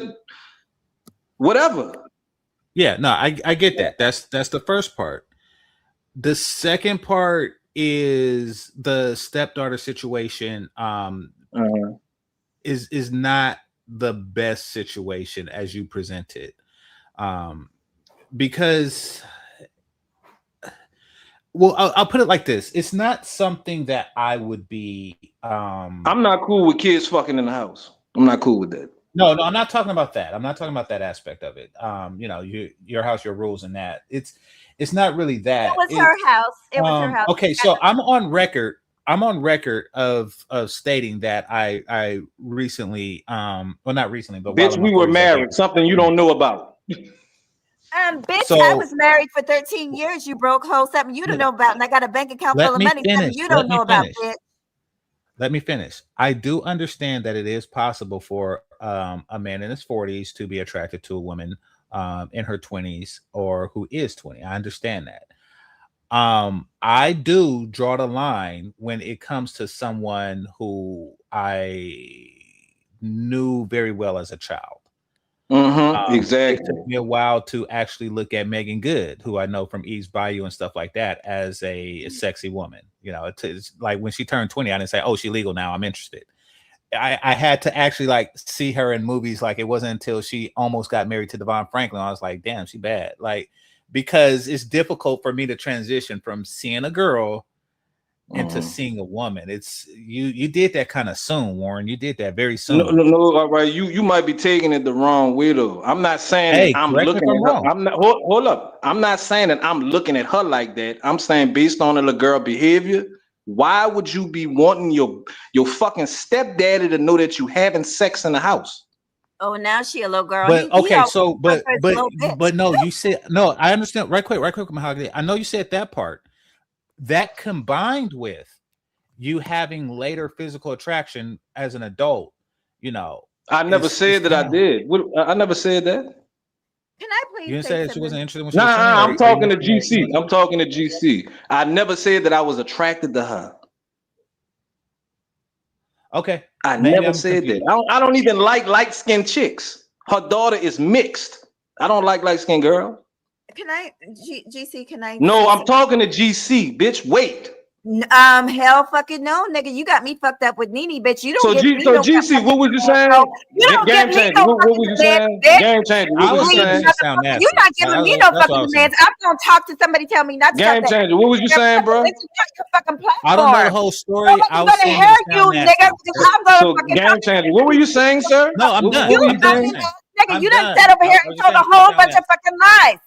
whatever. Yeah, no, I get that. That's the first part. The second part is the stepdaughter situation. Is not the best situation as you present it, because Well, I'll put it like this: it's not something that I would be. I'm not cool with kids fucking in the house. I'm not cool with that. No, I'm not talking about that. I'm not talking about that aspect of it. Your house, your rules, and that. It's not really that. It was her house. It was her house. Okay, so I'm on record. of stating that I recently, well, not recently, but bitch, we were married. Something you don't know about. Bitch, So- I was married for 13 years. You broke hole something you don't know about, and I got a bank account full of money. Something you don't know about, bitch. Let me finish. I do understand that it is possible for a man in his 40s to be attracted to a woman in her 20s or who is 20. I understand that. I do draw the line when it comes to someone who I knew very well as a child. Exactly. It took me a while to actually look at Megan Good, who I know from Eve's Bayou and stuff like that, as a sexy woman. It's like when she turned 20, I didn't say, "Oh, she's legal now, I'm interested." I had to actually like see her in movies. Like it wasn't until she almost got married to Devon Franklin, I was like, "Damn, she bad." Like, because it's difficult for me to transition from seeing a girl into seeing a woman. It's you did that kind of soon, Warren. You did that very soon. No, all right. You might be taking it the wrong way though. I'm not saying that I'm looking at her. I'm not hold up. I'm not saying that I'm looking at her like that. I'm saying based on the little girl behavior, why would you be wanting your fucking stepdaddy to know that you having sex in the house? Oh, now she a little girl. But but no, you said no. I understand. Right quick, Mahoghany. I know you said that part. That combined with you having later physical attraction as an adult, I never said that I did. I never said that. Can I please? You didn't say that she wasn't interested when she was I'm talking to GC. I'm talking to GC. I never said that I was attracted to her. Okay. I never said that. I don't even like light-skinned chicks. Her daughter is mixed. I don't like light-skinned girl. Can I, GC? Can I? No, I'm talking to GC, bitch. Wait. Hell fucking no, nigga. You got me fucked up with Nene, bitch. You don't get me. So GC, what was you saying? You don't Game get me changer. no What was you saying? Game changer. What was you saying? You're not giving me no fucking demands. I'm gonna talk to somebody. Tell me not to. Game changer. What was you saying, bro? I don't know the whole story. I was gonna saying hear you, nigga. I'm gonna So fucking game changer. What were you saying, sir? No, I'm done. Nigga, you done sat over here and told a whole bunch of fucking lies.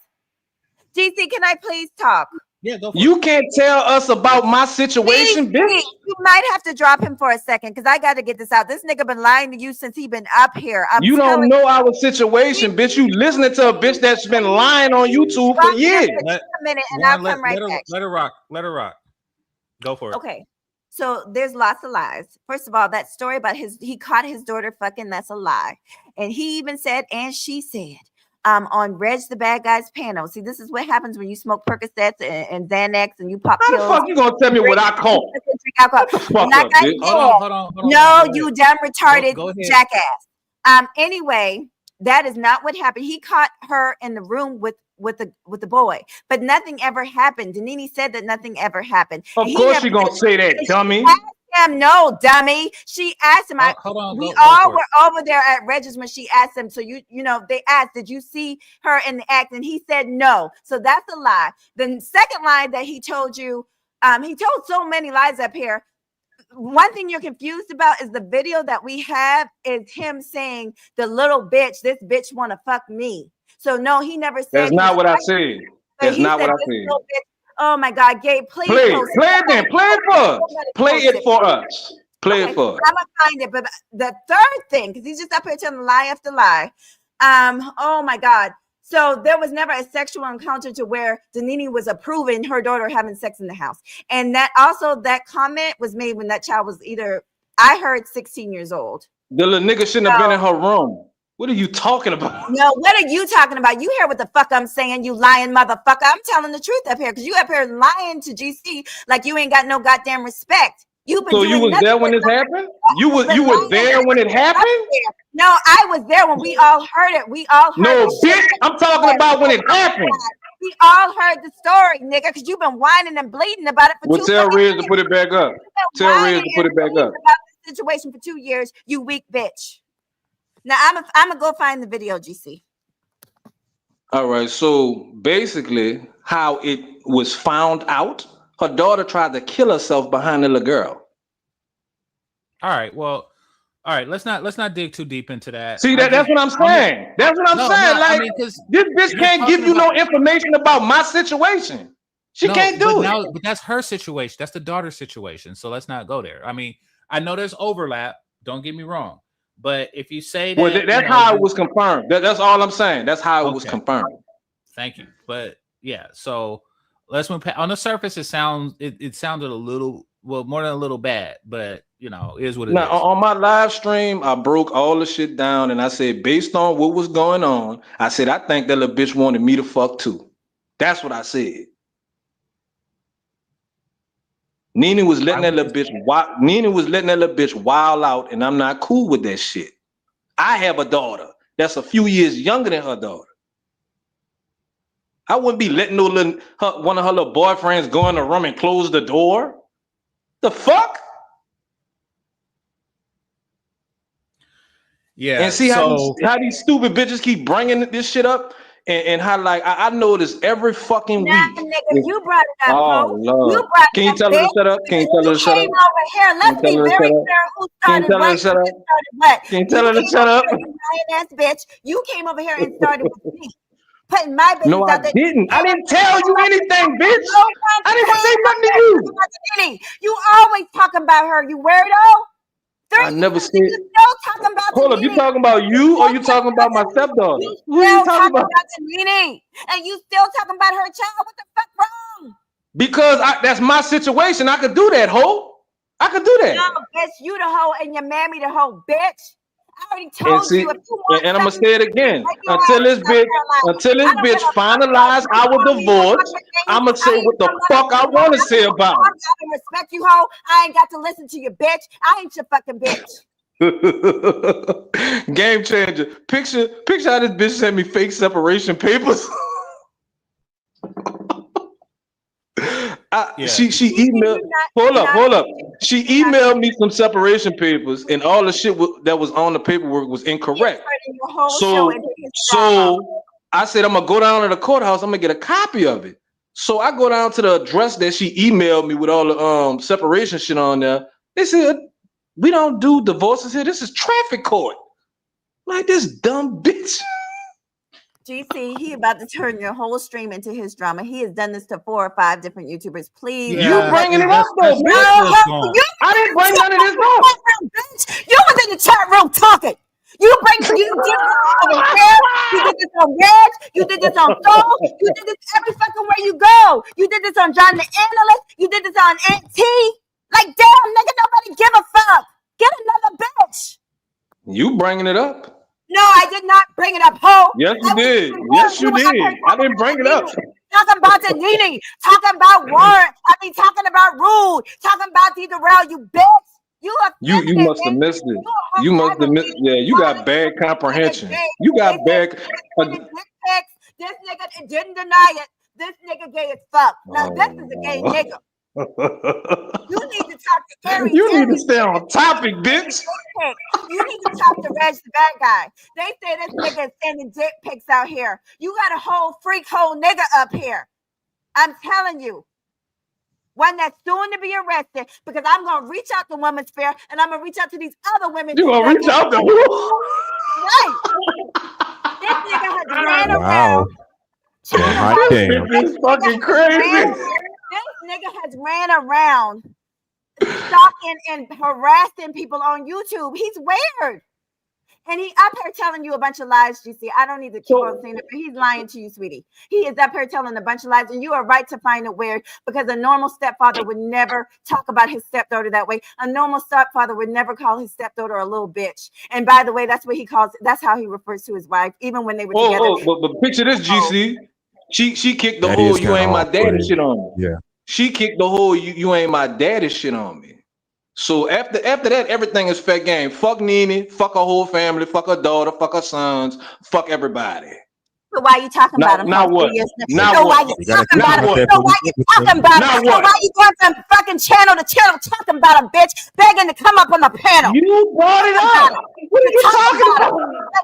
GC, can I please talk? Yeah, go for you can't tell us about my situation, bitch. You might have to drop him for a second because I got to get this out. This nigga been lying to you since he been up here. You don't know our situation, bitch. You listening to a bitch that's been lying on YouTube for years. A minute, and I'll come right back. Let her rock. Let her rock. Go for it. Okay. So there's lots of lies. First of all, that story about he caught his daughter fucking, that's a lie. And he even said, and she said, on Reg the Bad Guys panel. See, this is what happens when you smoke Percocets and Xanax and you pop pills. How the fuck you gonna tell me what I caught? Hold on. No, you dumb retarded jackass. Anyway, that is not what happened. He caught her in the room with the boy, but nothing ever happened. Denini said that nothing ever happened. Of course she gonna say that, dummy. No, dummy. She asked him. Hold on. We all were over there at Regis when she asked him. So you know, they asked, "Did you see her in the act?" And he said no. So that's a lie. The second lie that he told you, he told so many lies up here. One thing you're confused about is the video that we have is him saying, "The little bitch, this bitch want to fuck me." So no, he never said. That's not what I said. That's not what I said. Oh my God, Gabe, please play it then. Play it for us. Play it for us. Play it for us. I'm gonna find it. But the third thing, because he's just up here telling lie after lie. Oh my God. So there was never a sexual encounter to where Denini was approving her daughter having sex in the house. And that comment was made when that child was I heard 16 years old. The little nigga shouldn't have been in her room. What are you talking about? No, what are you talking about? You hear what the fuck I'm saying, you lying motherfucker. I'm telling the truth up here because you up here lying to GC like you ain't got no goddamn respect. You was there when this happened? You were there when it happened? No, I was there when we all heard it. We all heard No, bitch, I'm talking about when it happened. We all heard the story, nigga, because you've been whining and bleeding about it for 2 years. Tell Riz to put it back up. Tell Riz to put it back up. About this situation for 2 years, you weak bitch. Now I'm gonna go find the video, GC. All right. So basically, how it was found out her daughter tried to kill herself behind the little girl. All right. Well, all right. Let's not dig too deep into that. See, that's what I'm saying. That's what I'm saying. Like, I mean, this bitch can't give you no information about my situation. She can't do it. But that's her situation. That's the daughter's situation. So let's not go there. I mean, I know there's overlap. Don't get me wrong. But if you say that, well, that's how it was confirmed. That's all I'm saying. That's how it was confirmed. Thank you. But yeah, so let's move past. On the surface, it sounded a little, well, more than a little bad, but you know, it is what it is. Now, on my live stream, I broke all the shit down and I said, based on what was going on, I said, I think that little bitch wanted me to fuck too. That's what I said. Nene was letting that little bitch wild out, and I'm not cool with that shit. I have a daughter that's a few years younger than her daughter. I wouldn't be letting one of her little boyfriends go in the room and close the door. The fuck? Yeah. And see how these stupid bitches keep bringing this shit up, and how like I notice every fucking week. Nigga, you brought it up, oh, Lord. You brought Can you tell her to shut up? Can you tell her to shut up? Over here. Let's be very clear who started what. Can you tell her to shut up? You ass bitch. You came over here and started with me. Putting my business out there. I didn't tell you anything, bitch. I didn't say nothing to you. You always talking about her, you weirdo. I never said. You still talking about Hold up, you talking about you or you talking about my stepdaughter? Who are you talking about? Nene, and you still talking about her child? What the fuck wrong? Because that's my situation. I could do that, ho. I could do that. No, bitch, you the hoe and your mammy the hoe, bitch. I already told you. If you want and I'm gonna say it again. Until this bitch finalize our divorce, I'm gonna say what the fuck I want to say about it. I gotta respect you, hoe. I ain't got to listen to you, bitch. I ain't your fucking bitch. Game changer. Picture how this bitch sent me fake separation papers. She emailed. Hold up. She emailed me some separation papers, and all the shit that was on the paperwork was incorrect. So I said I'm gonna go down to the courthouse. I'm gonna get a copy of it. So I go down to the address that she emailed me with all the separation shit on there. They said we don't do divorces here. This is traffic court. Like this dumb bitch. GC, he about to turn your whole stream into his drama. He has done this to 4 or 5 different YouTubers. Please, you bringing it up though, bitch. I didn't bring none of this up. Bitch, you was in the chat room talking. You did this over here. You did this on Reg. You did this on Soul. You did this every fucking where you go. You did this on John the Analyst. You did this on Aunt T. Like, damn, nigga, nobody give a fuck. Get another bitch. You bringing it up? No, I did not bring it up, ho. Yes, you did. Yes, you did. I didn't bring it up. Talking about Zanini, talking about Warren. I mean, talking about Rude, talking about D-Darrell, you bitch. You must have missed it. You must have missed. Yeah, you got bad comprehension. You got bad. This nigga didn't deny it. This nigga gay as fuck. Now this is a gay nigga. You need to talk to Gary. You need to stay on topic, bitch. You need to talk to Reg, the bad guy. They say this nigga is sending dick pics out here. You got a whole freak hole nigga up here. I'm telling you. One that's soon to be arrested, because I'm gonna reach out to Women's Fair and I'm gonna reach out to these other women. You gonna reach out to who? Right. This nigga has ran around. This is fucking crazy. This nigga has ran around stalking and harassing people on YouTube. He's weird. And he up here telling you a bunch of lies, GC. I don't need to keep on saying it, but he's lying to you, sweetie. He is up here telling a bunch of lies, and you are right to find it weird, because a normal stepfather would never talk about his stepdaughter that way. A normal stepfather would never call his stepdaughter a little bitch. And by the way, that's what he calls. That's how he refers to his wife, even when they were together. But picture this, GC. She kicked the whole "you ain't my daddy" shit on me. Yeah. She kicked the whole "you ain't my daddy" shit on me. So after that, everything is fair game. Fuck Nene, fuck her whole family, fuck her daughter, fuck her sons, fuck everybody. So why you talking about him? Now what? So why you talking about him? So why you talking about him? So why you going from fucking channel to channel talking about him, bitch, begging to come up on the panel? You brought it up. What are you talking about?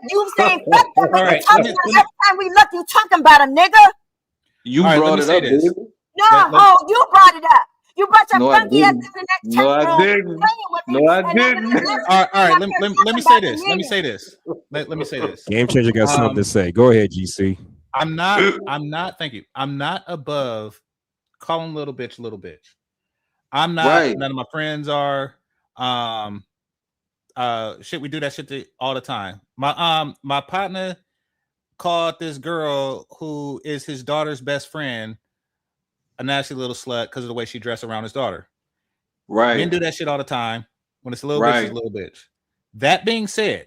You saying fuck them, but you talking about every time we look, you talking about him, nigga. You brought it up, baby. You brought it up. You brought your funky ass in the next No, chat I room. didn't. No, I didn't. All right. Let me say this. Let me say this. Game Changer got something to say. Go ahead, GC. I'm not. Thank you. I'm not above calling little bitch. I'm not. Right. None of my friends are. Shit, we do that shit all the time. My partner called this girl who is his daughter's best friend a nasty little slut because of the way she dressed around his daughter. Right. Men do that shit all the time. When it's a little Right. bitch, it's a little bitch. That being said,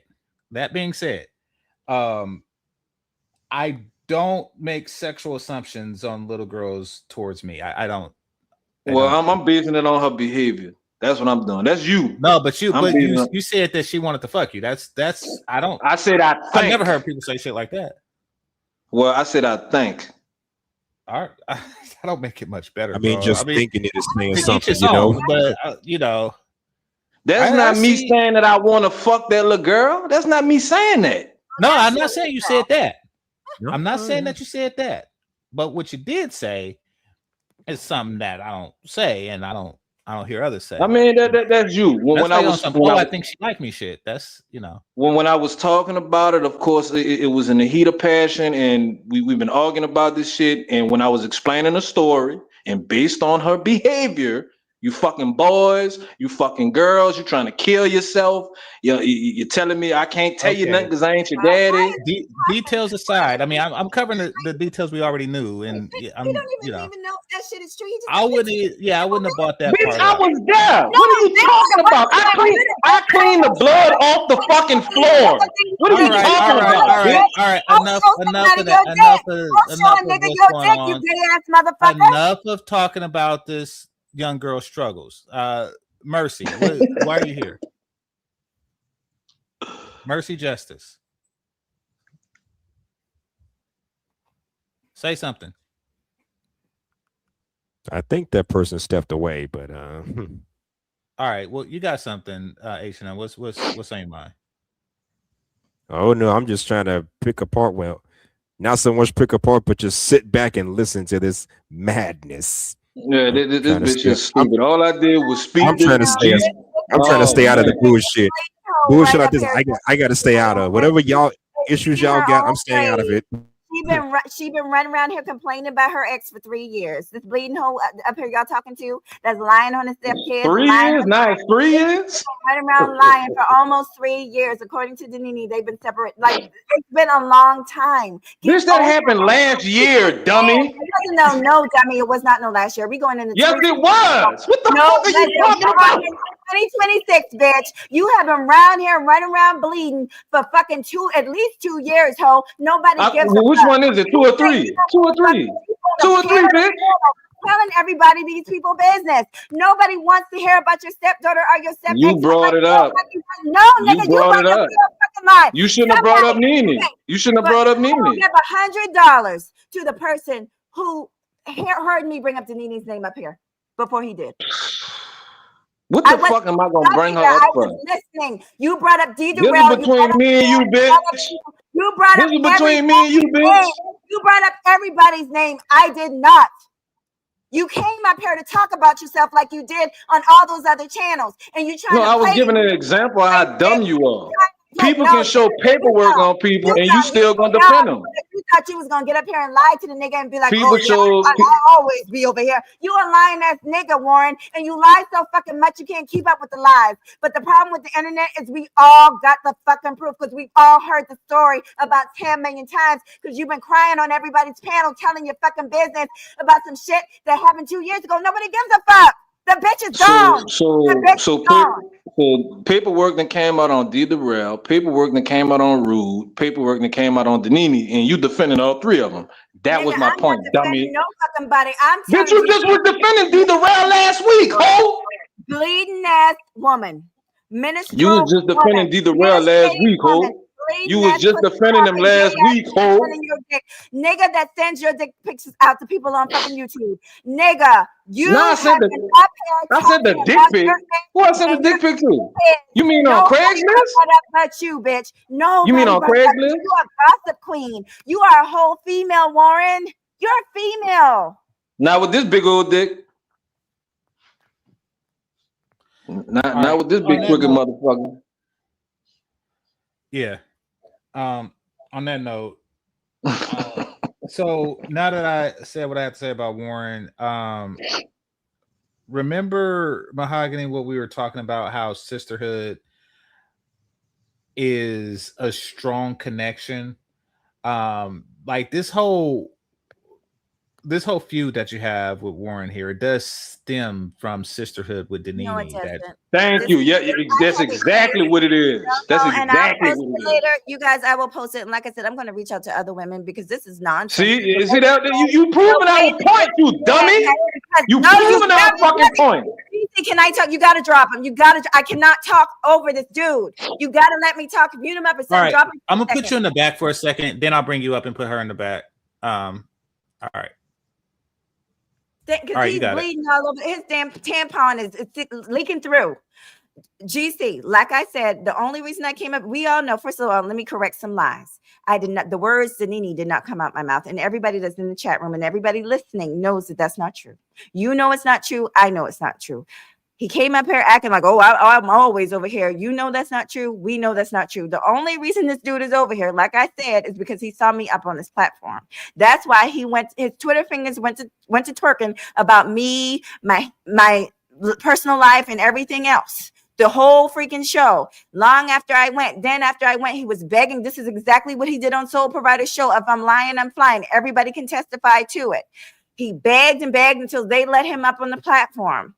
I don't make sexual assumptions on little girls towards me. I don't. Well, I'm basing it on her behavior. That's what I'm doing. That's you. No, but you said that she wanted to fuck you. That's I don't. I said I think. I've never heard people say shit like that. Well, I said I think. All right. I don't make it much better. I mean, bro. thinking it is saying to each something, his you know. own, but you know, That's not me saying that I want to fuck that little girl. That's not me saying that. No, I'm not saying you said that. I'm not saying that you said that. But what you did say is something that I don't say, and I don't hear others say. I mean, that's you. When I was, I think she liked me shit. That's, you know. When I was talking about it, of course, it was in the heat of passion, and we've been arguing about this shit. And when I was explaining the story, and based on her behavior, you fucking boys, you fucking girls, you're trying to kill yourself. You're telling me I can't tell you nothing because I ain't your daddy. Details aside, I mean, I'm covering the details we already knew, and I'm, even know if that shit is true. I wouldn't have bought that. Bitch, part I up. was there. What are you talking about? I cleaned the blood off the fucking floor. What are you talking about? All right. Enough of that. Enough of what's going on. Enough of talking about this young girl struggles. Mercy, why are you here? Mercy Justice. Say something. I think that person stepped away, but all right. Well, you got something, H&M. What's on mine? Oh no, I'm just trying to pick apart. Well, not so much pick apart, but just sit back and listen to this madness. Yeah, this bitch is stupid. All I did was speak. I'm trying to stay out of the bullshit. Bullshit like this, I got to stay out of. Whatever y'all issues y'all got, I'm staying out of it. She been running around here complaining about her ex for 3 years. This bleeding hole up here y'all talking to that's lying on his stepkids. 3 years? Nice. 3 years? Running around lying for almost 3 years. According to Danini, they've been separate. Like, it's been a long time. Bitch, that happened last year, dummy. No, dummy. It was not no last year. We going into yes, it was. What the fuck are you talking about? 2026, bitch. You have been around here running around bleeding for fucking at least 2 years, ho. Nobody gives a which fuck. one is it? 2 or 3? 2 or 3? 2 or 3, bitch. Telling everybody these people business. Nobody wants to hear about your stepdaughter or your step. You brought it up. No, nigga, you brought it up. You shouldn't have brought up Nene. You shouldn't have brought up Nene. Give $100 to the person who heard me bring up Danini's name up here before he did. What the fuck am I gonna bring her up for? I was listening. You brought up D. This Durrell. is between me and you, bitch. You brought up this is between me and you, bitch. You brought up everybody's name. I did not. You came up here to talk about yourself like you did on all those other channels, and you trying. No, I was giving an example of how dumb you are. People can show paperwork on people, and you still gonna defend them. You thought you was gonna get up here and lie to the nigga and be like, people I always be over here. You a lying ass nigga, Warren, and you lie so fucking much you can't keep up with the lies. But the problem with the internet is we all got the fucking proof because we all heard the story about 10 million times because you've been crying on everybody's panel telling your fucking business about some shit that happened 2 years ago. Nobody gives a fuck. The bitch is gone. So paperwork that came out on D. Durrell, paperwork that came out on Rude, paperwork that came out on Danini, and you defending all three of them. That was my point, dummy. No fucking body. Bitch, you just was defending D. Durrell last week, ho. Bleeding ass woman. Minister. You was just defending D. Durrell last week, ho. You was just defending him last week, ho. Nigga that sends your dick pics out to people on fucking YouTube. Nigga, you I said the dick pic. Who I sent the dick pic to? You mean on Craigslist? But you, bitch. No. You mean on Craigslist? You are a gossip queen. You are a whole female, Warren. You're a female. Not with this big old dick. Not with this big crooked motherfucker. Yeah. On that note, so now that I said what I have to say about Warren, remember Mahoghany, what we were talking about, how sisterhood is a strong connection. Like this whole feud that you have with Warren here, it does stem from sisterhood with Danini. No, it doesn't. Thank you. Yeah, that's exactly what it is. That's And I'll exactly post what it it is. later. You guys, I will post it. And like I said, I'm going to reach out to other women because this is nonsense. See that you proving our point, you dummy. You proving our fucking point. Can I talk? You got to drop him. I cannot talk over this dude. You got to let me talk. Mute him up and All right, drop him. I'm gonna put you in the back for a second, then I'll bring you up and put her in the back. All right. Because he's bleeding all over. His damn tampon is leaking through. GC, like I said, the only reason I came up, we all know, first of all, let me correct some lies. I did not, the words Danini did not come out my mouth. And everybody that's in the chat room and everybody listening knows that that's not true. You know it's not true. I know it's not true. He came up here acting like, oh, I'm always over here. You know that's not true. We know that's not true. The only reason this dude is over here, like I said, is because he saw me up on this platform. That's why his Twitter fingers went to twerking about me, my personal life and everything else. The whole freaking show. Long after I went, he was begging. This is exactly what he did on Soul Provider's show. If I'm lying, I'm flying. Everybody can testify to it. He begged and begged until they let him up on the platform.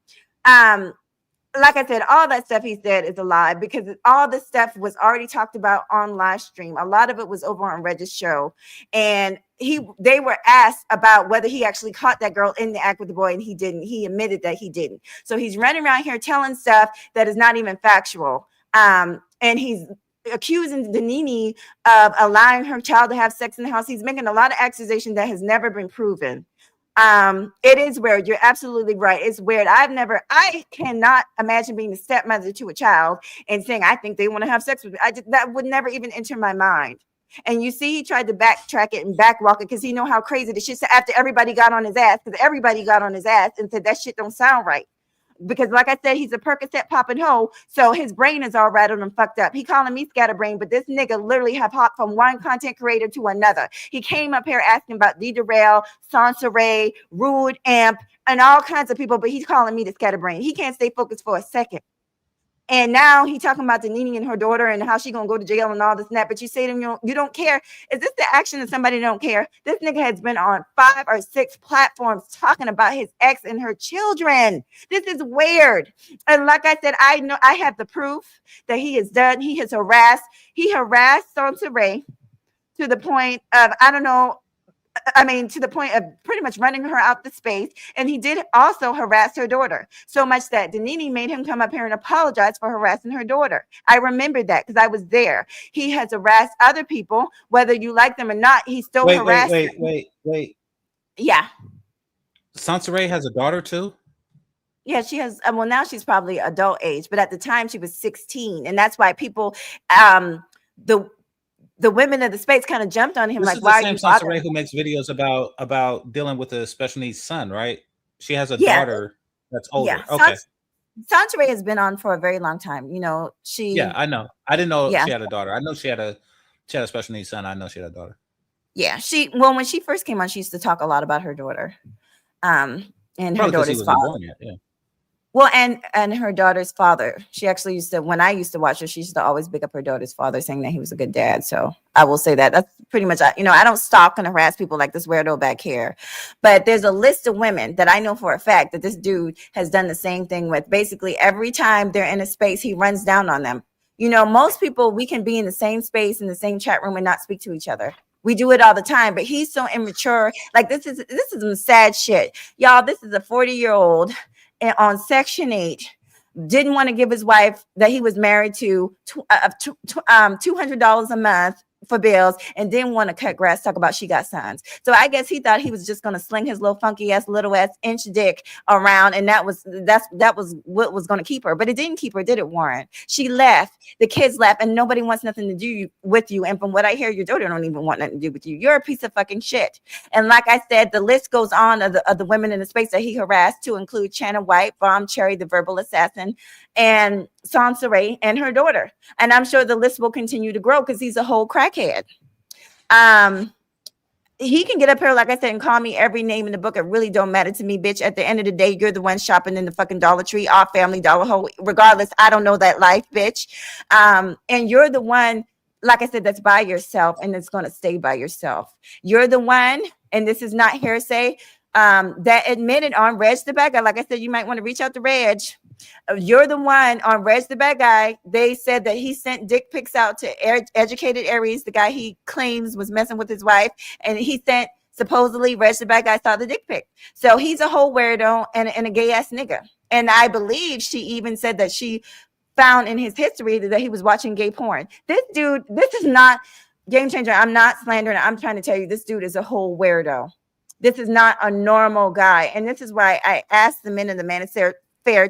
Like I said, all that stuff he said is a lie because all this stuff was already talked about on live stream. A lot of it was over on Reg's show. And they were asked about whether he actually caught that girl in the act with the boy, and he didn't. He admitted that he didn't. So he's running around here telling stuff that is not even factual. And he's accusing Danini of allowing her child to have sex in the house. He's making a lot of accusations that has never been proven. It is weird. You're absolutely right. It's weird. I cannot imagine being the stepmother to a child and saying, I think they want to have sex with me. That would never even enter my mind. And you see, he tried to backtrack it and backwalk it because he know how crazy the shit. So after everybody got on his ass, because everybody got on his ass and said that shit don't sound right. Because like I said, he's a Percocet popping hoe, so his brain is all rattled and fucked up. He calling me scatterbrain, but this nigga literally have hopped from one content creator to another. He came up here asking about D. Darrell, Sansaray, Rude, Amp, and all kinds of people, but he's calling me the scatterbrain. He can't stay focused for a second. And now he talking about Danini and her daughter and how she gonna go to jail and all this and that. But you say to him, you don't care. Is this the action of somebody don't care? This nigga has been on 5 or 6 platforms talking about his ex and her children. This is weird. And like I said, I know I have the proof that he has done. He harassed Sansaray to the point of, to the point of pretty much running her out the space. And he did also harass her daughter so much that Danini made him come up here and apologize for harassing her daughter. I remember that because I was there. He has harassed other people, whether you like them or not. He still harassed. Wait. Yeah. Sansaray has a daughter too? Yeah, she has. Well, now she's probably adult age, but at the time she was 16. And that's why people, the women of the space kind of jumped on him. This like, is why the are you same Sansaray who makes videos about dealing with a special needs son, right? She has a daughter that's older. Yeah. Okay. Sansaray has been on for a very long time. You know, Yeah, I know. I didn't know she had a daughter. I know she had a special needs son. I know she had a daughter. Yeah, when she first came on, she used to talk a lot about her daughter. And probably her daughter's father. Born yet. Yeah. Well, and her daughter's father. She actually used to, when I used to watch her, she used to always pick up her daughter's father, saying that he was a good dad. So I will say that. That's pretty much, I don't stalk and harass people like this weirdo back here. But there's a list of women that I know for a fact that this dude has done the same thing with. Basically, every time they're in a space, he runs down on them. You know, most people, we can be in the same space, in the same chat room and not speak to each other. We do it all the time, but he's so immature. Like this is some sad shit. Y'all, this is a 40-year-old on Section 8, didn't want to give his wife that he was married to $200 a month for bills and didn't want to cut grass, talk about she got sons. So I guess he thought he was just gonna sling his little funky ass little ass inch dick around, and that was what was gonna keep her. But it didn't keep her, did it, Warren? She left, the kids left, and nobody wants nothing to do with you. And from what I hear, your daughter don't even want nothing to do with you. You're a piece of fucking shit. And like I said, the list goes on of the women in the space that he harassed, to include Chana White, Bomb Cherry, the verbal assassin, and Sansaray and her daughter. And I'm sure the list will continue to grow because he's a whole crackhead. He can get up here, like I said, and call me every name in the book. It really don't matter to me, bitch. At the end of the day, you're the one shopping in the fucking Dollar Tree, our Family Dollar Hole. Regardless, I don't know that life, bitch. And you're the one, like I said, that's by yourself, and it's going to stay by yourself. You're the one, and this is not hearsay, that admitted on Reg the Bad Guy. Like I said, you might want to reach out to Reg. You're the one on Reg the Bad Guy. They said that he sent dick pics out to Educated Aries, the guy he claims was messing with his wife, and he sent, supposedly, Reg the Bad Guy saw the dick pic. So he's a whole weirdo and a gay ass nigga. And I believe she even said that she found in his history that he was watching gay porn. This dude, this is not Game Changer. I'm not slandering. I'm trying to tell you, this dude is a whole weirdo. This is not a normal guy. And this is why I asked the men of the Manosphere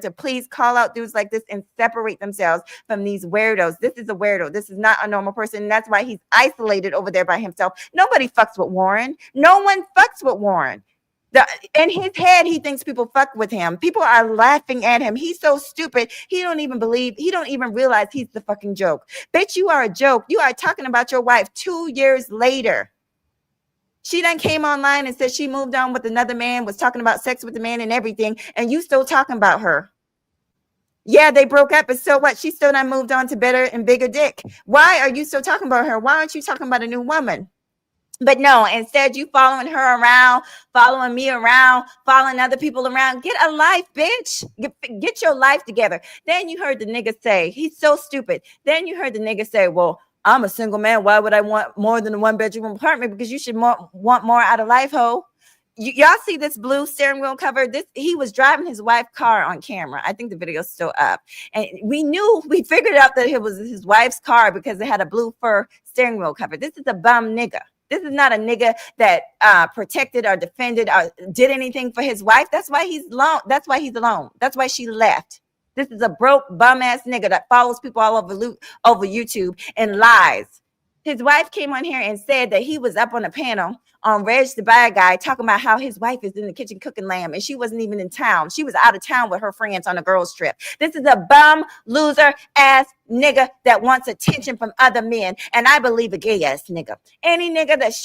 to please call out dudes like this and separate themselves from these weirdos. This is a weirdo. This is not a normal person. And that's why he's isolated over there by himself. Nobody fucks with Warren. No one fucks with Warren. In his head, he thinks people fuck with him. People are laughing at him. He's so stupid. He don't even realize he's the fucking joke. Bitch, you are a joke. You are talking about your wife 2 years later. She then came online and said she moved on with another man, was talking about sex with the man and everything, and you still talking about her. Yeah, they broke up, but so what? She still done moved on to better and bigger dick. Why are you still talking about her? Why aren't you talking about a new woman? But no, instead you following her around, following me around, following other people around. Get a life, bitch. Get your life together. Then you heard the nigga say, he's so stupid. Then you heard the nigga say, well, I'm a single man. Why would I want more than a 1-bedroom apartment? Because you should want more out of life, ho. Y'all see this blue steering wheel cover? He was driving his wife's car on camera. I think the video's still up. And we figured out that it was his wife's car because it had a blue fur steering wheel cover. This is a bum nigga. This is not a nigga that protected or defended or did anything for his wife. That's why he's alone. That's why he's alone. That's why she left. This is a broke bum ass nigga that follows people all over YouTube and lies. His wife came on here and said that he was up on a panel on Reg the Bad Guy talking about how his wife is in the kitchen cooking lamb and she wasn't even in town. She was out of town with her friends on a girls trip. This is a bum loser ass nigga that wants attention from other men. And I believe a gay ass nigga. Any nigga that's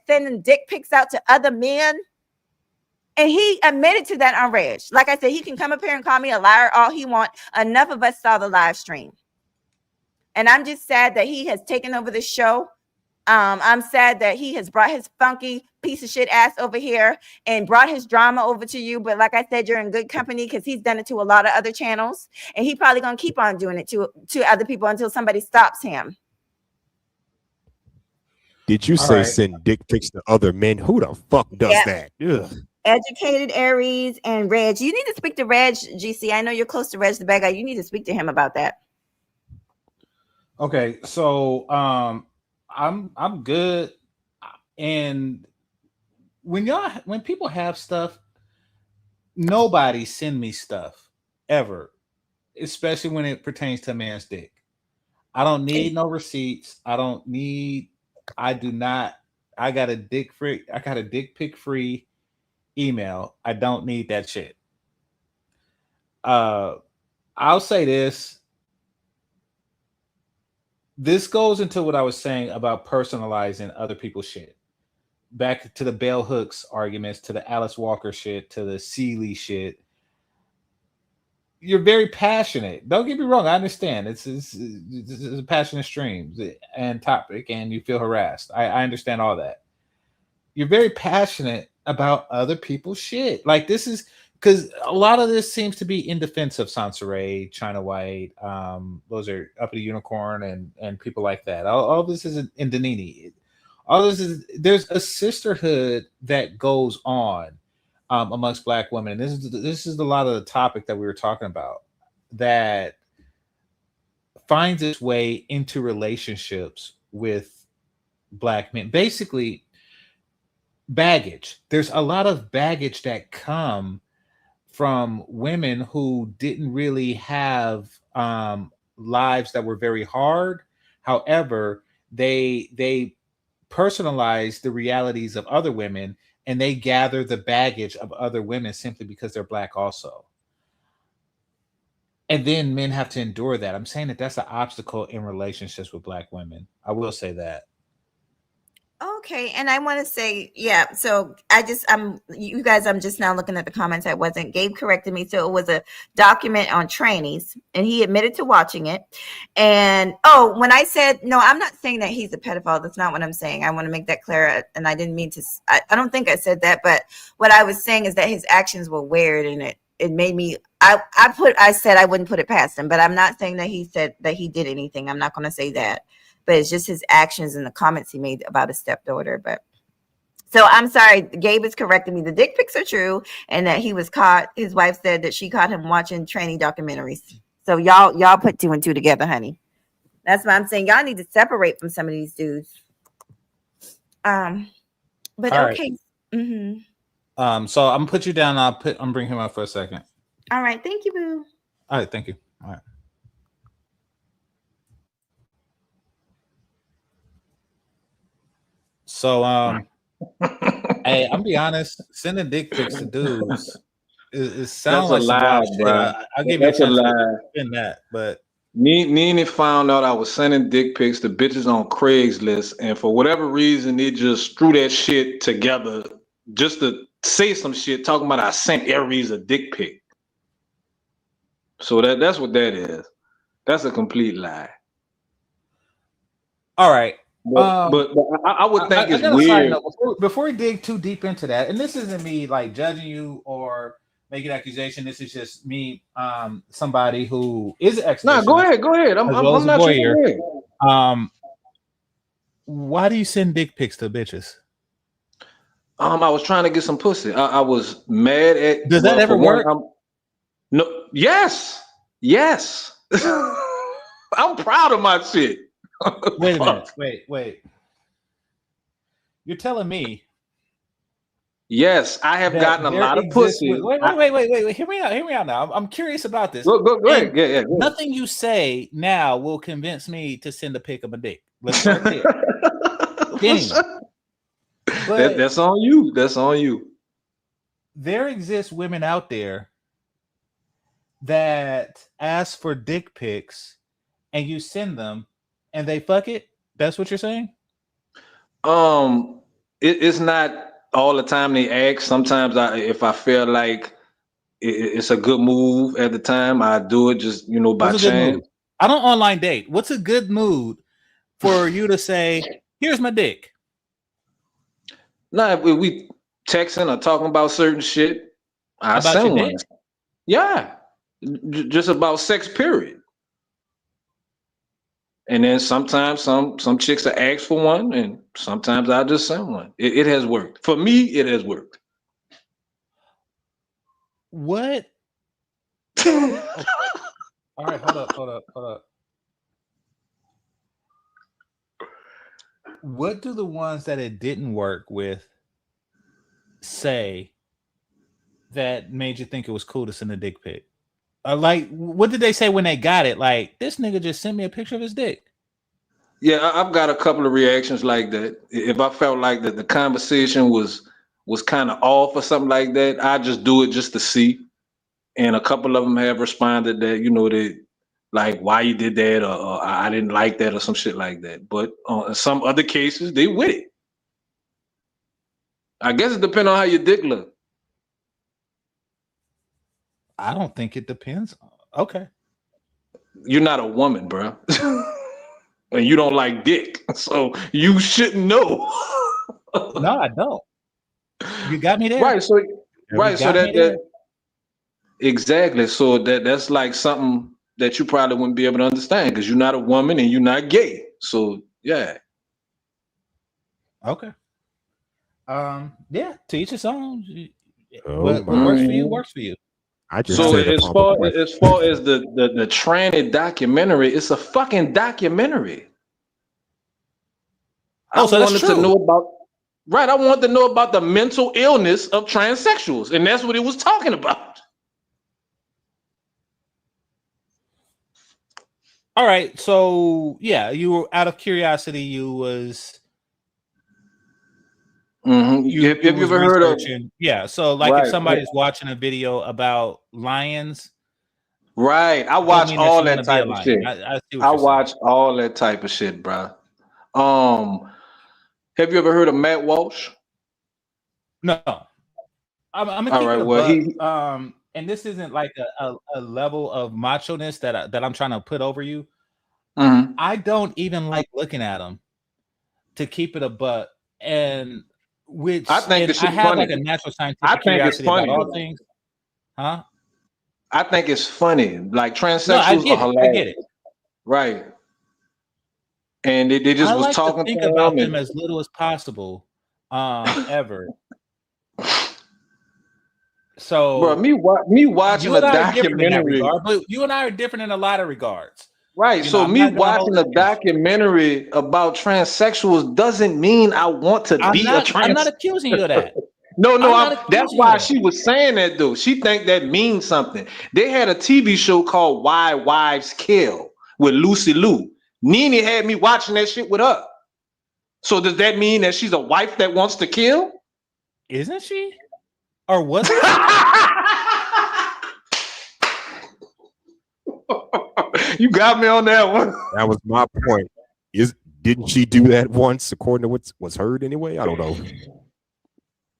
sending dick pics out to other men. And he admitted to that on Reg. Like I said, he can come up here and call me a liar all he wants. Enough of us saw the live stream. And I'm just sad that he has taken over the show. I'm sad that he has brought his funky piece of shit ass over here and brought his drama over to you. But like I said, you're in good company because he's done it to a lot of other channels. And he probably going to keep on doing it to other people until somebody stops him. Did you say send dick pics to other men? Who the fuck does that? Ugh. Educated Aries and Reg. You need to speak to Reg, GC. I know you're close to Reg the Bad Guy. You need to speak to him about that. Okay, so I'm good. And when people have stuff, nobody send me stuff ever, especially when it pertains to a man's dick. I don't need no receipts. I got a dick pic free email. I don't need that shit. I'll say this. This goes into what I was saying about personalizing other people's shit. Back to the bell hooks arguments, to the Alice Walker shit, to the Seeley shit. You're very passionate. Don't get me wrong. I understand. It's a passionate stream and topic, and you feel harassed. I understand all that. You're very passionate about other people's shit. Like, this is because a lot of this seems to be in defense of Sansaray, China White. Those are Uppity Unicorn and people like that. All this is in Danini. All this is, there's a sisterhood that goes on amongst Black women. And this is a lot of the topic that we were talking about that finds its way into relationships with black men. Basically, baggage. There's a lot of baggage that come from women who didn't really have lives that were very hard. However, they personalize the realities of other women, and they gather the baggage of other women simply because they're black also. And then men have to endure that. I'm saying that that's an obstacle in relationships with black women. I will say that. Okay, and I want to say, yeah. So you guys. I'm just now looking at the comments. I wasn't. Gabe corrected me. So it was a document on trannies, and he admitted to watching it. And when I said no, I'm not saying that he's a pedophile. That's not what I'm saying. I want to make that clear. And I didn't mean to. I don't think I said that. But what I was saying is that his actions were weird, and it made me. I said I wouldn't put it past him, but I'm not saying that he said that he did anything. I'm not going to say that. But it's just his actions and the comments he made about his stepdaughter. But so I'm sorry, Gabe is correcting me. The dick pics are true, and that he was caught. His wife said that she caught him watching tranny documentaries. So y'all put 2 and 2 together, honey. That's why I'm saying y'all need to separate from some of these dudes. But All okay. Right. Mm-hmm. So I'm gonna put you down. I'm bring him up for a second. All right, thank you, boo. All right, thank you. All right. So, hey, I'm be honest. Sending dick pics to dudes, it sounds like some wild shit. I'll give you a chance to spin that, but Nene found out I was sending dick pics to bitches on Craigslist, and for whatever reason, they just threw that shit together just to say some shit talking about I sent Aries a dick pic. So that's what that is. That's a complete lie. All right. But I would think it's weird. Before we dig too deep into that, and this isn't me like judging you or making an accusation. This is just me, somebody who is an exhibitionist. No, go ahead. I'm not voyeur. Why do you send dick pics to bitches? I was trying to get some pussy. I was mad at. Does that ever work? No. Yes. I'm proud of my shit. Wait a minute. Wait. You're telling me? Yes, I have gotten a lot of pussy. Wait. Hear me out now. I'm curious about this. Go ahead. Yeah. Nothing you say now will convince me to send a pic of a dick. Let's start there. That's on you. That's on you. There exist women out there that ask for dick pics and you send them and they fuck it. That's what you're saying? It's not all the time they ask. Sometimes if I feel like it's a good move at the time, I do it just by chance. I don't online date. What's a good mood for you to say, here's my dick? Nah, if we texting or talking about certain shit, I send one. Yeah, just about sex, period. And then sometimes some chicks will ask for one, and sometimes I just send one. It has worked. For me, it has worked. What? All right, hold up. What do the ones that it didn't work with say that made you think it was cool to send a dick pic? Like, what did they say when they got it? Like, this nigga just sent me a picture of his dick. Yeah, I've got a couple of reactions like that. If I felt like that the conversation was kind of off or something like that, I just do it just to see. And a couple of them have responded that, they like, why you did that, or I didn't like that, or some shit like that. But in some other cases, they with it. I guess it depends on how your dick look. I don't think it depends. Okay. You're not a woman, bro. And you don't like dick. So you shouldn't know. No, I don't. You got me there. Right. So that exactly. So that's like something that you probably wouldn't be able to understand because you're not a woman and you're not gay. So yeah. Okay. Yeah, to each his own. What works for you works for you. So as far as the tranny documentary, it's a fucking documentary. I so that's wanted true. to know about I wanted to know about the mental illness of transsexuals, and that's what it was talking about. All right, so yeah, you were out of curiosity. You was Have you was ever heard of researching. Yeah, so like if right? somebody's watching a video about lions, Right. I don't watch mean that all you want that to be a type of shit. lion. I see what I you're saying. watch all that type of shit, bro. Have you ever heard of Matt Walsh? No, I'm gonna All keep right. it a Well, buck. And this isn't like a level of macho-ness that I'm trying to put over you. I don't even like looking at them, to keep it a buck, and I think the I shit have funny. like a natural I scientific think it's curiosity about funny all though. things. Huh? I think it's funny. Like No, I transsexuals get are it. I get hilarious. it. Right. And they I just was like to talking think to about him them and as little as possible, ever. bro, So me watching you a and I are different in that documentary. regard, but you and I are different in a lot of regards. Right. You know, So I'm me not gonna hold watching it a against you. documentary about transsexuals doesn't mean I want to be a I'm not trans. accusing you of that. No, I'm not that's accusing you of why that. she was saying that though. She think that means something. They had a TV show called Why Wives Kill with Lucy Liu. Nene had me watching that shit with her. So does that mean that she's a wife that wants to kill? Isn't she? Or wasn't she? You got me on that one. That was my point. Didn't she do that once, according to what was heard anyway? I don't know.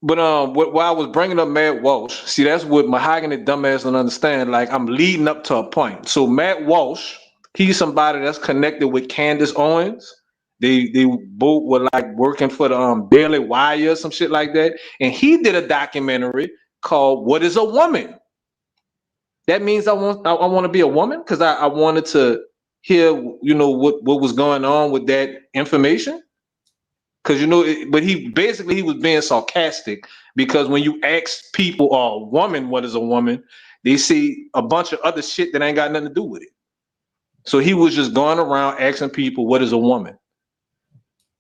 But while I was bringing up Matt Walsh, see that's what Mahoghany dumbass don't understand. Like I'm leading up to a point. So Matt Walsh, he's somebody that's connected with Candace Owens. They both were like working for the Daily Wire or some shit like that, and he did a documentary called "What Is a Woman." That means I want to be a woman because I wanted to hear what was going on with that information. Because but he was being sarcastic because when you ask people or a woman what is a woman, they see a bunch of other shit that ain't got nothing to do with it. So he was just going around asking people what is a woman.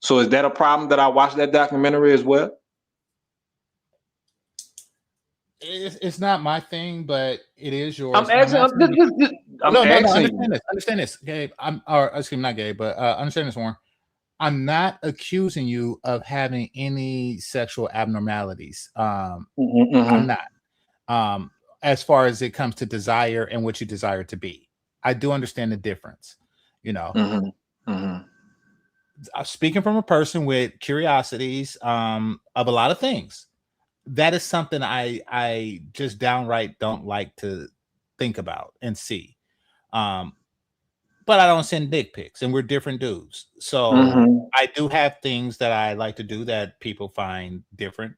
So is that a problem that I watched that documentary as well? It's not my thing, but it is yours. I'm asking. No. Understand this, Gabe. Not Gabe, but understand this, Warren. I'm not accusing you of having any sexual abnormalities. I'm not. As far as it comes to desire and what you desire to be, I do understand the difference. Speaking from a person with curiosities of a lot of things, that is something I just downright don't like to think about and see. But I don't send dick pics, and we're different dudes. So I do have things that I like to do that people find different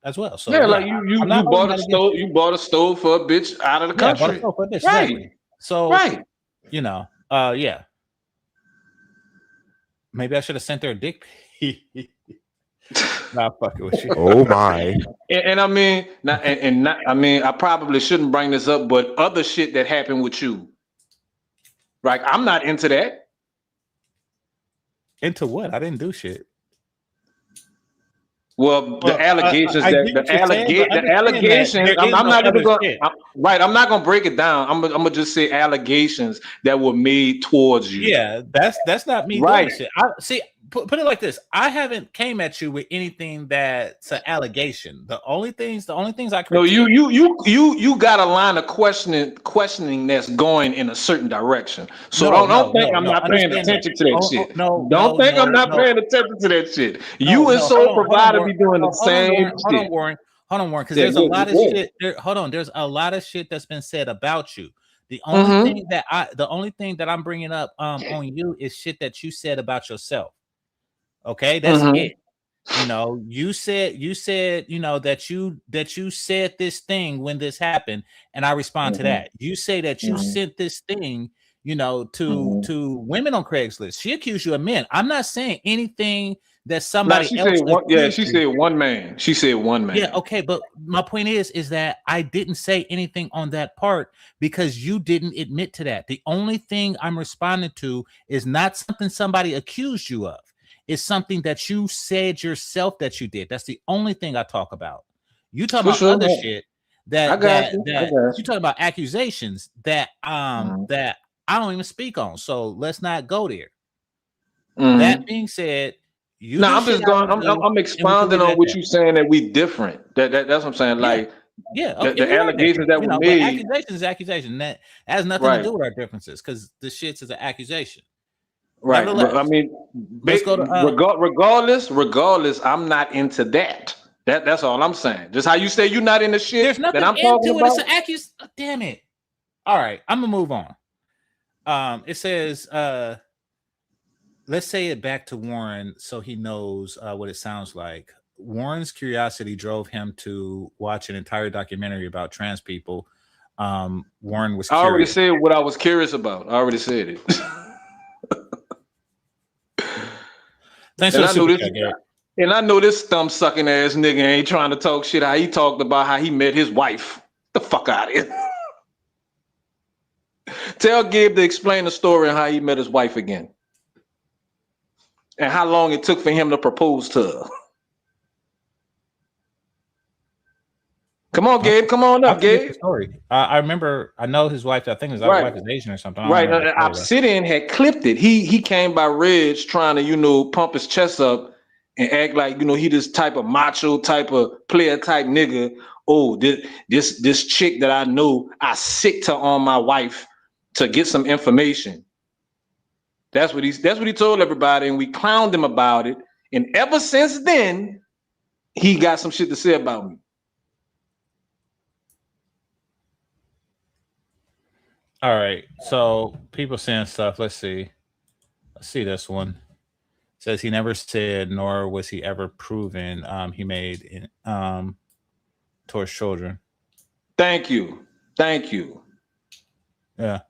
as well. So yeah, like you bought a stove. You bought a stove for a bitch out of the country. Bought a stove for a bitch, right. Exactly. So yeah. Maybe I should have sent her a dick pic. Not fucking with you. Oh my. And I mean, I probably shouldn't bring this up, but other shit that happened with you. Like, I'm not into that. Into what? I didn't do shit. Well, the allegations the allegations. I'm not even going. Right, I'm not gonna break it down. I'm gonna just say allegations that were made towards you. Yeah, that's not me doing shit. I see. Put it like this: I haven't came at you with anything that's an allegation. The only things I critique. No, you got a line of questioning that's going in a certain direction. So don't think I'm not paying attention to that shit. Don't think I'm not paying attention to that shit. You and Soul Provider be doing the same shit. Hold on, Warren, because there's a lot of shit. There's a lot of shit that's been said about you. The only thing that I'm bringing up on you is shit that you said about yourself. Okay, that's it. You said that you said this thing when this happened, and I respond to that. You say that you sent this thing, to women on Craigslist. She accused you of men. I'm not saying anything that somebody else. She said one man. She said one man. Yeah, okay, but my point is that I didn't say anything on that part because you didn't admit to that. The only thing I'm responding to is not something somebody accused you of. is something that you said yourself that you did. That's the only thing I talk about. You talk about other shit that you talk about accusations that that I don't even speak on. So let's not go there. That being said, I'm expounding on what you're saying that we different. That's what I'm saying. Like the allegations that were made. Accusation is accusation. That has nothing to do with our differences because the shit's is an accusation. Right. But, I mean, let's go to regardless, I'm not into that. That's all I'm saying. Just how you say you're not in the shit. There's nothing that I'm talking into it. about. It's an accusation. Oh, damn it. All right, I'm gonna move on. It says, let's say it back to Warren so he knows what it sounds like. Warren's curiosity drove him to watch an entire documentary about trans people. Warren was curious. I already said what I was curious about. I already said it. Thanks and for the super chat, Gary. And I know this thumb sucking ass nigga ain't trying to talk shit. How he talked about how he met his wife. The fuck out of here. Tell Gabe to explain the story and how he met his wife again. And how long it took for him to propose to her. Come on, Gabe. Come on up, Gabe. Story. I remember. I know his wife. I think his wife is Asian or something. Right. Obsidian had clipped it. He came by Reg trying to pump his chest up and act like he this type of macho type of player type nigga. Oh, this chick that I know, I sicked her on my wife to get some information. That's what he told everybody, and we clowned him about it. And ever since then, he got some shit to say about me. All right, so people saying stuff. Let's see this one. It says he never said, nor was he ever proven he made towards children. Thank you. Yeah.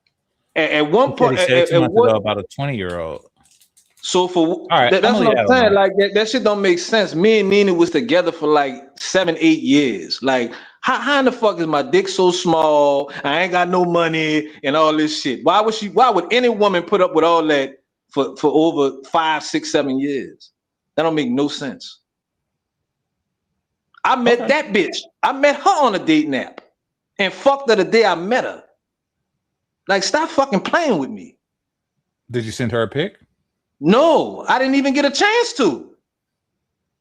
At one point, he said 2 months ago about a 20-year-old. So for all right, that's what I'm saying. Like that shit don't make sense. Me and Nina was together for like 7-8 years. Like how in the fuck is my dick so small? I ain't got no money and all this shit. Why would any woman put up with all that for over 5, 6, 7 years? That don't make no sense. I met that bitch. I met her on a dating app and fucked her the day I met her. Like, stop fucking playing with me. Did you send her a pic? No, I didn't even get a chance to.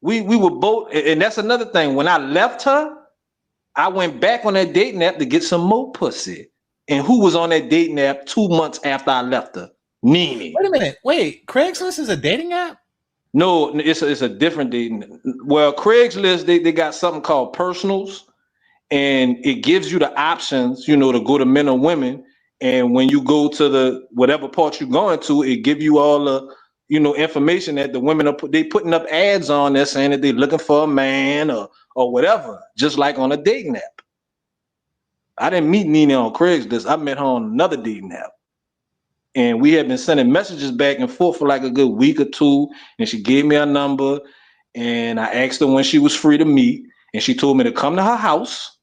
We were both, and that's another thing. When I left her, I went back on that dating app to get some more pussy. And who was on that dating app 2 months after I left her? Nene. Wait a minute. Wait, Craigslist is a dating app? No, it's a different dating. Well, Craigslist, they got something called personals, and it gives you the options, to go to men or women. And when you go to the whatever part you're going to, it give you all the information that the women are putting up ads on there saying that they're looking for a man or whatever, just like on a dating app. I didn't meet Nene on Craigslist. I met her on another dating app. And we had been sending messages back and forth for like a good week or two. And she gave me her number. And I asked her when she was free to meet. And she told me to come to her house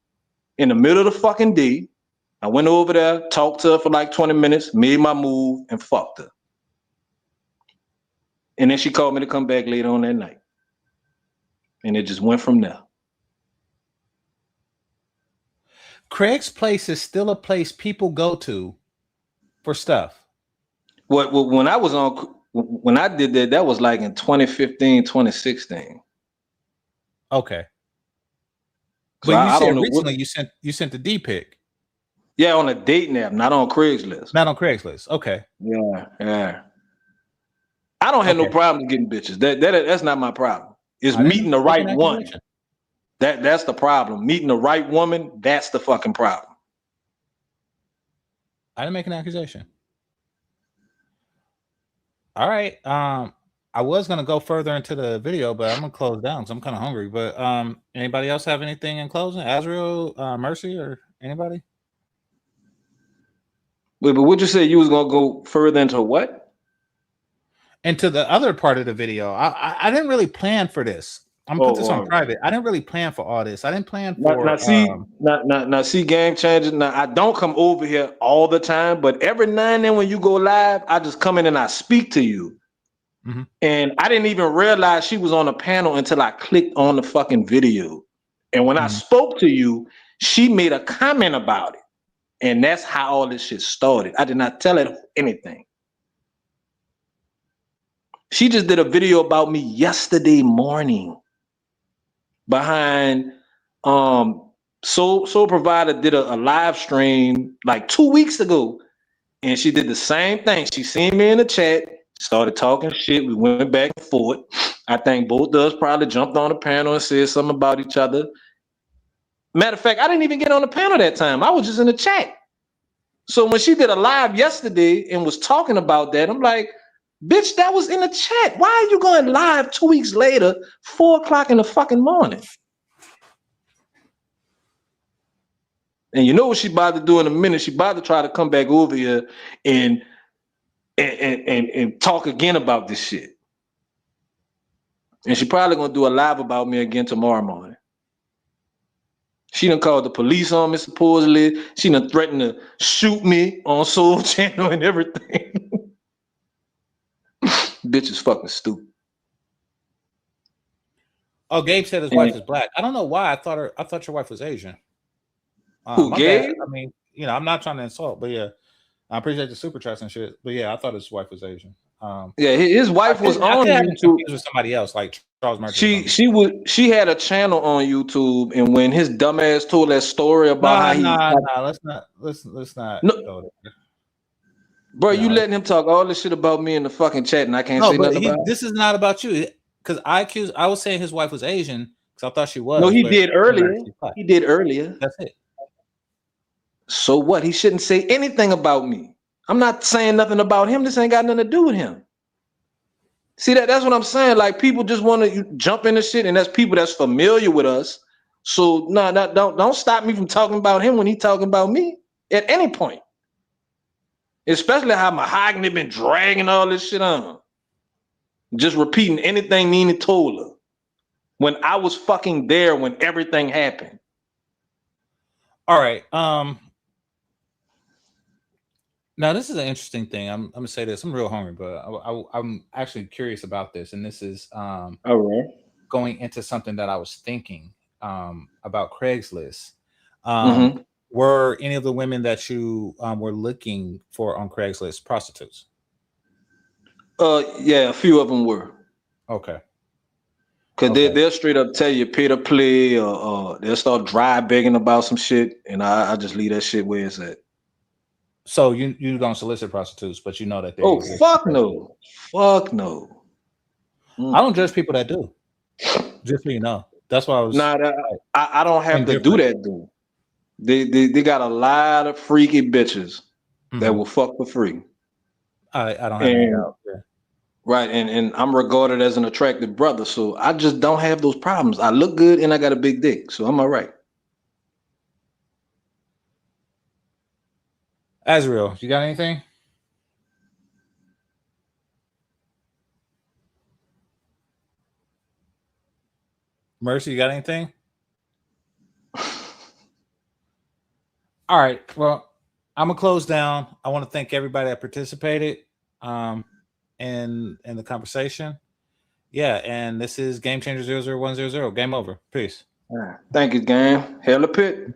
in the middle of the fucking day. I went over there, talked to her for like 20 minutes, made my move, and fucked her. And then she called me to come back later on that night. And it just went from there. Craig's Place is still a place people go to for stuff. When I did that was like in 2015, 2016. Okay. So but you said recently you sent the D pic. Yeah, on a dating app, not on Craigslist. Not on Craigslist. Okay. Yeah. I don't have no problem getting bitches. That's not my problem. It's meeting the right one. That's the problem. Meeting the right woman, that's the fucking problem. I didn't make an accusation. All right. I was gonna go further into the video, but I'm gonna close down because I'm kind of hungry. But anybody else have anything in closing? Azrael, Mercy, or anybody? Wait, but what'd you say you was gonna go further into what? Into the other part of the video. I didn't really plan for this. I'm gonna put this on private. I didn't really plan for all this. I didn't plan for see Game Changer. Now I don't come over here all the time, but every now and then when you go live, I just come in and I speak to you. And I didn't even realize she was on a panel until I clicked on the fucking video. And when I spoke to you, she made a comment about it. And that's how all this shit started. I did not tell her anything. She just did a video about me yesterday morning behind Soul Provider did a live stream like 2 weeks ago. And she did the same thing. She seen me in the chat, started talking shit. We went back and forth. I think both of us probably jumped on the panel and said something about each other. Matter of fact, I didn't even get on the panel that time. I was just in the chat. So when she did a live yesterday and was talking about that, I'm like, bitch, that was in the chat. Why are you going live 2 weeks later, 4 o'clock in the fucking morning? And you know what she about to do in a minute? She about to try to come back over here and talk again about this shit. And she probably gonna do a live about me again tomorrow morning. She done called the police on me supposedly. She done threatened to shoot me on Soul Channel and everything. Bitch is fucking stupid. Oh, Gabe said his wife is black. I don't know why. I thought your wife was Asian. Who, Gabe? I mean, you know, I'm not trying to insult, but yeah, I appreciate the super chats and shit. But yeah, I thought his wife was Asian. Yeah, his wife was on YouTube with somebody else, like Charles Murphy. She had a channel on YouTube, and when his dumbass told that story about let's not. No, bro, you letting him talk all this shit about me in the fucking chat, and I can't say nothing about it. This is not about you, because I was saying his wife was Asian because I thought she was. No, he did earlier. He did earlier. That's it. So what? He shouldn't say anything about me. I'm not saying nothing about him. This ain't got nothing to do with him. See, that's what I'm saying. Like, people just want to jump into shit, and that's people that's familiar with us. So don't stop me from talking about him when he talking about me at any point. Especially how Mahoghany been dragging all this shit on. Just repeating anything Nina told her. When I was fucking there when everything happened. All right. Now this is an interesting thing. I'm gonna say this. I'm real hungry, but I'm actually curious about this, and this is all right. Going into something that I was thinking about Craigslist. Were any of the women that you were looking for on Craigslist prostitutes? Yeah, a few of them were. Okay. Cause they'll straight up tell you pay to play, or they'll start dry begging about some shit, and I just leave that shit where it's at. So you don't solicit prostitutes, but you know that they exist. Fuck no. Fuck no. I don't judge people that do. Just so you know. That's why I was I don't have to do that though. They got a lot of freaky bitches that will fuck for free. I don't have any doubt. Yeah. Right, and I'm regarded as an attractive brother, so I just don't have those problems. I look good and I got a big dick, so I'm all right. Azriel, you got anything? Mercy, you got anything? All right. Well, I'm gonna close down. I want to thank everybody that participated in the conversation. Yeah, and this is Game Changer 00100. Game over. Peace. Thank you, game. Hella pit.